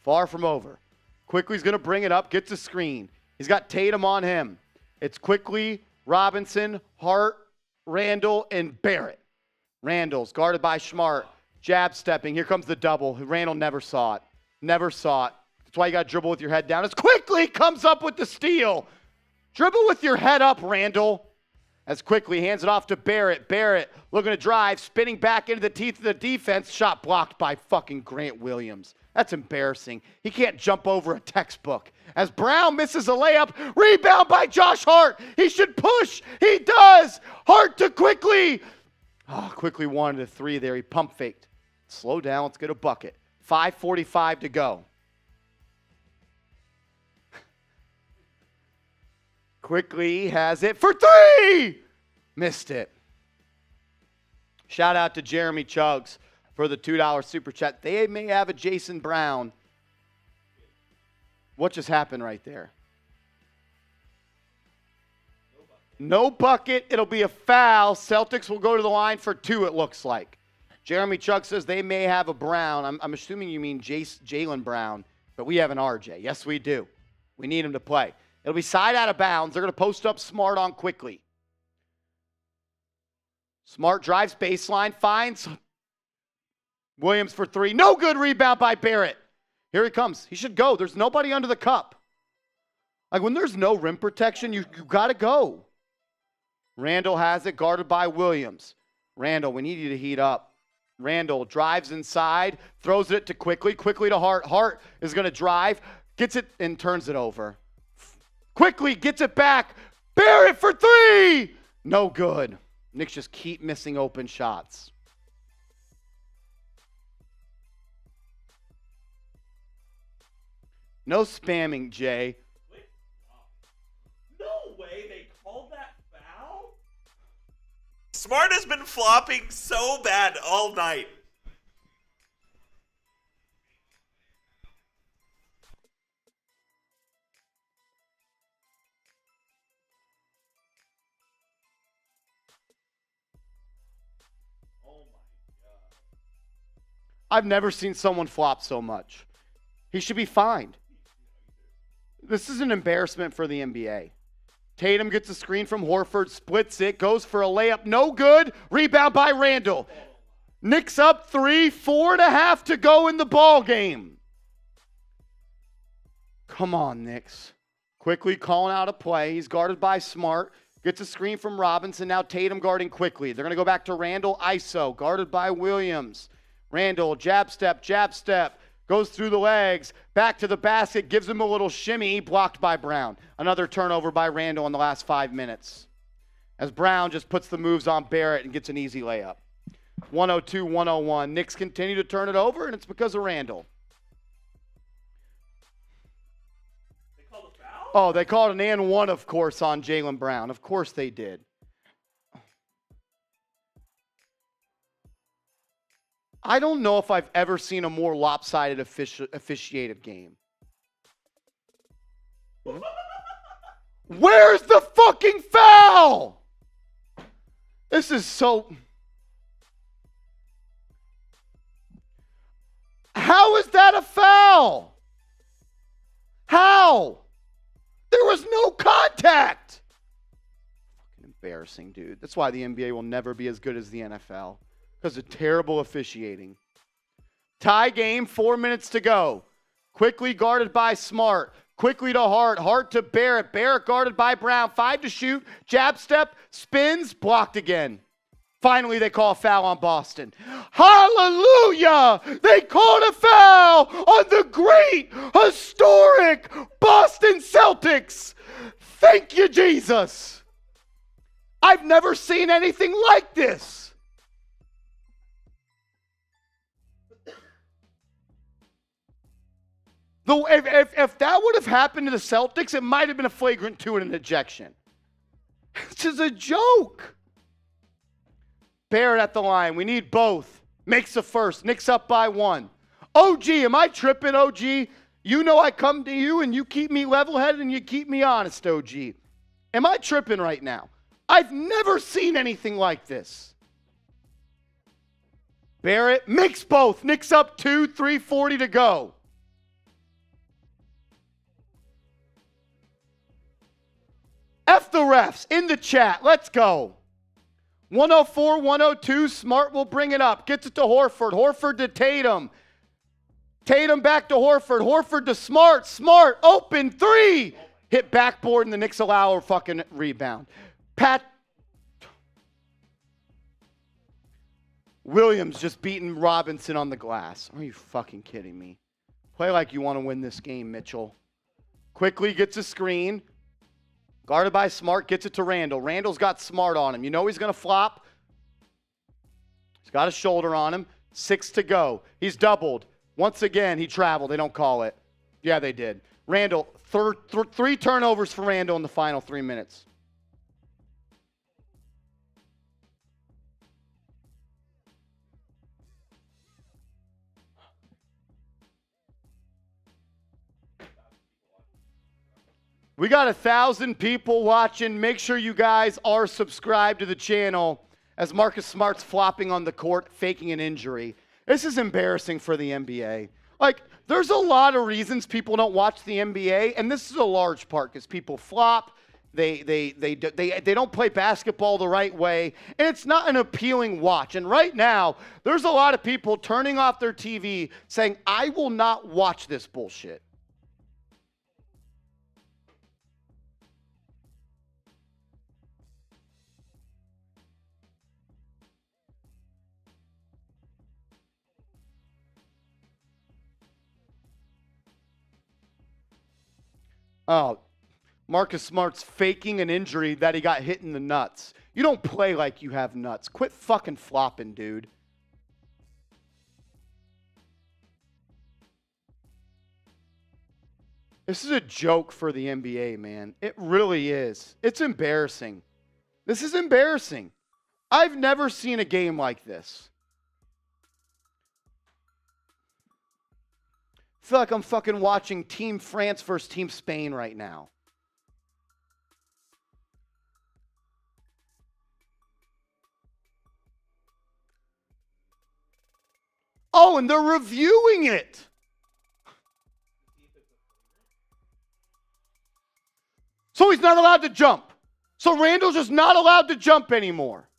Far from over. Quickly's going to bring it up, gets a screen. He's got Tatum on him. It's Quickly, Robinson, Hart, Randle, and Barrett. Randle's guarded by Smart. Jab stepping. Here comes the double. Randle never saw it. Never saw it. That's why you got to dribble with your head down. As Quickly comes up with the steal. Dribble with your head up, Randle. As Quickly hands it off to Barrett. Barrett looking to drive, spinning back into the teeth of the defense. Shot blocked by fucking Grant Williams. That's embarrassing. He can't jump over a textbook. As Brown misses a layup, rebound by Josh Hart. He should push. He does. Hart to Quickly. Oh, Quickly wanted a 3 there. He pump faked. Slow down. Let's get a bucket. 5:45 to go. Quickly has it for 3. Missed it. Shout out to Jeremy Chugs for the $2 super chat. They may have a Jayson Brown. What just happened right there? No bucket. It'll be a foul. Celtics will go to the line for 2, it looks like. Jeremy Chuck says they may have a Brown. I'm assuming you mean Jaylen Brown, but we have an RJ. Yes, we do. We need him to play. It'll be side out of bounds. They're going to post up Smart on Quickly. Smart drives baseline, finds Williams for 3. No good. Rebound by Barrett. Here he comes. He should go. There's nobody under the cup. Like when there's no rim protection, you got to go. Randle has it, guarded by Williams. Randle, we need you to heat up. Randle drives inside, throws it to Quickly. Quickly to Hart. Hart is going to drive, gets it, and turns it over. Quickly gets it back. Barrett for 3. No good. Knicks just keep missing open shots. No spamming, Jay. No way they called that foul? Smart has been flopping so bad all night. I've never seen someone flop so much. He should be fined. This is an embarrassment for the NBA. Tatum gets a screen from Horford, splits it, goes for a layup, no good. Rebound by Randle. Knicks up 3, 4.5 to go in the ball game. Come on, Knicks. Quickly calling out a play. He's guarded by Smart. Gets a screen from Robinson. Now Tatum guarding Quickly. They're going to go back to Randle. ISO. Guarded by Williams. Randle, jab step. Goes through the legs. Back to the basket. Gives him a little shimmy. Blocked by Brown. Another turnover by Randle in the last 5 minutes. As Brown just puts the moves on Barrett and gets an easy layup. 102-101. Knicks continue to turn it over, and it's because of Randle. Oh, they called an and one, of course, on Jaylen Brown. Of course they did. I don't know if I've ever seen a more lopsided officiated game. Where's the fucking foul? This is so... How is that a foul? How? There was no contact. Fucking embarrassing, dude. That's why the NBA will never be as good as the NFL. Because of terrible officiating. Tie game, 4 minutes to go. Quickly guarded by Smart. Quickly to Hart. Hart to Barrett. Barrett guarded by Brown. 5 to shoot. Jab step. Spins. Blocked again. Finally, they call a foul on Boston. Hallelujah! They called a foul on the great, historic Boston Celtics. Thank you, Jesus. I've never seen anything like this. Though if that would have happened to the Celtics, it might have been a flagrant 2 and an ejection. This is a joke. Barrett at the line. We need both. Makes the first. Knicks up by 1. OG, am I tripping, OG? You know I come to you and you keep me level-headed and you keep me honest, OG. Am I tripping right now? I've never seen anything like this. Barrett makes both. Knicks up 2, 3:40 to go. F the refs in the chat. Let's go. 104-102. Smart will bring it up. Gets it to Horford. Horford to Tatum. Tatum back to Horford. Horford to Smart. Smart open 3. Hit backboard and the Knicks allow a fucking rebound. Williams just beating Robinson on the glass. Are you fucking kidding me? Play like you want to win this game, Mitchell. Quickly gets a screen. Guarded by Smart, gets it to Randle. Randle's got Smart on him. You know he's going to flop. He's got a shoulder on him. 6 to go. He's doubled. Once again, he traveled. They don't call it. Yeah, they did. Randle, 3 turnovers for Randle in the final 3 minutes. We got 1,000 people watching. Make sure you guys are subscribed to the channel as Marcus Smart's flopping on the court, faking an injury. This is embarrassing for the NBA. Like, there's a lot of reasons people don't watch the NBA, and this is a large part because people flop. They don't play basketball the right way, and it's not an appealing watch. And right now, there's a lot of people turning off their TV saying, I will not watch this bullshit. Oh, Marcus Smart's faking an injury that he got hit in the nuts. You don't play like you have nuts. Quit fucking flopping, dude. This is a joke for the NBA, man. It really is. It's embarrassing. This is embarrassing. I've never seen a game like this. I feel like I'm fucking watching Team France versus Team Spain right now. Oh, and they're reviewing it. So he's not allowed to jump. So Randle's just not allowed to jump anymore.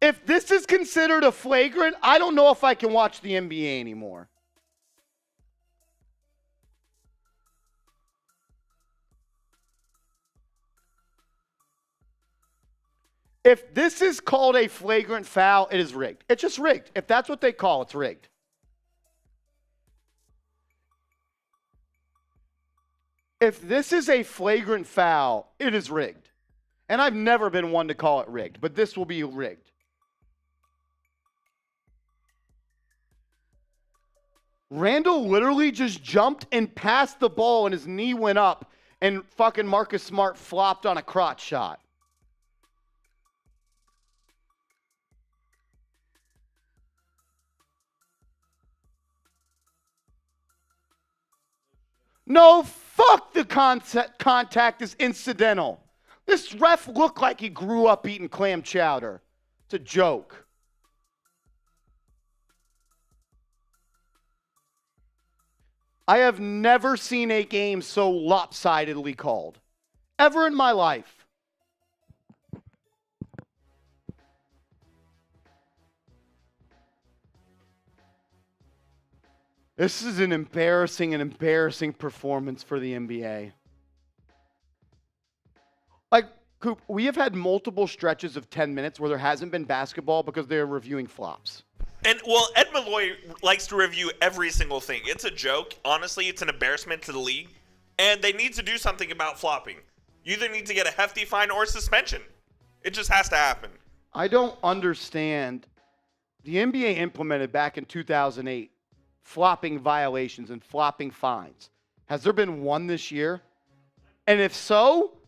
If this is considered a flagrant, I don't know if I can watch the NBA anymore. If this is called a flagrant foul, it is rigged. It's just rigged. If that's what they call, it's rigged. If this is a flagrant foul, it is rigged. And I've never been one to call it rigged, but this will be rigged. Randle literally just jumped and passed the ball and his knee went up and fucking Marcus Smart flopped on a crotch shot. No, fuck the contact is incidental. This ref looked like he grew up eating clam chowder. It's a joke. I have never seen a game so lopsidedly called. Ever in my life. This is an embarrassing performance for the NBA. Like, Coop, we have had multiple stretches of 10 minutes where there hasn't been basketball because they're reviewing flops. And, well, Ed Malloy likes to review every single thing. It's a joke. Honestly, it's an embarrassment to the league. And they need to do something about flopping. You either need to get a hefty fine or suspension. It just has to happen. I don't understand. The NBA implemented back in 2008 flopping violations and flopping fines. Has there been one this year? And if so,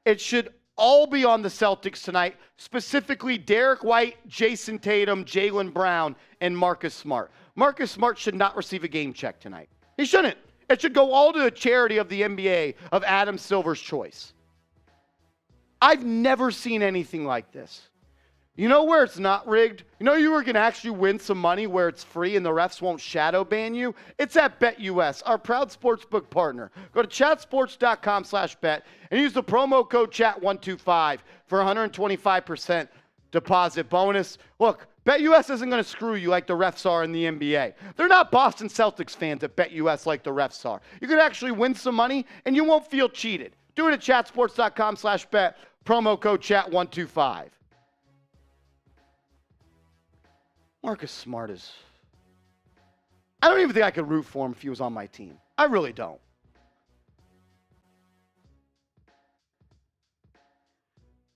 it should all be on the Celtics tonight, specifically Derek White, Jayson Tatum, Jaylen Brown, and Marcus Smart. Marcus Smart should not receive a game check tonight. He shouldn't. It should go all to the charity of the NBA, of Adam Silver's choice. I've never seen anything like this. You know where it's not rigged? You know you were going to actually win some money where it's free and the refs won't shadow ban you? it's at BetUS, our proud sportsbook partner. Go to chatsports.com/bet and use the promo code CHAT125 for 125% deposit bonus. Look, BetUS isn't going to screw you like the refs are in the NBA. They're not Boston Celtics fans at BetUS like the refs are. You could actually win some money and you won't feel cheated. Do it at chatsports.com/bet, promo code CHAT125. Marcus Smart is... I don't even think I could root for him if he was on my team. I really don't.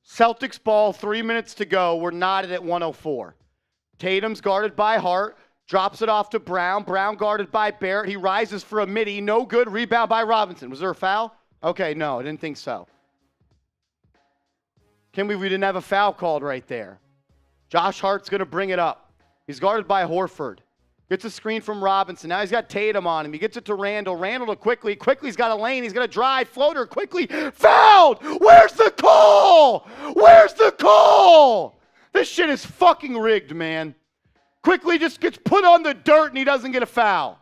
Celtics ball, 3 minutes to go. We're knotted at 104. Tatum's guarded by Hart. Drops it off to Brown. Brown guarded by Barrett. He rises for a midi. No good. Rebound by Robinson. Was there a foul? Okay, no, I didn't think so. Can't believe we didn't have a foul called right there. Josh Hart's going to bring it up. He's guarded by Horford. Gets a screen from Robinson. Now he's got Tatum on him. He gets it to Randle. Randle to Quickly. Quickly's got a lane. He's going to drive. Floater. Quickly. Fouled! Where's the call? Where's the call? This shit is fucking rigged, man. Quickly just gets put on the dirt and he doesn't get a foul.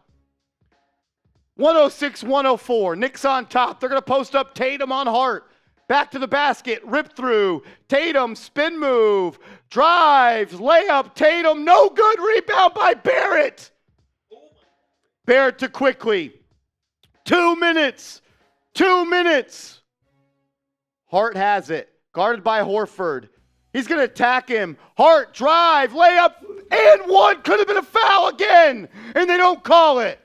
106-104. Knicks on top. They're going to post up Tatum on Hart. Back to the basket, rip through. Tatum, spin move, drives, layup. Tatum, no good. Rebound by Barrett. Barrett to Quickly. 2 minutes. 2 minutes. Hart has it. Guarded by Horford. He's going to attack him. Hart, drive, layup, and one. Could have been a foul again, and they don't call it.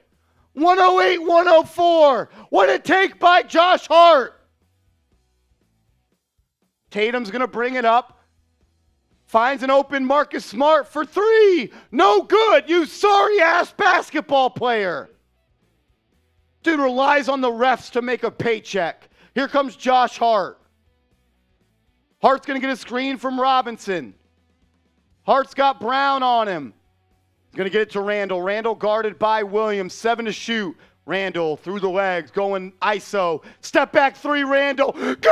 108-104. What a take by Josh Hart. Tatum's going to bring it up. Finds an open Marcus Smart for three. No good, you sorry-ass basketball player. Dude relies on the refs to make a paycheck. Here comes Josh Hart. Hart's going to get a screen from Robinson. Hart's got Brown on him. He's going to get it to Randle. Randle guarded by Williams. 7 to shoot. Randle through the legs, going ISO. Step back three, Randle. Good!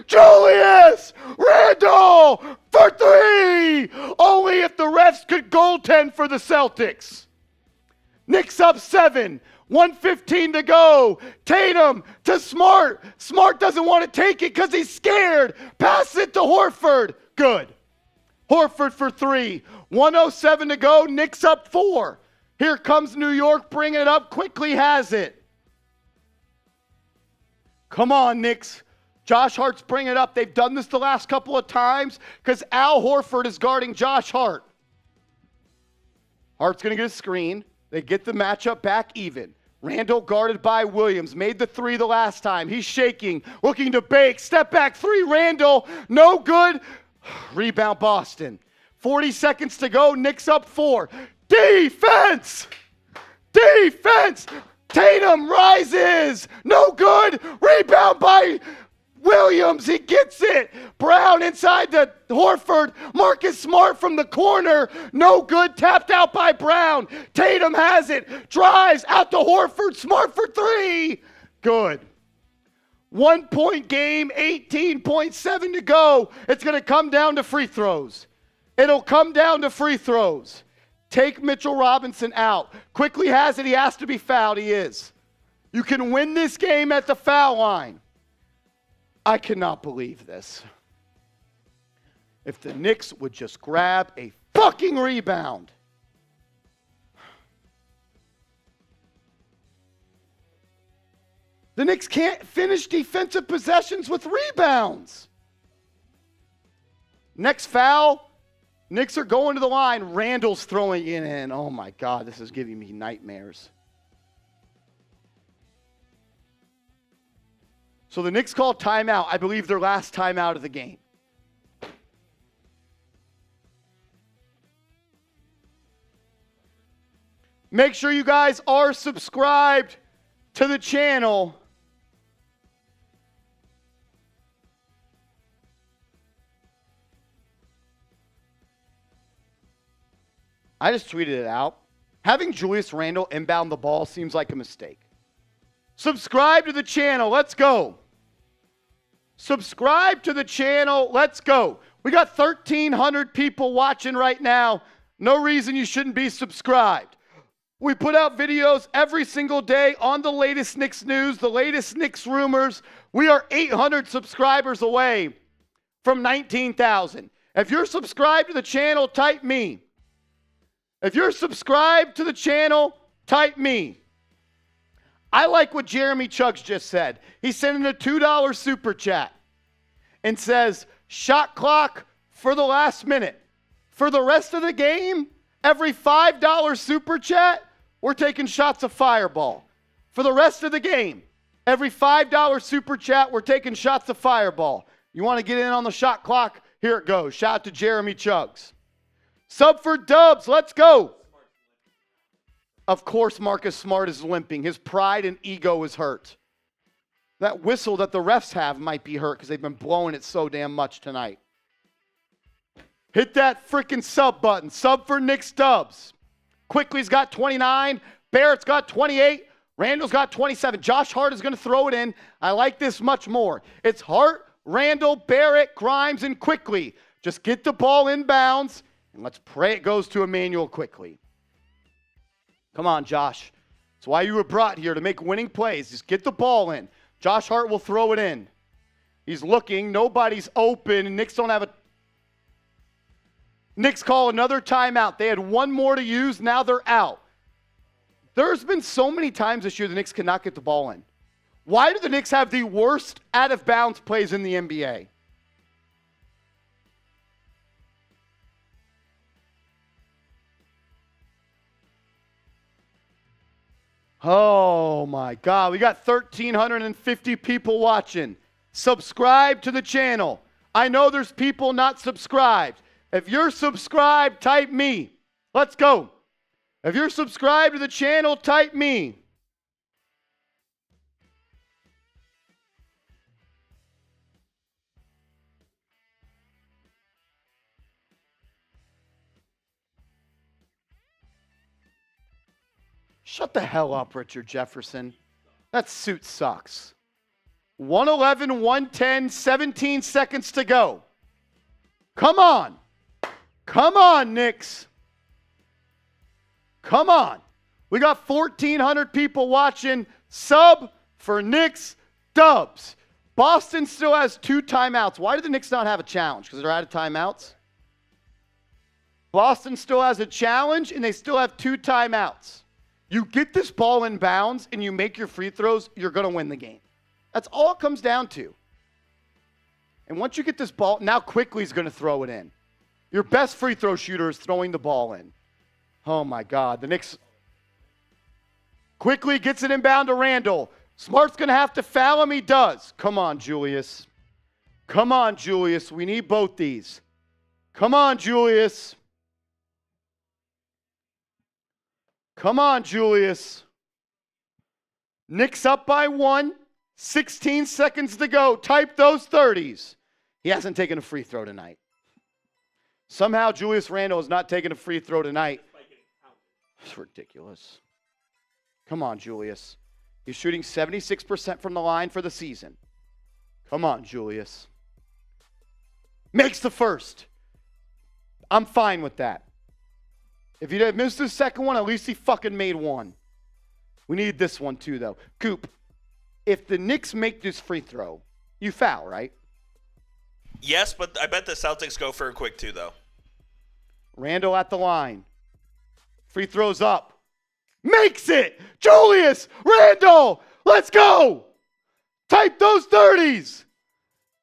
Julius Randle for three! Only if the refs could goaltend for the Celtics. Knicks up 7. 1:15 to go. Tatum to Smart. Smart doesn't want to take it because he's scared. Pass it to Horford. Good. Horford for 3. 1:07 to go. Knicks up 4. Here comes New York, bringing it up. Quickly has it. Come on, Knicks. Josh Hart's bringing it up. They've done this the last couple of times because Al Horford is guarding Josh Hart. Hart's going to get a screen. They get the matchup back even. Randle guarded by Williams. Made the three the last time. He's shaking, looking to bake. Step back three, Randle. No good. Rebound Boston. 40 seconds to go. Knicks up 4. Defense! Defense! Tatum rises. No good. Rebound by Williams. He gets it. Brown inside the Horford. Marcus Smart from the corner. No good. Tapped out by Brown. Tatum has it. Drives out to Horford. Smart for 3. Good. 1 point game. 18.7 to go. It's going to come down to free throws. It'll come down to free throws. Take Mitchell Robinson out. Quickly has it. He has to be fouled. He is. You can win this game at the foul line. I cannot believe this. If the Knicks would just grab a fucking rebound. The Knicks can't finish defensive possessions with rebounds. Next foul. Knicks are going to the line. Randle's throwing it in. Oh my God, this is giving me nightmares. So the Knicks called timeout. I believe their last timeout of the game. Make sure you guys are subscribed to the channel. I just tweeted it out. Having Julius Randle inbound the ball seems like a mistake. Subscribe to the channel. Let's go. Subscribe to the channel. Let's go. We got 1,300 people watching right now. No reason you shouldn't be subscribed. We put out videos every single day on the latest Knicks news, the latest Knicks rumors. We are 800 subscribers away from 19,000. If you're subscribed to the channel, type me. If you're subscribed to the channel, type me. I like what Jeremy Chuggs just said. He sent in a $2 super chat and says, shot clock for the last minute. For the rest of the game, every $5 super chat, we're taking shots of Fireball. For the rest of the game, every $5 super chat, we're taking shots of Fireball. You want to get in on the shot clock? Here it goes. Shout out to Jeremy Chuggs. Sub for Dubs. Let's go. Of course, Marcus Smart is limping. His pride and ego is hurt. That whistle that the refs have might be hurt because they've been blowing it so damn much tonight. Hit that freaking sub button. Sub for Knicks Dubs. Quickly's got 29. Barrett's got 28. Randle's got 27. Josh Hart is going to throw it in. I like this much more. It's Hart, Randle, Barrett, Grimes, and Quickly. Just get the ball inbounds, and let's pray it goes to Emmanuel Quickly. Come on, Josh. That's why you were brought here, to make winning plays. Just get the ball in. Josh Hart will throw it in. He's looking. Nobody's open. Knicks don't have a... Knicks call another timeout. They had one more to use. Now they're out. There's been so many times this year the Knicks cannot get the ball in. Why do the Knicks have the worst out-of-bounds plays in the NBA? Oh my God, we got 1,350 people watching. Subscribe to the channel. I know there's people not subscribed. If you're subscribed, type me. Let's go. If you're subscribed to the channel, type me. Shut the hell up, Richard Jefferson. That suit sucks. 111, 110, 17 seconds to go. Come on. Come on, Knicks. Come on. We got 1,400 people watching. Sub for Knicks Dubs. Boston still has 2 timeouts. Why do the Knicks not have a challenge? Because they're out of timeouts? Boston still has a challenge, and they still have 2 timeouts. You get this ball in bounds and you make your free throws, you're going to win the game. That's all it comes down to. And once you get this ball, now Quickly's going to throw it in. Your best free throw shooter is throwing the ball in. Oh, my God. The Knicks Quickly gets it inbound to Randle. Smart's going to have to foul him. He does. Come on, Julius. Come on, Julius. We need both these. Come on, Julius. Come on, Julius. Knicks up by 1. 16 seconds to go. Type those 30s. He hasn't taken a free throw tonight. Somehow Julius Randle has not taken a free throw tonight. It's ridiculous. Come on, Julius. He's shooting 76% from the line for the season. Come on, Julius. Makes the first. I'm fine with that. If he missed the second one, at least he fucking made one. We need this one too, though. Coop, if the Knicks make this free throw, you foul, right? Yes, but I bet the Celtics go for a quick 2, though. Randle at the line. Free throws up. Makes it! Julius Randle! Let's go! Type those 30s!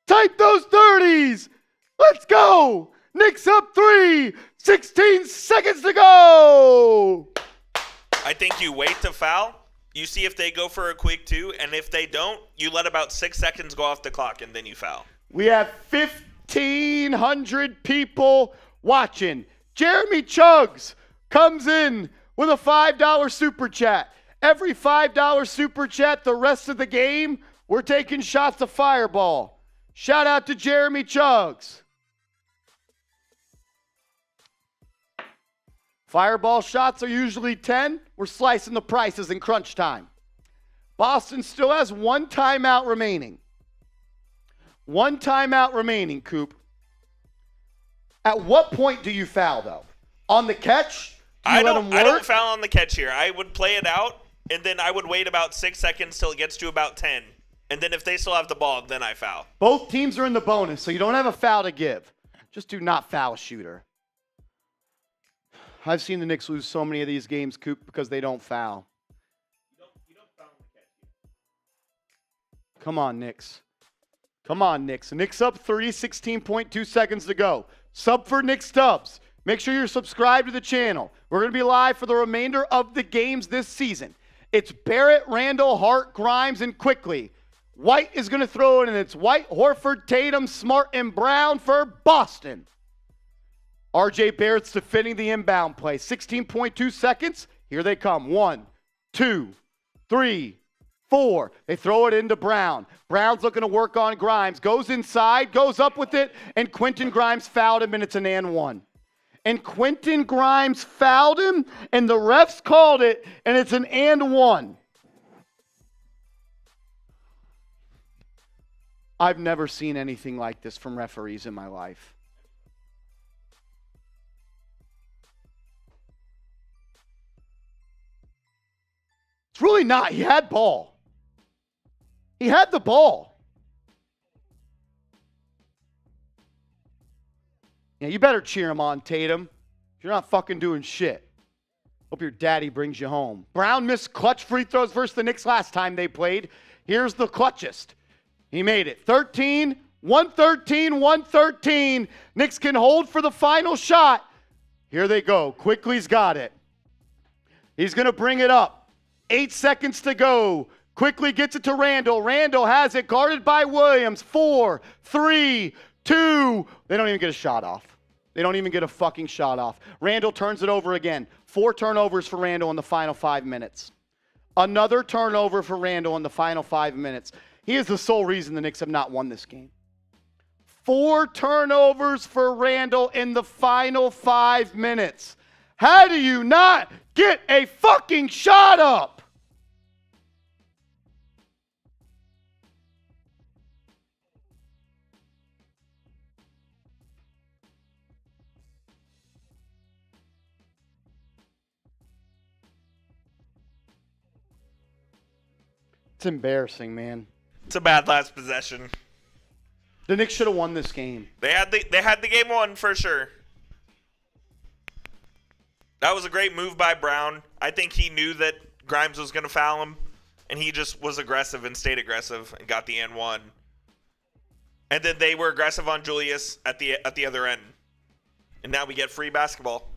Type those 30s! Let's go! Knicks up 3! 16 seconds to go! I think you wait to foul. You see if they go for a quick 2, and if they don't, you let about 6 seconds go off the clock, and then you foul. We have 1,500 people watching. Jeremy Chugs comes in with a $5 super chat. Every $5 super chat the rest of the game, we're taking shots of Fireball. Shout out to Jeremy Chugs. Fireball shots are usually 10. We're slicing the prices in crunch time. Boston still has one timeout remaining. One timeout remaining, Coop. At what point do you foul, though? On the catch? I don't foul on the catch here. I would play it out, and then I would wait about 6 seconds till it gets to about 10. And then if they still have the ball, then I foul. Both teams are in the bonus, so you don't have a foul to give. Just do not foul a shooter. I've seen the Knicks lose so many of these games, Coop, because they don't foul. You don't foul on the catch. Come on, Knicks. Come on, Knicks. Knicks up 3, 16.2 seconds to go. Sub for Nick Stubbs. Make sure you're subscribed to the channel. We're going to be live for the remainder of the games this season. It's Barrett, Randle, Hart, Grimes, and Quickly. White is going to throw it, and it's White, Horford, Tatum, Smart, and Brown for Boston. RJ Barrett's defending the inbound play. 16.2 seconds. Here they come. 1, 2, 3, 4. They throw it into Brown. Brown's looking to work on Grimes. Goes inside, goes up with it, and Quentin Grimes fouled him, and it's an and 1. And Quentin Grimes fouled him, and the refs called it, and it's an and 1. I've never seen anything like this from referees in my life. It's really not. He had ball. He had the ball. Yeah, you better cheer him on, Tatum. You're not fucking doing shit. Hope your daddy brings you home. Brown missed clutch free throws versus the Knicks last time they played. Here's the clutchest. He made it. 13, 113, 113. Knicks can hold for the final shot. Here they go. Quickly's got it. He's going to bring it up. 8 seconds to go. Quickly gets it to Randle. Randle has it guarded by Williams. 4, 3, 2. They don't even get a shot off. They don't even get a fucking shot off. Randle turns it over again. 4 turnovers for Randle in the final 5 minutes. Another turnover for Randle in the final 5 minutes. He is the sole reason the Knicks have not won this game. 4 turnovers for Randle in the final 5 minutes. How do you not get a fucking shot up? It's embarrassing, man. It's a bad last possession. The Knicks should have won this game. They had the game won for sure. That was a great move by Brown. I think he knew that Grimes was going to foul him, and he just was aggressive and stayed aggressive and got the and 1. And then they were aggressive on Julius at the other end. And now we get free basketball.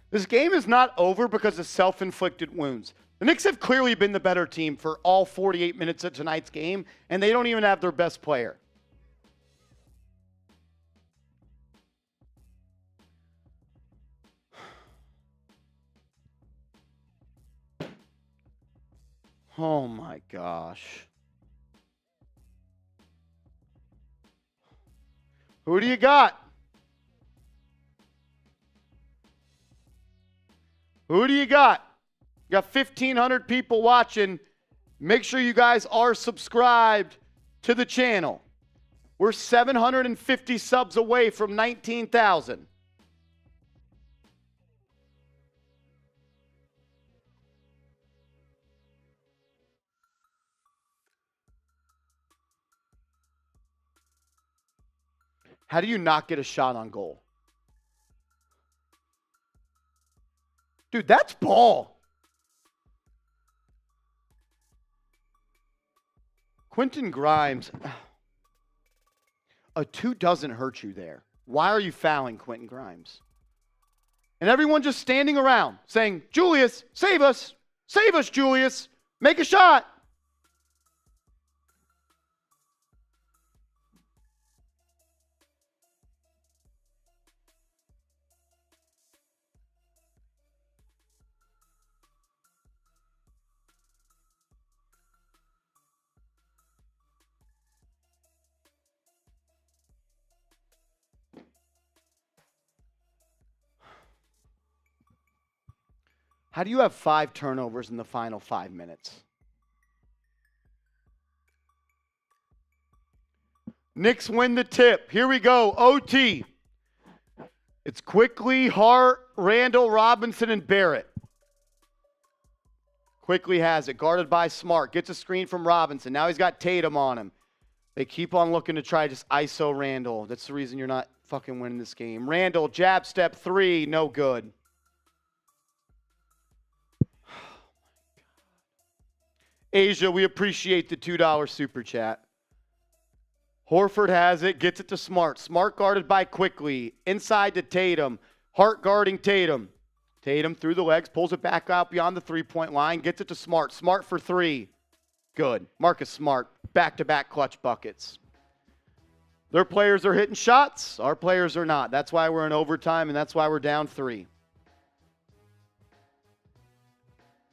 This game is not over because of self-inflicted wounds. The Knicks have clearly been the better team for all 48 minutes of tonight's game, and they don't even have their best player. Oh my gosh. Who do you got? Who do you got? You got 1,500 people watching. Make sure you guys are subscribed to the channel. We're 750 subs away from 19,000. How do you not get a shot on goal? Dude, that's ball. Quentin Grimes. A 2 doesn't hurt you there. Why are you fouling Quentin Grimes? And everyone just standing around saying, Julius, save us. Save us, Julius. Make a shot. How do you have 5 turnovers in the final 5 minutes? Knicks win the tip. Here we go. OT. It's Quickly, Hart, Randle, Robinson, and Barrett. Quickly has it. Guarded by Smart. Gets a screen from Robinson. Now he's got Tatum on him. They keep on looking to try just ISO Randle. That's the reason you're not fucking winning this game. Randle, jab step 3. No good. Asia, we appreciate the $2 super chat. Horford has it, gets it to Smart. Smart guarded by Quickly. Inside to Tatum. Hart guarding Tatum. Tatum through the legs, pulls it back out beyond the three-point line, gets it to Smart. Smart for 3. Good. Marcus Smart, back-to-back clutch buckets. Their players are hitting shots. Our players are not. That's why we're in overtime, and that's why we're down 3.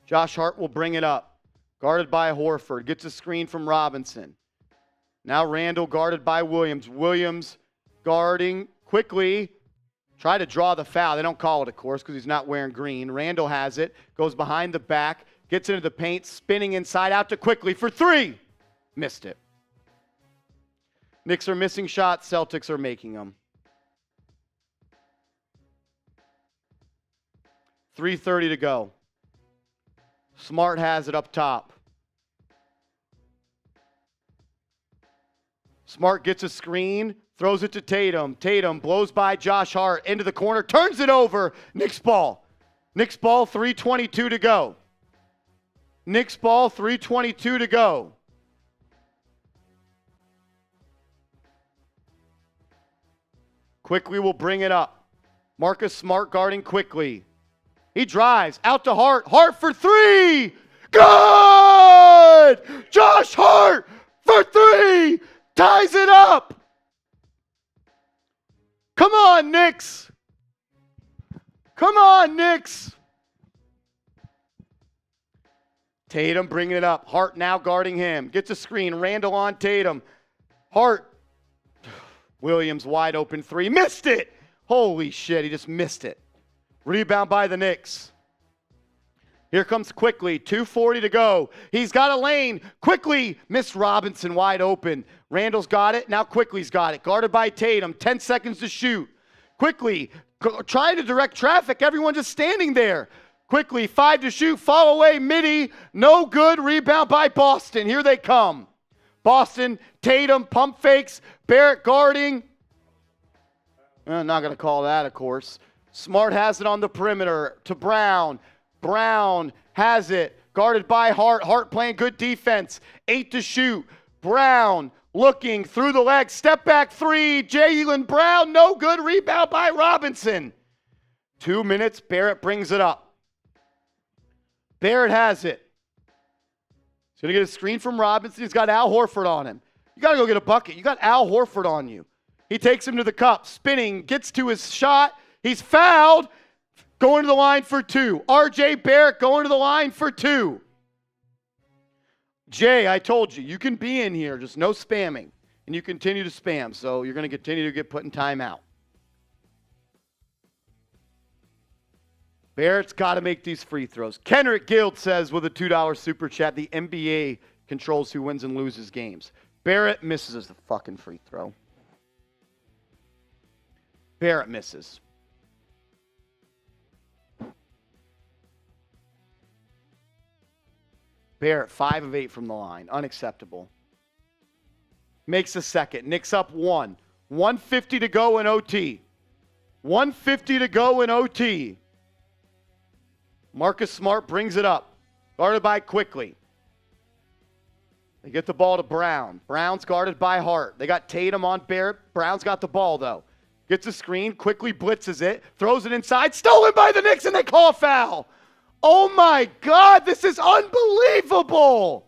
Josh Hart will bring it up. Guarded by Horford. Gets a screen from Robinson. Now Randle guarded by Williams. Williams guarding Quickly. Try to draw the foul. They don't call it, of course, because he's not wearing green. Randle has it. Goes behind the back. Gets into the paint. Spinning inside out to Quickly for 3. Missed it. Knicks are missing shots. Celtics are making them. 3:30 to go. Smart has it up top. Smart gets a screen, throws it to Tatum. Tatum blows by Josh Hart into the corner, turns it over. Knicks ball. Knicks ball, 3:22 to go. Knicks ball, 3:22 to go. Quickly will bring it up. Marcus Smart guarding Quickly. He drives out to Hart. Hart for 3. Good! Josh Hart for 3. Ties it up. Come on, Knicks. Come on, Knicks. Tatum bringing it up. Hart now guarding him. Gets a screen. Randle on Tatum. Hart. Williams wide open 3. Missed it. Holy shit, he just missed it. Rebound by the Knicks. Here comes Quickly. 2:40 to go. He's got a lane. Quickly missed Robinson wide open. Randle's got it. Now Quickly's got it. Guarded by Tatum. 10 seconds to shoot. Quickly trying to direct traffic. Everyone just standing there. Quickly 5 to shoot. Fall away. Midi. No good. Rebound by Boston. Here they come. Boston. Tatum. Pump fakes. Barrett guarding. Not going to call that, of course. Smart has it on the perimeter to Brown. Brown has it. Guarded by Hart. Hart playing good defense. 8 to shoot. Brown looking through the legs. Step back three. Jaylen Brown. No good. Rebound by Robinson. 2 minutes. Barrett brings it up. Barrett has it. He's going to get a screen from Robinson. He's got Al Horford on him. You got to go get a bucket. You got Al Horford on you. He takes him to the cup. Spinning. Gets to his shot. He's fouled. Going to the line for 2. R.J. Barrett going to the line for 2. Jay, I told you, you can be in here. Just no spamming. And you continue to spam. So you're going to continue to get put in timeout. Barrett's got to make these free throws. Kenrick Guild says with a $2 super chat, the NBA controls who wins and loses games. Barrett misses the fucking free throw. Barrett misses. Barrett, 5 of 8 from the line. Unacceptable. Makes a second. Knicks up 1. 1:50 to go in OT. 1:50 to go in OT. Marcus Smart brings it up. Guarded by Quickly. They get the ball to Brown. Brown's guarded by Hart. They got Tatum on Barrett. Brown's got the ball, though. Gets a screen. Quickly blitzes it. Throws it inside. Stolen by the Knicks, and they call a foul. Oh, my God. This is unbelievable.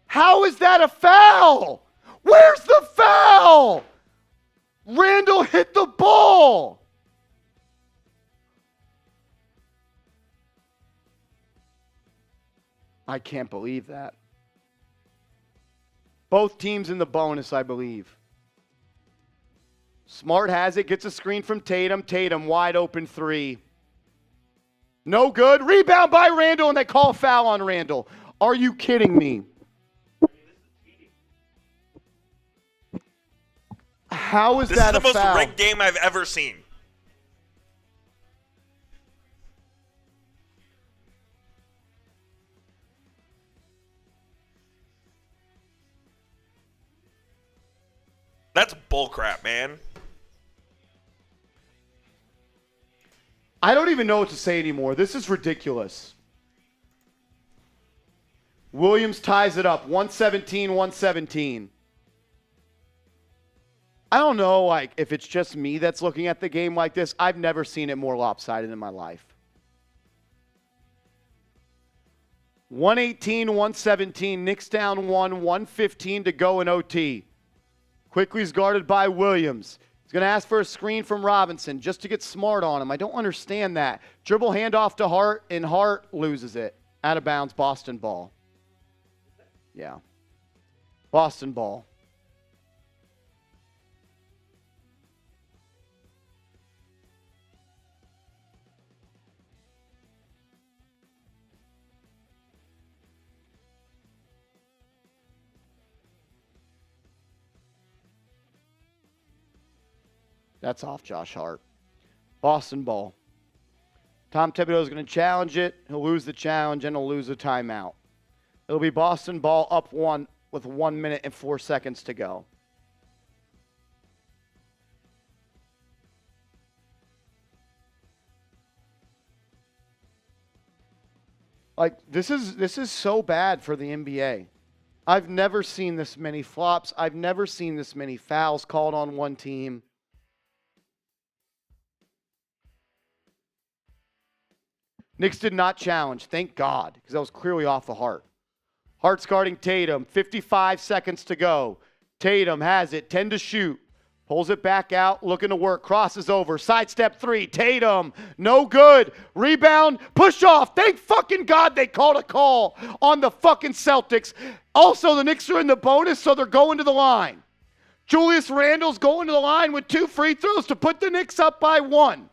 How is that a foul? Where's the foul? Randle hit the ball. I can't believe that. Both teams in the bonus, I believe. Smart has it, gets a screen from Tatum. Tatum, wide open 3. No good. Rebound by Randle, and they call a foul on Randle. Are you kidding me? How is that a foul? This is the most rigged game I've ever seen. That's bullcrap, man. I don't even know what to say anymore. This is ridiculous. Williams ties it up. 117-117. I don't know, like, if it's just me that's looking at the game like this. I've never seen it more lopsided in my life. 118-117. Knicks down 1. 1:15 to go in OT. Quickly's guarded by Williams. He's going to ask for a screen from Robinson just to get Smart on him. I don't understand that. Dribble handoff to Hart, and Hart loses it. Out of bounds, Boston ball. Yeah. Boston ball. That's off Josh Hart. Boston ball. Tom Thibodeau is going to challenge it. He'll lose the challenge, and he'll lose the timeout. It'll be Boston ball up 1 with 1 minute and 4 seconds to go. Like, this is so bad for the NBA. I've never seen this many flops. I've never seen this many fouls called on one team. Knicks did not challenge, thank God, because that was clearly off of Hart. Hart's guarding Tatum, 55 seconds to go. Tatum has it, 10 to shoot. Pulls it back out, looking to work, crosses over, sidestep 3, Tatum, no good. Rebound, push off. Thank fucking God they called a call on the fucking Celtics. Also, the Knicks are in the bonus, so they're going to the line. Julius Randle's going to the line with 2 free throws to put the Knicks up by 1.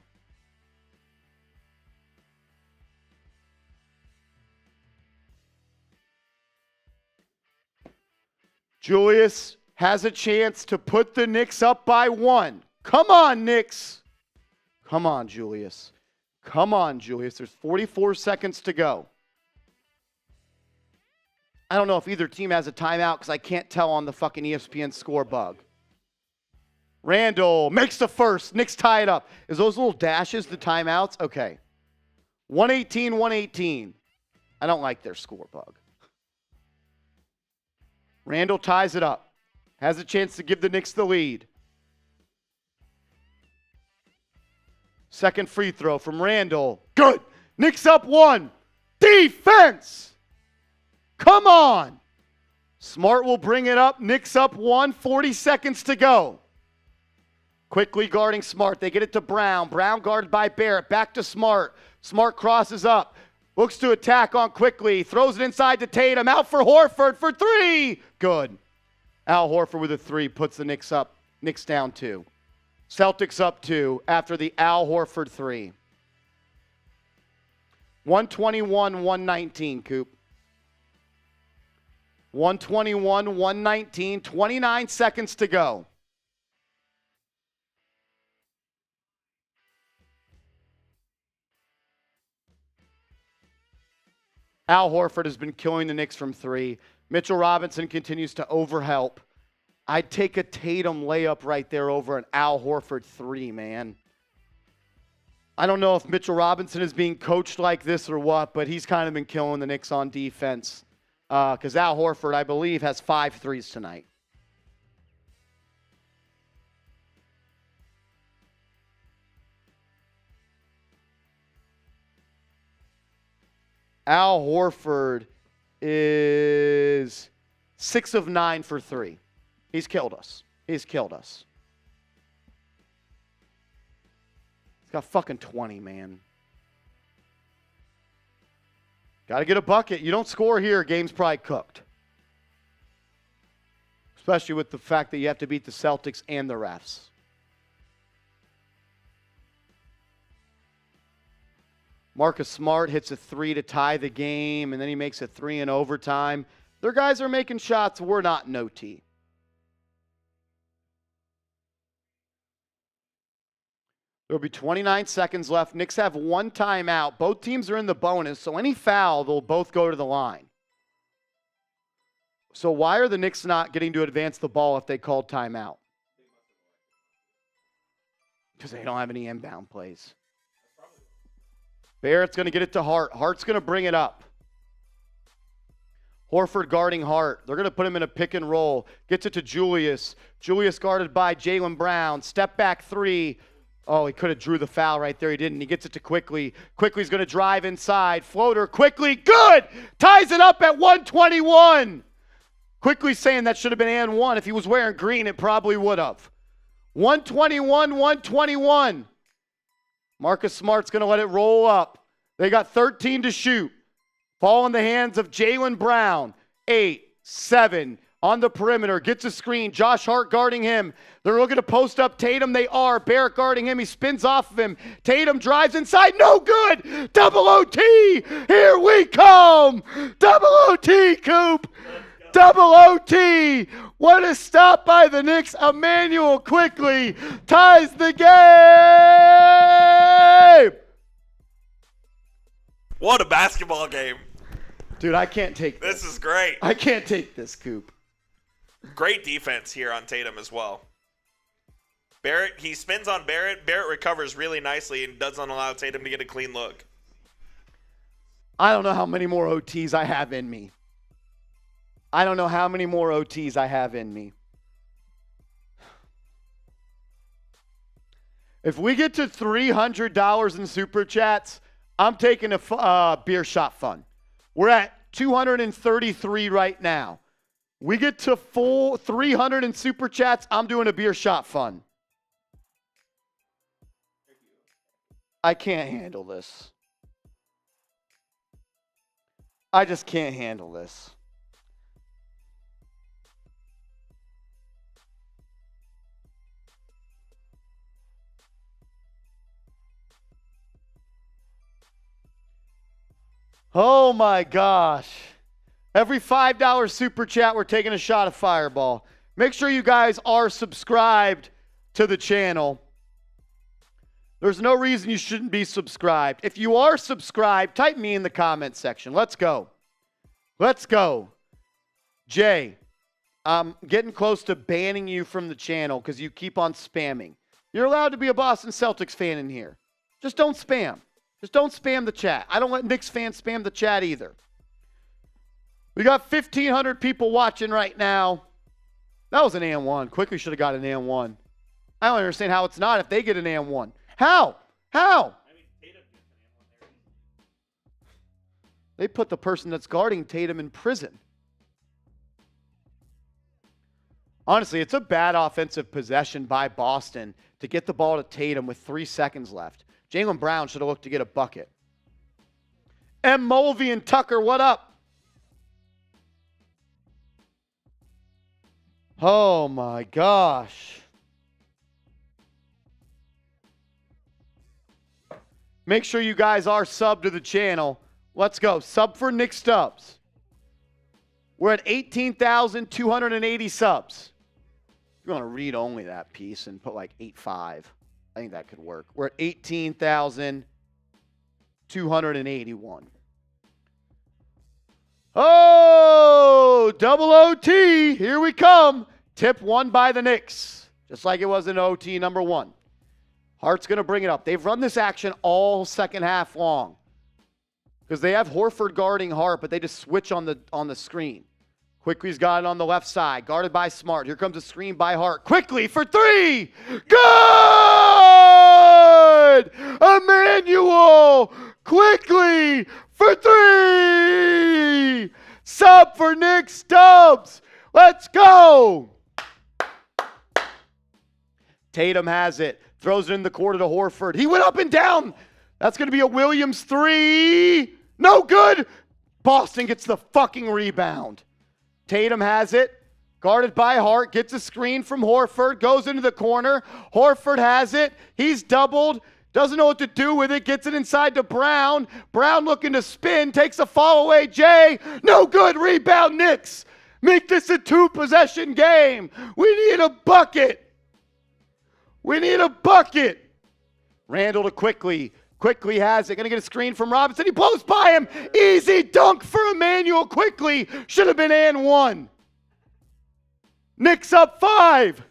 Julius has a chance to put the Knicks up by 1. Come on, Knicks. Come on, Julius. Come on, Julius. There's 44 seconds to go. I don't know if either team has a timeout because I can't tell on the fucking ESPN score bug. Randle makes the first. Knicks tie it up. Is those little dashes the timeouts? Okay. 118. I don't like their score bug. Randle ties it up. Has a chance to give the Knicks the lead. Second free throw from Randle. Good. Knicks up 1. Defense. Come on. Smart will bring it up. Knicks up 1. 40 seconds to go. Quickly guarding Smart. They get it to Brown. Brown guarded by Barrett. Back to Smart. Smart crosses up. Looks to attack on Quickly. Throws it inside to Tatum. Out for Horford for 3. Good. Al Horford with a 3 puts the Knicks up. Knicks down 2. Celtics up 2 after the Al Horford 3. 121-119, Coop. 121-119. 29 seconds to go. Al Horford has been killing the Knicks from 3. Mitchell Robinson continues to overhelp. I'd take a Tatum layup right there over an Al Horford 3, man. I don't know if Mitchell Robinson is being coached like this or what, but he's kind of been killing the Knicks on defense. Because Al Horford, I believe, has 5 threes tonight. Al Horford is 6 of 9 for 3. He's killed us. He's killed us. He's got fucking 20, man. Got to get a bucket. You don't score here, game's probably cooked. Especially with the fact that you have to beat the Celtics and the refs. Marcus Smart hits a 3 to tie the game, and then he makes a 3 in overtime. Their guys are making shots. We're not in OT. There'll be 29 seconds left. Knicks have 1 timeout. Both teams are in the bonus, so any foul, they'll both go to the line. So why are the Knicks not getting to advance the ball if they called timeout? Because they don't have any inbound plays. Barrett's going to get it to Hart. Hart's going to bring it up. Horford guarding Hart. They're going to put him in a pick and roll. Gets it to Julius. Julius guarded by Jaylen Brown. Step back 3. Oh, he could have drew the foul right there. He didn't. He gets it to Quickly. Quickly's going to drive inside. Floater. Quickly. Good. Ties it up at 121. Quickly saying that should have been and 1. If he was wearing green, it probably would have. 121-121. Marcus Smart's going to let it roll up. They got 13 to shoot. Ball in the hands of Jaylen Brown. 8, 7. On the perimeter, gets a screen. Josh Hart guarding him. They're looking to post up Tatum. They are. Barrett guarding him. He spins off of him. Tatum drives inside. No good. Double OT. Here we come. Double OT, Coop. Double OT. What a stop by the Knicks. Emmanuel Quickly ties the game. What a basketball game. Dude, I can't take this. This is great. I can't take this, Coop. Great defense here on Tatum as well. Barrett, he spins on Barrett. Barrett recovers really nicely and doesn't allow Tatum to get a clean look. I don't know how many more OTs I have in me. I don't know how many more OTs I have in me. If we get to $300 in Super Chats, I'm taking a beer shot fund. We're at 233 right now. We get to full 300 in Super Chats, I'm doing a beer shot fund. I can't handle this. I just can't handle this. Oh my gosh. Every $5 super chat, we're taking a shot of Fireball. Make sure you guys are subscribed to the channel. There's no reason you shouldn't be subscribed. If you are subscribed, type me in the comment section. Let's go. Let's go. Jay, I'm getting close to banning you from the channel because you keep on spamming. You're allowed to be a Boston Celtics fan in here. Just don't spam. Just don't spam the chat. I don't let Knicks fans spam the chat either. We got 1,500 people watching right now. That was an and one. Quickly should have got an and one. I don't understand how it's not if they get an and one. How? How? They put the person that's guarding Tatum in prison. Honestly, it's a bad offensive possession by Boston to get the ball to Tatum with 3 seconds left. Jaylen Brown should have looked to get a bucket. M. Mulvey and Tucker, what up? Oh my gosh. Make sure you guys are subbed to the channel. Let's go. Sub for Nick Stubbs. We're at 18,280 subs. You want to read only that piece and put like 8.5. I think that could work. We're at 18,281. Oh, double OT. Here we come. Tip won by the Knicks. Just like it was in OT number 1. Hart's going to bring it up. They've run this action all second half long. Because they have Horford guarding Hart, but they just switch on the screen. Quickly's got it on the left side, guarded by Smart. Here comes a screen by Hart. Quickly for 3. Good! Emmanuel! Quickly for 3! Sub for Nick Stubbs. Let's go! Tatum has it. Throws it in the corner to Horford. He went up and down. That's going to be a Williams 3. No good. Boston gets the fucking rebound. Tatum has it. Guarded by Hart. Gets a screen from Horford. Goes into the corner. Horford has it. He's doubled. Doesn't know what to do with it. Gets it inside to Brown. Brown looking to spin. Takes a fall away. Jay. No good. Rebound Knicks. Make this a 2-possession game. We need a bucket. We need a bucket. Randle to Quickly. Quickly has it. Going to get a screen from Robinson. He blows by him. Easy dunk for Emmanuel Quickly. Should have been and 1. Knicks up 5.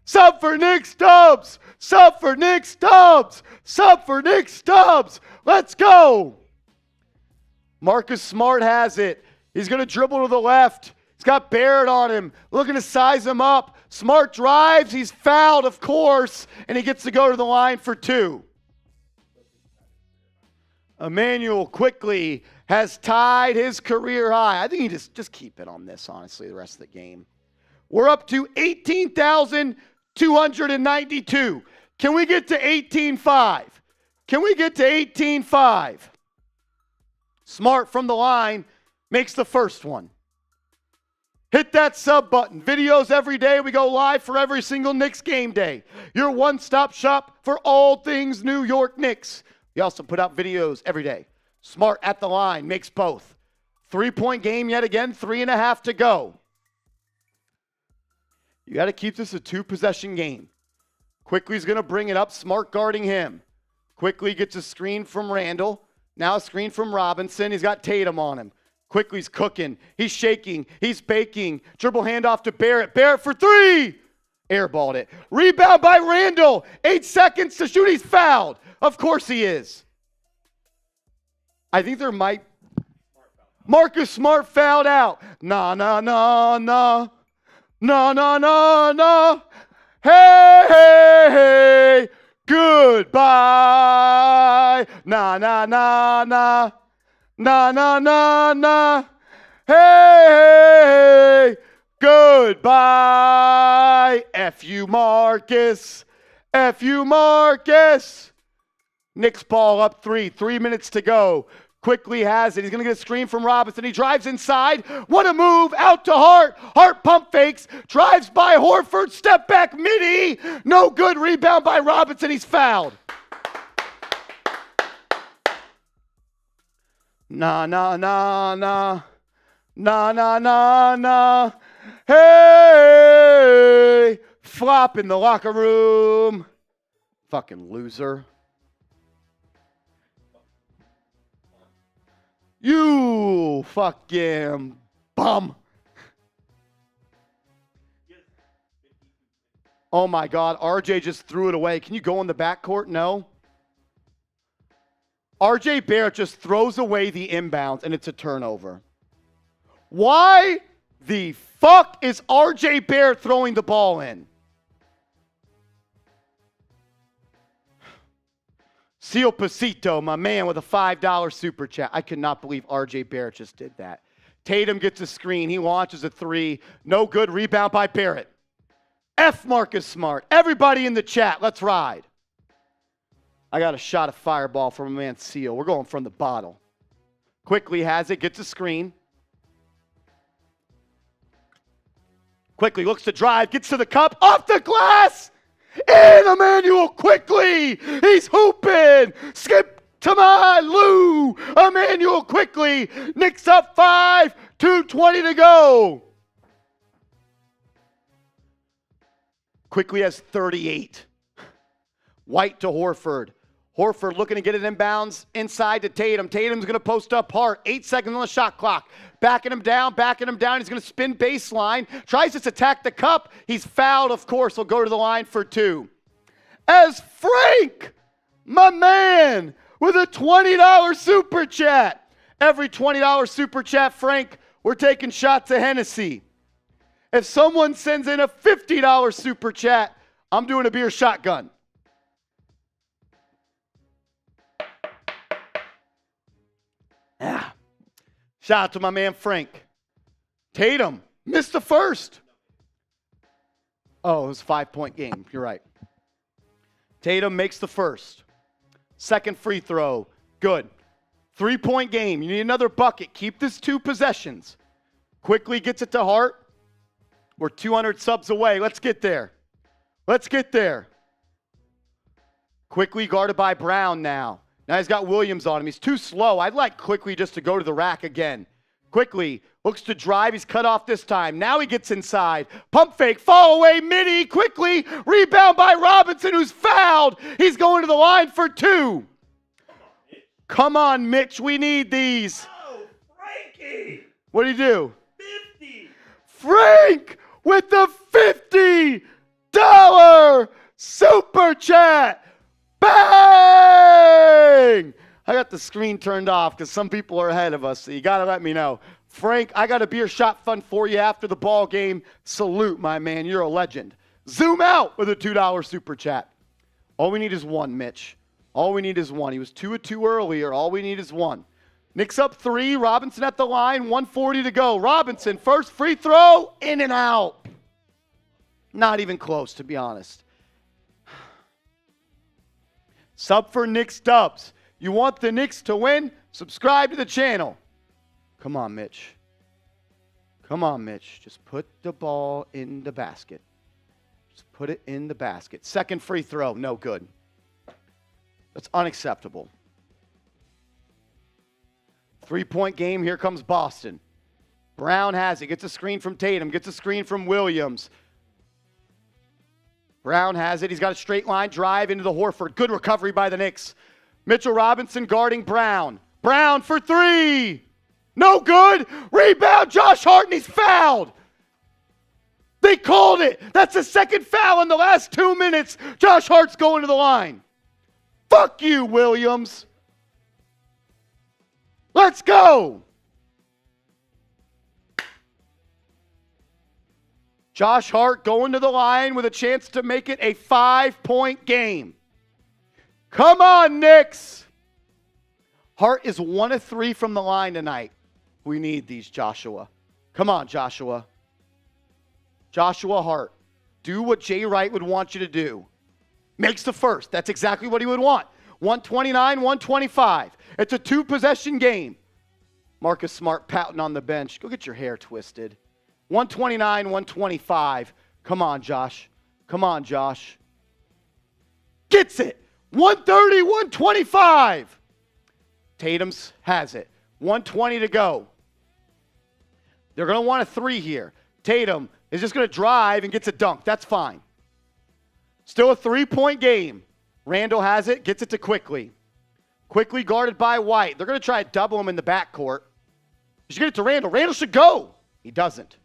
Sub for Nick Stubbs. Sub for Nick Stubbs. Sub for Nick Stubbs. Let's go. Marcus Smart has it. He's going to dribble to the left. He's got Barrett on him. Looking to size him up. Smart drives. He's fouled, of course. And he gets to go to the line for 2. Emmanuel Quickly has tied his career high. I think he just keep it on this, honestly, the rest of the game. We're up to 18,292. Can we get to 18.5? Can we get to 18.5? Smart from the line makes the first one. Hit that sub button. Videos every day. We go live for every single Knicks game day. Your one-stop shop for all things New York Knicks. We also put out videos every day. Smart at the line, makes both. 3-point game yet again, 3.5 to go. You got to keep this a 2-possession game. Quickly's going to bring it up, Smart guarding him. Quickly gets a screen from Randle. Now a screen from Robinson. He's got Tatum on him. Quickly's cooking. He's shaking. He's baking. Dribble handoff to Barrett. Barrett for 3. Airballed it. Rebound by Randle. 8 seconds to shoot. He's fouled. Of course he is. I think there might. Marcus Smart fouled out. Nah. Nah. Hey. Goodbye. Nah. Hey. Goodbye. F you, Marcus. Knicks ball up 3. 3 minutes to go. Quickly has it. He's going to get a screen from Robinson. He drives inside. What a move. Out to Hart. Hart pump fakes. Drives by Horford. Step back midi. No good. Rebound by Robinson. He's fouled. Nah. Hey. Flop in the locker room. Fucking loser. You fucking bum. Oh, my God. RJ just threw it away. Can you go in the backcourt? No. RJ Barrett just throws away the inbounds, and it's a turnover. Why the fuck is RJ Barrett throwing the ball in? Seal Pasito, my man, with a $5 super chat. I could not believe RJ Barrett just did that. Tatum gets a screen. He launches a three. No good. Rebound by Barrett. F Marcus Smart. Everybody in the chat, let's ride. I got a shot of fireball from my man Seal. We're going from the bottle. Quickly has it. Gets a screen. Quickly looks to drive. Gets to the cup. Off the glass. In Emmanuel Quickly. He's hooping. Skip to my Lou. Emmanuel Quickly. Knicks up 5. 2:20 to go. Quickly has 38. White to Horford. Horford looking to get it inbounds inside to Tatum. Tatum's going to post up Hart. 8 seconds on the shot clock. Backing him down. He's going to spin baseline. Tries to attack the cup. He's fouled, of course. He'll go to the line for 2. As Frank, my man, with a $20 super chat. Every $20 super chat, Frank, we're taking shots of Hennessy. If someone sends in a $50 super chat, I'm doing a beer shotgun. Yeah. Shout out to my man Frank. Tatum missed the first. Oh, it was a 5-point game. You're right. Tatum makes the first. Second free throw. Good. 3-point game. You need another bucket. Keep this 2 possessions. Quickly gets it to Hart. We're 200 subs away. Let's get there. Quickly guarded by Brown now. Now he's got Williams on him. He's too slow. I'd like Quickly just to go to the rack again. Quickly looks to drive. He's cut off this time. Now he gets inside. Pump fake. Fall away. Midi. Quickly. Rebound by Robinson, who's fouled. He's going to the line for 2. Come on, Mitch. We need these. Oh, Frankie. What do you do? 50. Frank with the $50 super chat. Bang! I got the screen turned off because some people are ahead of us, so you got to let me know. Frank, I got a beer shot fund for you after the ball game. Salute, my man. You're a legend. Zoom out with a $2 super chat. All we need is 1, Mitch. All we need is 1. He was 2 of 2 earlier. All we need is 1. Knicks up 3. Robinson at the line. 1:40 to go. Robinson, first free throw, in and out. Not even close, to be honest. Sub for Knicks Dubs. You want the Knicks to win? Subscribe to the channel. Come on, Mitch. Just put the ball in the basket. Just put it in the basket. Second free throw, no good. That's unacceptable. 3-point game. Here comes Boston. Brown has it. Gets a screen from Tatum. Gets a screen from Williams. Brown has it. He's got a straight line drive into the Horford. Good recovery by the Knicks. Mitchell Robinson guarding Brown. Brown for 3. No good. Rebound, Josh Hart, and he's fouled. They called it. That's the second foul in the last 2 minutes. Josh Hart's going to the line. Fuck you, Williams. Let's go. Josh Hart going to the line with a chance to make it a 5-point game. Come on, Knicks. Hart is 1 of 3 from the line tonight. We need these, Joshua. Come on, Joshua. Joshua Hart. Do what Jay Wright would want you to do. Makes the first. That's exactly what he would want. 129, 125. It's a 2-possession game. Marcus Smart pouting on the bench. Go get your hair twisted. 129, 125. Come on, Josh. Gets it. 130, 125. Tatum's has it. 120 to go. They're going to want a 3 here. Tatum is just going to drive and gets a dunk. That's fine. Still a 3-point game. Randle has it, gets it to Quickly. Quickly guarded by White. They're going to try to double him in the backcourt. You should get it to Randle. Randle should go. He doesn't.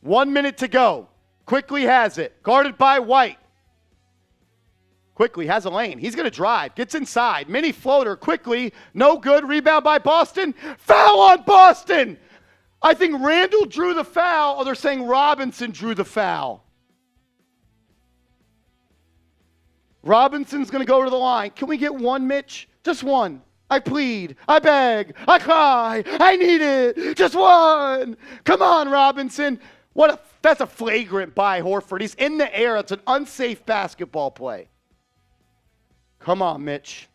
1 minute to go. Quickly has it. Guarded by White. Quickly has a lane. He's going to drive. Gets inside. Mini floater. Quickly. No good. Rebound by Boston. Foul on Boston. I think Randle drew the foul, or they're saying Robinson drew the foul. Robinson's going to go to the line. Can we get one, Mitch? Just one. I plead. I beg. I cry. I need it. Just one. Come on, Robinson. That's a flagrant by Horford. He's in the air. It's an unsafe basketball play. Come on, Mitch.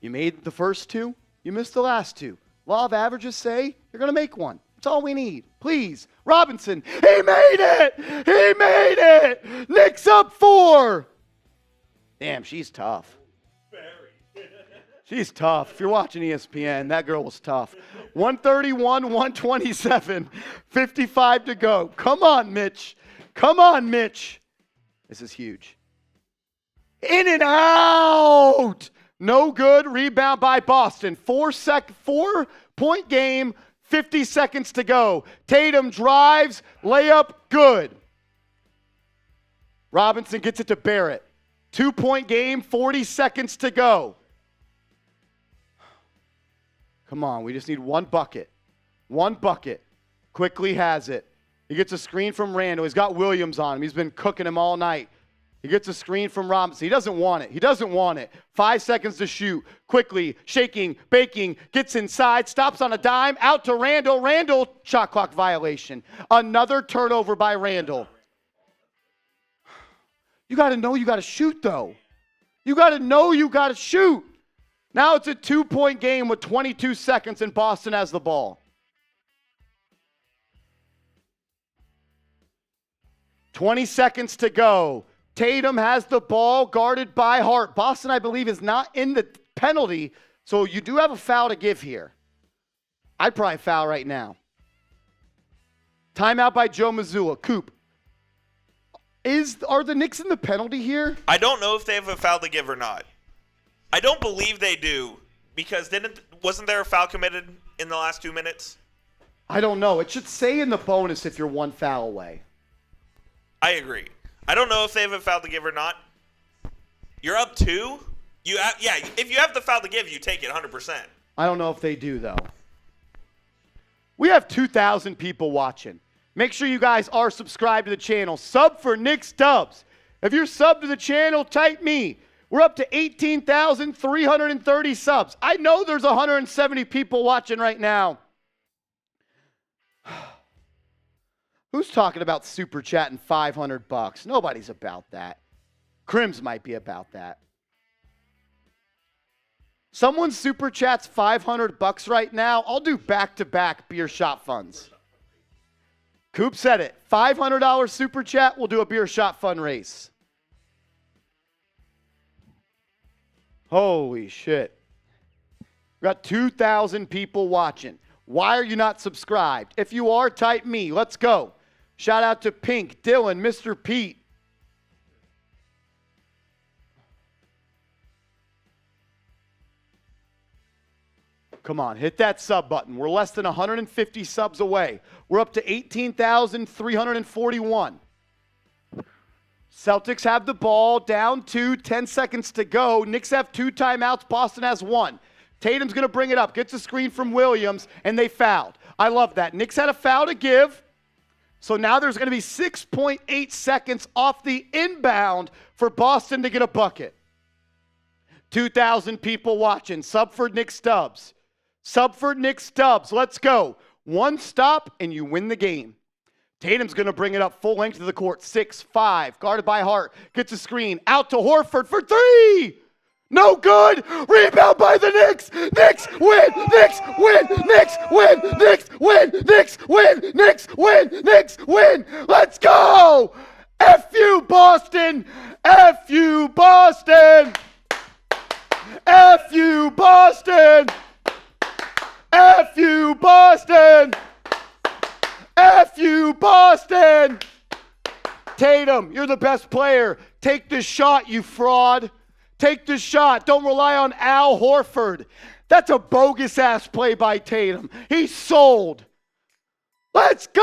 You made the first two. You missed the last two. Law of averages say you're going to make one. That's all we need. Please. Robinson. He made it. He made it. Knicks up 4. Damn, she's tough. She's tough. If you're watching ESPN, that girl was tough. 131, 127, 55 to go. Come on, Mitch. Come on, Mitch. This is huge. In and out. No good. Rebound by Boston. 4-point game, 50 seconds to go. Tatum drives, layup, good. Robinson gets it to Barrett. 2-point game, 40 seconds to go. Come on, we just need one bucket. One bucket. Quickly has it. He gets a screen from Randle. He's got Williams on him. He's been cooking him all night. He gets a screen from Robinson. He doesn't want it. He doesn't want it. 5 seconds to shoot. Quickly, shaking, baking, gets inside, stops on a dime, out to Randle. Randle, shot clock violation. Another turnover by Randle. You got to know you got to shoot, though. You got to know you got to shoot. Now it's a 2-point game with 22 seconds, and Boston has the ball. 20 seconds to go. Tatum has the ball, guarded by Hart. Boston, I believe, is not in the penalty, so you do have a foul to give here. I'd probably foul right now. Timeout by Joe Mazzulla. Coop, are the Knicks in the penalty here? I don't know if they have a foul to give or not. I don't believe they do, because wasn't there a foul committed in the last 2 minutes? I don't know. It should say in the bonus if you're one foul away. I agree. I don't know if they have a foul to give or not. You're up 2. If you have the foul to give, you take it 100%. I don't know if they do, though. We have 2,000 people watching. Make sure you guys are subscribed to the channel. Sub for Knicks Dubs. If you're subbed to the channel, type me. We're up to 18,330 subs. I know there's 170 people watching right now. Who's talking about super chatting $500? Nobody's about that. Crims might be about that. Someone super chats $500 right now. I'll do back-to-back beer shot funds. Coop said it. $500 super chat, we'll do a beer shot fund race. Holy shit. We got 2,000 people watching. Why are you not subscribed? If you are, type me. Let's go. Shout out to Pink, Dylan, Mr. Pete. Come on, hit that sub button. We're less than 150 subs away. We're up to 18,341. Celtics have the ball, down 2, 10 seconds to go. Knicks have 2 timeouts. Boston has 1. Tatum's going to bring it up, gets a screen from Williams, and they fouled. I love that. Knicks had a foul to give, so now there's going to be 6.8 seconds off the inbound for Boston to get a bucket. 2,000 people watching. Sub for Knicks Dubs. Sub for Knicks Dubs. Let's go. One stop, and you win the game. Tatum's going to bring it up full length of the court. 6-5. Guarded by Hart. Gets a screen. Out to Horford for 3. No good. Rebound by the Knicks. Knicks win. Knicks win. Knicks win. Knicks win. Knicks win. Knicks win. Knicks win. Let's go. F you, Boston. F you, Boston. F you, Boston. F you, Boston. F you, Boston. Tatum, you're the best player. Take the shot, you fraud. Take the shot. Don't rely on Al Horford. That's a bogus-ass play by Tatum. He's sold. Let's go!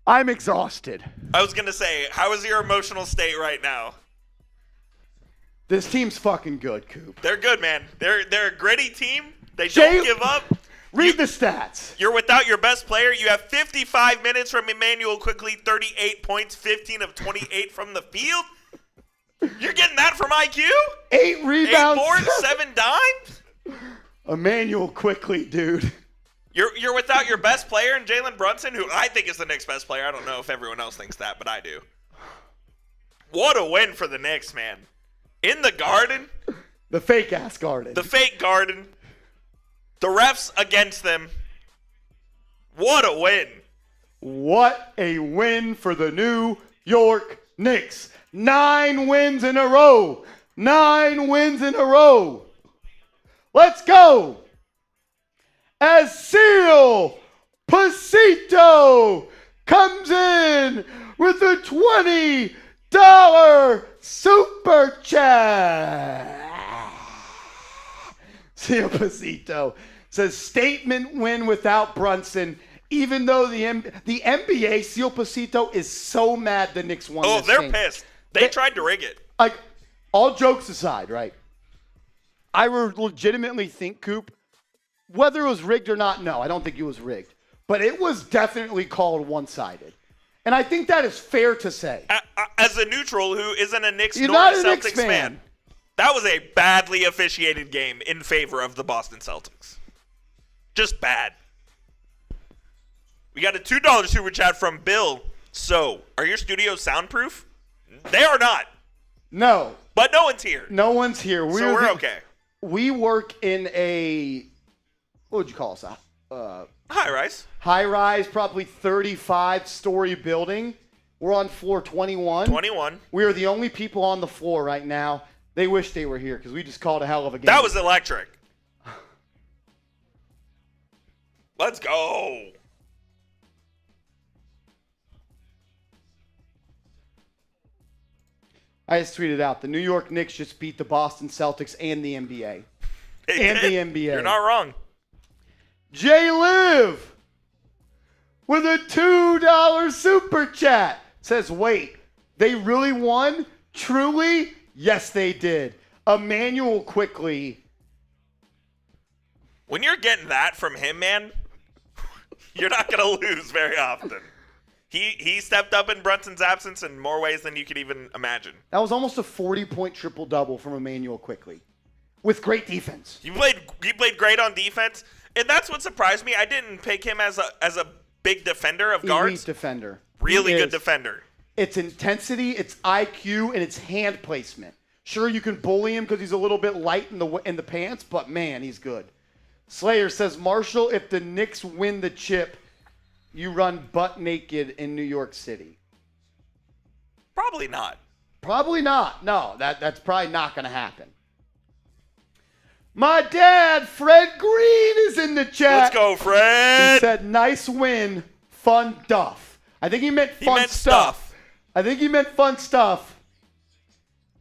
I'm exhausted. I was going to say, how is your emotional state right now? This team's fucking good, Coop. They're good, man. They're a gritty team. They don't give up. Read the stats. You're without your best player. You have 55 minutes from Emmanuel Quickly, 38 points, 15 of 28 from the field. You're getting that from IQ? 8 rebounds. 8 boards, 7 dimes? Emmanuel Quickly, dude. You're without your best player in Jalen Brunson, who I think is the Knicks' best player. I don't know if everyone else thinks that, but I do. What a win for the Knicks, man. In the Garden. The fake-ass Garden. The fake Garden. The refs against them. What a win. What a win for the New York Knicks. 9 wins in a row. 9 wins in a row. Let's go. As Seal Pasito comes in with a $20 super chat. Seal Pasito says statement win without Brunson. Even though the NBA, Seal Pasito is so mad the Knicks won this they're game. pissed. They tried to rig it. Like, all jokes aside, right? I legitimately think, Coop, whether it was rigged or not, no, I don't think it was rigged. But it was definitely called one-sided. And I think that is fair to say. As a neutral who isn't a Knicks You're nor not a a Celtics Knicks fan. that was a badly officiated game in favor of the Boston Celtics. Just bad. We got a $2 super chat from Bill. So, are your studios soundproof? They are not. No. But no one's here. No one's here. We're okay. We work in a, what would you call us? High rise. High rise, probably 35-story building. We're on floor 21. 21. We are the only people on the floor right now. They wish they were here because we just called a hell of a game. That was electric. Let's go. I just tweeted out, the New York Knicks just beat the Boston Celtics and the NBA. They And did. the NBA. You're not wrong. Jay Liv with a $2 super chat says, wait, they really won? Truly? Yes, they did. Emmanuel Quickly. When you're getting that from him, man, you're not going to lose very often. He stepped up in Brunson's absence in more ways than you could even imagine. That was almost a 40-point triple-double from Emmanuel Quickly with great defense. He played great on defense, and that's what surprised me. I didn't pick him as a big defender of guards. Elite defender. Really He good is. defender. It's intensity, it's IQ, and it's hand placement. Sure, you can bully him because he's a little bit light in the pants, but man, he's good. Slayer says, Marshall, if the Knicks win the chip, you run butt naked in New York City. Probably not. Probably not. No, that's probably not going to happen. My dad, Fred Green, is in the chat. Let's go, Fred. He said, nice win, fun duff. I think he meant fun stuff. I think he meant fun stuff.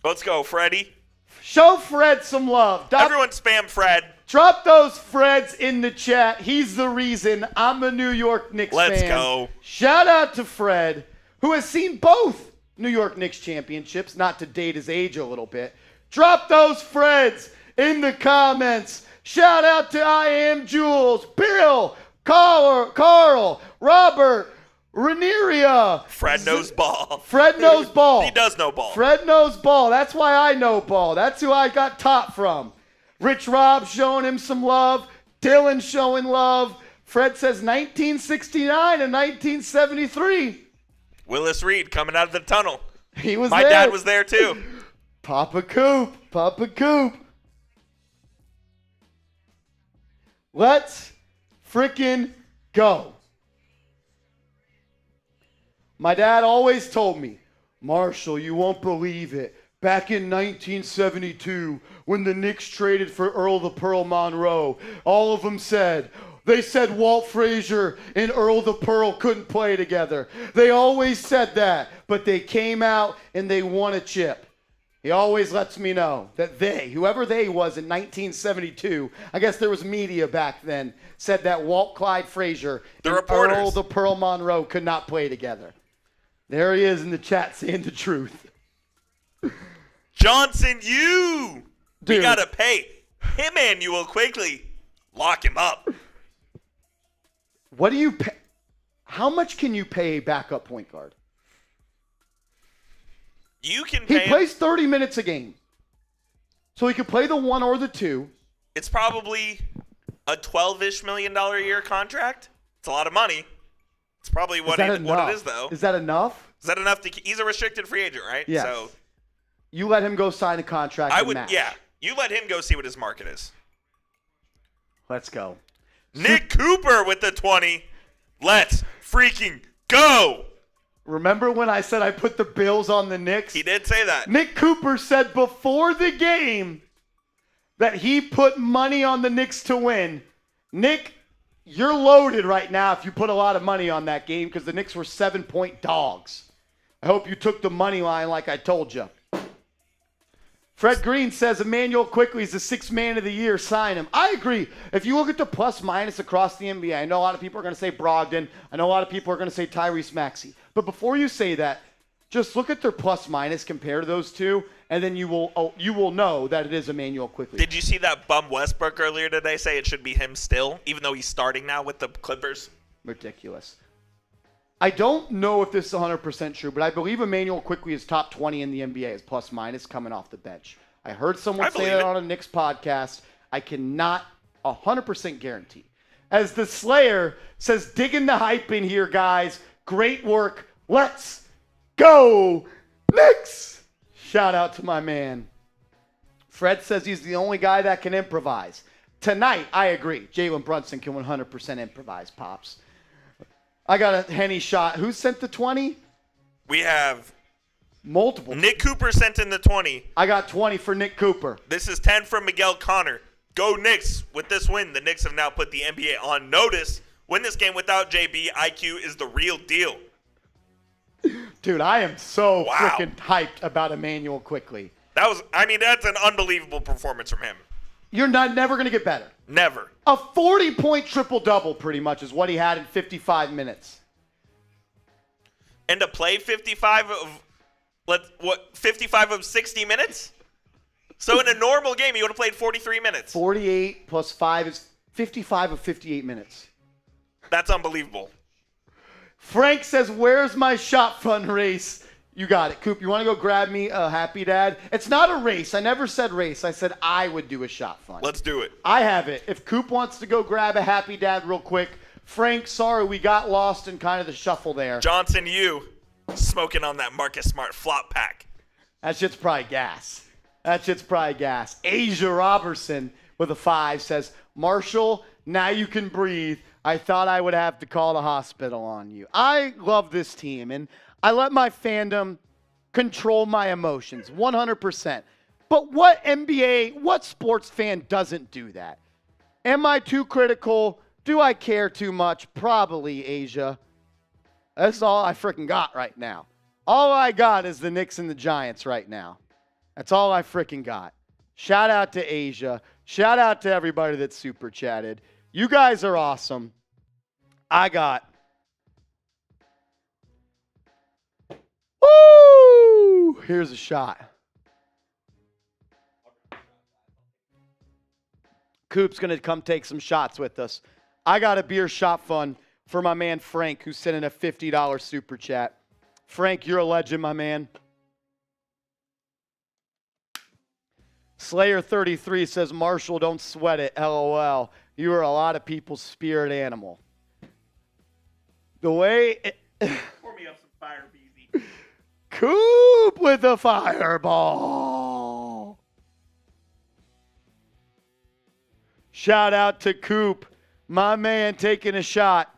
Let's go, Freddie. Show Fred some love. Everyone spam Fred. Drop those Freds in the chat. He's the reason I'm a New York Knicks fan. Let's go. Shout out to Fred, who has seen both New York Knicks championships, not to date his age a little bit. Drop those Freds in the comments. Shout out to I Am Jules, Bill, Carl, Robert, Ranieria. Fred knows ball. Fred knows ball. He does know ball. Fred knows ball. That's why I know ball. That's who I got taught from. Rich Rob showing him some love. Dylan showing love. Fred says 1969 and 1973. Willis Reed coming out of the tunnel. He was My there. dad was there too. Papa Coop. Let's frickin' go. My dad always told me, Marshall, you won't believe it. Back in 1972, when the Knicks traded for Earl the Pearl Monroe, all of them said Walt Frazier and Earl the Pearl couldn't play together. They always said that, but they came out and they won a chip. He always lets me know that whoever they was in 1972, I guess there was media back then, said that Walt Clyde Frazier and Earl the Pearl Monroe could not play together. There he is in the chat saying the truth. Johnson, Dude. We got to pay him annual quickly. Lock him up. What do you pay? How much can you pay a backup point guard? You can pay He plays 30 minutes a game. So he could play the 1 or the 2. It's probably a $12-ish million a year contract. It's a lot of money. It's probably what it is, though. Is that enough? Is that enough he's a restricted free agent, right? Yes. So you let him go sign a contract and match. Yeah. You let him go see what his market is. Let's go. Nick Cooper with the 20. Let's freaking go. Remember when I said I put the Bills on the Knicks? He did say that. Nick Cooper said before the game that he put money on the Knicks to win. Nick, you're loaded right now if you put a lot of money on that game because the Knicks were 7-point dogs. I hope you took the money line like I told you. Fred Green says Emmanuel Quickley is the 6th man of the year. Sign him. I agree. If you look at the plus minus across the NBA, I know a lot of people are going to say Brogdon. I know a lot of people are going to say Tyrese Maxey. But before you say that, just look at their plus minus compared to those two, and then you will know that it is Emmanuel Quickley. Did you see that bum Westbrook earlier today say it should be him still, even though he's starting now with the Clippers? Ridiculous. I don't know if this is 100% true, but I believe Emmanuel Quickley is top 20 in the NBA as plus minus coming off the bench. I heard someone say that on a Knicks podcast. I cannot 100% guarantee. As the Slayer says, digging the hype in here, guys. Great work. Let's go, Knicks! Shout out to my man. Fred says he's the only guy that can improvise. Tonight, I agree. Jalen Brunson can 100% improvise, Pops. I got a Henny shot. Who sent the 20? We have multiple. Nick Cooper sent in the 20. I got 20 for Nick Cooper. This is 10 from Miguel Connor. Go Knicks. With this win, the Knicks have now put the NBA on notice. Win this game without JB. IQ is the real deal. Dude, I am so freaking hyped about Emmanuel Quickley. That's an unbelievable performance from him. You're never going to get better. Never. A 40-point triple-double pretty much is what he had in 55 minutes. And to play 55 of 60 minutes? So in a normal game, he would have played 43 minutes. 48 plus 5 is 55 of 58 minutes. That's unbelievable. Frank says, where's my shot fund race? You got it. Coop, you want to go grab me a Happy Dad? It's not a race. I never said race. I said I would do a shot fund. Let's do it. I have it. If Coop wants to go grab a Happy Dad real quick. Frank, sorry, we got lost in kind of the shuffle there. Johnson, you smoking on that Marcus Smart flop pack. That shit's probably gas. Asia Robertson with a 5 says, Marshall, now you can breathe. I thought I would have to call the hospital on you. I love this team, and I let my fandom control my emotions 100%. But what sports fan doesn't do that? Am I too critical? Do I care too much? Probably, Asia. That's all I freaking got right now. All I got is the Knicks and the Giants right now. That's all I freaking got. Shout out to Asia. Shout out to everybody that super chatted. You guys are awesome. I got... Woo! Here's a shot. Coop's going to come take some shots with us. I got a beer shot fund for my man Frank, who sent in a $50 super chat. Frank, you're a legend, my man. Slayer33 says, Marshall, don't sweat it. LOL. You are a lot of people's spirit animal. The way... Pour me up some fire, BZ. Coop with a fireball. Shout out to Coop, my man taking a shot.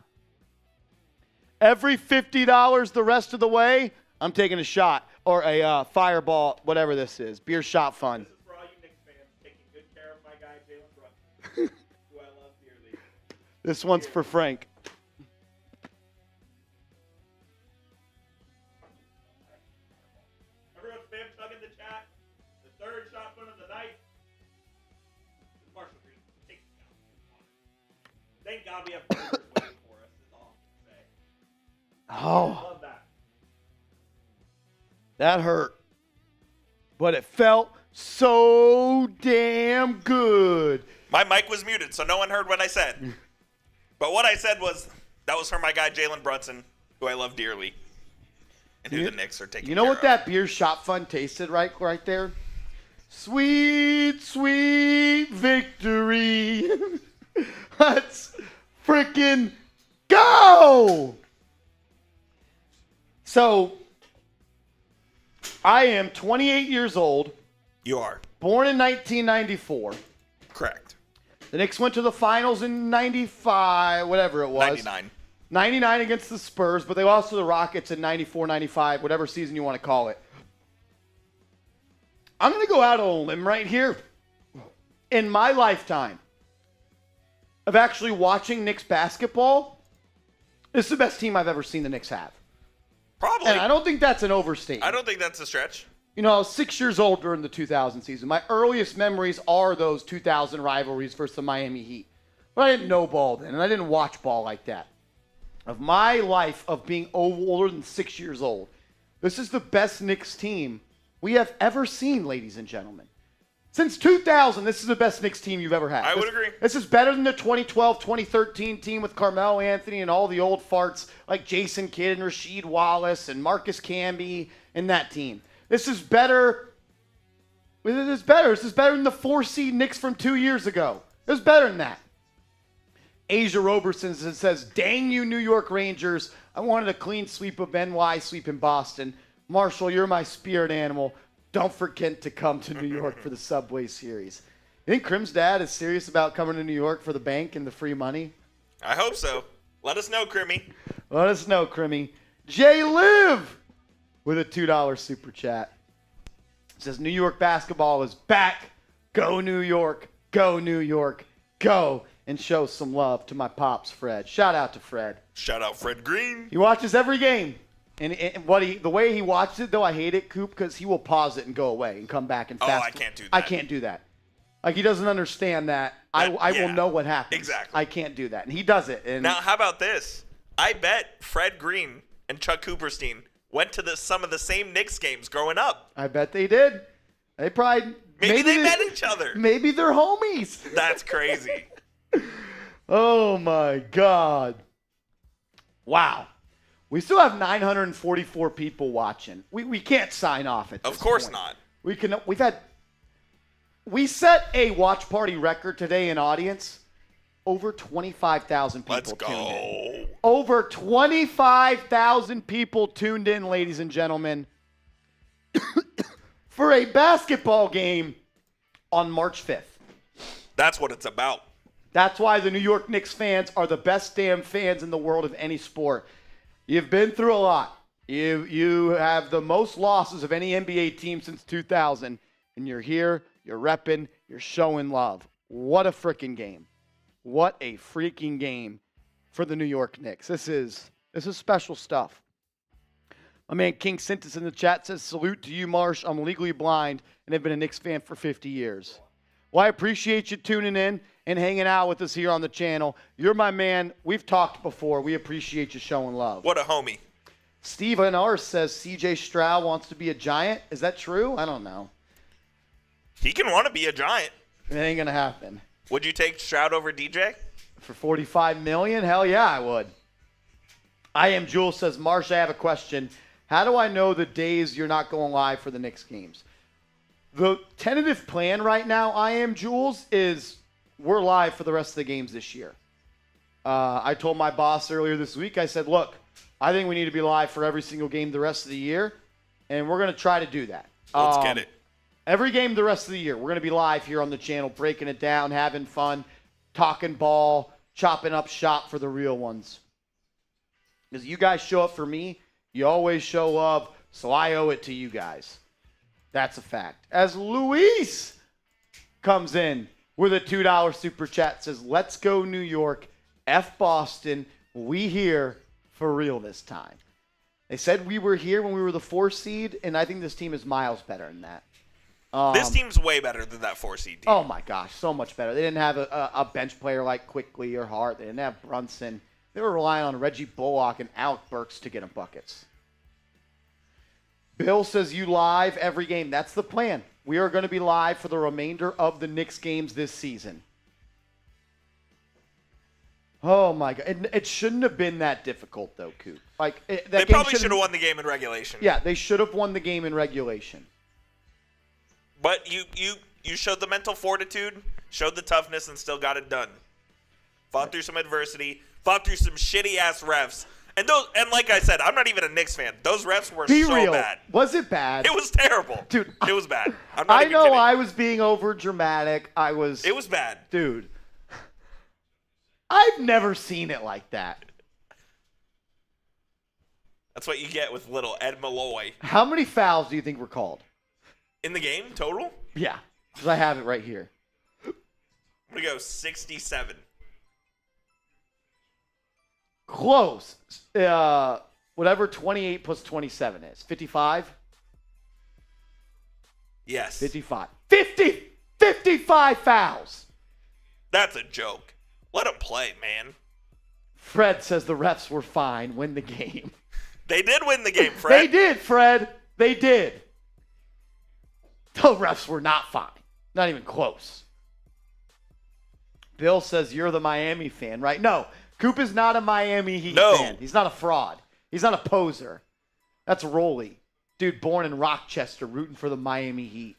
Every $50 the rest of the way, I'm taking a shot or a fireball, whatever this is. Beer shot fun. This is for all you Knicks fans taking good care of my guy, Jaylen Brown, who I love dearly. This one's for Frank. Everyone spam chug in the chat. Thank God we have burgers waiting for us. Is all I can say. Oh, Love that. that hurt. But it felt so damn good. My mic was muted, so no one heard what I said. But what I said was, that was for my guy Jalen Brunson, who I love dearly, and who the Knicks are taking You know care what of. that beer shop fun tasted right there? Sweet, sweet victory. Let's freaking go. So, I am 28 years old, You are. born in 1994. Correct. The Knicks went to the finals in 95, whatever it was. 99. 99 against the Spurs, but they lost to the Rockets in 94, 95, whatever season you want to call it. I'm going to go out on a limb right here. In my lifetime of actually watching Knicks basketball, this is the best team I've ever seen the Knicks have. Probably. And I don't think that's an overstatement. I don't think that's a stretch. You know, I was 6 years old during the 2000 season. My earliest memories are those 2000 rivalries versus the Miami Heat. But I didn't know ball then, and I didn't watch ball like that. Of my life of being older than 6 years old, this is the best Knicks team we have ever seen, ladies and gentlemen. Since 2000, this is the best Knicks team you've ever had. I would agree. This is better than the 2012-2013 team with Carmelo Anthony and all the old farts like Jason Kidd and Rasheed Wallace and Marcus Camby and that team. This is better. This is better. This is better than the 4-seed Knicks from 2 years ago. It was better than that. Asia Roberson says, dang you, New York Rangers. I wanted a clean sweep of NY, sweep in Boston. Marshall, you're my spirit animal. Don't forget to come to New York for the Subway Series. You think Crim's dad is serious about coming to New York for the bank and the free money? I hope so. Let us know, Crimmy. Let us know, Crimmy. Jay Liv with a $2 super chat. It says, New York basketball is back. Go New York. Go New York. Go. And show some love to my pops, Fred. Shout out to Fred. Shout out Fred Green. He watches every game. And the way he watches it, though, I hate it, Coop, because he will pause it and go away and come back and fast. I can't do that. I can't do that. Like, he doesn't understand that. I will know what happens. Exactly. I can't do that. And he does it. And Now, how about this? I bet Fred Green and Chuck Cooperstein went to some of the same Knicks games growing up. I bet they did. They probably... Maybe they met each other. Maybe they're homies. That's crazy. Oh, my God. Wow. We still have 944 people watching. We can't sign off at this Of course point. not. We set a watch party record today in audience. Over 25,000 people Let's tuned in. go. Over 25,000 people tuned in, ladies and gentlemen, for a basketball game on March 5th. That's what it's about. That's why the New York Knicks fans are the best damn fans in the world of any sport. You've been through a lot. You have the most losses of any NBA team since 2000, and you're here, you're repping, you're showing love. What a freaking game. What a freaking game for the New York Knicks. This is special stuff. My man King Sintus in the chat says, salute to you, Marsh. I'm legally blind and have been a Knicks fan for 50 years. Well, I appreciate you tuning in and hanging out with us here on the channel. You're my man. We've talked before. We appreciate you showing love. What a homie. Steve Anar says CJ Stroud wants to be a Giant. Is that true? I don't know. He can want to be a Giant. It ain't going to happen. Would you take Stroud over DJ? For $45 million? Hell yeah, I would. I am Jules says, Marsh, I have a question. How do I know the days you're not going live for the Knicks games? The tentative plan right now, I am Jules, is we're live for the rest of the games this year. I told my boss earlier this week, I said, look, I think we need to be live for every single game the rest of the year, and we're going to try to do that. Let's get it. Every game the rest of the year, we're going to be live here on the channel, breaking it down, having fun, talking ball, chopping up shop for the real ones. Because you guys show up for me, you always show up, so I owe it to you guys. That's a fact. As Luis comes in with a $2 super chat, says, let's go New York, F Boston, we here for real this time. They said we were here when we were the 4 seed, and I think this team is miles better than that. This team's way better than that 4 seed team. Oh, my gosh, so much better. They didn't have a bench player like Quickly or Hart. They didn't have Brunson. They were relying on Reggie Bullock and Alec Burks to get them buckets. Bill says you live every game. That's the plan. We are going to be live for the remainder of the Knicks games this season. Oh, my God. It shouldn't have been that difficult, though, Coop. They probably should have won the game in regulation. Yeah, they should have won the game in regulation. But you showed the mental fortitude, showed the toughness, and still got it done. Fought through some adversity, fought through some shitty-ass refs. And like I said, I'm not even a Knicks fan. Those refs were so bad. Was it bad? It was terrible. Dude. It was bad. I know I was being over dramatic. It was bad. Dude. I've never seen it like that. That's what you get with little Ed Malloy. How many fouls do you think were called? In the game, total? Yeah, because I have it right here. I'm going to go 67. Close. Whatever 28 plus 27 is. 55? Yes. 55. 55 fouls. That's a joke. Let them play, man. Fred says the refs were fine. Win the game. They did win the game, Fred. They did, Fred. They did. The refs were not fine. Not even close. Bill says you're the Miami fan, right? No. Coop is not a Miami Heat fan. He's not a fraud. He's not a poser. That's Rolly. Dude born in Rochester rooting for the Miami Heat.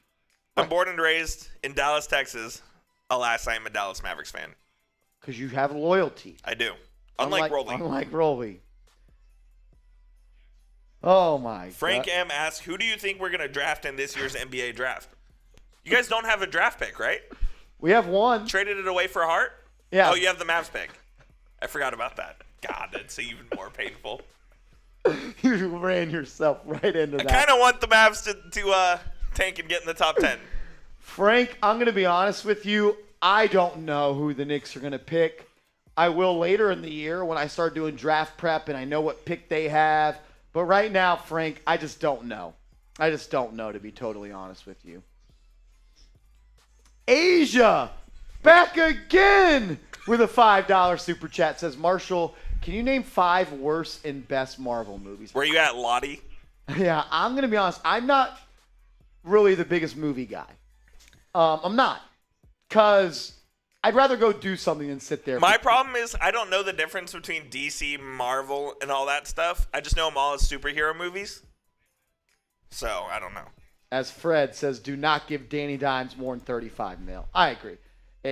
I'm born and raised in Dallas, Texas. Alas, I am a Dallas Mavericks fan. Because you have loyalty. I do. Unlike Rolly. Unlike Rolly. Oh, my God. Frank M. asks, who do you think we're going to draft in this year's NBA draft? You guys don't have a draft pick, right? We have one. Traded it away for Hart? Yeah. Oh, you have the Mavs pick. I forgot about that. God, that's even more painful. You ran yourself right into that. I kind of want the Mavs to tank and get in the top 10. Frank, I'm going to be honest with you. I don't know who the Knicks are going to pick. I will later in the year when I start doing draft prep and I know what pick they have. But right now, Frank, I just don't know. I just don't know, to be totally honest with you. Asia, back again with a $5 super chat. Says, Marshall, can you name 5 worst and best Marvel movies? Where you at, Lottie? Yeah, I'm going to be honest. I'm not really the biggest movie guy. I'm not. Because I'd rather go do something than sit there. My problem is I don't know the difference between DC, Marvel, and all that stuff. I just know them all as superhero movies. So, I don't know. As Fred says, do not give Danny Dimes more than $35 million. I agree.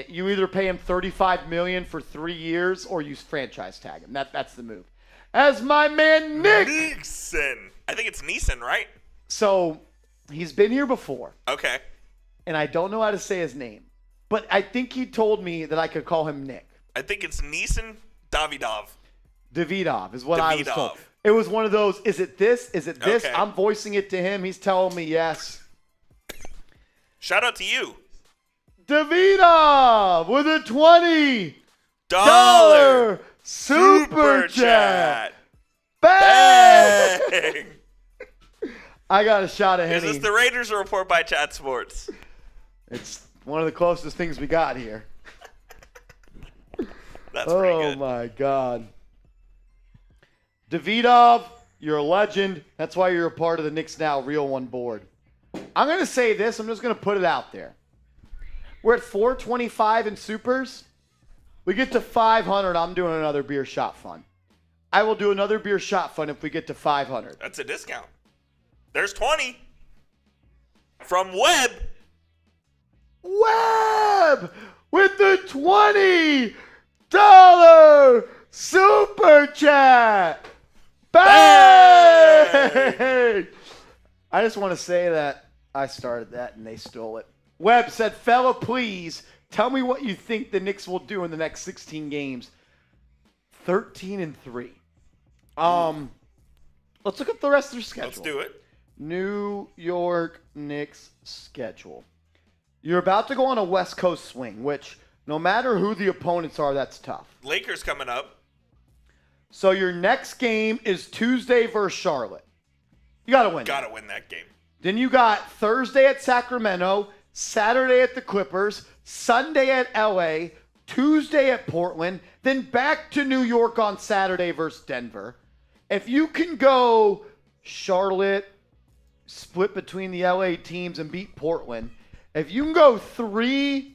You either pay him $35 million for 3 years or you franchise tag him. That's the move. As my man Nick. Neeson. I think it's Neeson, right? So, he's been here before. Okay. And I don't know how to say his name. But I think he told me that I could call him Nick. I think it's Neeson Davidov. Davidov is what I was told. It was one of those, is it this? Is it this? Okay. I'm voicing it to him. He's telling me yes. Shout out to you. Davidov with a $20 super chat. Bang! Bang! I got a shot of Henny. Is this the Raiders report by Chat Sports? It's one of the closest things we got here. That's pretty good. Oh, my God. Davidov, you're a legend. That's why you're a part of the Knicks Now Real One board. I'm going to say this. I'm just going to put it out there. We're at 425 in supers. We get to 500. I'm doing another beer shot fun. I will do another beer shot fun if we get to 500. That's a discount. There's 20 from Webb. Webb with the $20 super chat. Bang! I just want to say that I started that and they stole it. Webb said, fella, please tell me what you think the Knicks will do in the next 16 games. 13-3. Let's look at the rest of their schedule. Let's do it. New York Knicks schedule. You're about to go on a West Coast swing, which no matter who the opponents are, that's tough. Lakers coming up. So your next game is Tuesday versus Charlotte. You got to win. Got to win that game. Then you got Thursday at Sacramento, Saturday at the Clippers, Sunday at LA, Tuesday at Portland, then back to New York on Saturday versus Denver. If you can go Charlotte, split between the LA teams and beat Portland, if you can go 3-3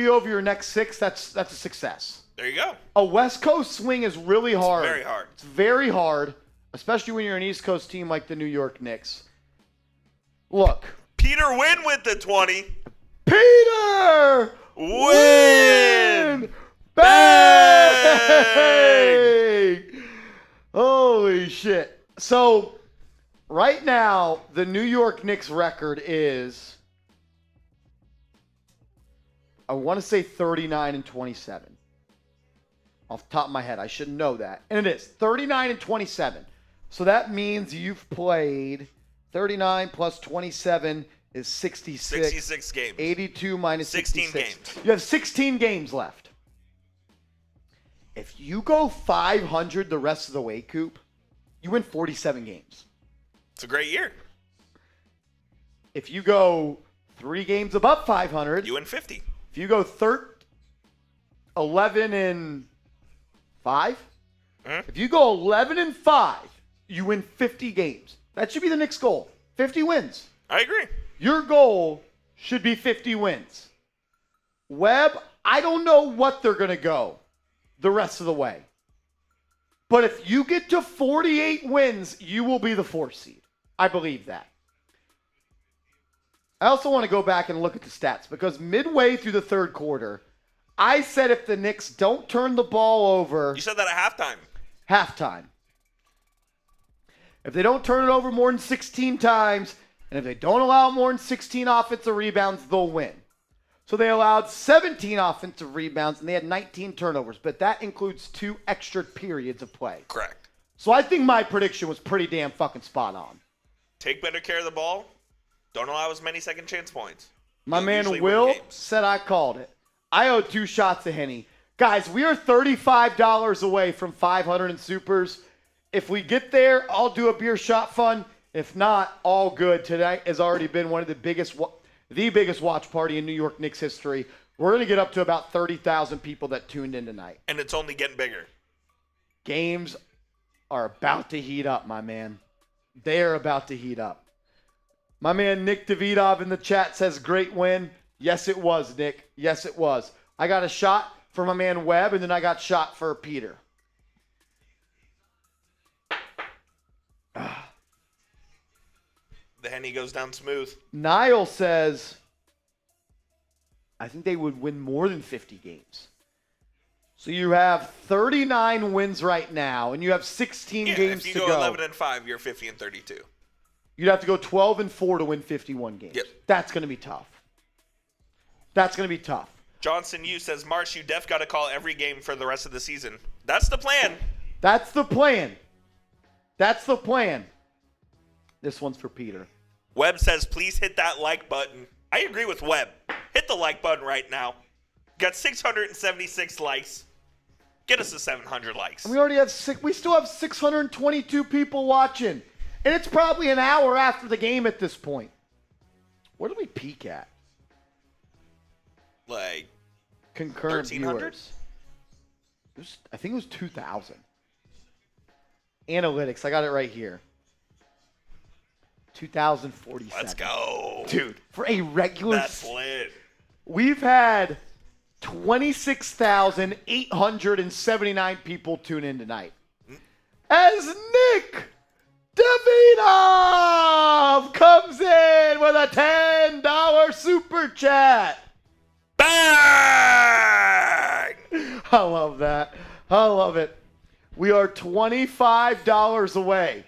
over your next 6, that's a success. There you go. A West Coast swing is really hard. It's very hard. It's very hard, especially when you're an East Coast team like the New York Knicks. Look. Peter win with the 20. Peter win bang! Holy shit. So, right now, the New York Knicks record is, I want to say 39-27. Off the top of my head, I should know that. And it is 39-27. So that means you've played 39 plus 27 is 66. 66 games. 82 minus 16 66. games. You have 16 games left. If you go 500 the rest of the way, Coop, you win 47 games. It's a great year. If you go 3 games above 500, you win 50. If you go 11-5, if you go 11-5, you win 50 games. That should be the Knicks' goal. 50 wins. I agree. Your goal should be 50 wins. Webb, I don't know what they're going to go the rest of the way. But if you get to 48 wins, you will be the 4th seed. I believe that. I also want to go back and look at the stats because midway through the third quarter, I said if the Knicks don't turn the ball over. You said that at halftime. Halftime. If they don't turn it over more than 16 times, and if they don't allow more than 16 offensive rebounds, they'll win. So they allowed 17 offensive rebounds, and they had 19 turnovers, but that includes 2 extra periods of play. Correct. So I think my prediction was pretty damn fucking spot on. Take better care of the ball. Don't allow as many second chance points. My man Will said I called it. I owe 2 shots of Henny. Guys, we are $35 away from 500 in supers. If we get there, I'll do a beer shot fund. If not, all good. Tonight has already been one of the biggest watch party in New York Knicks history. We're going to get up to about 30,000 people that tuned in tonight. And it's only getting bigger. Games are about to heat up, my man. They are about to heat up. My man Nick Davidov in the chat says, great win. Yes, it was, Nick. Yes, it was. I got a shot for my man Webb, and then I got shot for Peter. The Henny goes down smooth. Niall says, I think they would win more than 50 games. So you have 39 wins right now, and you have 16 games to go. If you go 11-5, you're 50-32. You'd have to go 12-4 to win 51 games. Yep. That's going to be tough. That's going to be tough. Johnson Yu says, Marsh, you def got to call every game for the rest of the season. That's the plan. That's the plan. That's the plan. This one's for Peter. Webb says, please hit that like button. I agree with Webb. Hit the like button right now. Got 676 likes. Get us to 700 likes. And we still have 622 people watching. And it's probably an hour after the game at this point. Where do we peak at? Like concurrent 1,300? Viewers. I think it was 2,000. Analytics, I got it right here. 2,047. Let's go. Dude, for a regular... That's lit. We've had 26,879 people tune in tonight. As Nick Davidov comes in with a $10 super chat. Bang! I love that. I love it. We are $25 away.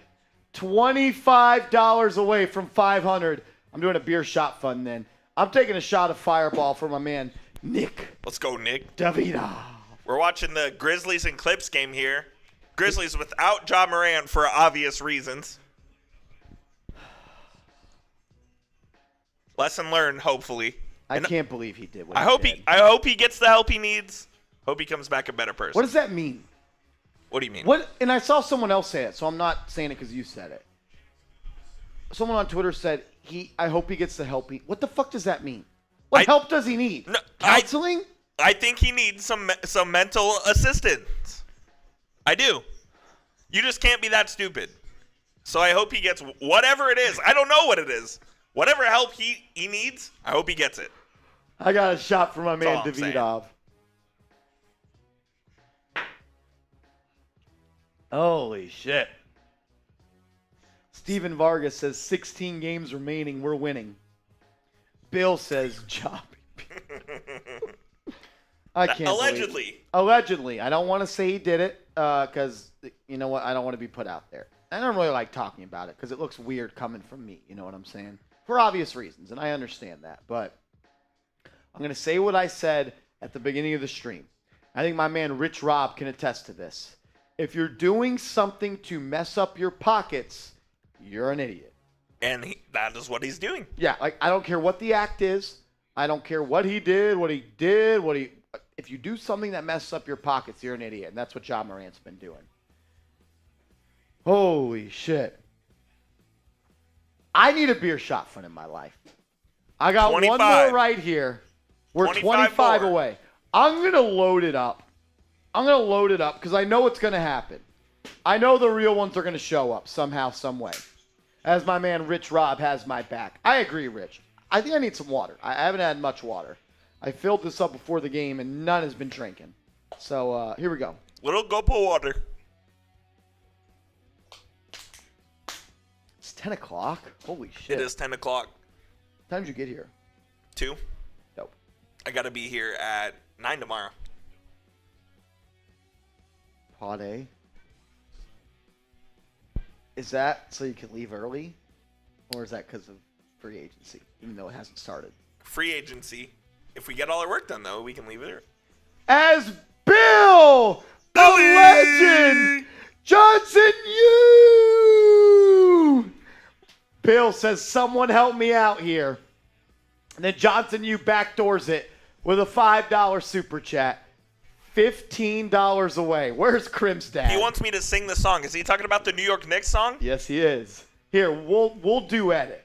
$25 away from 500. I'm doing a beer shot fund then. I'm taking a shot of Fireball for my man, Nick. Let's go, Nick. Davidov. We're watching the Grizzlies and Clips game here. Grizzlies without Ja Morant for obvious reasons. Lesson learned, hopefully. I can't believe he did what I he hope did. I hope he gets the help he needs. Hope he comes back a better person. What does that mean? What do you mean? What? And I saw someone else say it, so I'm not saying it because you said it. Someone on Twitter said, I hope he gets the help. What the fuck does that mean? What help does he need? No, Counseling? I think he needs some mental assistance. I do. You just can't be that stupid. So I hope he gets whatever it is. I don't know what it is. Whatever help he needs, I hope he gets it. I got a shot for my man all I'm saying. Davidov. Holy shit. Steven Vargas says 16 games remaining. We're winning. Bill says job. I can't Allegedly. I don't want to say he did it because, you know what? I don't want to be put out there. I don't really like talking about it because it looks weird coming from me. You know what I'm saying? For obvious reasons, and I understand that. But I'm going to say what I said at the beginning of the stream. I think my man Rich Rob can attest to this. If you're doing something to mess up your pockets, you're an idiot. And that is what he's doing. Yeah, like I don't care what the act is. I don't care what he did, if you do something that messes up your pockets, you're an idiot. And that's what Ja Morant's been doing. Holy shit. I need a beer shot fund in my life. I got 25. one more right here. We're 25 away. I'm going to load it up. Because I know what's going to happen. I know the real ones are going to show up somehow, some way. As my man Rich Rob has my back. I agree, Rich. I think I need some water. I haven't had much water. I filled this up before the game, and none has been drinking. So, here we go. Little gulp of water. It's 10 o'clock. Holy shit. It is 10 o'clock. What time did you get here? 2. Nope. I got to be here at 9 tomorrow. Pod A. Is that so you can leave early? Or is that because of free agency, even though it hasn't started? Free agency. If we get all our work done, though, we can leave it. As Bill, the legend, Johnson, Bill says, someone help me out here. And then Johnson, backdoors it with a $5 super chat. $15 away. Where's Crim's dad? He wants me to sing the song. Is he talking about the New York Knicks song? Yes, he is. Here, we'll duet it.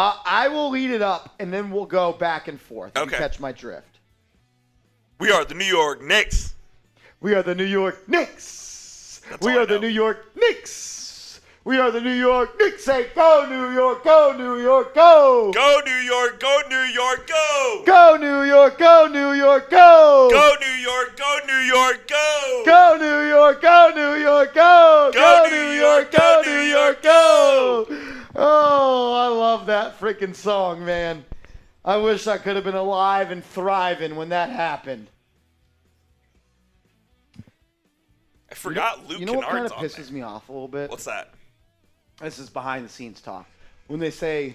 I will lead it up, and then we'll go back and forth. Okay. You catch my drift. We are the New York Knicks. We are the New York Knicks. We are the New York Knicks. We are the New York Knicks. Say, go New York, go New York, go. Go New York, go New York, go. Go New York, go New York, go. Go New York, go New York, go. Go New York, go New York, go. Go New York, go New York, go. Oh, I love that freaking song, man. I wish I could have been alive and thriving when that happened. I forgot Luke Kennard's on there. You know what kind of pisses me off a little bit? What's that? This is behind the scenes talk. When they say,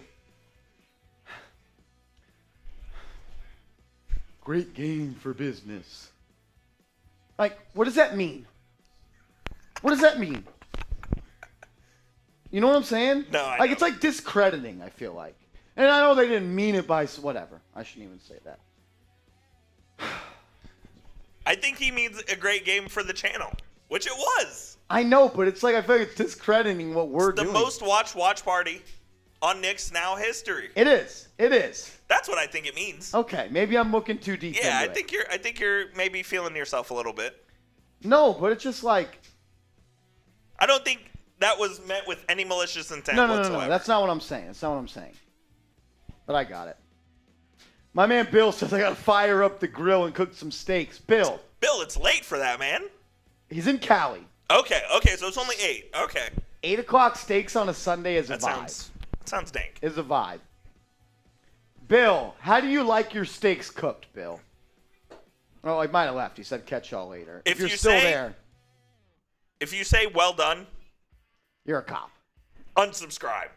great game for business. Like, what does that mean? What does that mean? You know what I'm saying? No, I Like, know. it's like discrediting, I feel like. And I know they didn't mean it by whatever. I shouldn't even say that. I think he means a great game for the channel, which it was. I know, but it's like I feel like it's discrediting what we're doing. The most watched watch party on Knicks Now history. It is. It is. That's what I think it means. Okay, maybe I'm looking too deep into Yeah, it. I think you're maybe feeling yourself a little bit. No, but it's just like... I don't think that was meant with any malicious intent whatsoever. No. That's not what I'm saying. That's not what I'm saying. But I got it. My man Bill says I got to fire up the grill and cook some steaks. Bill, it's late for that, man. he's in Cali. Okay, so it's only 8. Okay. 8 o'clock steaks on a Sunday is a vibe. That sounds dank. Is a vibe. Bill, how do you like your steaks cooked, Bill? Oh, he might have left. He said catch y'all later. If you're still there. If you say well done, you're a cop. Unsubscribe.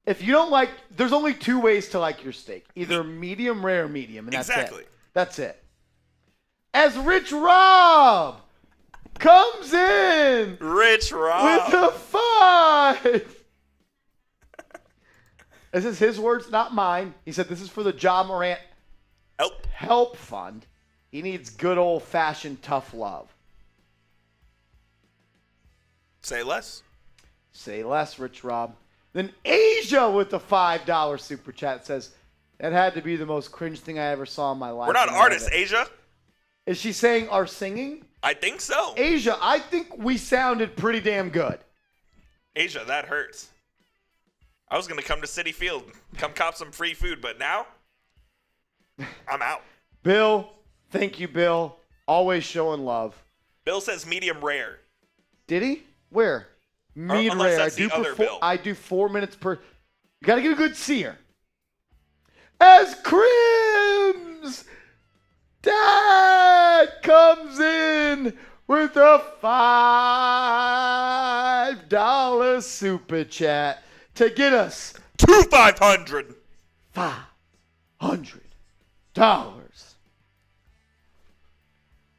If you don't like, there's only 2 ways to like your steak. Either medium rare or medium, and that's Exactly. it. That's it. As Rich Rob comes in Rich Rob with a 5. This is his words, not mine. He said this is for the Ja Morant help fund. He needs good old-fashioned tough love. Say less. Say less, Rich Rob. Then Asia with the $5 super chat says, that had to be the most cringe thing I ever saw in my life. We're not artists, Asia. Is she saying our singing? I think so. Asia, I think we sounded pretty damn good. Asia, that hurts. I was going to come to Citi Field, come cop some free food, but now I'm out. Bill, thank you, Bill. Always showing love. Bill says medium rare. Did he? Where? Medium rare. I do 4 minutes per. You got to get a good sear. As Crim's dad comes in with a $5 super chat to get us to $500. $500.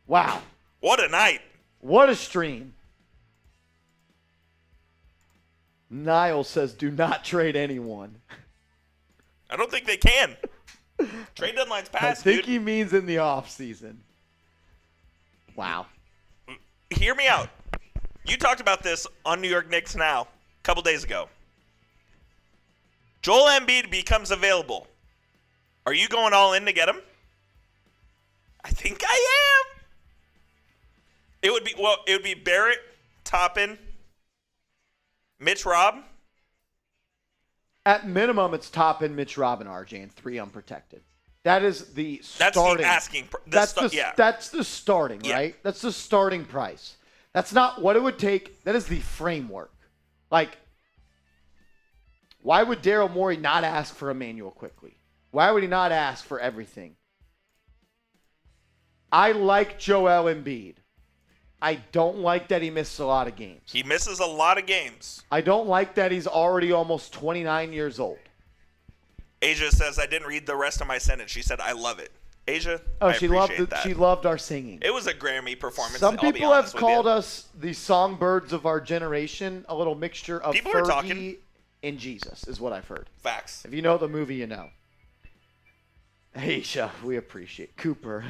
Wow. What a night. What a stream. Niall says, do not trade anyone. I don't think they can. Trade deadline's passed, I think he means in the offseason. Wow. Hear me out. You talked about this on New York Knicks Now a couple days ago. Joel Embiid becomes available. Are you going all in to get him? I think I am. It would be Barrett, Toppin, Mitch Rob. At minimum, it's Toppin, Mitch Rob, and RJ, and 3 unprotected. That is the starting. That's the asking. That's the starting, right? That's the starting price. That's not what it would take. That is the framework. Like, why would Daryl Morey not ask for Emmanuel quickly? Why would he not ask for everything? I like Joel Embiid. I don't like that he misses a lot of games. He misses a lot of games. I don't like that he's already almost 29 years old. Asia says, I didn't read the rest of my sentence. She said, I love it. Asia, she loved our singing. It was a Grammy performance. Some people have called us the songbirds of our generation, a little mixture of Fergie and Jesus, is what I've heard. Facts. If you know the movie, you know. Asia, we appreciate Cooper.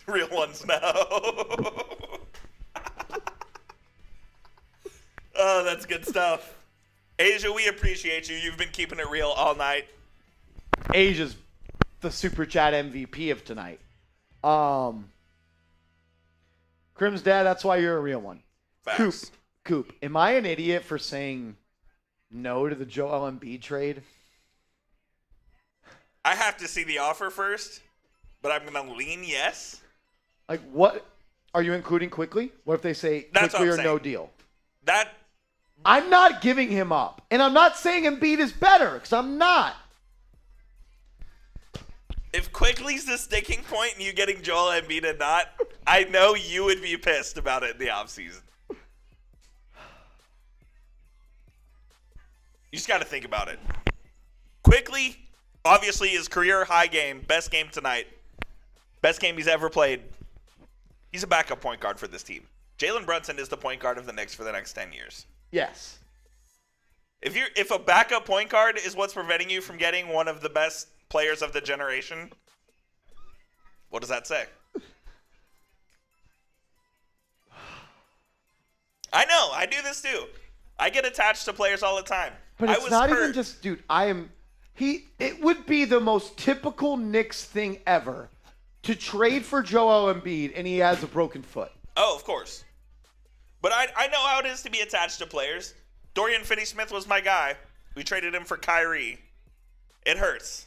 Real ones now. Oh, that's good stuff. Asia, we appreciate you. You've been keeping it real all night. Asia's the Super Chat MVP of tonight. Crim's dad, that's why you're a real one. Facts. Coop, am I an idiot for saying no to the Joel Embiid trade? I have to see the offer first, but I'm going to lean yes. Like, what? Are you including quickly? What if they say quickly or no deal? I'm not giving him up. And I'm not saying Embiid is better, because I'm not. If quickly's the sticking point and you getting Joel Embiid and not, I know you would be pissed about it in the offseason. You just got to think about it. Quickly, obviously, his career high game, best game tonight, best game he's ever played. He's a backup point guard for this team. Jalen Brunson is the point guard of the Knicks for the next 10 years. Yes. If a backup point guard is what's preventing you from getting one of the best players of the generation, what does that say? I know. I do this too. I get attached to players all the time. But it's not even just, dude, it would be the most typical Knicks thing ever to trade for Joel Embiid and he has a broken foot. Oh, of course. But I know how it is to be attached to players. Dorian Finney-Smith was my guy. We traded him for Kyrie. It hurts.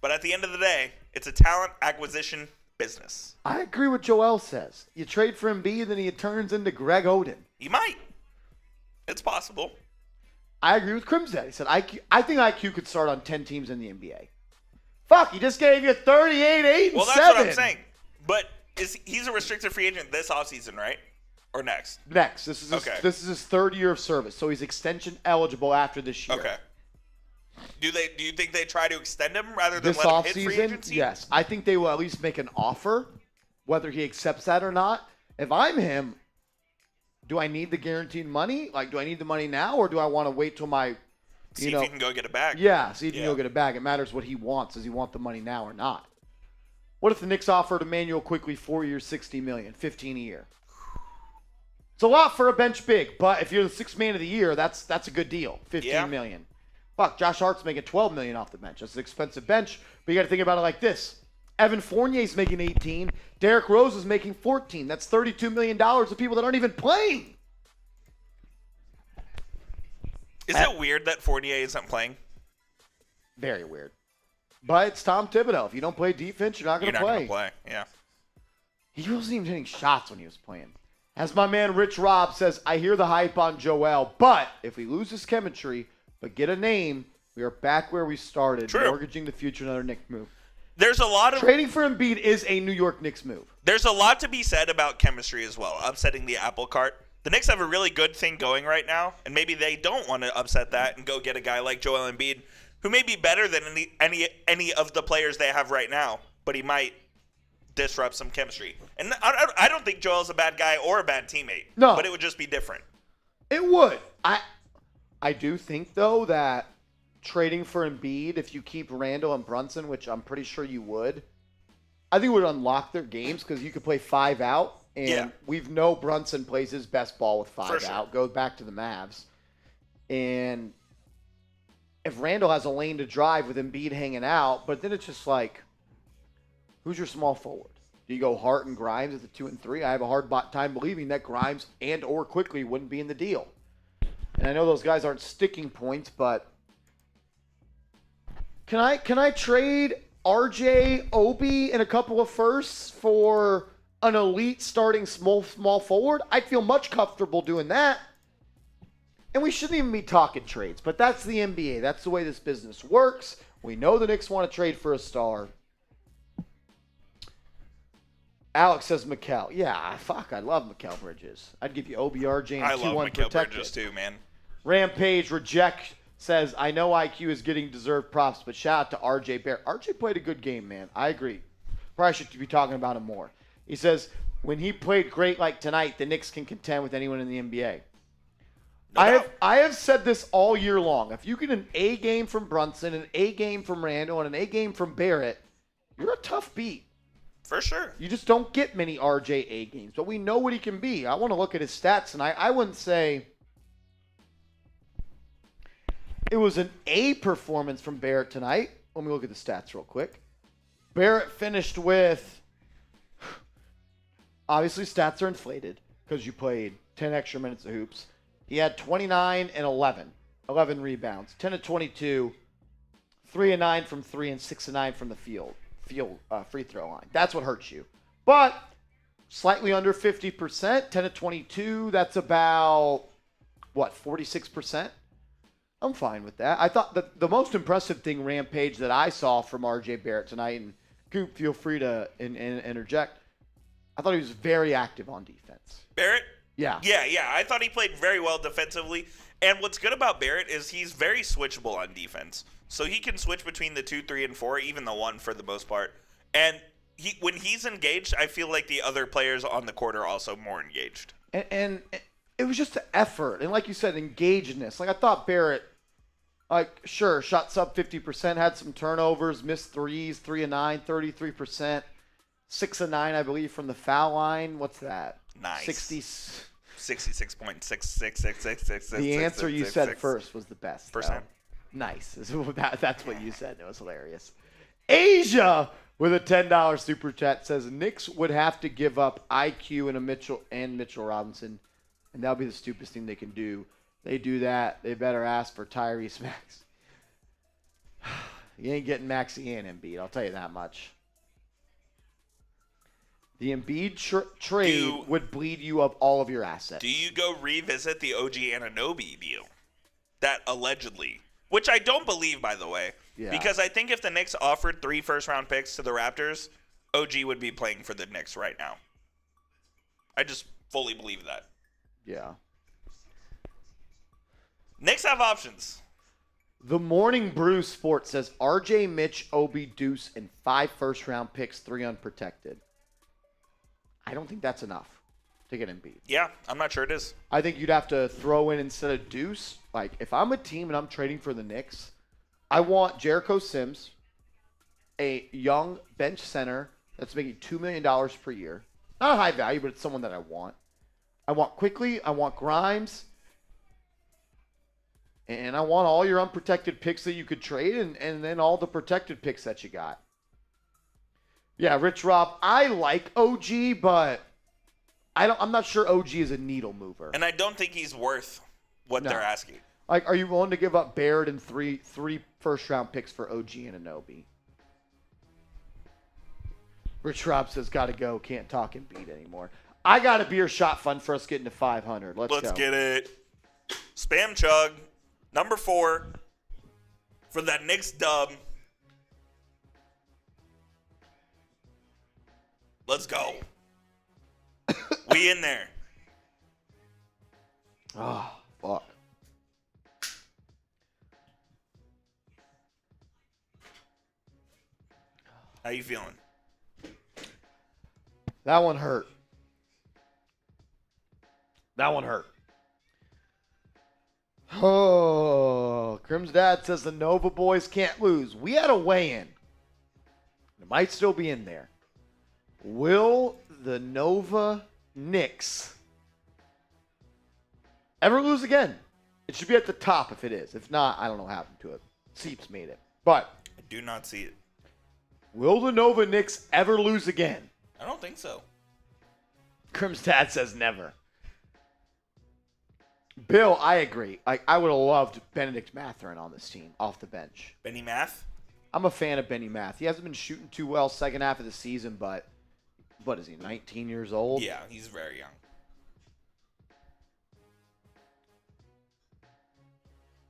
But at the end of the day, it's a talent acquisition business. I agree with Joel says. You trade for Embiid, then he turns into Greg Oden. He might. It's possible. I agree with Crim's dad. He said, I think IQ could start on 10 teams in the NBA. Fuck, he just gave you 38, 8, and 7. Well, that's what I'm saying. But he's a restricted free agent this offseason, right? Or next? Next. This is his third year of service, so he's extension eligible after this year. Okay. Do you think they try to extend him rather than let him hit free agency? Yes. I think they will at least make an offer, whether he accepts that or not. If I'm him, do I need the guaranteed money? Like, do I need the money now, or do I want to wait till my, see if he can go get it back? Yeah, see if he can go get it back. It matters what he wants. Does he want the money now or not? What if the Knicks offered Emmanuel quickly 4 years, $60 million, $15 a year? It's a lot for a bench big, but if you're the sixth man of the year, that's a good deal. $15 million. Fuck, Josh Hart's making $12 million off the bench. That's an expensive bench, but you got to think about it like this. Evan Fournier's making 18. Derrick Rose is making 14. That's $32 million of people that aren't even playing. Is it weird that Fournier isn't playing? Very weird. But it's Tom Thibodeau. If you don't play defense, you're not going to play. You're not going to play, yeah. He wasn't even hitting shots when he was playing. As my man Rich Robb says, I hear the hype on Joel, but if we lose this chemistry but get a name, we are back where we started. True. Mortgaging the future, another Knicks move. There's a lot of trading for Embiid is a New York Knicks move. There's a lot to be said about chemistry as well, upsetting the apple cart. The Knicks have a really good thing going right now, and maybe they don't want to upset that and go get a guy like Joel Embiid, who may be better than any of the players they have right now, but he might disrupt some chemistry. And I don't think Joel's a bad guy or a bad teammate. No. But it would just be different. It would. I do think, though, that trading for Embiid, if you keep Randle and Brunson, which I'm pretty sure you would, I think it would unlock their games because you could play 5 out. And we've know Brunson plays his best ball with 5 out. Goes back to the Mavs. And if Randle has a lane to drive with Embiid hanging out, but then it's just like, who's your small forward? Do you go Hart and Grimes at the 2 and 3? I have a hard time believing that Grimes and or Quickly wouldn't be in the deal. And I know those guys aren't sticking points, but can I trade RJ, Obi, and a couple of firsts for an elite starting small forward? I'd feel much comfortable doing that. And we shouldn't even be talking trades, but that's the NBA. That's the way this business works. We know the Knicks want to trade for a star. Alex says Mikal. Yeah, fuck, I love Mikal Bridges. I'd give you OBRJ and I Q1 love Mikal protected. Bridges too, man. Rampage Reject says, I know IQ is getting deserved props, but shout out to RJ Barrett. RJ played a good game, man. I agree. Probably should be talking about him more. He says, when he played great like tonight, the Knicks can contend with anyone in the NBA. I have said this all year long. If you get an A game from Brunson, an A game from Randle, and an A game from Barrett, you're a tough beat. For sure. You just don't get many RJ A games, but we know what he can be. I want to look at his stats, and I wouldn't say it was an A performance from Barrett tonight. Let me look at the stats real quick. Barrett finished with, obviously stats are inflated because you played 10 extra minutes of hoops. He had 29 and 11 rebounds, 10 of 22, 3 of 9 from 3, and 6 of 9 from the free throw line. That's what hurts you. But slightly under 50%, 10 of 22, that's about, 46%? I'm fine with that. I thought the most impressive thing, Rampage, that I saw from RJ Barrett tonight, and Coop, feel free to interject, I thought he was very active on defense. Barrett? Yeah. Yeah. I thought he played very well defensively. And what's good about Barrett is he's very switchable on defense. So he can switch between the 2, 3, and 4, even the 1 for the most part. And when he's engaged, I feel like the other players on the court are also more engaged. And it was just the effort. And like you said, engagedness. Like I thought Barrett, sure, shot sub 50%, had some turnovers, missed threes, 3 of 9, 33%. 6 of 9, I believe, from the foul line. What's that? Nice. 66.66666. The answer you said first was the best. Percent. Nice. That's what you said. It was hilarious. Asia with a $10 super chat says Knicks would have to give up IQ and Mitchell Robinson, and that'll be the stupidest thing they can do. They do that, they better ask for Tyrese Max. You ain't getting Maxey and Embiid, I'll tell you that much. The Embiid trade would bleed you of all of your assets. Do you go revisit the OG Anunoby deal? That allegedly, which I don't believe, by the way, because I think if the Knicks offered 3 first-round picks to the Raptors, OG would be playing for the Knicks right now. I just fully believe that. Yeah. Knicks have options. The Morning Brew Sports says RJ, Mitch, Obi, Deuce, and 5 first-round picks, 3 unprotected. I don't think that's enough to get Embiid. Yeah, I'm not sure it is. I think you'd have to throw in instead of Deuce. Like, if I'm a team and I'm trading for the Knicks, I want Jericho Sims, a young bench center that's making $2 million per year. Not a high value, but it's someone that I want. I want Quickly. I want Grimes. And I want all your unprotected picks that you could trade and then all the protected picks that you got. Yeah, Rich Rob, I like OG, but I'm not sure OG is a needle mover. And I don't think he's worth what they're asking. Like, are you willing to give up Baird and three first-round picks for OG and Anunoby? Rich Rob says, gotta go, can't talk and beat anymore. I got a beer shot fund for us getting to 500. Let's go. Get it. Spam Chug, number 4 for that Knicks dub. Let's go. We in there. Oh, fuck. How you feeling? That one hurt. Oh, Crim's dad says the Nova boys can't lose. We had a weigh-in. It might still be in there. Will the Nova Knicks ever lose again? It should be at the top if it is. If not, I don't know what happened to it. Seeps made it. But I do not see it. will the Nova Knicks ever lose again? I don't think so. Crim's dad says never. Bill, I agree. I would have loved Benedict Mathurin on this team off the bench. Benny Math? I'm a fan of Benny Math. He hasn't been shooting too well second half of the season, but what is he, 19 years old? Yeah, he's very young.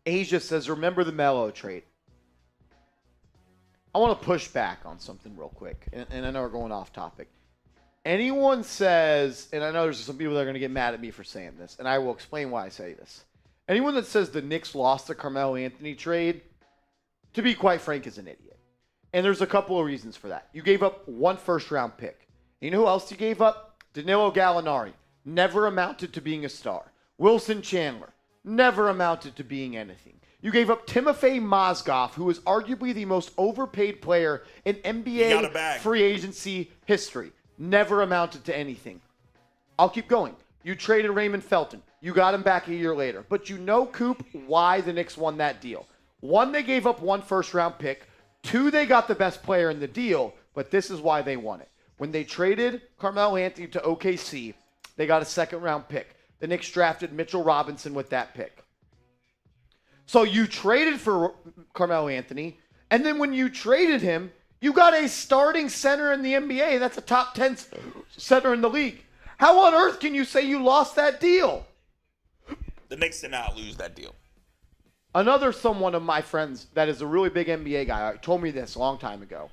Asia says, remember the Melo trade. I want to push back on something real quick, and I know we're going off topic. Anyone says, and I know there's some people that are going to get mad at me for saying this, and I will explain why I say this. Anyone that says the Knicks lost the Carmelo Anthony trade, to be quite frank, is an idiot. And there's a couple of reasons for that. You gave up 1 first-round pick. You know who else you gave up? Danilo Gallinari. Never amounted to being a star. Wilson Chandler. Never amounted to being anything. You gave up Timofey Mozgov, who is arguably the most overpaid player in NBA free agency history. Never amounted to anything. I'll keep going. You traded Raymond Felton. You got him back a year later. But you know, Coop, why the Knicks won that deal. 1, they gave up 1 first-round pick. 2, they got the best player in the deal. But this is why they won it. When they traded Carmelo Anthony to OKC, they got a second-round pick. The Knicks drafted Mitchell Robinson with that pick. So you traded for Carmelo Anthony, and then when you traded him, you got a starting center in the NBA. That's a top 10 center in the league. How on earth can you say you lost that deal? The Knicks did not lose that deal. Another someone of my friends that is a really big NBA guy told me this a long time ago.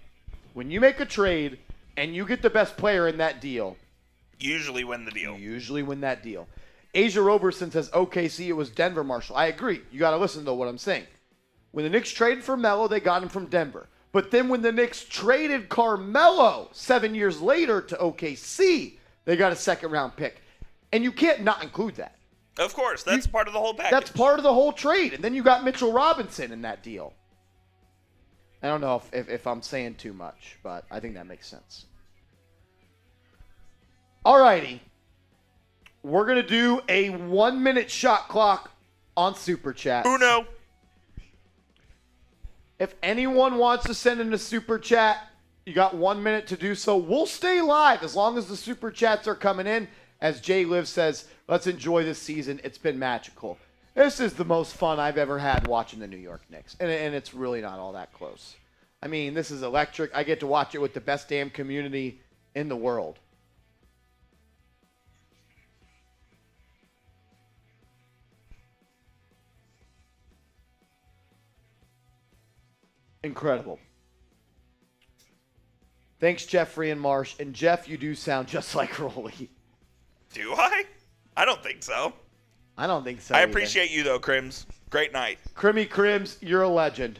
When you make a trade and you get the best player in that deal, usually win the deal. You usually win that deal. Asia Roberson says, OKC, it was Denver, Marshall. I agree. You got to listen to what I'm saying. When the Knicks traded for Melo, they got him from Denver. But then when the Knicks traded Carmelo 7 years later to OKC, they got a second-round pick. And you can't not include that. Of course. That's part of the whole package. That's part of the whole trade. And then you got Mitchell Robinson in that deal. I don't know if I'm saying too much, but I think that makes sense. All righty. We're going to do a 1-minute shot clock on Super Chat. Uno. If anyone wants to send in a Super Chat, you got 1 minute to do so. We'll stay live as long as the Super Chats are coming in. As Jay Liv says, let's enjoy this season. It's been magical. This is the most fun I've ever had watching the New York Knicks. And it's really not all that close. I mean, this is electric. I get to watch it with the best damn community in the world. Incredible. Thanks, Jeffrey and Marsh. And Jeff, you do sound just like Rolly. Do I? I don't think so. I don't think so. I appreciate you, though, Crims. Great night. Crimmy Crims, you're a legend.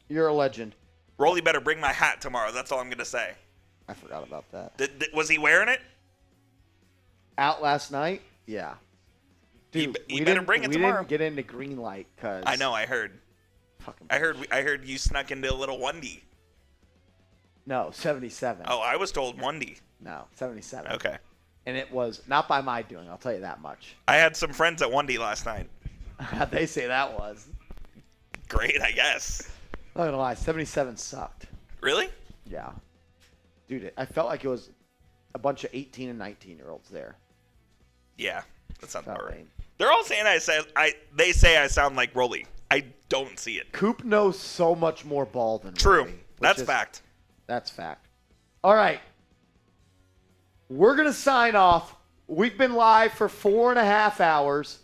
You're a legend. Rolly better bring my hat tomorrow. That's all I'm going to say. I forgot about that. Was he wearing it? Out last night? Yeah. Dude, you better bring it tomorrow. We didn't get into green light because I know. I heard. I heard you snuck into a little onesie. No, 77. Oh, I was told onesie. No, 77. Okay. And it was not by my doing, I'll tell you that much. I had some friends at 1D last night. How'd they say that was? Great, I guess. I'm not going to lie, 77 sucked. Really? Yeah. Dude, I felt like it was a bunch of 18 and 19-year-olds there. Yeah, that sounds about right. Lame. They're all saying they say I sound like Rolly. I don't see it. Coop knows so much more ball than True. Rolly, That's fact. That's fact. All right. We're going to sign off. We've been live for 4.5 hours.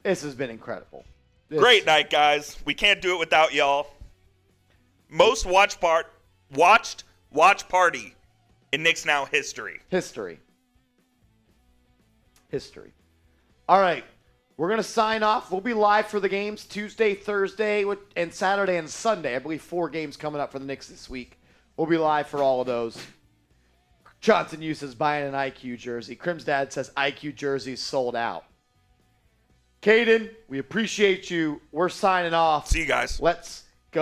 This has been incredible. Great night, guys. We can't do it without y'all. Most watched watch party in Knicks Now history. History. All right. We're going to sign off. We'll be live for the games Tuesday, Thursday, and Saturday and Sunday. I believe 4 games coming up for the Knicks this week. We'll be live for all of those. Johnson Hughes is buying an IQ jersey. Crim's dad says IQ jerseys sold out. Caden, we appreciate you. We're signing off. See you guys. Let's